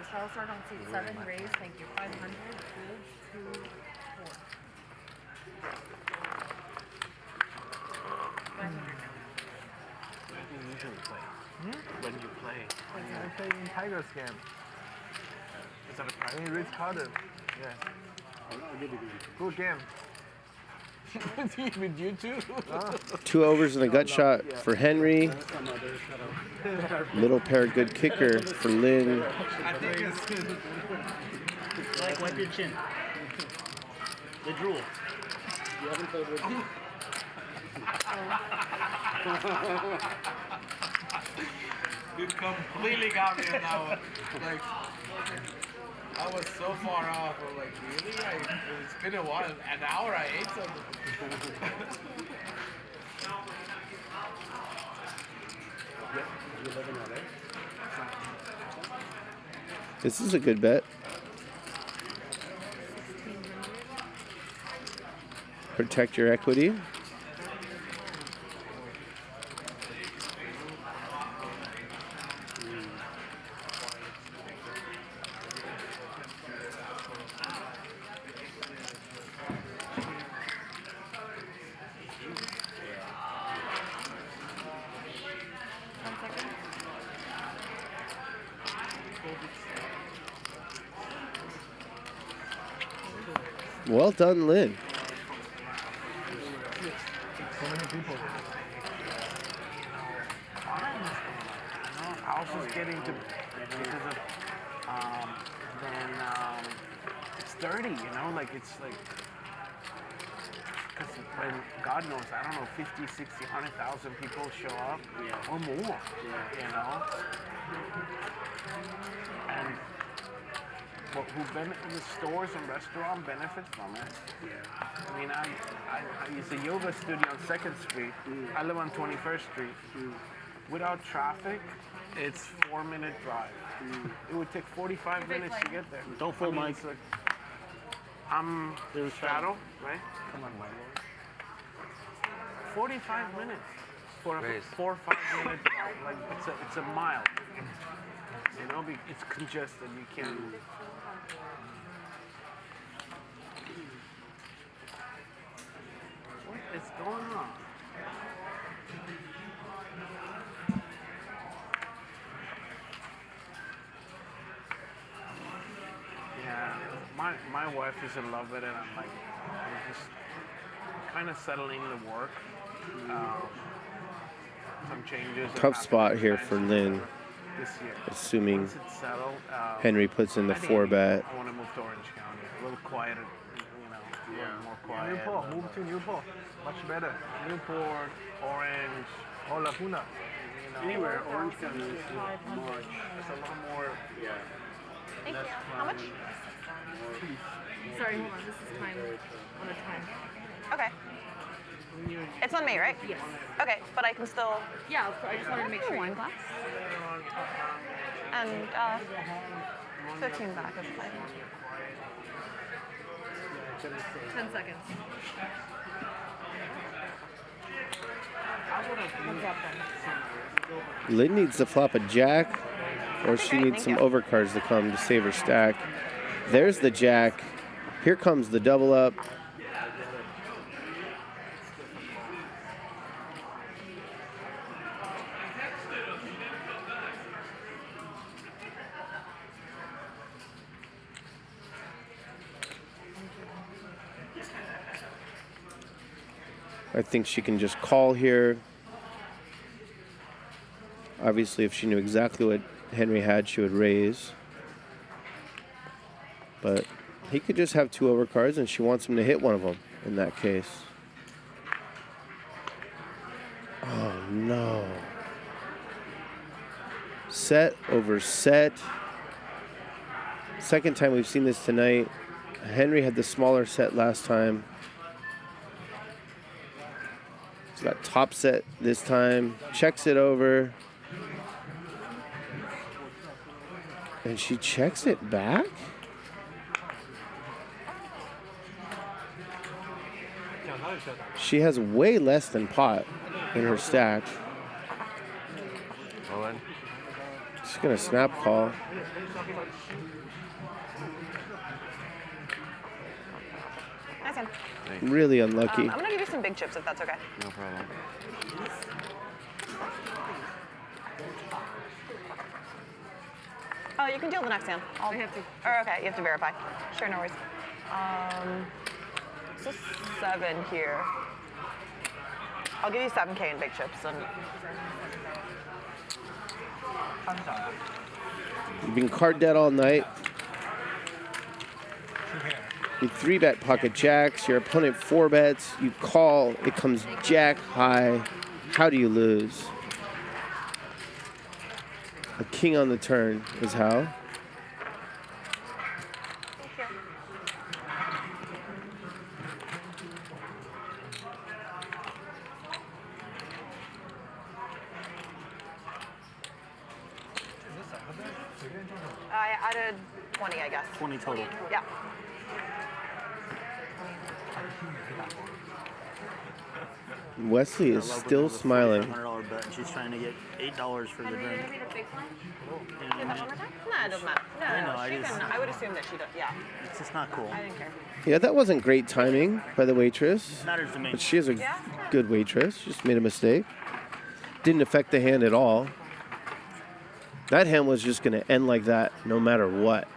Straddle start on seat 7, raise, thank you. 500, good, 2, 4. 500 now. where do you usually play? When you play? I play in Tigers game. Is that a I private? mean, Ritz Carlton. Yeah. I'll give you Good game. With you too? 2 overs and a gut shot for Henry. some other shuttle. Middle pair good kicker for Lynne. I think it's Like, wipe your chin. The drool. You haven't played with You completely got me on that one. Like, I was so far off. I'm like, really? It's been a while. An hour I ate something. you live in LA? This is a good bet. Protect your equity. Well done, Lynne. So many people. House is getting to because of then it's 30, you know, like it's like because when God knows, I don't know, 50, 60, 100,000 people show up or more, you know, and the stores and restaurant benefit from it. I mean, I use a yoga studio on 2nd Street. I live on 21st Street. Without traffic, it's 4-minute drive. It would take 45 minutes to get there. Don't fool Mike. Like, I'm Shadow, right? Come on, my lord. 45 minutes for a Raise. 4 or 5 minute drive. Like it's a mile. You know, it's congested. You can't. What is going on? Yeah, my wife is in love with it. I'm like, I'm just kind of settling the work. Some changes. that Tough happened spot here this for Lynne, This year. assuming Once it's settled, Henry puts in the I think 4-bet. I want to move to Orange County. A little quieter, you know, a little more quiet. Newport, move to Newport. Much better. Newport, Orange, or Laguna. you know. Anywhere, Orange County is much. It's a lot more. Yeah. Thank you. How much? Sorry, hold on. This is time on a time. Okay. It's on me, right? Yes. Okay, but I can still. Yeah, of course. I just wanted to make sure. Wine glass. And 15 back is fine. 10 seconds. Lynne needs to flop a jack, or she needs some overcards to come to save her stack. There's the jack. Here comes the double up. I think she can just call here. Obviously, if she knew exactly what Henry had, she would raise. But he could just have 2 overcards, and she wants him to hit one of them in that case. Oh, no. Set over set. Second time we've seen this tonight. Henry had the smaller set last time. He's got top set this time. Checks it over. And she checks it back? She has way less than pot in her stack. She's gonna snap call. Really unlucky. I'm gonna give you some big chips if that's okay. No problem. Oh, you can deal the next hand. I'll have to. Or okay, you have to verify. Sure, no worries. It's a 7 here. I'll give you 7K in big chips. And You've been card dead all night. You 3-bet pocket jacks. Your opponent 4-bets. You call. It comes jack high. How do you lose? A king on the turn is how. I added 20, I guess. 20 total. Yeah. Wesley is still smiling. $100 bet, and she's trying to get $8 for the drink. Get that one more time? No, it doesn't matter. No, I would assume that she does. Yeah. It's just not cool. I didn't care. Yeah, that wasn't great timing by the waitress. Matters to me. But she is a good waitress. Just made a mistake. Didn't affect the hand at all. That hand was just going to end like that no matter what.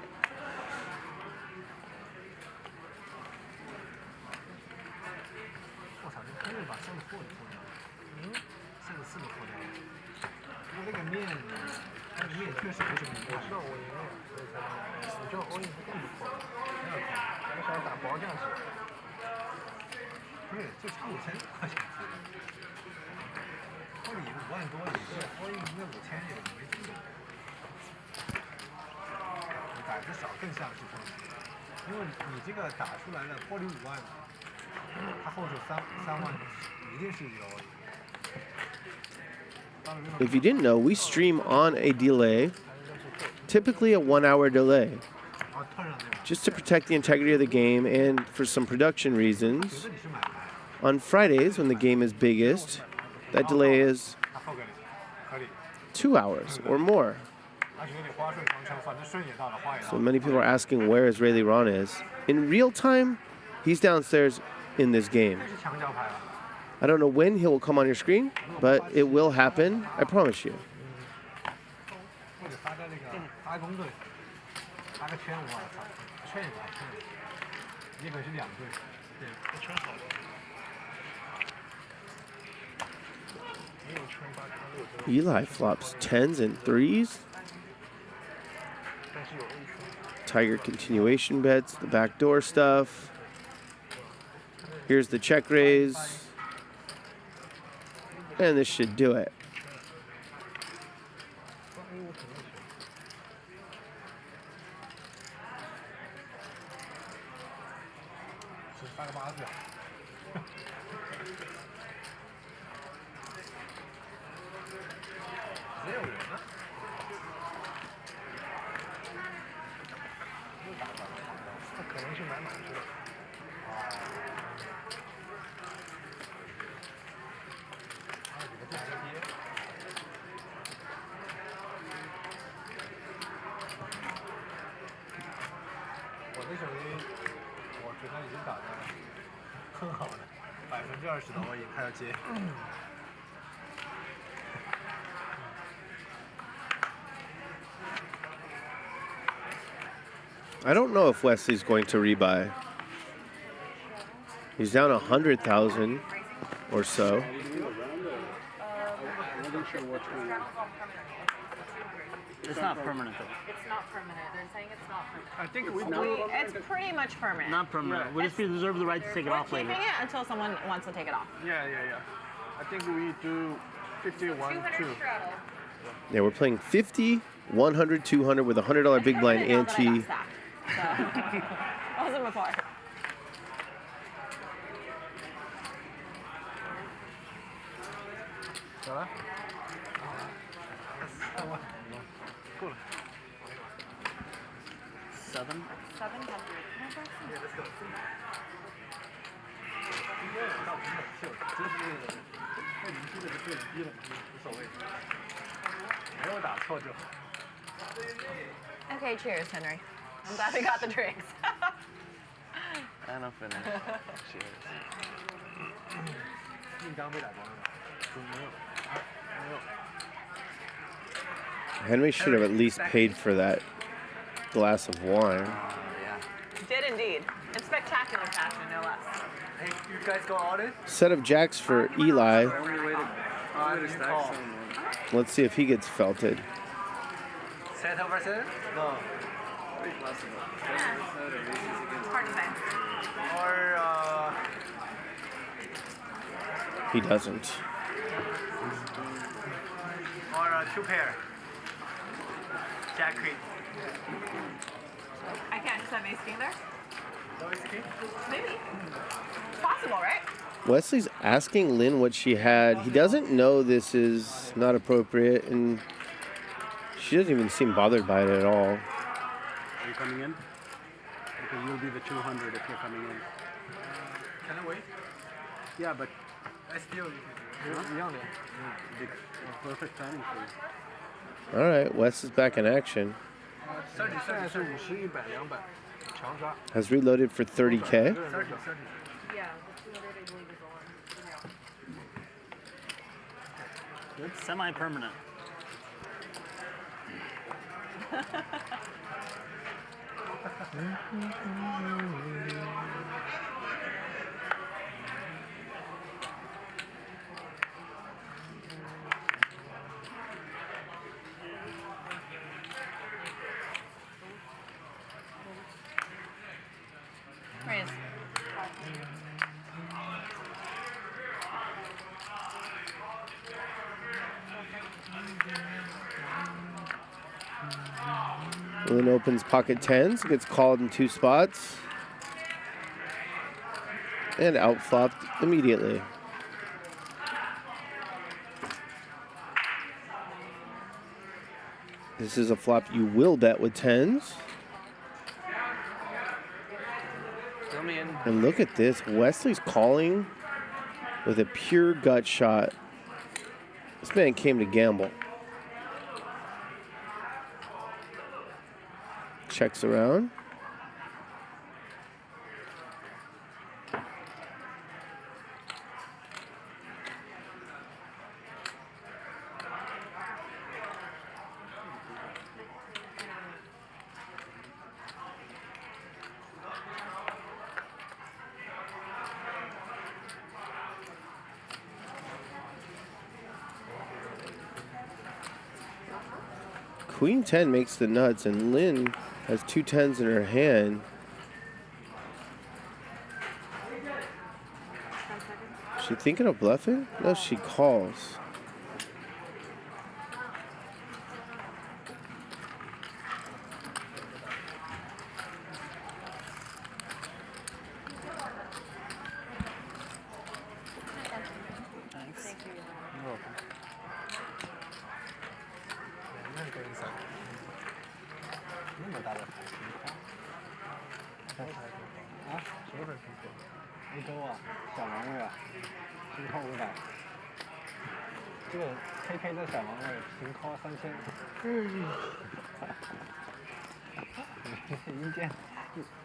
If you didn't know, we stream on a delay, typically a 1-hour delay, just to protect the integrity of the game and for some production reasons. On Fridays, when the game is biggest, that delay is 2 hours or more. So many people are asking where is Rayleigh Ron is. In real time, he's downstairs in this game. I don't know when he will come on your screen, but it will happen, I promise you. Eli flops 10s and 3s. Tiger continuation bets, the backdoor stuff. Here's the check raise. And this should do it. 20的 all in， 他要接。I don't know if Wesley's going to rebuy. He's down 100,000 or so. It's not permanent though. It's not permanent. They're saying it's not permanent. I think we do. It's pretty much permanent. Not permanent. We just reserve the right to take it off later. We're keeping it until someone wants to take it off. Yeah. I think we do 51, 2. Yeah, we're playing 50, 100, 200 with a $100 big blind ante. I wasn't before. Cool. 7. 700. Okay, cheers, Henry. I'm glad we got the drinks. And I'm finished. Cheers. Henry should have at least paid for that glass of wine. Did indeed. In spectacular fashion, no less. Hey, you guys go all in? Set of jacks for Eli. Let's see if he gets felted. Set over set? No. It's hard to say. Or, He doesn't. or 2 pair. Jack Queen. I can't just have ace king there? No ace king? Maybe. It's possible, right? Wesley's asking Lynne what she had. He doesn't know this is not appropriate, and she doesn't even seem bothered by it at all. Are you coming in? Because you'll be the 200 if you're coming in. Can I wait? Yeah, but I still perfect timing for you. All right, Wes is back in action. 30, 50, 100, 200, 200.强抓。 Has reloaded for 30K. 30. Yeah, the 200 I believe is on. It's semi-permanent. Raise. Lynne opens pocket tens, gets called in 2 spots, and outflopped immediately. This is a flop you will bet with tens. And look at this, Wesley's calling with a pure gut shot. This man came to gamble. Checks around. Queen 10 makes the nuts, and Lynne has 2 tens in her hand. Is she thinking of bluffing? No, she calls. Thanks. You're welcome. KK 在小王位平 call 3000，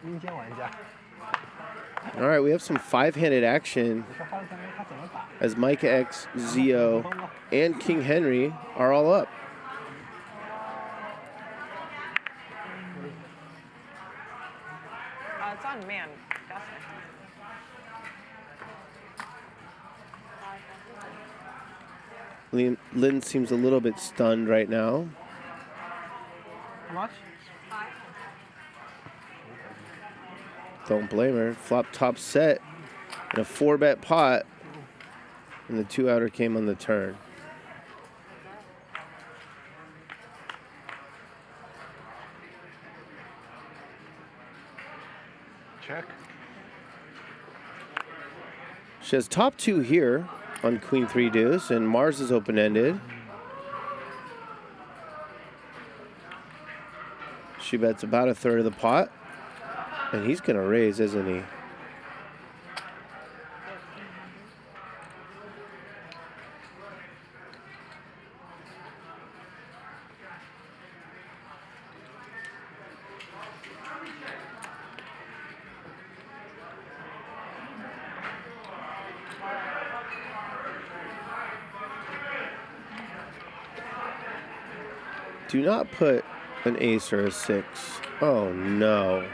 阴间玩家。All right, we have some five-handed action as Micah X, Zeo, and King Henry are all up. It's on man, definitely. Lynne seems a little bit stunned right now. How much? Don't blame her. Flop top set in a 4-bet pot, and the 2-outer came on the turn. Check. She has top 2 here on Queen 3 deuce, and Mars is open-ended. She bets about a third of the pot, and he's gonna raise, isn't he? Do not put an ace or a 6. Oh no.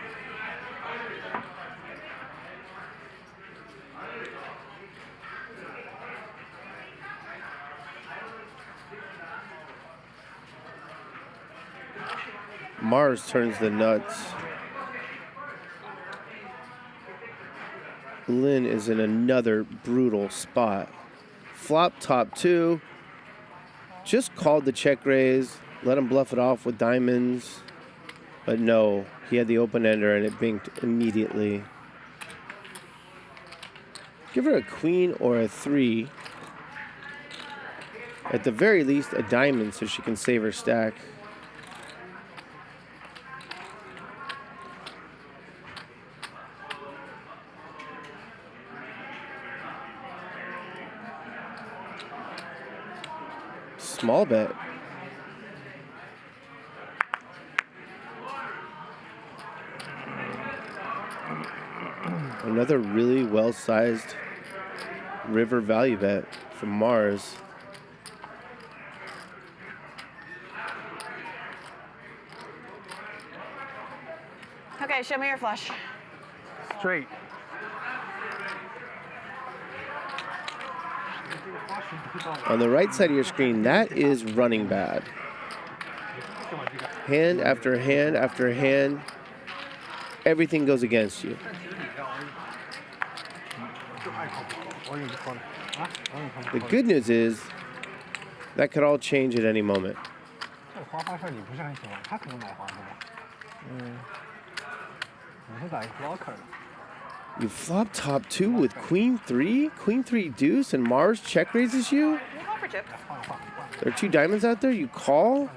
Mars turns the nuts. Lynne is in another brutal spot. Flop top 2. Just called the check raise. Let him bluff it off with diamonds. But no, he had the open ender and it binked immediately. Give her a queen or a 3. At the very least, a diamond so she can save her stack. Small bet. Another really well-sized river value bet from Mars. Okay, show me your flush. Straight. On the right side of your screen, that is running bad. Hand after hand after hand, everything goes against you. The good news is that could all change at any moment. You flop top 2 with queen 3 deuce, and Mars check raises you? There are 2 diamonds out there, you call?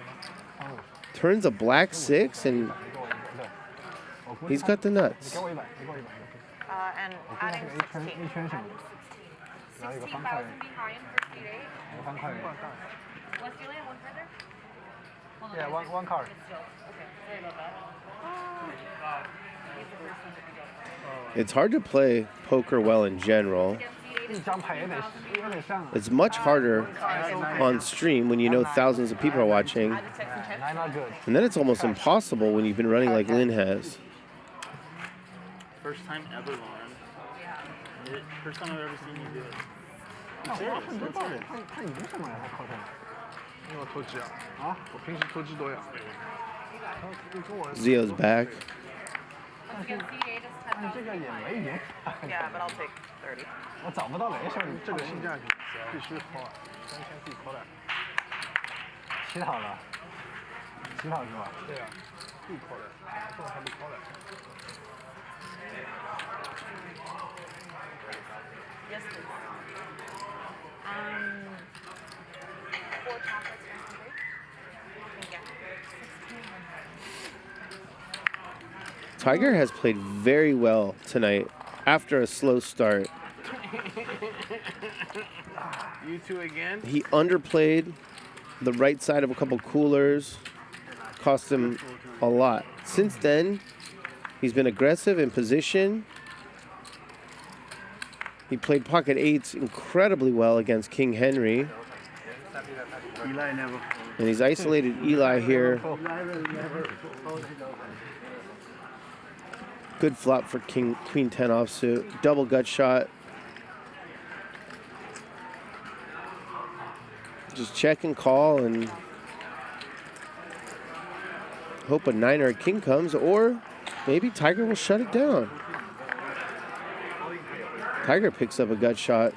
Turns a black 6, and he's got the nuts. And adding 16. 16,000 behind for seat 8. What's the land? One further? Hold on, Yeah, one card. Okay, sorry about that. It's hard to play poker well in general. It's much harder on stream when you know thousands of people are watching. And then it's almost impossible when you've been running like Lynne has. First time ever, Lauren. First time I've ever seen you do it. I'm serious. I'm serious. Zeo's back. Yeah, but I'll take 30. 我找不到雷手，这个性价比必须扣啊，3000自己扣的。乞讨了，乞讨是吧？对啊，必扣的，这种还不扣的。Yes, please. 4 chocolates for Henry. Thank you. Tiger has played very well tonight after a slow start. You two again? He underplayed the right side of a couple coolers, cost him a lot. Since then, he's been aggressive in position, He played pocket eights incredibly well against King Henry. Eli never. And he's isolated Eli here. Good flop for Queen 10 offsuit. Double gut shot. Just check and call and hope a 9 or a king comes, or maybe Tiger will shut it down. Tiger picks up a gut shot.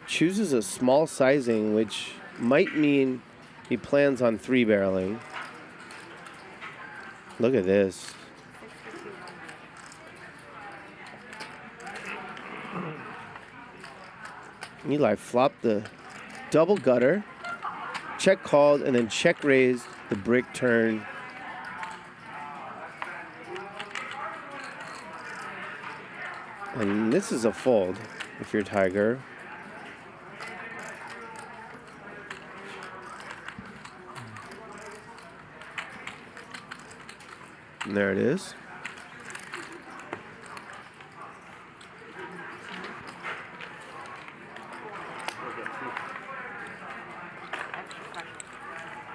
Chooses a small sizing, which might mean he plans on 3-barreling. Look at this. Eli flopped the double gutter, check called, and then check raised the brick turn. And this is a fold if you're Tiger. And there it is.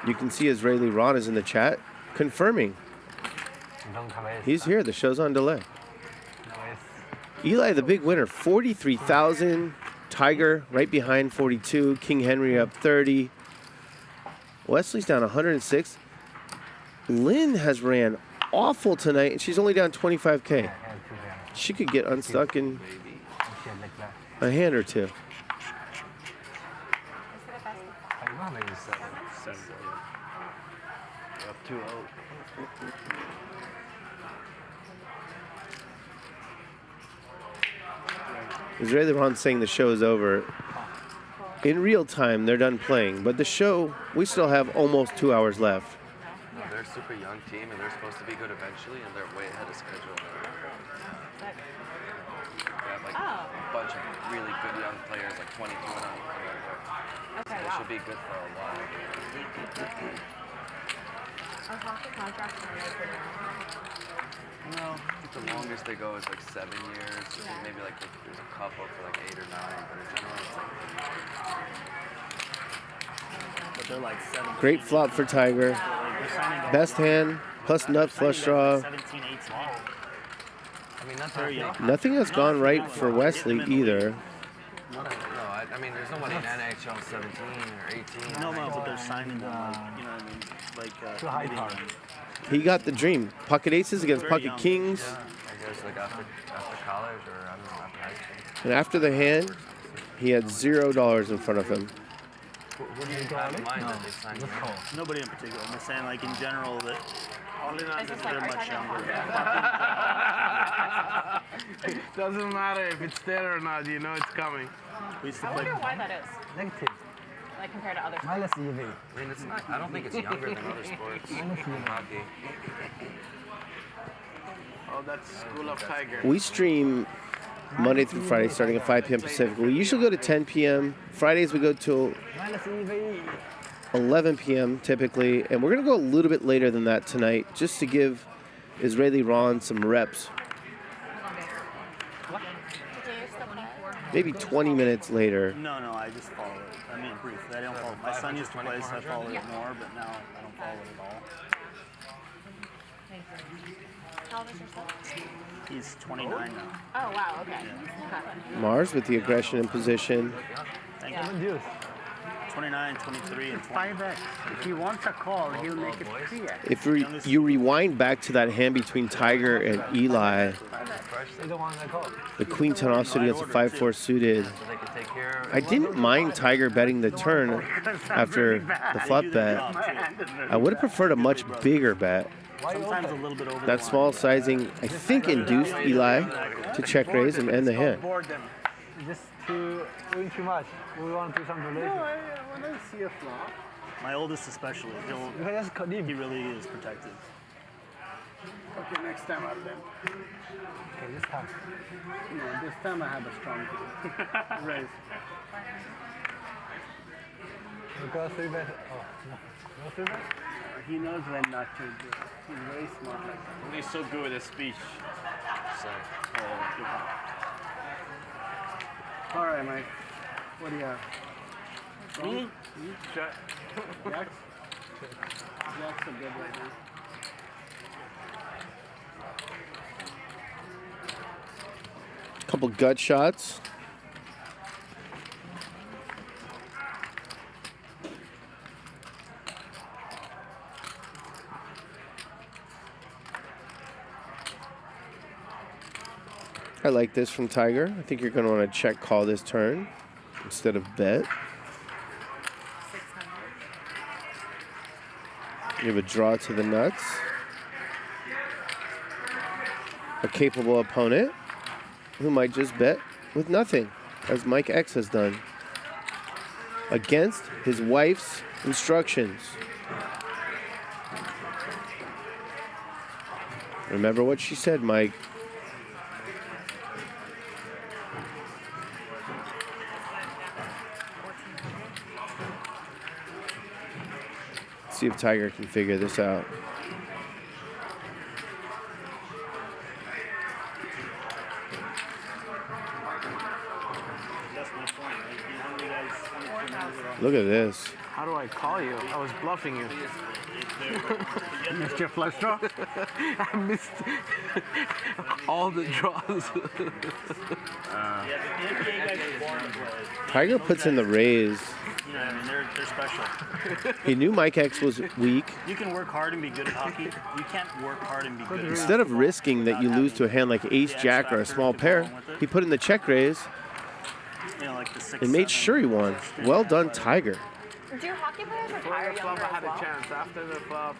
You can see Israeli Ron is in the chat confirming. He's here. The show's on delay. Eli, the big winner, 43,000. Tiger right behind 42. King Henry up 30. Wesley's down 106. Lynne has ran awful tonight, and she's only down 25K. She could get unstuck in a hand or two. Up 2-0. Israeli Ron saying the show is over. In real time, they're done playing, but the show, we still have almost 2 hours left. No, they're a super young team, and they're supposed to be good eventually, and they're way ahead of schedule. They have like a bunch of really good young players, like 22 and up. So they should be good for a while. Are hockey contracts No, I think the longest they go is like 7 years. I think maybe like there's a couple for like 8 or 9, but in general it's like. But they're like 7. Great flop for Tiger. Best hand, plus nut flush draw. 17, 18. I mean, that's very young. Nothing has gone right for Wesley either. No, I mean, there's nobody in NHL 17 or 18. No, but they're signing them, like, you know what I mean? Like, He got the dream. Pocket aces against pocket kings. Yeah, I guess like after college or I don't know, after high school. And after the hand, he had $0 in front of him. Who do you have in mind that they signed you? Nobody in particular. I'm just saying, like, in general, that they're much younger. Doesn't matter if it's there or not, you know it's coming. I wonder why that is. Negative. Like compared to other sports. Minus EV. I mean, it's not. I don't think it's younger than other sports. Hockey. Oh, that's School of Tiger. We stream Monday through Friday starting at 5 p.m. Pacific. We usually go to 10 p.m. Fridays we go till 11 p.m. typically. And we're going to go a little bit later than that tonight just to give Israeli Ron some reps. Maybe 20 minutes later. No, I just follow it. I mean, briefly. I don't follow it. My son used to play, so I follow it more, but now I don't follow it at all. How old is your son? He's 29 now. Oh, wow, okay. Yeah. Mars with the aggression in position. Thank you. 29, 23, and 20. 5x. If he wants a call, he'll make it 3x. If you rewind back to that hand between Tiger and Eli, the Queen 10 offsuit against a 5-4 suited. I didn't mind Tiger betting the turn after the flop bet. I would have preferred a much bigger bet. Sometimes a little bit over That small sizing, I think, induced Eli to check raise and end the hand. Just doing too much. We want to do something later. No, I want to see a flop. My oldest especially. He really is protective. Okay, next time I'll then. Okay, this time. No, this time I have a strong team. Raise. got 3-bet. Oh, no. No 3-bet? He knows when not to do it. He's very smart like that. And he's so good with his speech. So. All right, Mike. What do you have? Me? Jacks? Jacks are good right now. Couple gut shots. I like this from Tiger. I think you're going to want to check call this turn instead of bet. You have a draw to the nuts. A capable opponent who might just bet with nothing, as Mike X has done, against his wife's instructions. Remember what she said, Mike. See if Tiger can figure this out. Look at this. How do I call you? I was bluffing you. Missed your flush draw? I missed all the draws. Tiger puts in the raise. You know, I mean, they're special. He knew Mike X was weak. You can work hard and be good at hockey. You can't work hard and be good at Instead of risking that you lose to a hand like ace, jack, or a small pair, he put in the check raise and made sure he won. Well done, Tiger. Do hockey players retire Before the flop, younger I had as well? a chance. After the flop,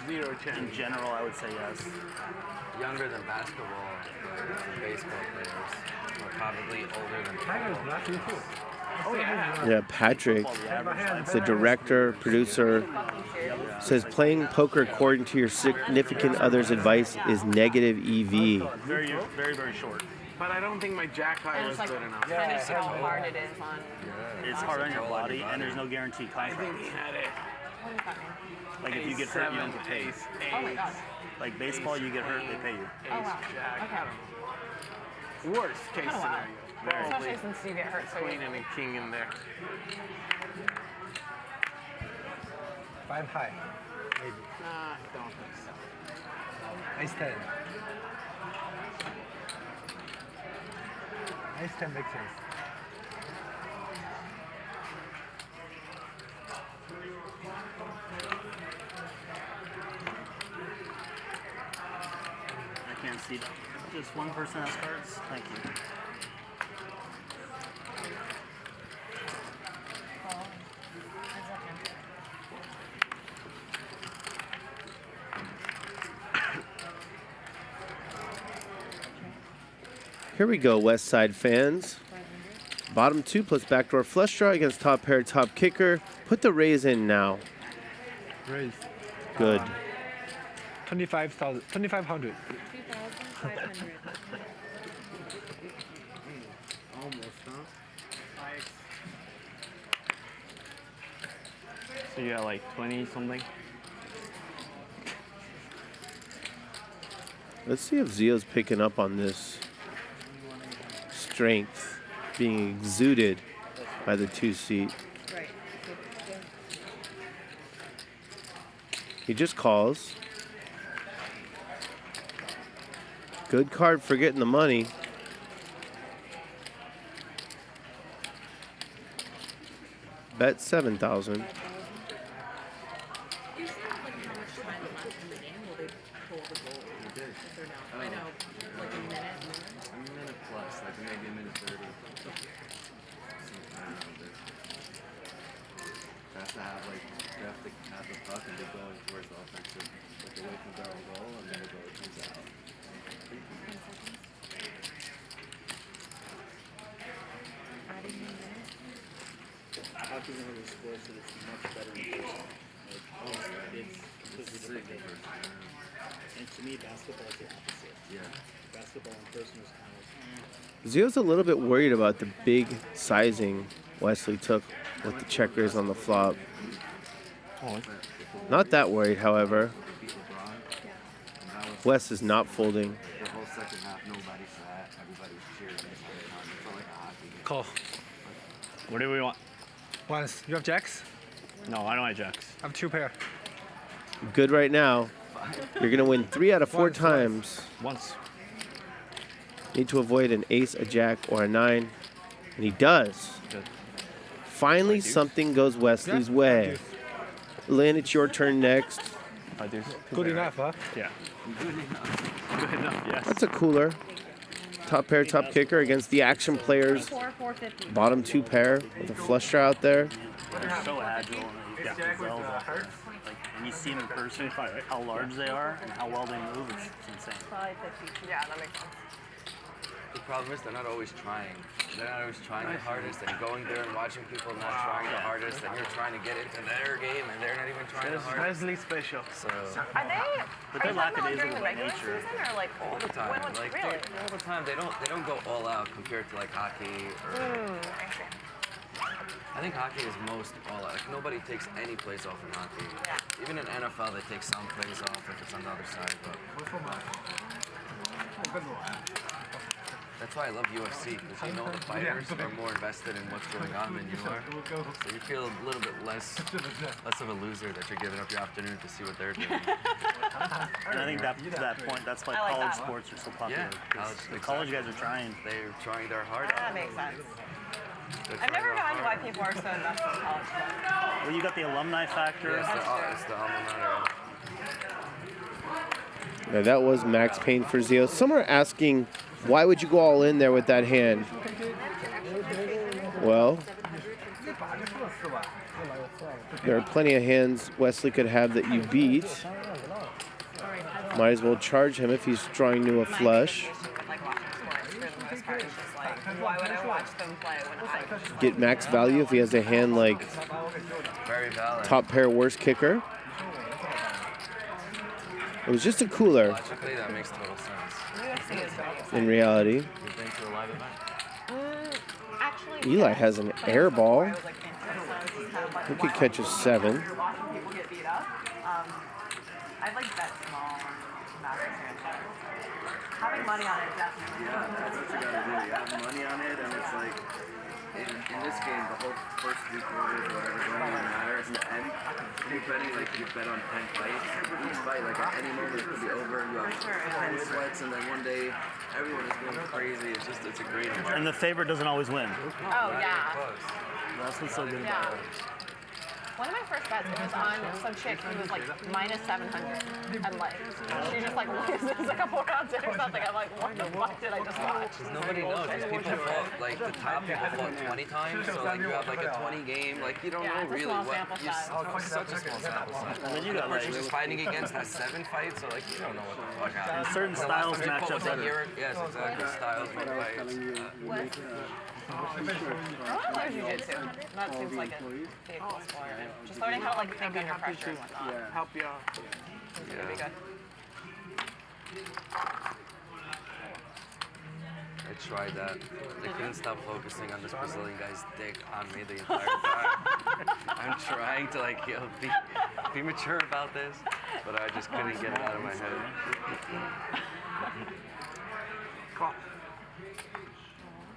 zero chance. In general, I would say yes. Younger than basketball and baseball players. Or probably older than football. Oh, yeah. Yeah, Patrick, the director, producer, says playing poker according to your significant other's advice is negative EV. Very, very, very short. But I don't think my jack high was good enough. Finish how hard it is on. It's hard on your body, and there's no guarantee contract. I think he had it. What does that mean? Like if you get hurt, you don't get paid. Oh my god. Like baseball, you get hurt, they pay you. Oh wow. Jack, Okay. I don't know. Worst case scenario. Especially since you get hurt so Queen and a king in there. 5 high, maybe. Nah, I don't think so. Ace 10. Ace 10 makes sense. I can't see that. Just one person has cards. Thank you. Here we go, West Side fans. Bottom 2 plus backdoor flush draw against top pair, top kicker. Put the raise in now. Raise. Good. 25,000. 2,500. 2,500. Almost, huh? So you got like 20 something? Let's see if Zeo's picking up on this strength being exuded by the 2-seat. Right. He just calls. Good card for getting the money. Bet 7,000. Hockey knows the score, so it's much better in person. Like, it's completely different. And To me, basketball is the opposite. Yeah. Basketball in person is kind of. Zeo's a little bit worried about the big sizing Wesley took with the checkers on the flop. Not that worried, however. Wes is not folding. The whole second half, nobody sat. Everybody was cheering. It felt like a hockey game. Call. What do we want? Once. You have jacks? No, I don't have jacks. I have 2 pair. Good right now. You're gonna win 3 out of 4 times. Once. Need to avoid an ace, a jack, or a 9. And he does. Good. Finally, something goes Wesley's way. Lynn, it's your turn next. Good enough, huh? Yeah. Good enough. Good enough, yes. That's a cooler. Top pair, top kicker against the action players. Bottom 2 pair with a flush draw out there. They're so agile and they've got gazelles out there. Like, when you see them in person, how large they are and how well they move, it's insane. 550. Yeah, that makes sense. The problem is they're not always trying. They're not always trying the hardest, and going there and watching people not trying the hardest, and you're trying to get into their game, and they're not even trying the hardest. Wesley special. So Are they? But they're during the lackadaisical by regular nature. season or like all the time, when was like really? all the time, they don't go all out compared to like hockey or. I think hockey is most all out. Like, nobody takes any plays off in hockey. Yeah. Even in NFL, they take some plays off if it's on the other side. But that's why I love UFC, because you know the fighters are more invested in what's going on than you are. So you feel a little bit less of a loser that you're giving up your afternoon to see what they're doing. And I think that to that point, that's why college sports are so popular. Yeah, the college guys are trying. They're trying their hardest. That makes sense. I've never gotten why people are so invested in college sports. Well, you got the alumni factor. Yeah, it's the alma mater. Now that was max pain for Zeo. Some are asking, why would you go all in there with that hand? Well, there are plenty of hands Wesley could have that you beat. Might as well charge him if he's drawing you a flush. Why would I watch them play when I Get max value if he has a hand like Very valid. top pair worst kicker. It was just a cooler Logically, that makes total sense. in reality. You've been to a live event? Actually, Eli has an air ball. He could catch a 7. watching people get beat up. I'd like bet small matters here and there. Having money on it definitely. Yeah, that's what you gotta do. You have money on it, and it's like, in this game, the whole first 3 quarters or whatever don't really matter. It's the end. You're betting like you bet on 10 fights. Each fight, like at any moment, it could be over. You have 10 sweats, and then one day, everyone is going crazy. It's a great environment. And the favorite doesn't always win. Oh, yeah. That's what's so good about it. One of my first bets, it was on some chick who was like minus 700 and like, she just like loses a couple rounds in or something. I'm like, what the fuck did I just watch? Nobody knows. These people fought, like the top people fought 20 times, so like you have like a 20 game, like you don't know really what. It's such a small sample size. And then you got like just fighting against that 7 fights, so like you don't know what the fuck happened. And certain styles match up better. Yes, exactly. Styles for fights. I want to learn jiu-jitsu. That seems like a big plus for it. Just learning how to like think under pressure and whatnot. Yeah, help you out. It's gonna be good. I tried that. They couldn't stop focusing on this Brazilian guy's dick on me the entire time. I'm trying to like be mature about this, but I just couldn't get it out of my head.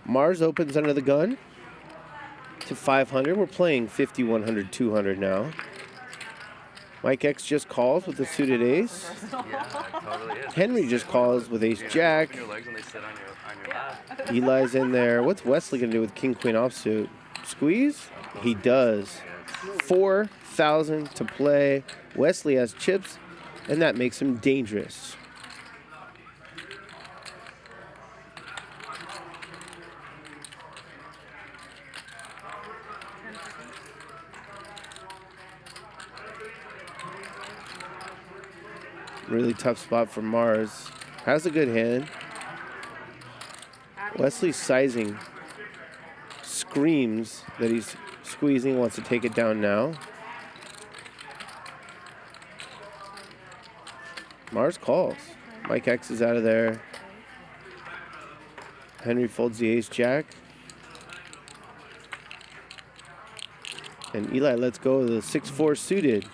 Mars opens under the gun to 500. We're playing 50, 100, 200 now. Mike X just calls with the suited ace. Yeah, it totally is. Henry just calls with ace jack. Open your legs when they sit on your lap. Eli's in there. What's Wesley going to do with king queen offsuit? Squeeze? He does. 4,000 to play. Wesley has chips, and that makes him dangerous. Really tough spot for Mars. Has a good hand. Wesley's sizing screams that he's squeezing, wants to take it down now. Mars calls. Mike X is out of there. Henry folds the ace jack. And Eli lets go of the 6-4 suited.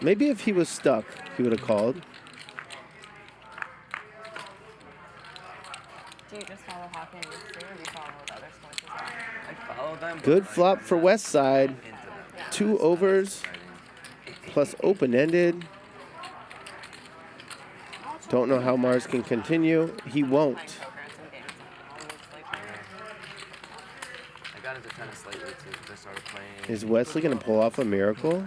Maybe if he was stuck, he would have called. Do you just follow hockey and UFC, or do you follow with other sports as well? I follow them. Good flop for West Side. 2 overs plus open-ended. Don't know how Mars can continue. He won't. I got into tennis lately too because I started playing. Is Wesley going to pull off a miracle?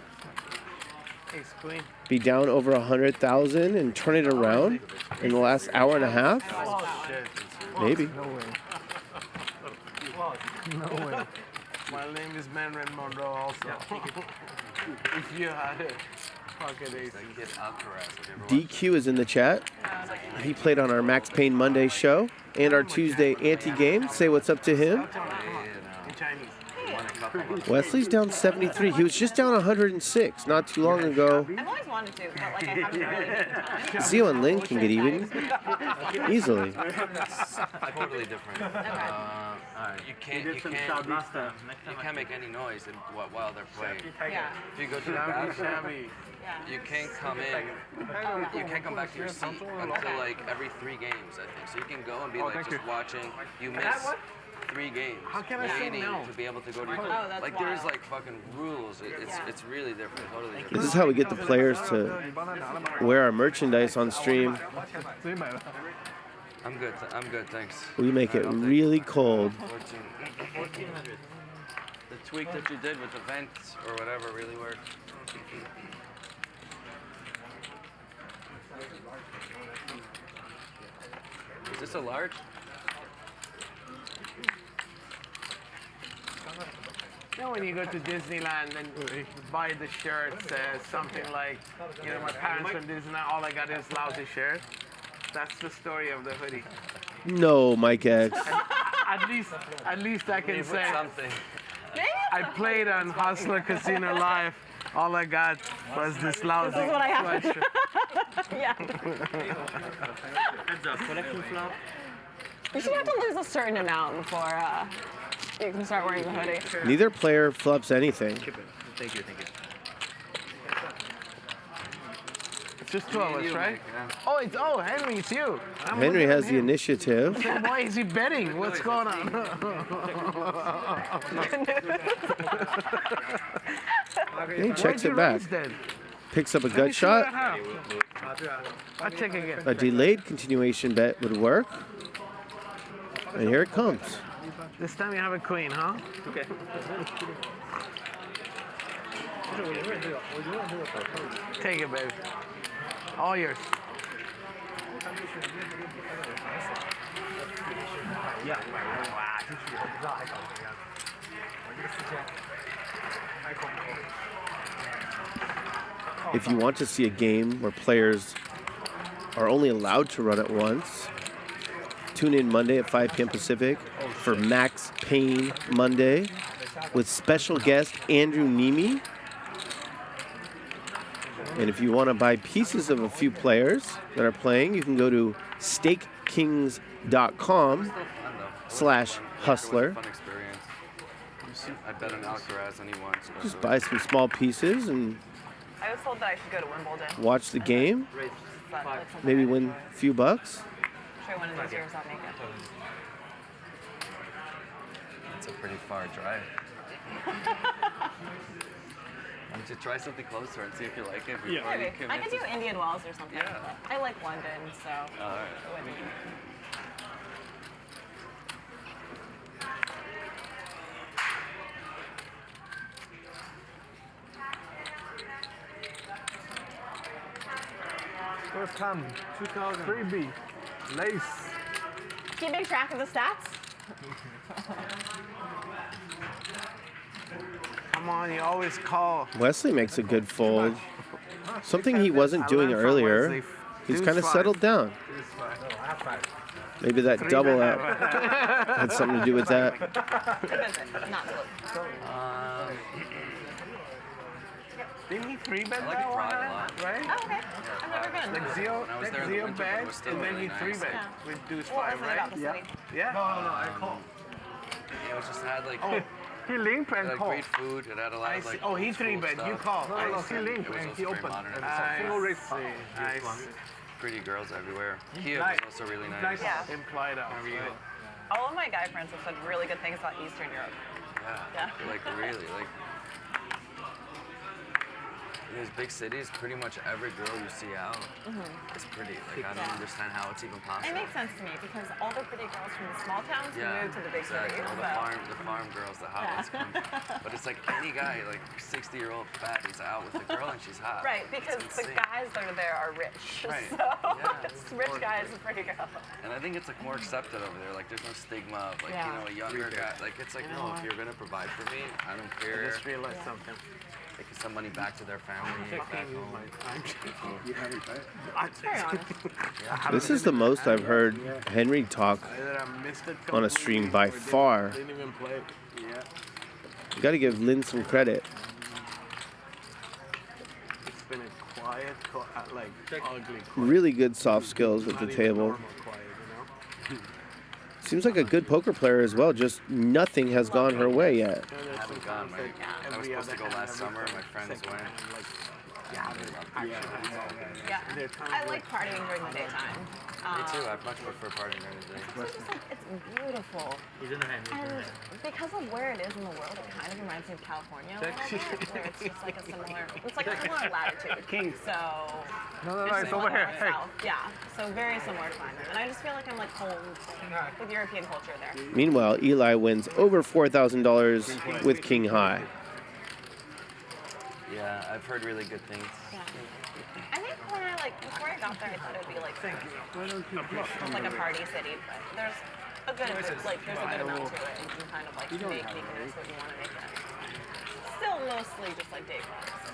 Ace queen. Be down over 100,000 and turn it around in the last hour and a half? Oh, shit. Maybe. No way. No way. My name is Mandarin Monroe also. If you had it. Pocket ace. DQ is in the chat. He played on our Max Payne Monday show and our Tuesday anti-game. Say what's up to him. In Chinese. Wesley's down 73. He was just down 106 not too long ago. I've always wanted to, but like I haven't really had time. Zeo and Lynne can get even easily. Totally different. You can't make any noise while they're playing. Yeah. If you go to the bathroom, you can't come in. You can't come back to your seat until like every 3 games, I think. So you can go and be like just watching. You miss 3 games. How can I say no? To be able to go to your like there's like fucking rules. It's really different. Totally different. This is how we get the players to wear our merchandise on stream. I'm good, thanks. We make it really cold. The tweak that you did with the vents or whatever really worked. Is this a large? You know when you go to Disneyland and you buy the shirt, says something like, you know, my parents from Disneyland, all I got is lousy shirt. That's the story of the hoodie. No, Mike X. At least I can say something. I played on Hustler Casino Live. All I got was this lousy This is what I have. sweatshirt. Yeah. You should have to lose a certain amount before you can start wearing the hoodie. Neither player flops anything. Thank you. It's just 2 of us, right? Oh, Henry, it's you. Henry has the initiative. So why is he betting? What's going on? He checks it back. Picks up a gut shot. I'll check again. A delayed continuation bet would work. And here it comes. This time you have a queen, huh? Okay. Take it, baby. All yours. If you want to see a game where players are only allowed to run at once, tune in Monday at 5 p.m. Pacific for Max Payne Monday with special guest Andrew Nemi. And if you want to buy pieces of a few players that are playing, you can go to stakekings.com/hustler. I bet on Alcaraz and he won. Just buy some small pieces and I was told that I should go to Wimbledon. watch the game. But that's something Maybe I win a few bucks. Sure, one of these years I'll make it. It's a pretty far drive. Why don't you try something closer and see if you like it before you Maybe. commit I could do to- Indian Wells or something. Yeah. I like London, so All right. it wouldn't be. First time, 2000. 3B. Lace. Keeping track of the stats? Come on, you always call. Wesley makes a good fold. Something he wasn't doing earlier. He's kind of settled down. Maybe that double out had something to do with that. Didn't he 3-bet I like that one? Pride a lot. Right? Oh, okay. I've never been. Like Zeo, When I was there in the Zeo winter, but it bet, was still and then really he nice. 3-bet Yeah. with deuce What 5, was it right? about the city? Yeah. No, I call. It was just had like, Oh, he limp it and had call. great food. It had a lot I of see. like. Oh, he old school 3-bet. You stuff. call. No, I he see. linked It was and also he very opened. modern. Single race. I see. Pretty girls everywhere. Kiev was also really nice. Yeah. Implied out. Right. All of my guy friends have said really good things about Eastern Europe. Yeah. Like really, like. In these big cities, pretty much every girl you see out is pretty. Like I don't understand how it's even possible. It makes sense to me because all the pretty girls from the small towns move to the big exactly. cities. All the farm girls, the hot ones come. But it's like any guy, like 60-year-old fat, he's out with a girl and she's hot. Right, because the guys that are there are rich. Right. So it's rich guys and pretty girls. And I think it's like more accepted over there. Like there's no stigma of like, you know, a younger guy. Like it's like, no, if you're gonna provide for me, I don't care. I just realized something. They can send money back to their family. Back home. This is the most I've heard Henry talk on a stream by far. Didn't even play. Yeah. You got to give Lynne some credit. It's been a quiet, like ugly. Quiet. Really good soft skills at the table. Seems like a good poker player as well, just nothing has gone her way yet. I haven't gone, right? I was supposed to go last summer, my friends went. Yeah, I like partying during the daytime. Me too, I much prefer partying during the day. It's just like, it's beautiful. And because of where it is in the world, it kind of reminds me of California a little bit, where it's just like a similar, it's like a similar latitude. So, No, it's it's over here. Hey. south. Yeah, so very similar climate. And I just feel like I'm like home with European culture there. Meanwhile, Eli wins over $4,000 with King High. Yeah, I've heard really good things. Yeah. I think when before I got there, I thought it would be like, like a party city, but there's a good, there's a good amount to it. You can kind of like make Mykonos what you want to make it. Still mostly just like day clubs.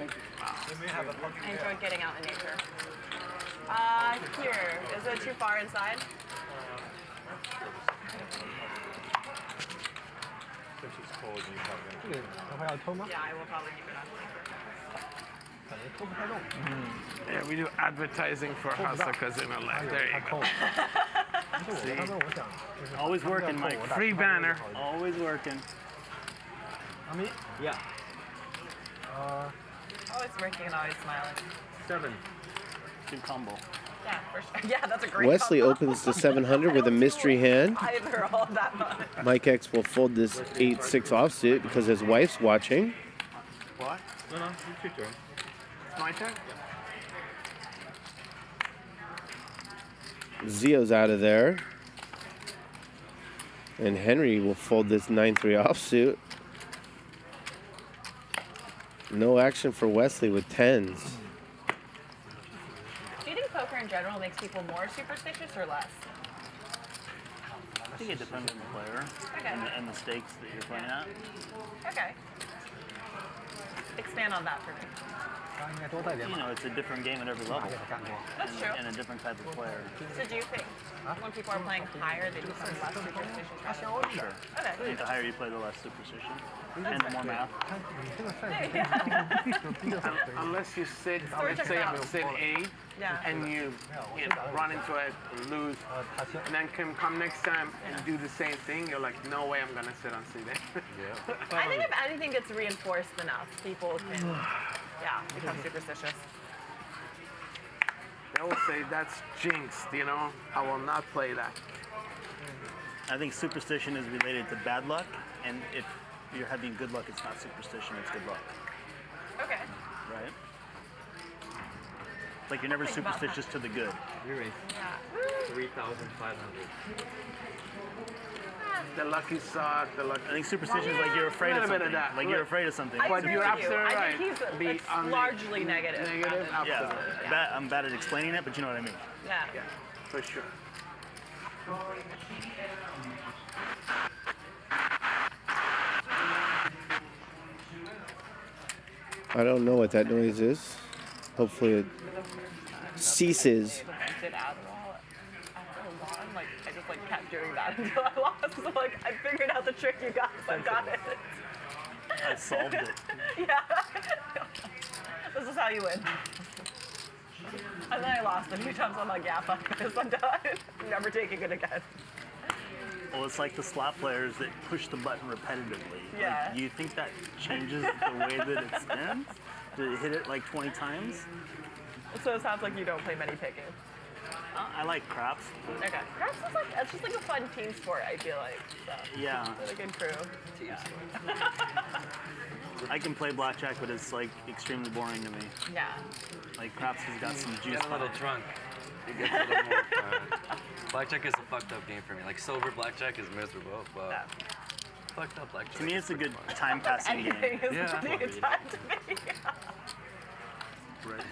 I enjoyed getting out in nature. Here, is it too far inside? Since it's cold, you probably Yeah, I will probably keep it on. Yeah, we do advertising for Hustler Casino Live. There you go. See? Always working, Mike. Free banner. Always working. Yeah. Always working and always smiling. 7. Good combo. Yeah, for sure. Yeah, that's a great Wesley combo. opens the 700 with a mystery hand. Either all that much. Mike X will fold this 8-6 offsuit because his wife's watching. What? No, it's your turn. It's my turn? Zeo's out of there. And Henry will fold this 9-3 offsuit. No action for Wesley with 10s. Do you think poker in general makes people more superstitious or less? I think it depends on the player and the stakes that you're playing at. Okay. Expand on that for me. You know, it's a different game at every level. That's true. And a different type of player. So do you think when people are playing higher, they become less superstitious? Sure. Okay. I think the higher you play, the less superstition. And the more math. Unless you sit, let's say I'm sit A, and you run into it, lose, and then come next time and do the same thing, you're like, no way I'm gonna sit on seat A. I think if anything gets reinforced enough, people can, become superstitious. They will say that's jinxed, you know? I will not play that. I think superstition is related to bad luck, and if you're having good luck, it's not superstition, it's good luck. Okay. Right? Like you're never superstitious to the good. You're right. Yeah. 3,500. The lucky sock, the lucky... I think superstition is like you're afraid of something. Like you're afraid of something. But you're absolutely right. I think he's largely negative. Negative, absolutely. Yeah. I'm bad at explaining it, but you know what I mean. Yeah. For sure. I don't know what that noise is. Hopefully it ceases. I did Adderall after a while. I just kept doing that until I lost. I figured out the trick, you guys. I got it. I solved it. Yeah. This is how you win. And then I lost a few times. I'm like, yeah, fuck this. I'm done. I'm never taking it again. Well, it's like the slot players that push the button repetitively. Yeah. Like, do you think that changes the way that it spins? Did it hit it like 20 times? So it sounds like you don't play many pickets. I like craps. Okay. Craps is like, it's just like a fun team sport, I feel like. So. Yeah. It's a good crew. Yeah. I can play blackjack, but it's like extremely boring to me. Yeah. Like craps has got some juice. Get a little drunk. It gets a little more fun. Blackjack is a fucked up game for me. Like sober blackjack is miserable, but fucked up blackjack. To me, it's a good time passing game. Anything is Yeah. a good time to me. Right.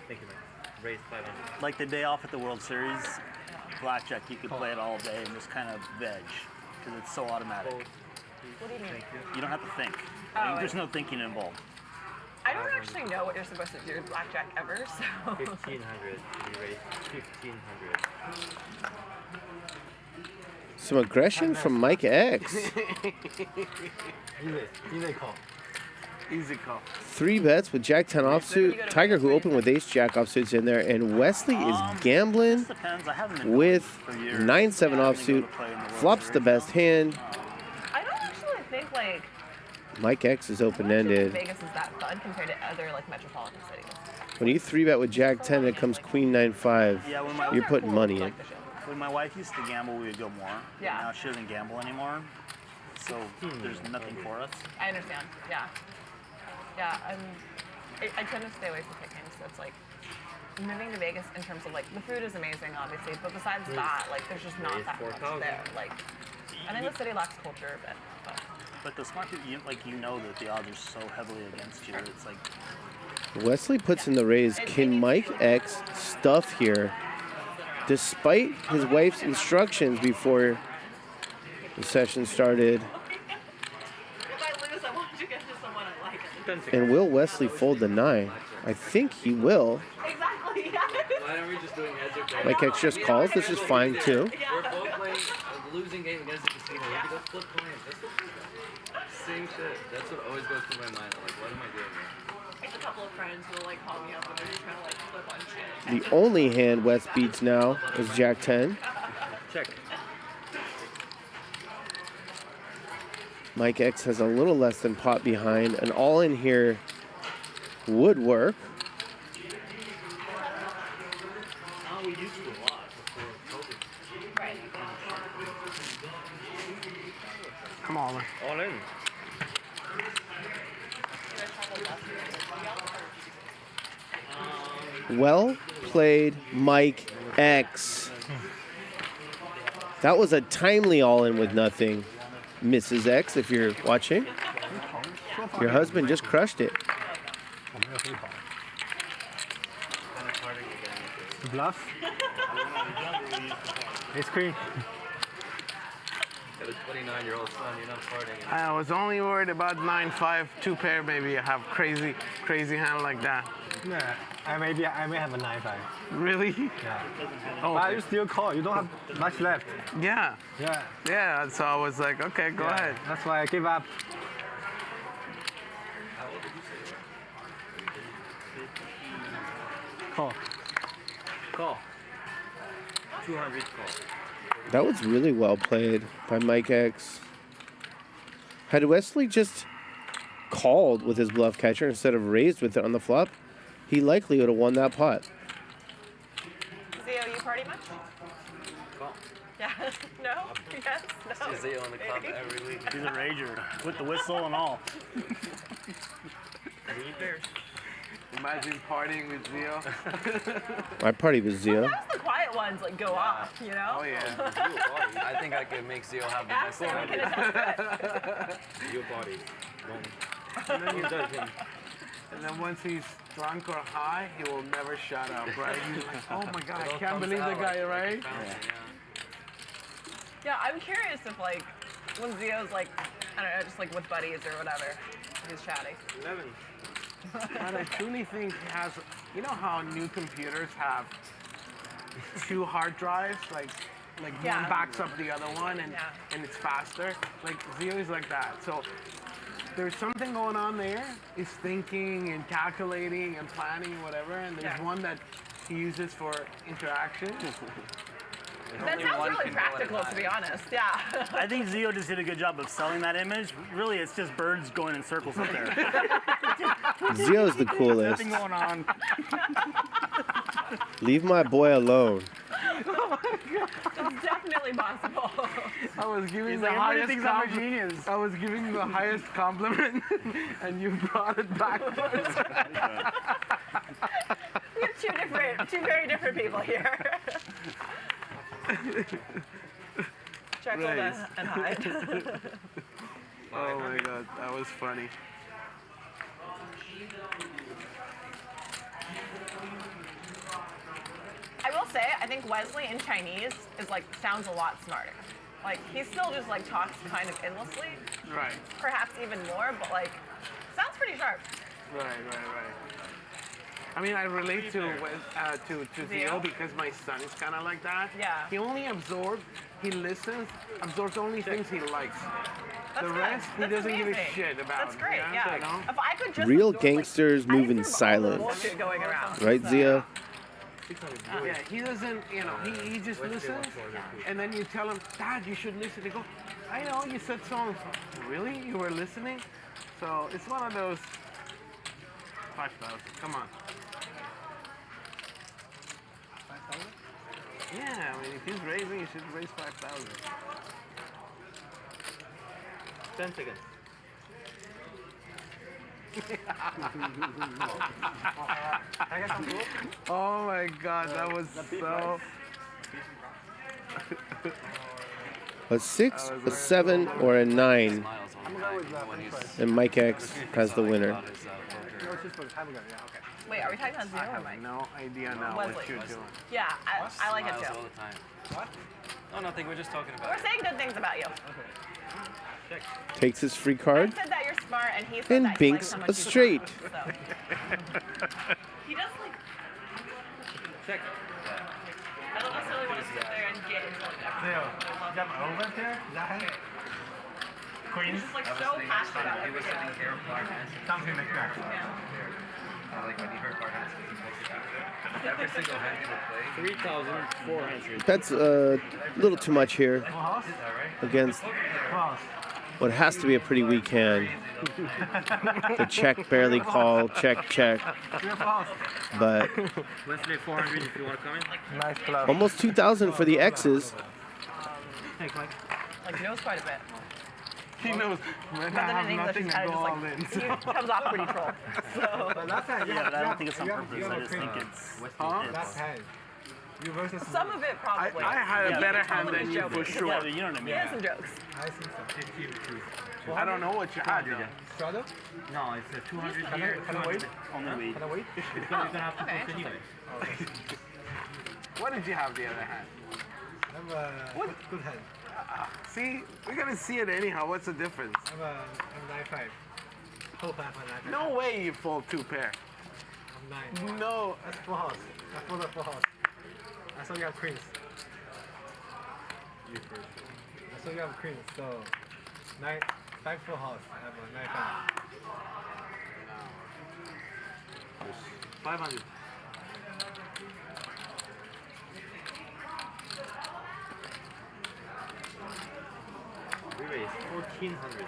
Thank you, man. Raise 500. Like the day off at the World Series, blackjack, you could play it all day and just kind of veg, because it's so automatic. What do you mean? You don't have to think. Oh, Like, there's no thinking involved. I don't actually know what you're supposed to do with blackjack ever, so. 1,500 to be raised. 1,500. Some aggression from Mike X. Easy call. Easy call. 3 bets with Jack 10 offsuit. Tiger, who opened with Ace Jack offsuits in there, and Wesley is gambling with 9-7 offsuit. Flops the best hand. I don't actually think like Mike X is open-ended. Vegas is that fun compared to other like metropolitan cities. When you 3-bet with Jack 10 and it comes Queen 9-5, Yeah, when my you're putting money in. When my wife used to gamble, we would go more. Yeah. Now she doesn't gamble anymore, so there's nothing for us. I understand. Yeah. Yeah. I tend to stay away from picking, so it's like moving to Vegas in terms of like the food is amazing, obviously, but besides that, like there's just not that much there. Like, I think the city lacks culture a bit. But the smart people, you know that the odds are so heavily against you. It's like Wesley puts in the raise. Can Mike X stuff here, despite his wife's instructions before the session started? If I lose, I want to get to someone I like. And will Wesley fold the 9? I think he will. Exactly. Why aren't we just doing heads or tails? Mike X just calls. This is fine too. We're both playing a losing game against the casino. We can go flip coins. That's same shit. That's what always goes through my mind. I'm like, what am I doing here? It's a couple of friends who will like call me up and they're just trying to like flip on shit. The only hand West beats now is Jack 10. Check. Mike X has a little less than pot behind. An all-in here would work. Oh, we used to a lot before COVID. Right. Come on. All in. Well played, Mike X. That was a timely all-in with nothing. Mrs. X, if you're watching. Your husband just crushed it. Bluff. Ace queen. Got a 29-year-old son, you're not partying. I was only worried about 9-5, 2 pair, maybe I have crazy hand like that. Yeah, I may have a 9-5. Really? Yeah. Oh, But you still call. You don't have much left. Yeah. Yeah. Yeah, so I was like, okay, go ahead. That's why I gave up. Call. Call. 200 call. That was really well played by Mike X. Had Wesley just called with his bluff catcher instead of raised with it on the flop, he likely would have won that pot. Zeo, you party much? Call. Yeah. No? Yes? No? See Zeo in the club every week. he's a rager with the whistle and all. Imagine partying with Zeo. My party was Zeo. Sometimes the quiet ones like go off, you know? Oh yeah. I think I could make Zeo have the best Actually, we can attest to it. Your body. And then, and then once he's drunk or high, he will never shut up, right? He's like, oh my god, I can't believe the guy, right? Yeah, I'm curious if like when Zeo's like, I don't know, just like with buddies or whatever, he's chatting. 11. But I truly think he has, you know how new computers have 2 hard drives, like one backs up the other one and it's faster? Like Zeo is like that. So there's something going on there. He's thinking and calculating and planning and whatever, and there's one that he uses for interaction. That sounds really practical, to be honest. Yeah. I think Zeo just did a good job of selling that image. Really, it's just birds going in circles up there. Zeo's the coolest. Nothing going on. Leave my boy alone. Oh my God. That's definitely possible. I was giving He's the like, highest everybody thinks I'm a genius. I was giving you the highest compliment, and you brought it backwards. We have two very different people here. Jekyll and Hyde. Oh my God, that was funny. I will say, I think Wesley in Chinese is like sounds a lot smarter. Like he still just like talks kind of endlessly. Right. Perhaps even more, but like sounds pretty sharp. Right. I mean, I relate to Zeo because my son is kind of like that. Yeah. He only absorbs, he listens, absorbs only things he likes. That's the good. rest, he That's doesn't give a amazing. shit about. That's great, Yeah. yeah. If I could just Real absorb, gangsters move in silence. bullshit going around. Right, Zeo? Yeah, he doesn't, you know, he just listens, and then you tell him, Dad, you should listen. They go, I know, you said songs. Really? You were listening? So it's one of those 5,000. Come on. 5,000? Yeah, I mean, if he's raising, he should raise 5,000. 10 seconds. Oh my God, that was so. A 6, a 7, or a 9. And Mike X has the winner. Wait, are we talking about Zeo? I have no idea now Wesley. what you're doing. Yeah, I like it Smiles too. all the time. What? No, nothing. We're just talking about We're saying good things about you. Takes his free I card said that you're smart, and he said and that he likes binks how much a you straight. talk, so. He does like. Check. I don't necessarily want to sit there and get into like everything. You have over there? Is that him? He's just like so passionate about everything. Something like that. Like when you heard bar hands, every single hand you would play. 3,400. That's a little too much here against what has to be a pretty weak hand. The check barely called, check. But Wesley 400 if you want to come in. Nice club. almost 2,000 for the X's. Like knows quite a bit. He knows when But I then have in English, nothing he's to kind go of all in. just like, he comes off pretty troll. So. But last time, Yeah, but I don't think it's on purpose. I just think it's. Last time. You versus Some of it probably. I had a better hand Some of than it's you joking. for sure. Yeah, you know what I He mean. has some jokes. I think so. I don't know what you had. Straddle? No, it's a 200 here. Can I wait? Only we. Can I wait? You're gonna have to Okay. post anyway. What did you have the other hand? I have a good hand. See, we're gonna see it anyhow. What's the difference? I'm 9-5. Whole 5 and 9-5. No way you fold 2 pair. I'm 9. No. That's full house. I fold a full house. I saw you have queens. You first. I saw you have queens, so 5 full house. I have a 9-5. 500. We raised 1,400.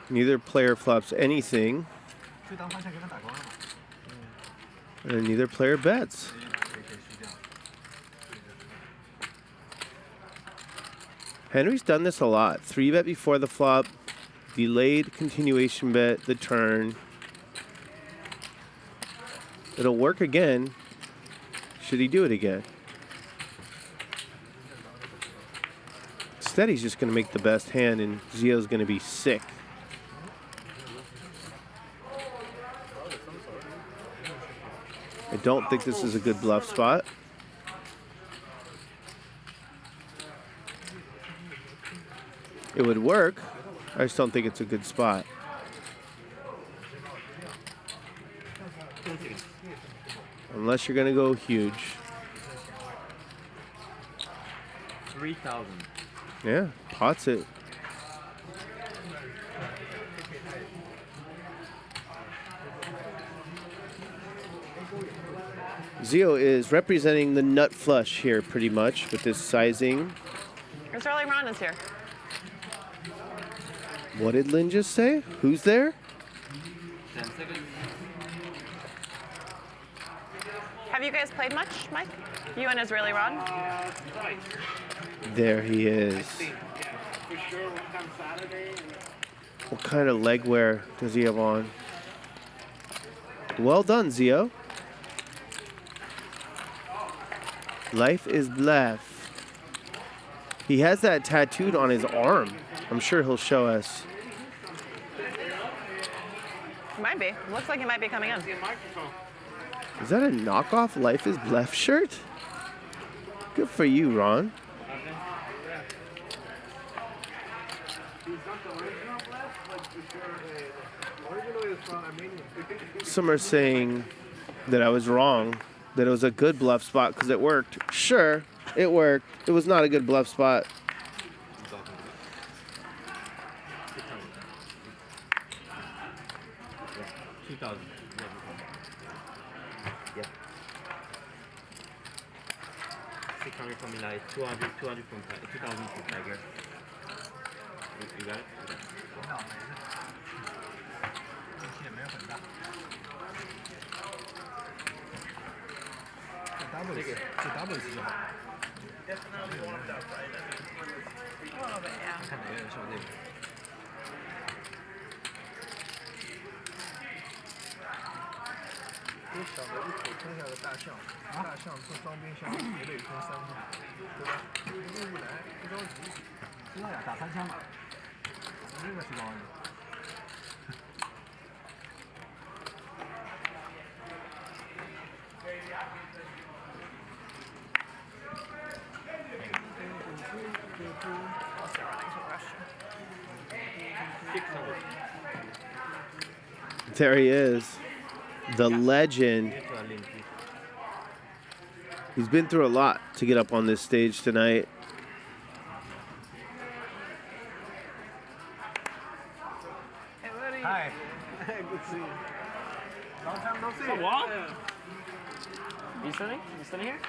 Neither player flops anything, and neither player bets. Henry's done this a lot. 3-bet before the flop, delayed continuation bet the turn. It'll work again, should he do it again. Instead, he's just going to make the best hand, and Zeo's going to be sick. I don't think this is a good bluff spot. It would work. I just don't think it's a good spot. Unless you're going to go huge. 3,000. Yeah, pots it. Zeo is representing the nut flush here pretty much with this sizing. It's early Ron is here. What did Lynne just say? Who's there? 10 seconds. Have you guys played much, Mike? You and Israeli Ron? There he is. What kind of leg wear does he have on? Well done, Zeo. Life is BLEFF. He has that tattooed on his arm. I'm sure he'll show us. He might be. Looks like he might be coming in. Is that a knockoff Life is BLEFF shirt? Good for you, Ron. Some are saying that I was wrong, that it was a good bluff spot because it worked. Sure, it worked. It was not a good bluff spot. Yep. 600 from Eli, 200 from 2,000 from Tiger. You got it? No, There he is, the legend. He's been through a lot to get up on this stage tonight. Hey, buddy. Hi. Good to see you. Long time no see. What? You sitting? You sitting here?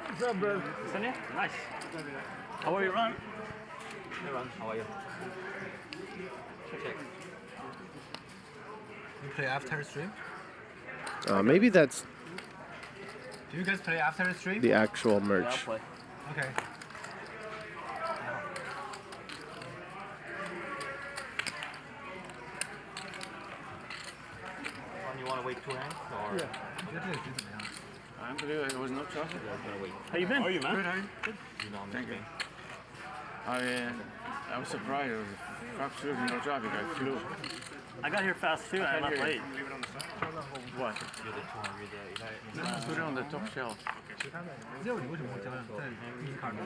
What's up, bro? You sitting here? Nice. How are you, Ron? Hey, Ron. How are you? Check. You play after stream? Maybe that's Do you guys play after stream? the actual merch. Yeah, I'll play. Okay. You want to wait 2 hands? Or? Yeah. I'm good. It was no traffic. Yeah, I'm gonna wait. How you been? How are you, man? Good, how are you? You know, I'm Thank you. okay. I was surprised. It was absolutely no traffic. I flew. I got here fast too. I'm not late. What? You're the 200 No, put it on the top shelf. Zeo，你为什么会教在第一卡中？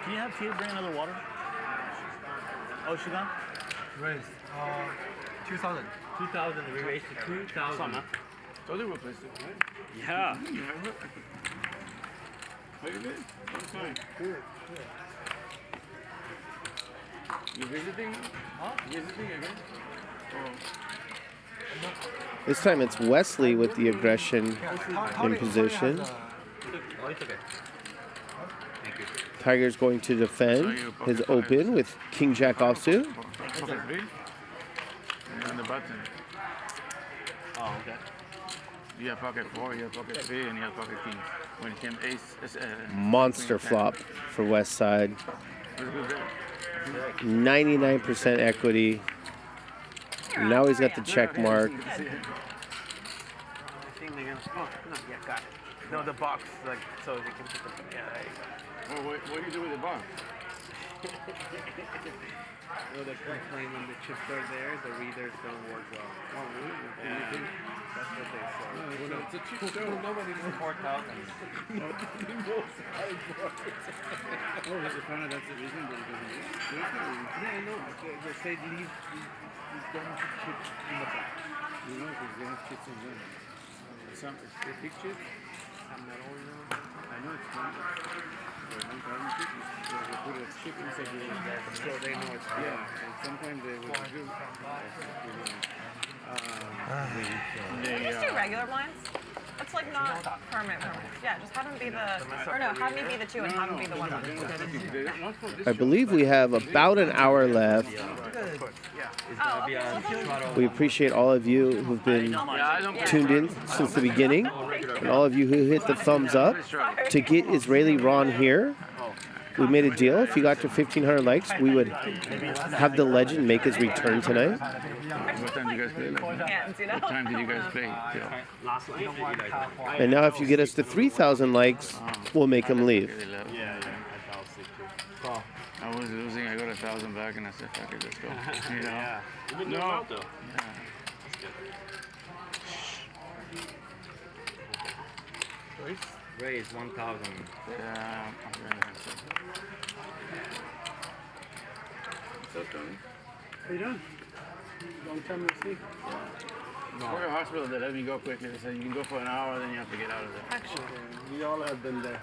Can you have Tia bring another water? Oh, she gone? Raise 2,000. 2,000. We raised to 2,000. Told you we placed it, right? Yeah. You remember? How you been? I'm fine. Good. You visiting? Huh? Visiting again? Oh. This time it's Wesley with the aggression in position. Oh, it's okay. Thank you. Tiger's going to defend his open with King Jack offsuit. Pocket 3. And on the button. Oh, okay. You have pocket 4, you have pocket 3, and you have pocket king. When it came ace, Monster flop for West Side. It was a good bet. 99% equity. you're Now on. he's How are got the you? check mark. I think they're gonna. Oh, no, yeah, got it. No, the box, like, so they can put the. Yeah, there you go. Well, what do you do with the box? Well, they complain when the chips are there, the readers don't work well. Oh, really? Yeah. That's what they say. Well, it's a chip show. Nobody knows 4,000. Nobody knows how it works. Oh, they found out that's the reason that it doesn't work? Yeah, I know. They say leave these don't put chips in the back. You know, because they have chips in them. Some, the big chips, I'm not all know. I know it's fun. They put a chip inside the so they know it's real. Yeah, and sometimes they will do. Can you just do regular blinds? It's like not permanent. Yeah, just have them be the, or no, have me be the 2 and have them be the 1. I believe we have about an hour left. Oh, okay, so We appreciate all of you who've been tuned in since the beginning, and all of you who hit the thumbs up. To get Israeli Ron here, we made a deal. If you got to 1,500 likes, we would have the legend make his return tonight. What time did you guys play? What time did you guys play? Last night. And now if you get us to 3,000 likes, we'll make him leave. Yeah, I fell sick too. I was losing, I got 1,000 back, and I said, fuck it, let's go. You know? Yeah. You've been doing well, though. Yeah. Raise 1,000. Yeah, I'm very nice. What's up, Tony? How you doing? Long time no see. For the hospital, they let me go quickly. They said you can go for an hour, then you have to get out of there. Actually, we all have been there.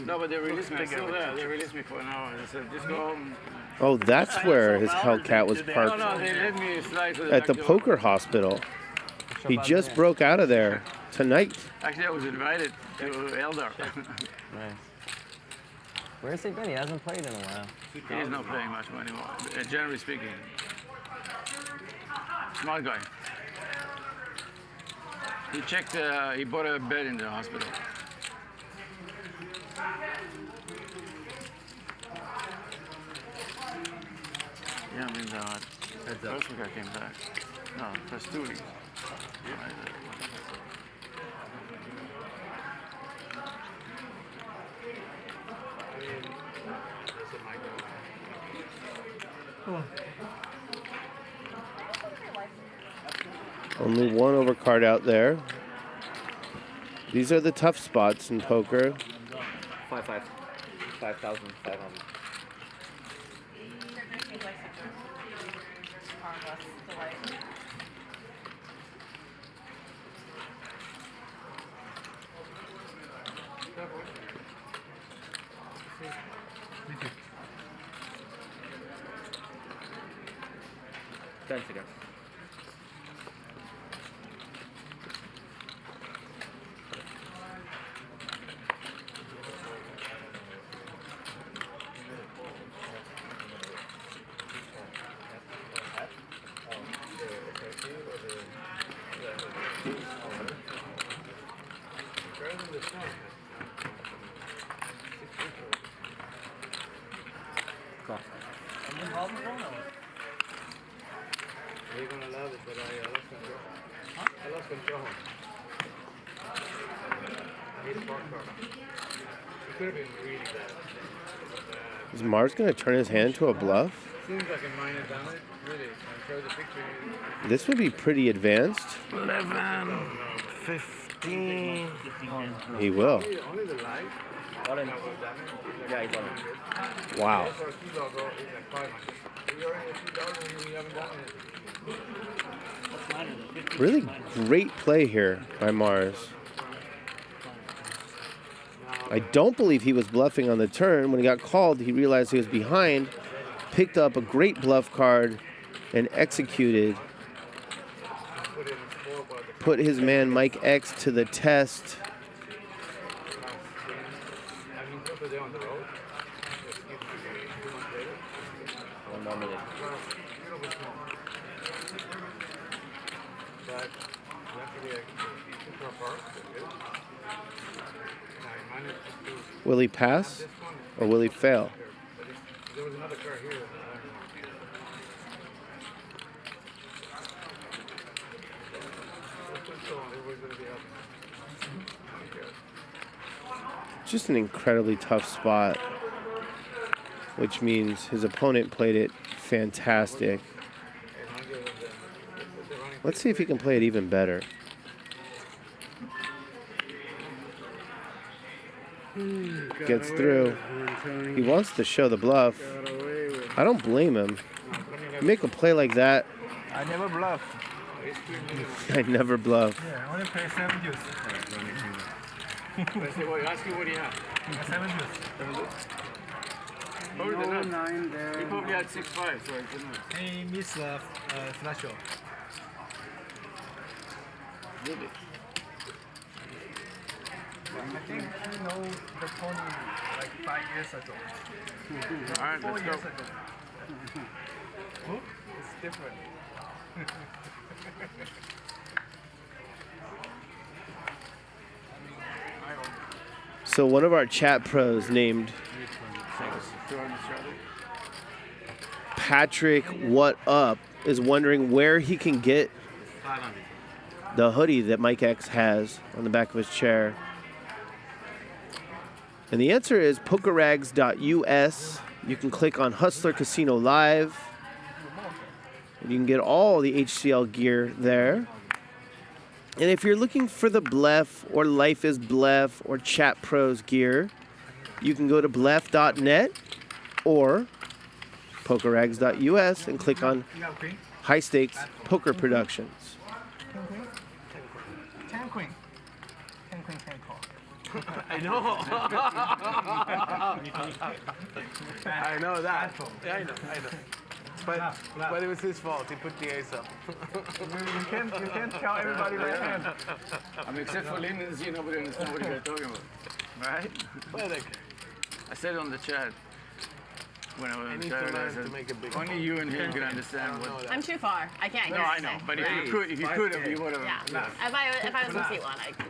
No, but they released me. I'm still there. They released me for an hour. They said just go home. Oh, that's where his Hellcat was No, parked, no, they let me slide to at the back door. poker hospital. He just broke out of there tonight. Actually, I was invited to Eldar. Nice. Where's he been? He hasn't played in a while. He's not playing much anymore, generally speaking. Smart guy. He checked, he bought a bed in the hospital. Yeah, I mean, first week I came back. No, first 2 weeks. Only one overcard out there. These are the tough spots in poker. 5,500. Thanks again. You're gonna love it, but I lost control. Huh? I lost control. I hit a park car. It could have been really bad. Is Mars going to turn his hand to a bluff? Seems like a minor damage, really. I showed the picture. This would be pretty advanced. 11, 15. He will. Only the light. Yeah, he's on it. Wow. For a kilo ago, it's like 500. You're already $2 and you haven't done it. Really great play here by Mars. I don't believe he was bluffing on the turn. When he got called, he realized he was behind, picked up a great bluff card, and executed. Put his man Mike X to the test. One more minute. Will he pass or will he fail? There was another car here. Just an incredibly tough spot, which means his opponent played it fantastic. Let's see if he can play it even better. Gets through. He wants to show the bluff. I don't blame him. You make a play like that. I never bluff. I never bluff. Yeah, I only play 7 deuce. Ask you what do you have? 7 deuce. Probably the nuts. 9 there. He probably had 6-5, so I didn't. He missed flash draw. Really? I think he knows the pony like 5 years ago. All right, 4 let's years go. ago. It's different. So one of our chat pros named Patrick What Up is wondering where he can get the hoodie that Mike X has on the back of his chair. And the answer is pokerrags.us. You can click on Hustler Casino Live. And you can get all the HCL gear there. And if you're looking for the Bleff or Life is Bleff or Chat Pros gear, you can go to bleff.net or pokerrags.us and click on High Stakes Poker Productions. 10 queen. 10 queen, 10 call. I know. I know that. Yeah, I know. But it was his fault. He put the ace up. You can't tell everybody right hand. I mean, except for Lynne and Zeo, nobody understands what you're talking about. Right? I said on the chat, when I was in chat, I said, only you and him can understand what... I'm too far. I can't No, hear I it. know, but if you could have, you would have. Yeah. If I was in seat 1, I could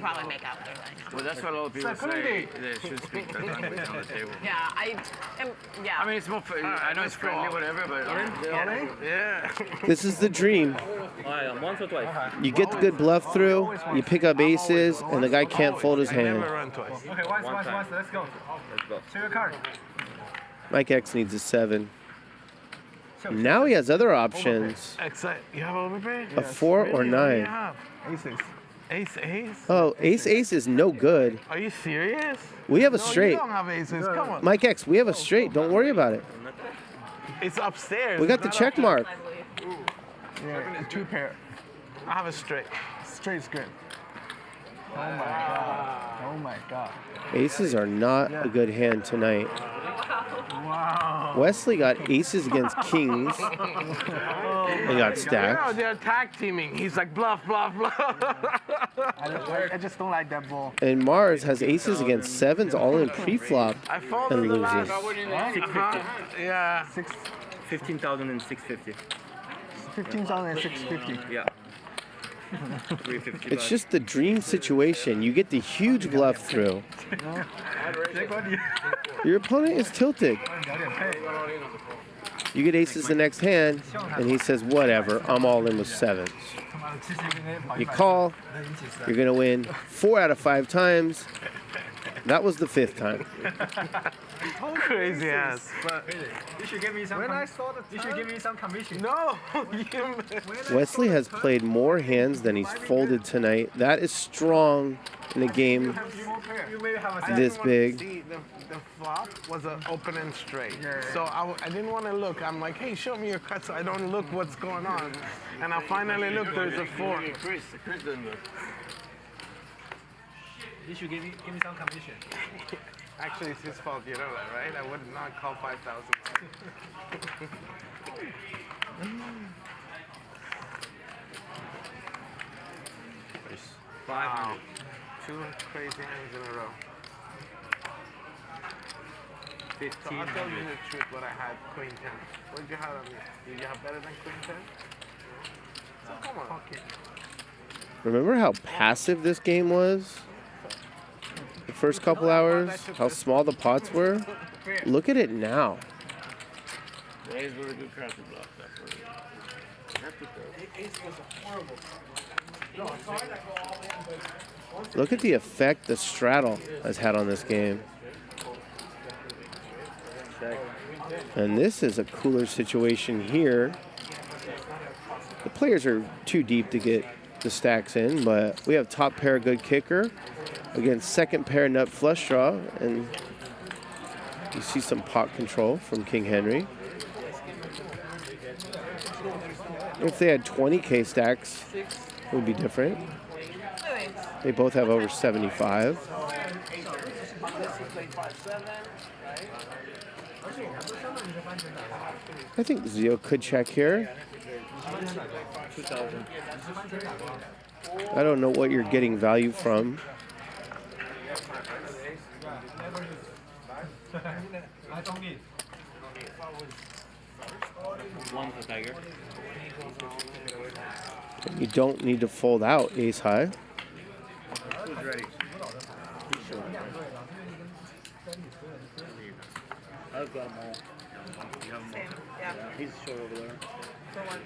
probably make out what they're saying. Well, that's what a lot of people say. They should speak that language on the table. Yeah, I mean, it's more. I know it's friendly, whatever, but yeah. This is the dream. Once or twice. You get the good bluff through, you pick up aces, and the guy can't fold his hand. Okay, once, let's go. Show your card. Mike X needs a 7. Now he has other options. You have overpay? A 4 or 9. Aces. Ace? Oh, ace is no good. Are you serious? We have a No, straight. you don't have aces. Come on. Mike X, we have a straight. Don't worry about it. It's upstairs. We got the It's check not mark. Yeah, 2 pair. I have a straight. Straight's good. Oh my god. Oh my god. Aces are not a good hand tonight. Wow. Wesley got aces against kings. They got stacked. You know, they're tag teaming. He's like bluff, bluff, bluff. I just don't like that ball. And Mars has aces against 7s all in pre-flop I folded and the loses. last. 650. Yeah. 15,650. 15,650. Yeah. 350. It's just the dream situation. You get the huge bluff through. Your opponent is tilted. You get aces the next hand, and he says, whatever, I'm all in with 7s. You call, you're going to win 4 out of 5 times. That was the 5th time. Crazy ass. You should give me some. When I saw the you should give me some commission. No. Wesley has played more hands than he's folded tonight. That is strong in a game this big. The flop was an open and straight. So I didn't want to look. I'm like, hey, show me your cut so I don't look what's going on. And I finally looked, there's a 4. Chris didn't look. You should give me some commission. Actually, it's his fault, you know that, right? I would not call 5,000. 500. 2 crazy hands in a row. 15. So I'll tell you the truth what I had, Queen 10. What did you have on me? Did you have better than Queen 10? So come on. Remember how passive this game was? The first couple hours, how small the pots were? Look at it now. The ace was a good card to block. That's what Ace was a horrible card. Look at the effect the straddle has had on this game. And this is a cooler situation here. The players are too deep to get the stacks in, but we have top pair good kicker against second pair nut flush draw, and you see some pot control from King Henry. If they had 20K stacks, it would be different. They both have over 75. I think Zeo could check here. I don't know what you're getting value from. You don't need to fold out ace high. Who's ready? I've got them all. You have them all? Yeah. He's short over there. For once.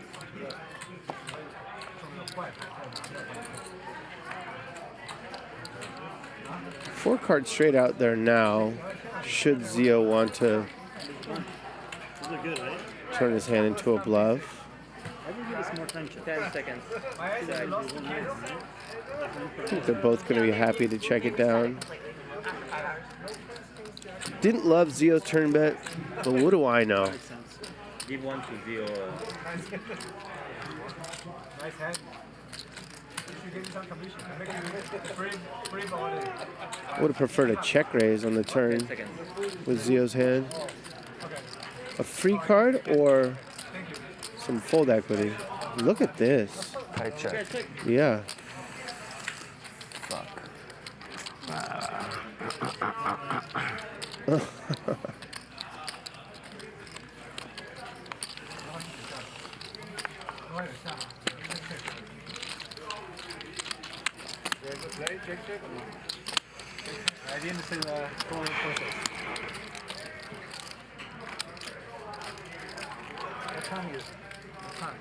Four cards straight out there now. Should Zeo want to turn his hand into a bluff? I will give us more time. 10 seconds. I think they're both going to be happy to check it down. Didn't love Zeo's turn bet, but what do I know? Give one to Zeo. Nice hand. You should give me some commission. Free ball. I would have preferred a check raise on the turn with Zeo's hand. A free card or some fold equity. Look at this. High check. Yeah. Fuck. I didn't see the whole process. What time is it? What time?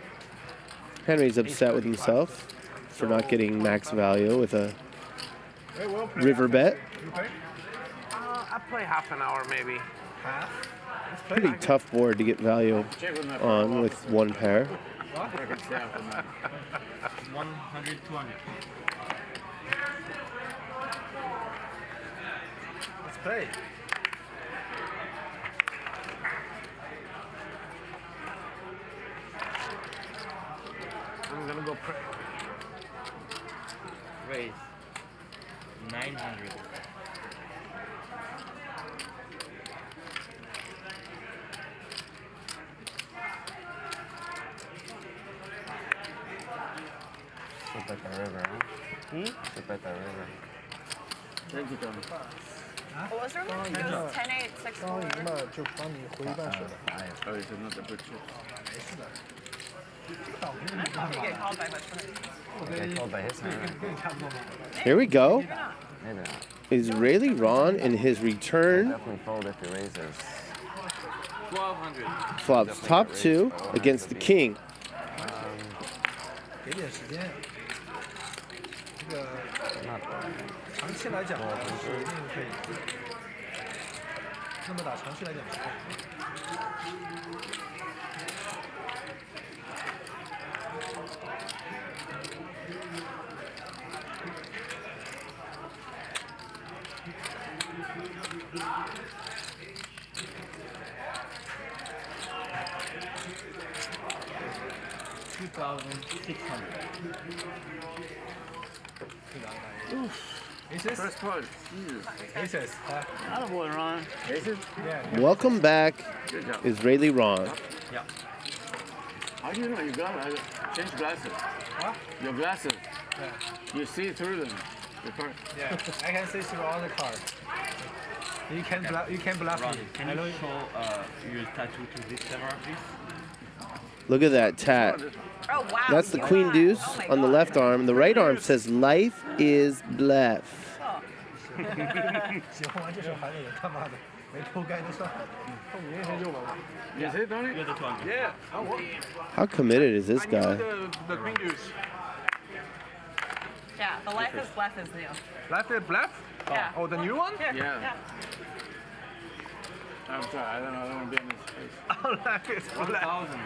Henry's upset with himself for not getting max value with a river bet. I play half an hour maybe. Half? Pretty tough board to get value on with one pair. 100, 200. Let's play. I'm gonna go Raise. 900. Sip at the river, huh? Sip at the river. Thank you, Tony. What was your number? It was 10, 8, 6, 4. 就帮你回半水了。 Oh, it's another good shit. You get called by Hutch. Get called by his hand. Here we go. Maybe not. Israeli Ron in his return. Definitely fold if he raises. 1200. Flops top two against the king. 给点时间。这个长期来讲，是一定可以。那么打长期来讲是可以。 2,600. Aces? First part. Jesus. Aces. Not a boy, Ron. Aces? Yeah. Welcome back, Good job. Israeli Ron. Yeah. How do you know? You got it. Change glasses. Huh? Your glasses. Yeah. You see through them. The part. Yeah. I can see through all the cards. You can bluff Ron, me. can you show your tattoo to this camera, please? Look at that tat. Oh, wow. That's the queen deuce on the left arm. The right arm says life is bluff. 喜欢玩这手还有人他妈的没偷该就算了，后面那些就完了。 You see, Tony? You're the 200. Yeah. How committed is this guy? The queen deuce. Yeah, the Life is Bleff is new. Life is Bleff? Yeah. Oh, the new one? Here, Yeah. I'm sorry, I don't want to be in his face. Oh, Life is Bleff. 1,000.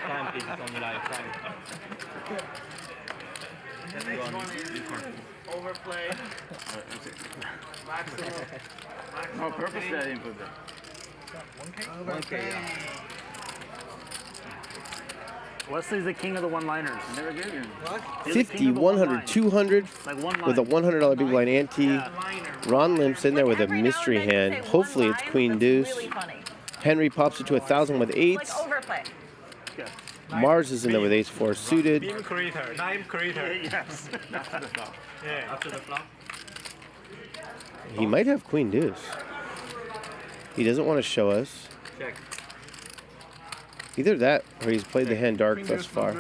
Time pieces on Eli. The next one is overplay. Maximum. No, purposely I didn't put that. 1K, yeah. Wesley's the king of the one-liners. Never did him. 50, 100, 200 with a $100 big blind ante. Ron limps in there with a mystery hand. Hopefully it's Queen Deuce. Henry pops it to 1,000 with eights. Like overplay. Mars is in there with ace-4 suited. Beam creator, name creator. Yes. After the flop. Yeah. After the flop. He might have Queen Deuce. He doesn't want to show us. Check. Either that or he's played the hand dark thus far.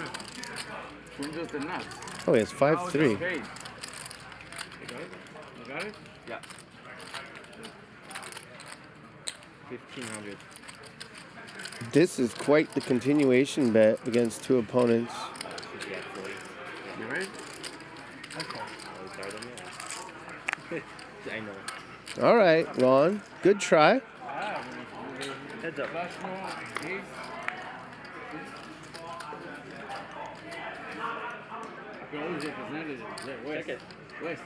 Queen Deuce the nuts. Oh, he has 5-3. You got it? You got it? Yeah. 1,500. This is quite the continuation bet against two opponents. You ready? I know. All right, Ron. Good try. Heads up. Check it. West.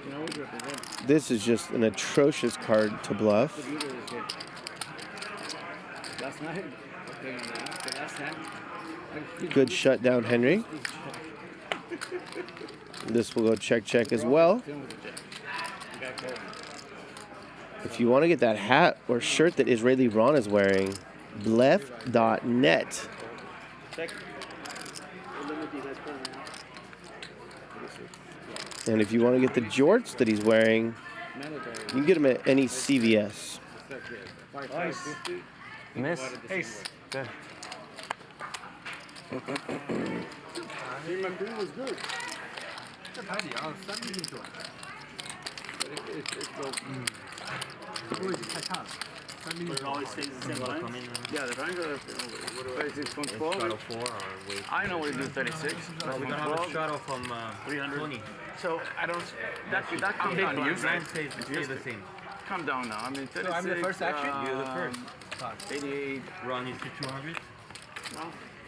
You know what represent. This is just an atrocious card to bluff. Last night. The last hand. Good shutdown, Henry. This will go check as well. If you want to get that hat or shirt that Israeli Ron is wearing, bleff.net. And if you want to get the jorts that he's wearing, you can get them at any CVS. Nice. Miss. Ace. Good. My queen was good. 这牌底要3米准。不会太差了。3米 But it always stays the same line. Yeah, the triangle. What is it from 12? Straddle 4 or wait. I know we do 36. No, we're gonna have a straddle from 300. So I don't. That comes down to you, right? Stays the same. Come down now. I mean, 36. So I'm the first action? You're the first. 88. Ron is to 200. No,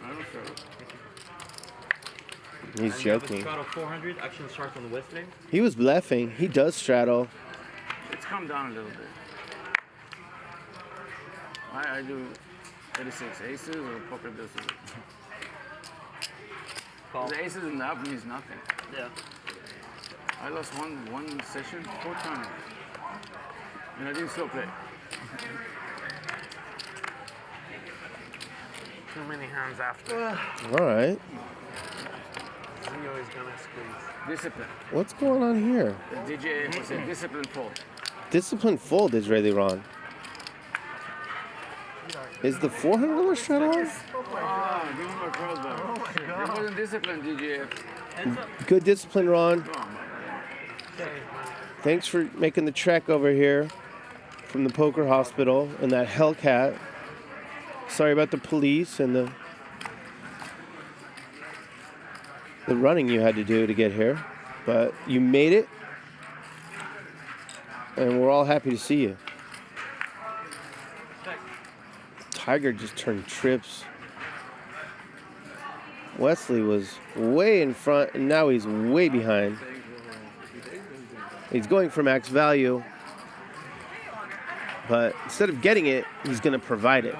I don't straddle. He's and you have a joking. straddle 400. Action starts on Wesley. He was bluffing. He does straddle. It's come down a little bit. I do 36 aces or poker deuces. The aces and the up means nothing. Yeah. I lost one session 4 times. And I didn't still play. Too many hands after. All right. Zeo is gonna squeeze. Discipline. What's going on here? The DGAF was a discipline fold. Discipline fold, Israeli Ron. Is the $400 straddle on? Ah, give him a crossbar. It wasn't discipline, DGAF. Good discipline, Ron. Thanks for making the trek over here from the poker hospital and that Hellcat. Sorry about the police and the running you had to do to get here, but you made it, and we're all happy to see you. Tiger just turned trips. Wesley was way in front, and now he's way behind. He's going for max value, but instead of getting it, he's going to provide it.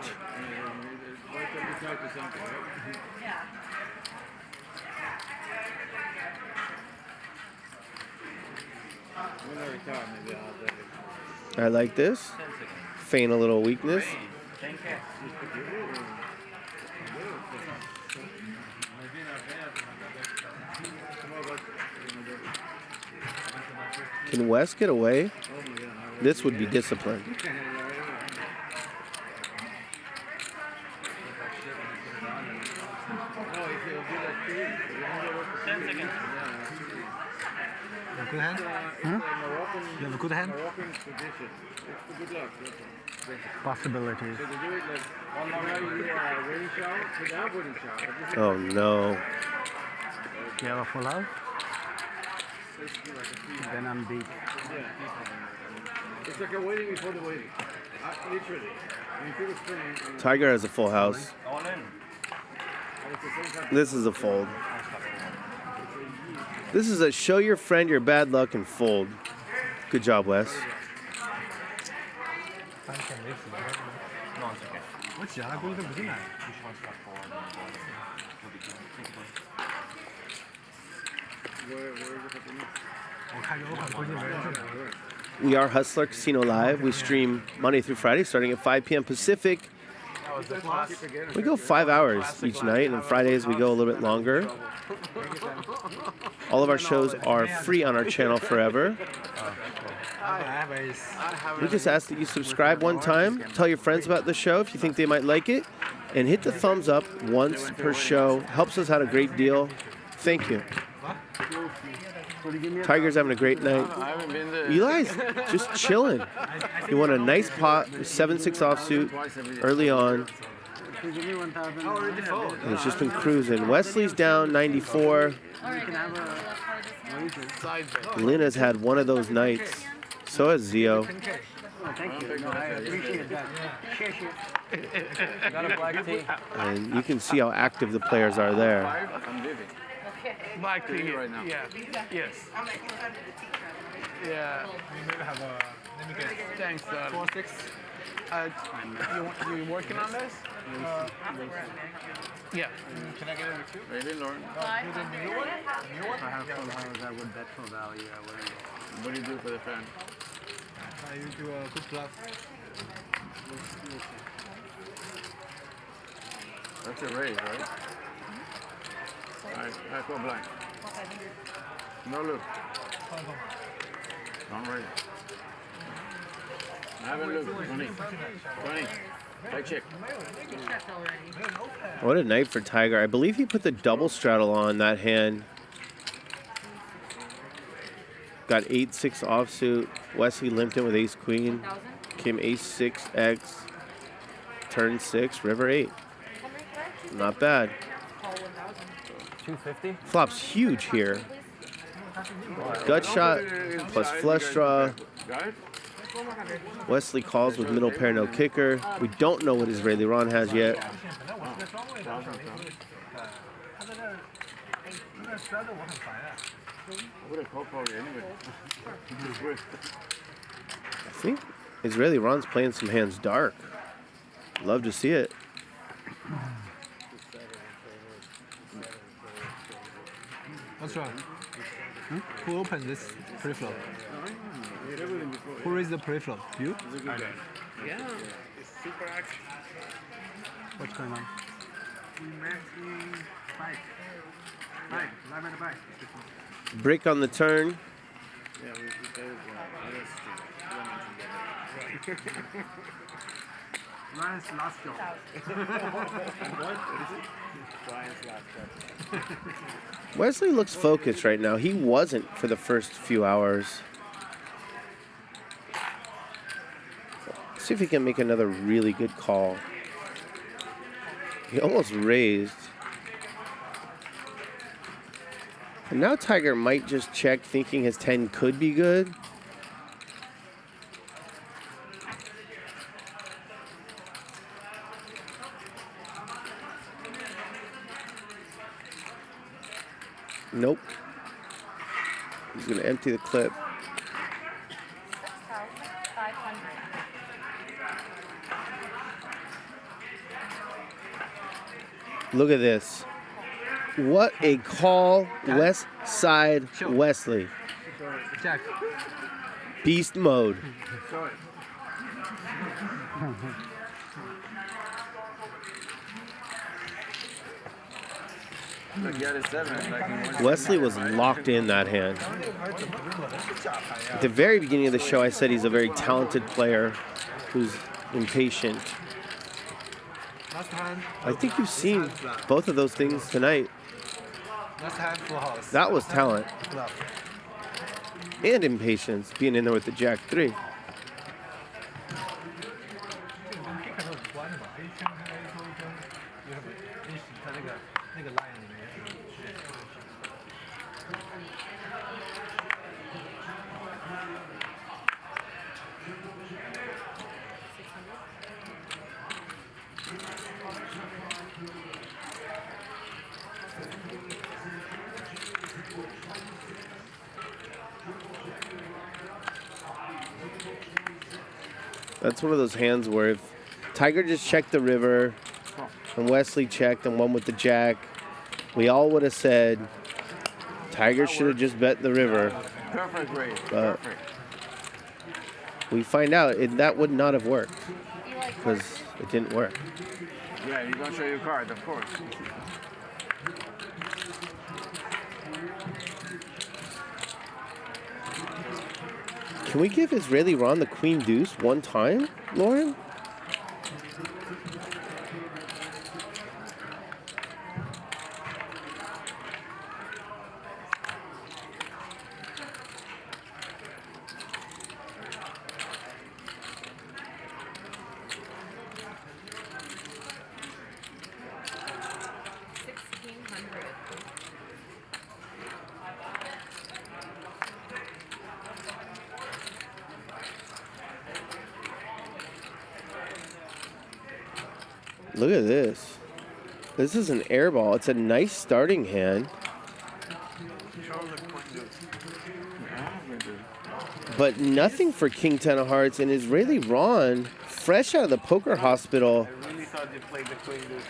I like this. Feign a little weakness. Can Wes get away? This would be discipline. Good hand? You have a good hand? Possibilities. Oh no. You have a full house? Then I'm deep. It's like a waiting before the waiting. Literally. When people spring, Tiger has a full house. all in. This is a fold. This is a show your friend your bad luck and fold. Good job, Wes. We are Hustler Casino Live. We stream Monday through Friday starting at 5 p.m. Pacific. We go 5 hours each night, and on Fridays we go a little bit longer. All of our shows are free on our channel forever. We just ask that you subscribe one time, tell your friends about the show if you think they might like it, and hit the thumbs up once per show. Helps us out a great deal. Thank you. Tiger's having a great night. Eli's just chilling. He won a nice pot, 7-6 offsuit early on. And it's just been cruising. Wesley's down 94. Lynne has had one of those nights. So has Zeo. Thank you. I appreciate that. And you can see how active the players are there. Black tea right now. Yeah. Yes. Yeah. Let me get. Thanks, 4-6. You working on this? Yeah. Can I get it too? Maybe, Lauren. I have full house. I would bet for value. I wouldn't. What do you do for the fan? You do a good bluff. That's a raise, right? I go blind. No look. Don't raise. I haven't looked. 20. I check. What a night for Tiger. I believe he put the double straddle on that hand. Got 8-6 offsuit. Wesley limped in with ace queen. Came ace 6x. Turn 6, river 8. Not bad. 250. Flop's huge here. Gut shot plus flush draw. Wesley calls with middle pair, no kicker. We don't know what Israeli Ron has yet. I think Israeli Ron's playing some hands dark. Love to see it. What's wrong? Who opened this pre-flop? Who raised the pre-flop? You? Yeah. It's super active. What's going on? Brick on the turn. Ryan's last job. Ryan's last job. Wesley looks focused right now. He wasn't for the first few hours. See if he can make another really good call. He almost raised. And now Tiger might just check, thinking his 10 could be good. Nope. He's going to empty the clip. Look at this. What a call, West Side Wesley. Jack. Beast mode. Wesley was locked in that hand. At the very beginning of the show, I said he's a very talented player who's impatient. I think you've seen both of those things tonight. That was talent. And impatience, being in there with the Jack 3. That's one of those hands where if Tiger just checked the river and Wesley checked and won with the jack, we all would have said Tiger should have just bet the river. Perfect grade. But Perfect. we find out that would not have worked because it didn't work. Yeah, you don't show your card, of course. Can we give Israeli Ron the queen deuce one time, Lauren? Look at this. This is an air ball. It's a nice starting hand. But nothing for King 10 of Hearts and Israeli Ron, fresh out of the poker hospital. I really thought you played the queen deuce.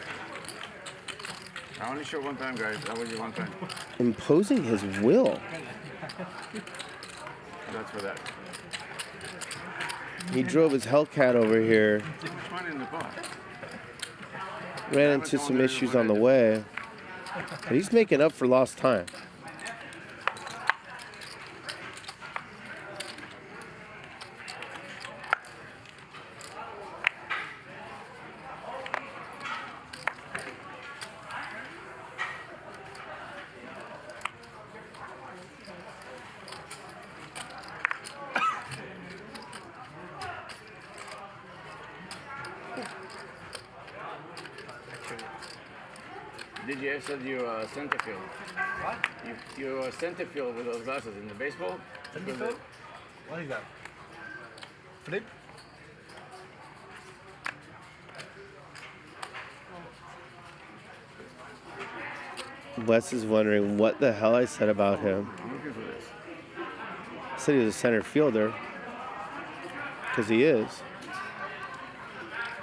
I only showed one time, guys. That was your one time. Imposing his will. That's for that. He drove his Hellcat over here. Ran into some issues on the way. But he's making up for lost time. DGAF said you're center field. What? You're center field with those glasses in the baseball. Center field? What is that? Flip? Wes is wondering what the hell I said about him. I'm looking for this. I said he was a center fielder. Because he is.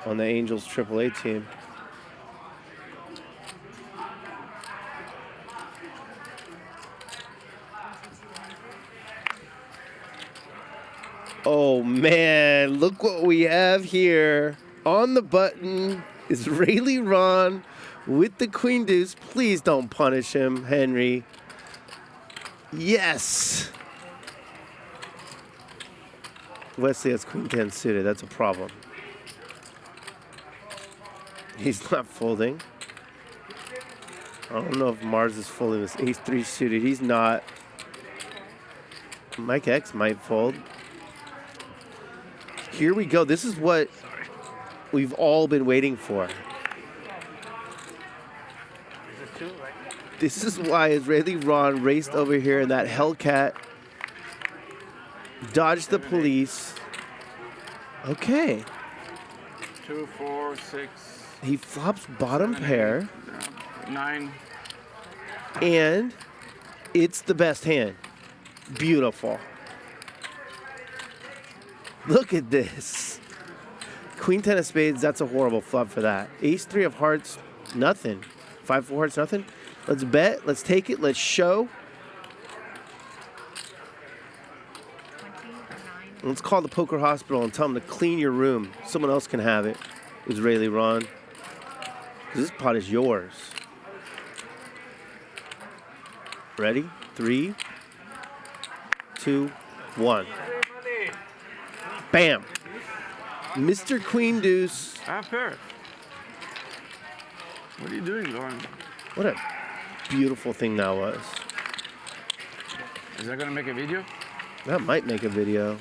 On the Angels AAA team. Oh man, look what we have here. On the button, Israeli Ron with the queen deuce. Please don't punish him, Henry. Yes. Wesley has queen 10 suited. That's a problem. He's not folding. I don't know if Mars is folding this ace 3 suited. He's not. Mike X might fold. Here we go. This is what we've all been waiting for. This is why Israeli Ron raced over here in that Hellcat, dodged the police. Okay. 2, 4, 6. He flops bottom pair. 9. And it's the best hand. Beautiful. Look at this. Queen 10 of spades, that's a horrible flop for that. Ace 3 of hearts, nothing. 5 4 hearts, nothing. Let's bet, let's take it, let's show. Let's call the poker hospital and tell them to clean your room. Someone else can have it. Israeli Ron. This pot is yours. Ready? 3, 2, 1. Bam. Mr. Queen Deuce. Half pair. What are you doing, Lauren? What a beautiful thing that was. Is that going to make a video? That might make a video.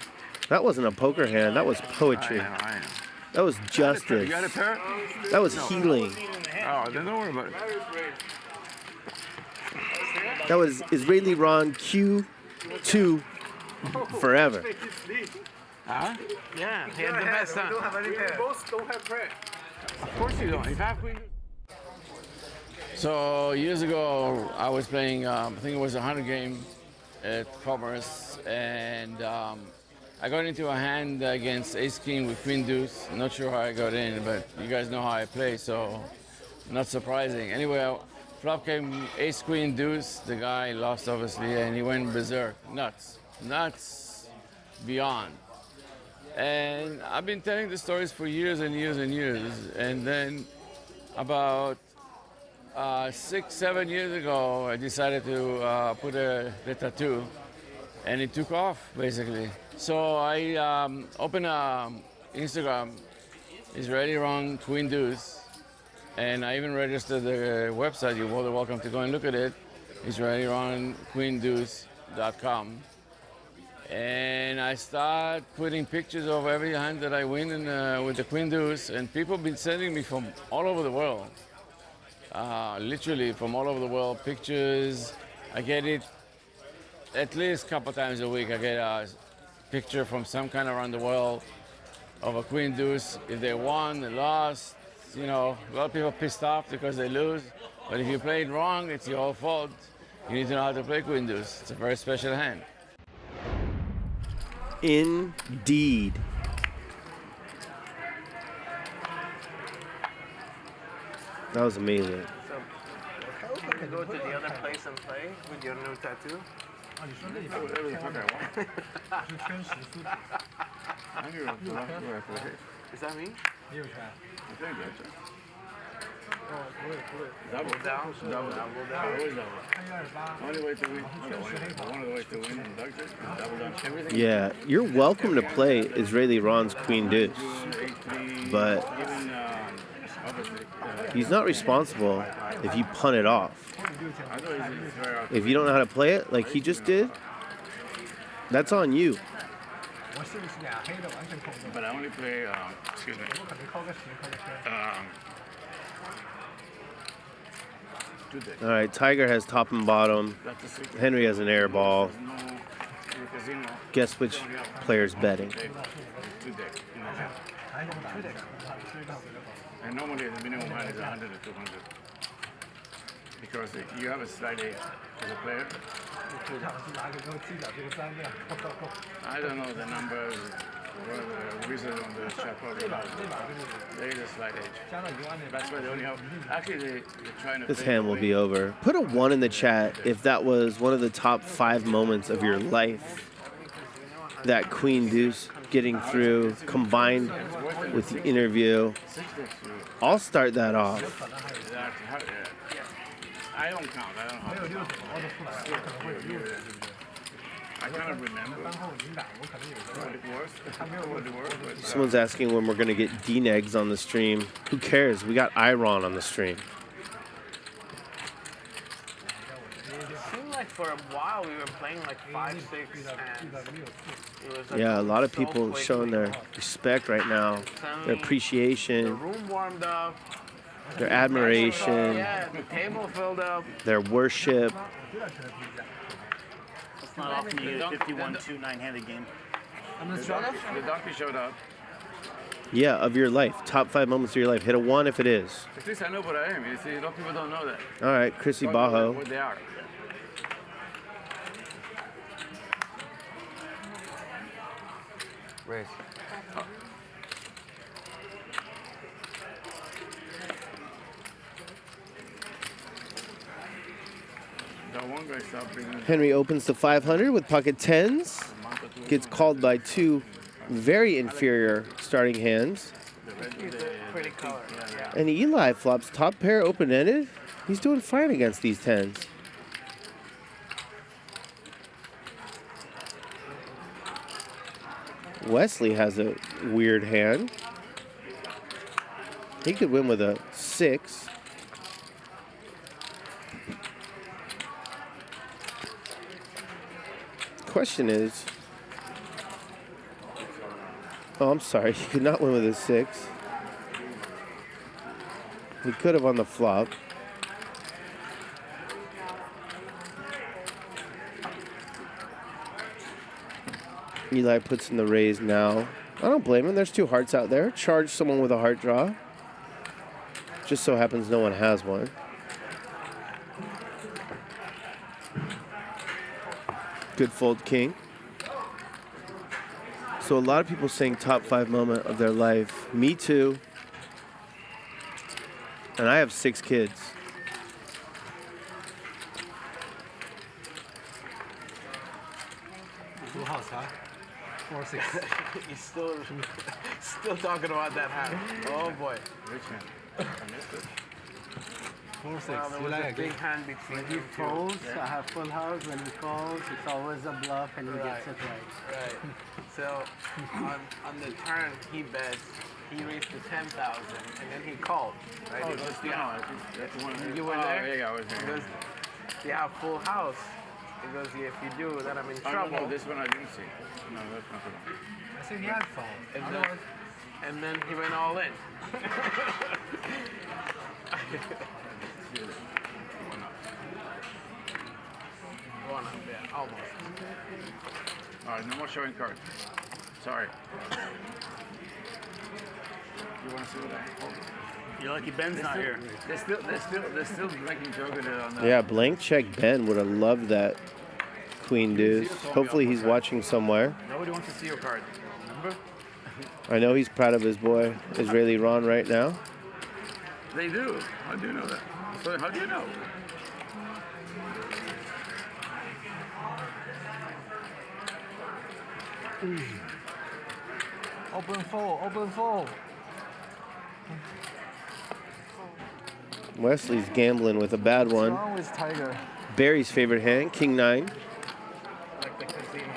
That wasn't a poker hand. That was poetry. I know. That was justice. You got a pair? That was healing. Oh, then don't worry about it. That was Israeli Ron Q2 forever. Huh? Yeah, he had the best time. Both don't have prayer. Of course you don't. If I have queen. So years ago, I was playing, I think it was a 100 game at Commerce, and I I got into a hand against ace king with queen deuce. Not sure how I got in, but you guys know how I play, so not surprising. Anyway, flop came ace queen deuce. The guy lost obviously, and he went berserk, nuts beyond. And I've been telling the stories for years and years and years. And then about 6-7 years ago, I decided to put the tattoo, and it took off basically. So I opened Instagram, Israeli wrong queen deuce, and I even registered the website. You're more than welcome to go and look at it, israeliwrongqueendeuce.com. And I start putting pictures of every hand that I win with the queen deuce, and people have been sending me from all over the world. Literally from all over the world, pictures. I get it at least a couple times a week. I get a picture from some kind around the world of a queen deuce. If they won, they lost. You know, a lot of people are pissed off because they lose. But if you played wrong, it's your own fault. You need to know how to play queen deuce. It's a very special hand. Indeed. That was amazing. So, can you go to the other place and play with your new tattoo? Is that me? Double down. Only way to win. One of the ways to win in double down. Everything. Yeah, you're welcome to play Israeli Ron's queen deuce, but he's not responsible if you punt it off. If you don't know how to play it like he just did, that's on you. But I only play, excuse me, All right, Tiger has top and bottom. Henry has an air ball. Guess which player's betting? And normally the minimum height is 100 to 200. Because you have a slight edge as a player. I don't know the numbers. The wizard on the chat probably knows. There is a slight edge. That's why they only have. Actually, they're trying to. This hand will be over. Put a 1 in the chat if that was one of the top 5 moments of your life. That queen deuce getting through, combined with the interview. I'll start that off. I don't count. I don't know. I kind of remember what it was. Someone's asking when we're going to get D-negs on the stream. Who cares? We got Iron on the stream. It seemed like for a while we were playing like 5, 6 hands. Yeah, a lot of people showing their respect right now, their appreciation, the room warmed up, their admiration, yeah, the table filled up, their worship. It's not often you get a 51-2 9-handed game. The donkey showed up. Yeah, of your life. Top 5 moments of your life. Hit a 1 if it is. At least I know what I am. You see, a lot of people don't know that. All right, Chrissy Bajo. What they are. Race. Oh. Henry opens to 500 with pocket 10s. Gets called by 2 very inferior starting hands. Pretty color. Yeah. And Eli flops top pair open-ended. He's doing fine against these 10s. Wesley has a weird hand. He could win with a 6. Question is, oh, I'm sorry, he could not win with a 6. He could have on the flop. Eli puts in the raise now. I don't blame him. There's 2 hearts out there. Charge someone with a heart draw. Just so happens no one has one. Good fold king. So a lot of people saying top 5 moment of their life. Me too. And I have 6 kids. Full house, huh? 4-6. He's still talking about that hand. Oh boy. Which hand? I missed it. 4-6. Well, there was a big hand between When he you two. folds, I have full house. When he calls, it's always a bluff and he gets it right. Right. So on the turn, he bets. He raised to 10,000, and then he called. Right? Oh, He goes, that's the one. You were Oh, there? yeah, I was there. He goes, you have full house. He goes, yeah, if you do, then I'm in trouble. No, this one I didn't see. No, that's not the one. I said he had fall. And then he went all in. One up, yeah, almost. All right, no more showing cards. Sorry. You want to see what I hold? You're lucky Ben's not here. They're still making joke of it on the... Yeah, blank check Ben would have loved that queen deuce. Hopefully he's watching somewhere. Nobody wants to see your card. Remember? I know he's proud of his boy, Israeli Ron, right now. They do. How do you know that? So how do you know? Open full, open full. Wesley's gambling with a bad What's one. wrong with Tiger? Barry's favorite hand, King 9. Like the casino.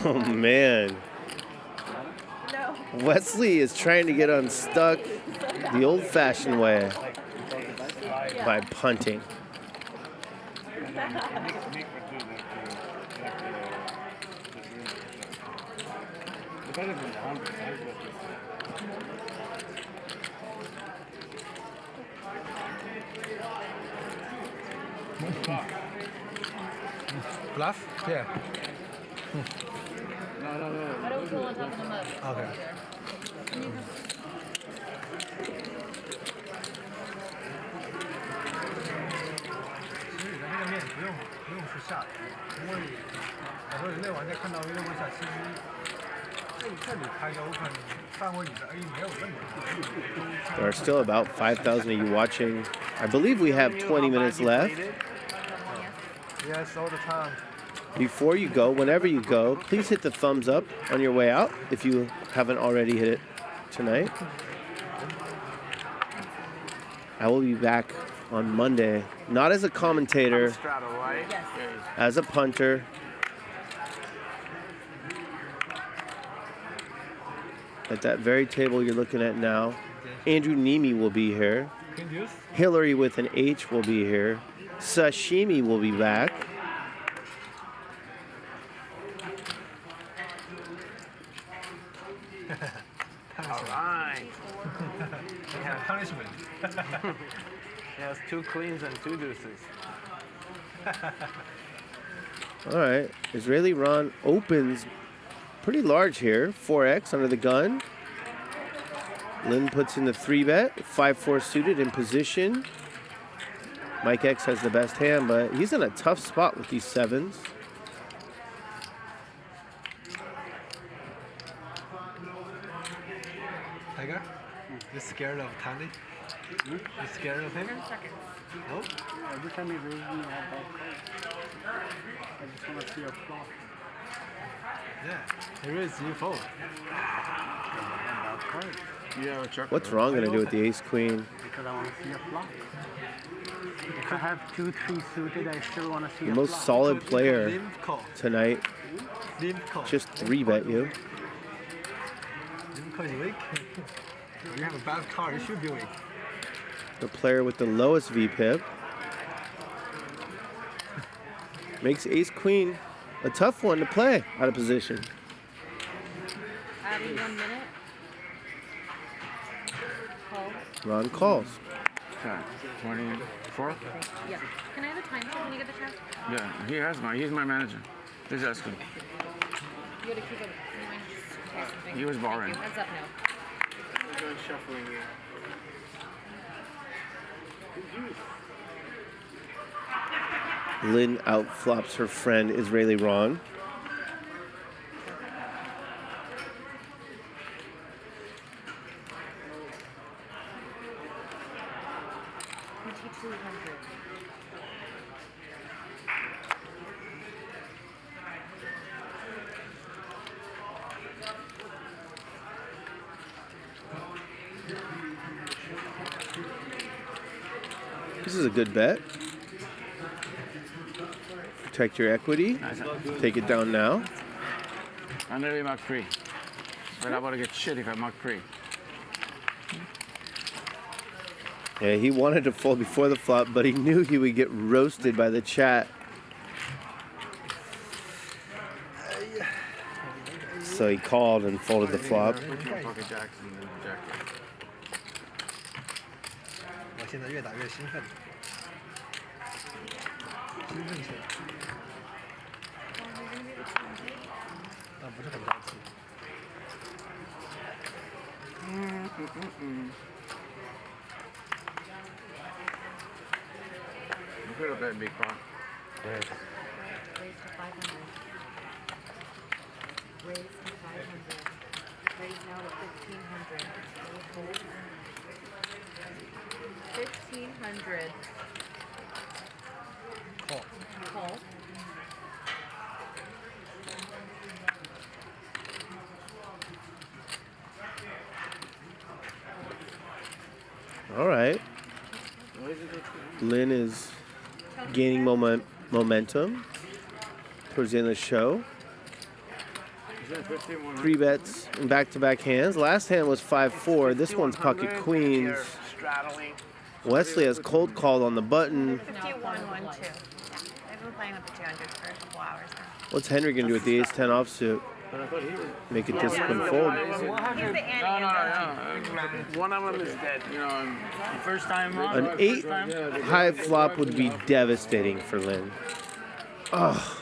Oh man. No. Wesley is trying to get unstuck the old-fashioned way by punting. Bluff? Yeah. I don't feel on top of the mud. Okay. There are still about 5,000 of you watching. I believe we have 20 minutes left. Yes, all the time. Before you go, whenever you go, please hit the thumbs up on your way out if you haven't already hit it tonight. I will be back on Monday, not as a commentator, as a punter. At that very table you're looking at now, Andrew Nemi will be here. Hillary with an H will be here. Sashimi will be back. All right. Punishment. He has 2 queens and 2 deuces. All right, Israeli Ron opens pretty large here, 4x under the gun. Lynne puts in the 3-bet, 5-4 suited in position. Mike X has the best hand, but he's in a tough spot with these 7s. Tiger? You scared of Tandy? You scared of him? 10 seconds. No? Every time he raises me, I have bad cards. I just want to see a flop. Yeah, here is you fold. Bad cards. Yeah, What's Ron gonna do with the ace queen? Because I want to see a flop. If I have 2-3 suited, I still want to see The a most flop. solid player tonight. Just 3-bet you. Because you're weak. You have a bad card, you should be weak. The player with the lowest VPIP makes ace queen a tough one to play out of position. Adding 1 minute. Call. Ron calls. Okay, 24th? Yeah. Can I have a time when you get the chance? Yeah, he's my manager. Please ask him. You gotta keep it. You mind just in case something. He was boring. Heads up now. We're doing shuffling here. Lynne outflops her friend Israeli Ron. This is a good bet. Protect your equity. Take it down now. I'm gonna be mark free. But I'm gonna get shit if I mark free. Yeah, he wanted to fold before the flop, but he knew he would get roasted by the chat. So he called and folded the flop. 我现在越打越兴奋，兴奋起来。但不是很着急。You could have bet big pot. Raise to 500. Raise to 500. Raise now to 1,500. 1,500. Call. Call. All right. Lynne is gaining momentum towards the end of the show. 3 bets in back-to-back hands. Last hand was 5-4. This one's pocket queens. Wesley has cold called on the button. 51-1-2. Yeah, I've been playing with the 200s for a couple hours now. What's Henry gonna do with the ace-10 offsuit? Make a disciplined fold. One of them is dead. You know, first time wrong. An 8 high flop would be devastating for Lynne. Oh.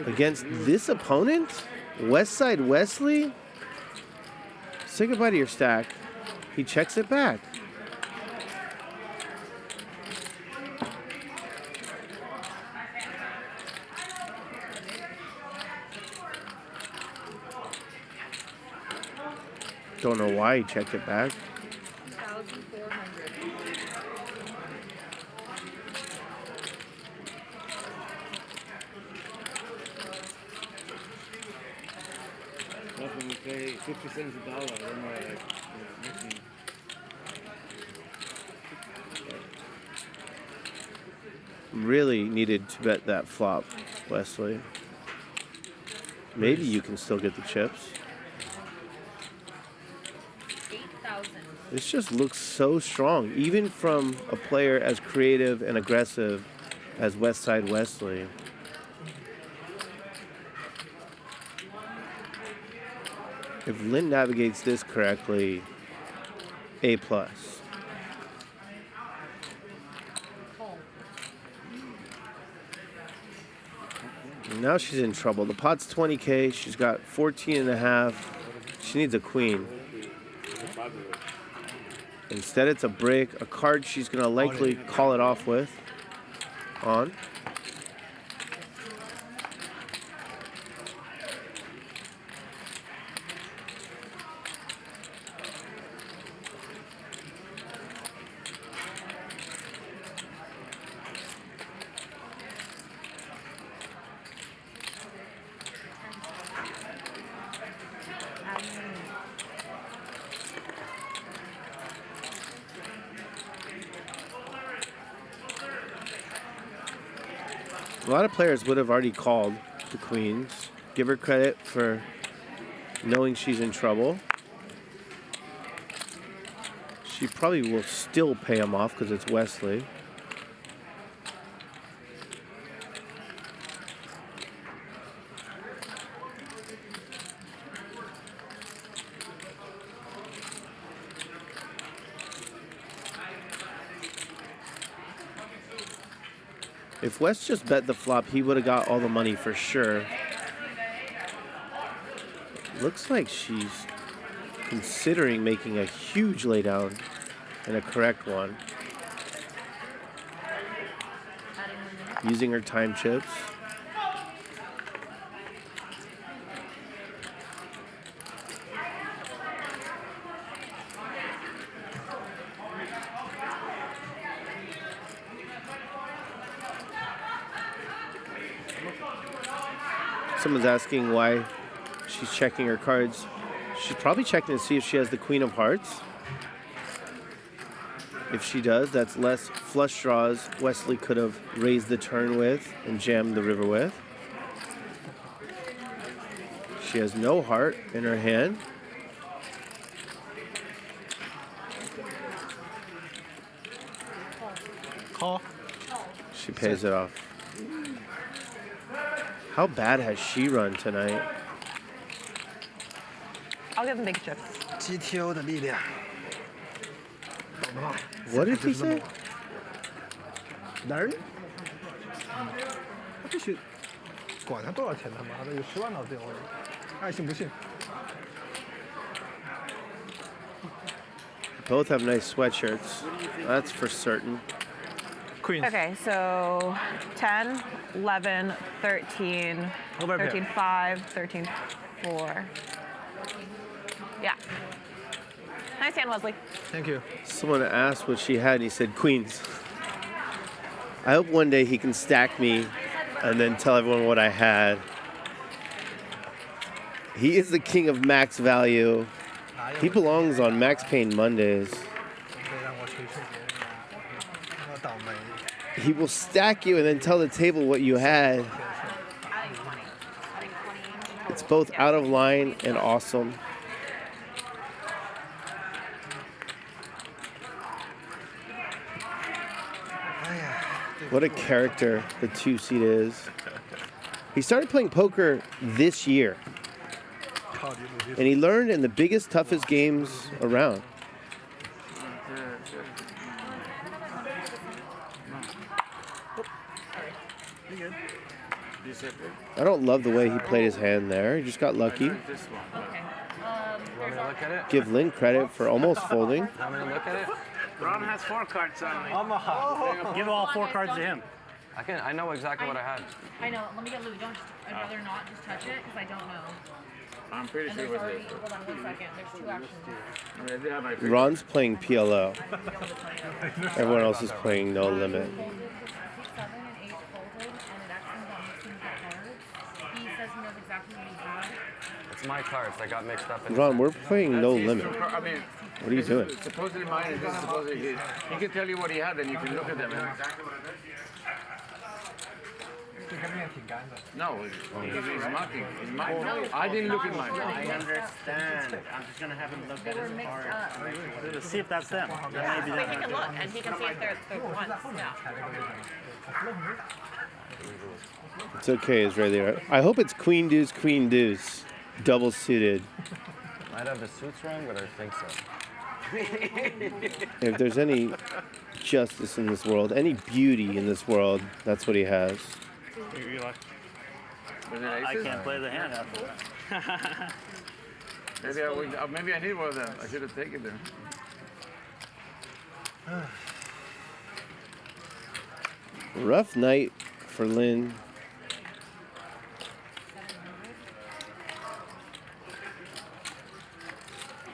Against this opponent? Westside Wesley? Say goodbye to your stack. He checks it back. Don't know why he checked it back. 1,400. When we pay 50 cents a dollar, then we're like, mixing. Really needed to bet that flop, Wesley. Maybe you can still get the chips. 8,000. This just looks so strong, even from a player as creative and aggressive as Westside Wesley. If Lynne navigates this correctly, A+. And now she's in trouble. The pot's 20K. She's got 14.5. She needs a queen. Instead, it's a break, a card she's going to likely call it off with. On. A lot of players would have already called the queens. Give her credit for knowing she's in trouble. She probably will still pay him off because it's Wesley. If Wes just bet the flop, he would have got all the money for sure. Looks like she's considering making a huge laydown and a correct one. Using her time chips. Someone's asking why she's checking her cards. She's probably checking to see if she has the Queen of Hearts. If she does, that's less flush draws Wesley could have raised the turn with and jammed the river with. She has no heart in her hand. Call. She pays it off. How bad has she run tonight? I'll give him big chips. GTO 的力量。 What did he say? 哪儿？他必须管他多少钱，他妈的有10万到最后，爱信不信。 Both have nice sweatshirts. That's for certain. Queens. Okay, so 10, 11, 13, 13, 5, 13, 4. Yeah. Nice hand, Wesley. Thank you. Someone asked what she had, and he said queens. I hope one day he can stack me and then tell everyone what I had. He is the king of max value. He belongs on Max Payne Mondays. He will stack you and then tell the table what you had. It's both out of line and awesome. What a character the 2-seed is. He started playing poker this year. And he learned in the biggest, toughest games around. I don't love the way he played his hand there. He just got lucky. Give Lynne credit for almost folding. I'm gonna look at it. Ron has 4 cards on me. Give all 4 cards to him. I know exactly what I had. I know. Let me get Louis. I'd rather not just touch it because I don't know. I'm pretty sure it was this. Hold on 1 second. There's 2 actions. Ron's playing PLO. Everyone else is playing No Limit. 6, 7, and 8 folded, and it actually got mixed into the cards. He says he knows exactly what he had. It's my cards that got mixed up in Ron, we're playing No Limit. I mean, What are you doing? supposedly mine and this is supposedly his. He can tell you what he had, and you can look at them. No, he's mocking. He's mocking. I didn't look at mine. I understand. I'm just gonna have him look at his cards. Let's see if that's them. That Yeah, may be so them. he can look and he can see if they're the ones. Yeah. It's okay, Israeli. I hope it's Queen Deuce, double suited. Might have the suits wrong, but I think so. If there's any justice in this world, any beauty in this world, that's what he has. I can't play the hand after that. Maybe I need one of them. I should have taken them. Rough night for Lynne.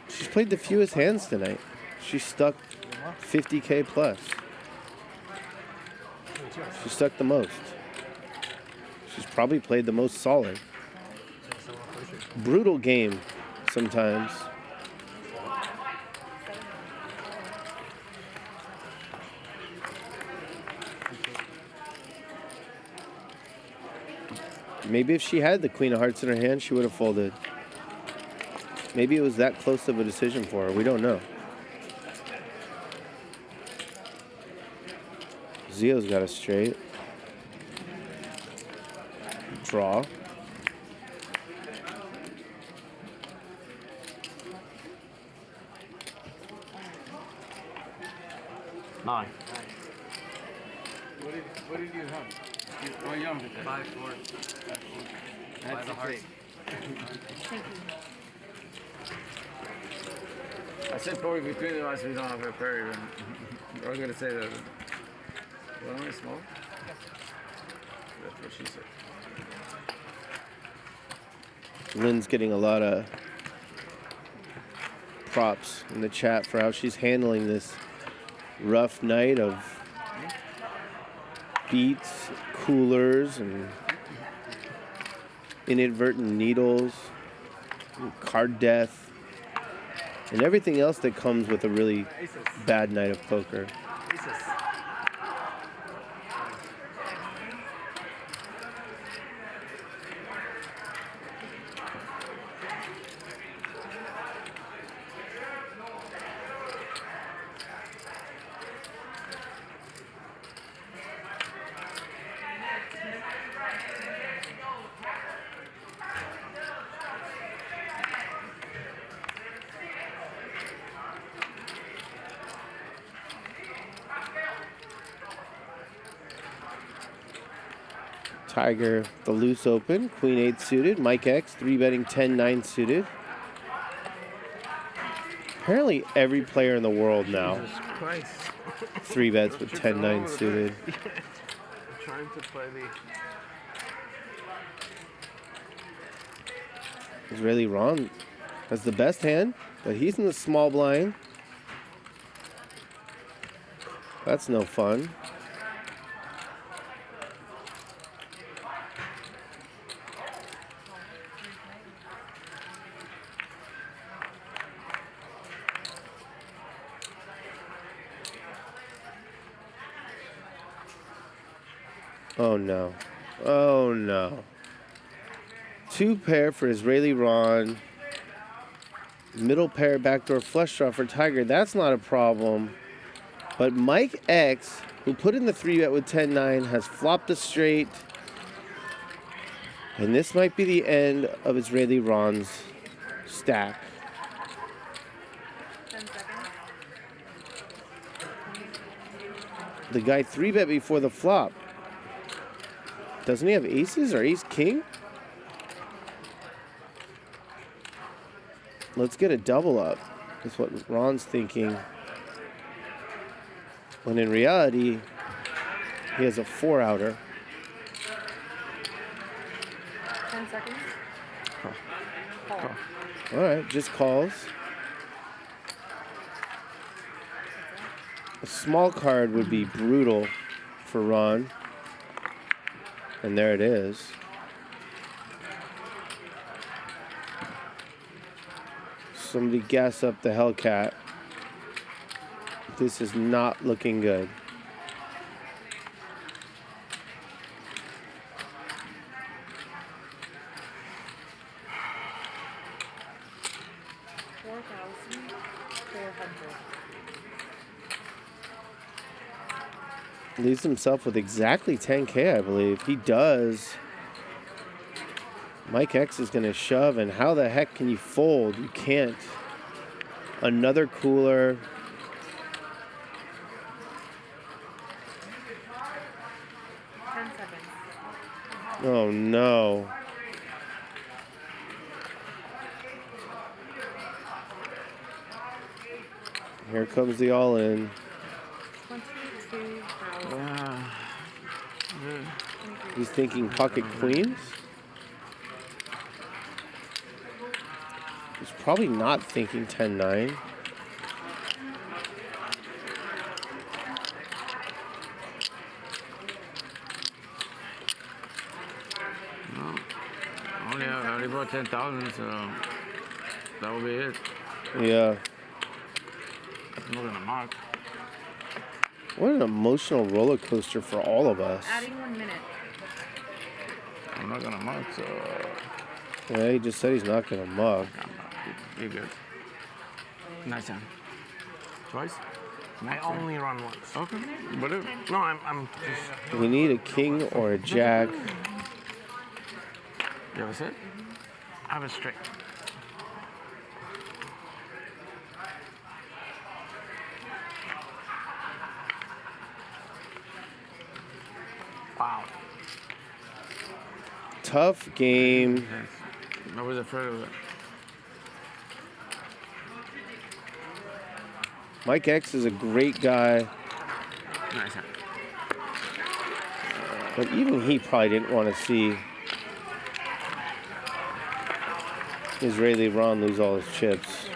She's played the fewest hands tonight. She stuck 50K plus. She stuck the most. She's probably played the most solid. Brutal game sometimes. Maybe if she had the Queen of Hearts in her hand, she would have folded. Maybe it was that close of a decision for her. We don't know. Zeo's got a straight. Draw. Nine. What did you have? Oh, young. 5-4. That's the heart. I said probably between us we don't have a pair even. We're gonna say that. What am I small? That's what she said. Lynne's getting a lot of props in the chat for how she's handling this rough night of beats, coolers, and inadvertent needles, and card death, and everything else that comes with a really bad night of poker. Tiger, the loose open, Queen 8 suited, Mike X, 3-betting 10-9 suited. Apparently every player in the world now 3-bets with 10-9 suited. Trying to play the... Israeli Ron has the best hand, but he's in the small blind. That's no fun. Oh no. Oh no. 2 pair for Israeli Ron. Middle pair backdoor flush draw for Tiger. That's not a problem. But Mike X, who put in the 3-bet with 10-9, has flopped a straight. And this might be the end of Israeli Ron's stack. 10 seconds. The guy 3-bet before the flop. Doesn't he have aces or ace-king? Let's get a double up. That's what Ron's thinking. When in reality, he has a 4-outer. 10 seconds. Call. All right, just calls. A small card would be brutal for Ron. And there it is. Somebody gas up the Hellcat. This is not looking good. Leaves himself with exactly 10K, I believe. He does. Mike X is going to shove, and how the heck can you fold? You can't. Another cooler. Oh no. Here comes the all-in. 22,000. He's thinking pocket queens. He's probably not thinking 10-9. I only bought 10,000, so that will be it. Yeah. I'm not gonna mark. What an emotional roller coaster for all of us. Adding 1 minute. I'm not gonna mark, so. Yeah, he just said he's not gonna mug. Be good. Nice hand. Twice? I only run once. Okay. Whatever. No, I'm just... We need a king or a jack. You have a set? I have a straight. tough game. I was afraid of it. Mike X is a great guy. Nice. But even he probably didn't want to see Israeli Ron lose all his chips.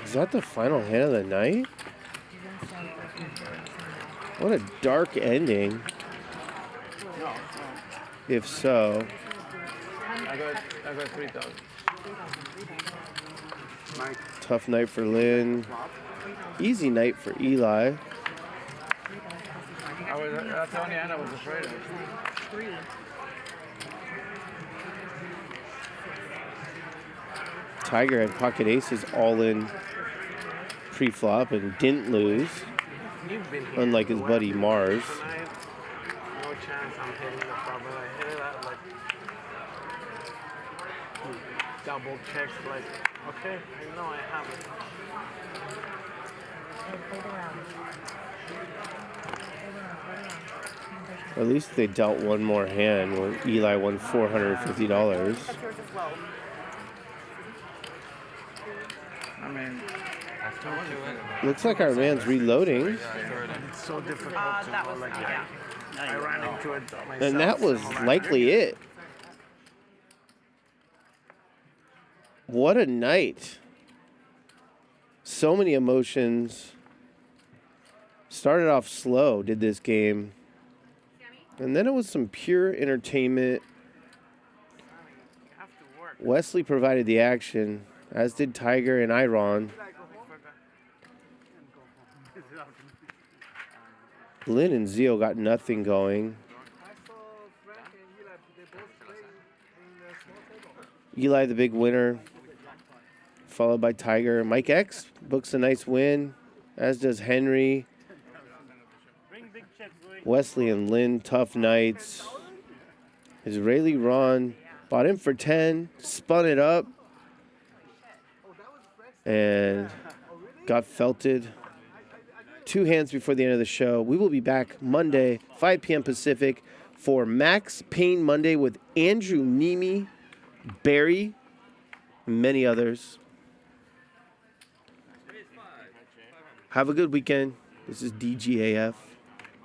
Is that the final hand of the night? What a dark ending. If so. I got 3,000. Tough night for Lynne. Easy night for Eli. That's the only hand I was afraid of. Tiger had pocket aces all in pre-flop and didn't lose, unlike his buddy Mars. No chance I'm hitting the flop, but I hit it at like double checks, like, okay, I know I have it. At least they dealt one more hand when Eli won $450. I mean, Looks like our man's reloading. It's so difficult to like, I ran into it myself. And that was likely it. What a night. So many emotions. Started off slow, did this game. And then it was some pure entertainment. Wesley provided the action, as did Tiger and Iron. Lynne and Zeo got nothing going. Eli, the big winner, followed by Tiger. Mike X books a nice win, as does Henry. Wesley and Lynne, tough nights. Israeli Ron bought in for 10, spun it up, and got felted. 2 hands before the end of the show. We will be back Monday, 5 p.m. Pacific, for Max Payne Monday with Andrew Nemi, Barry, and many others. Have a good weekend. This is DGAF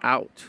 out.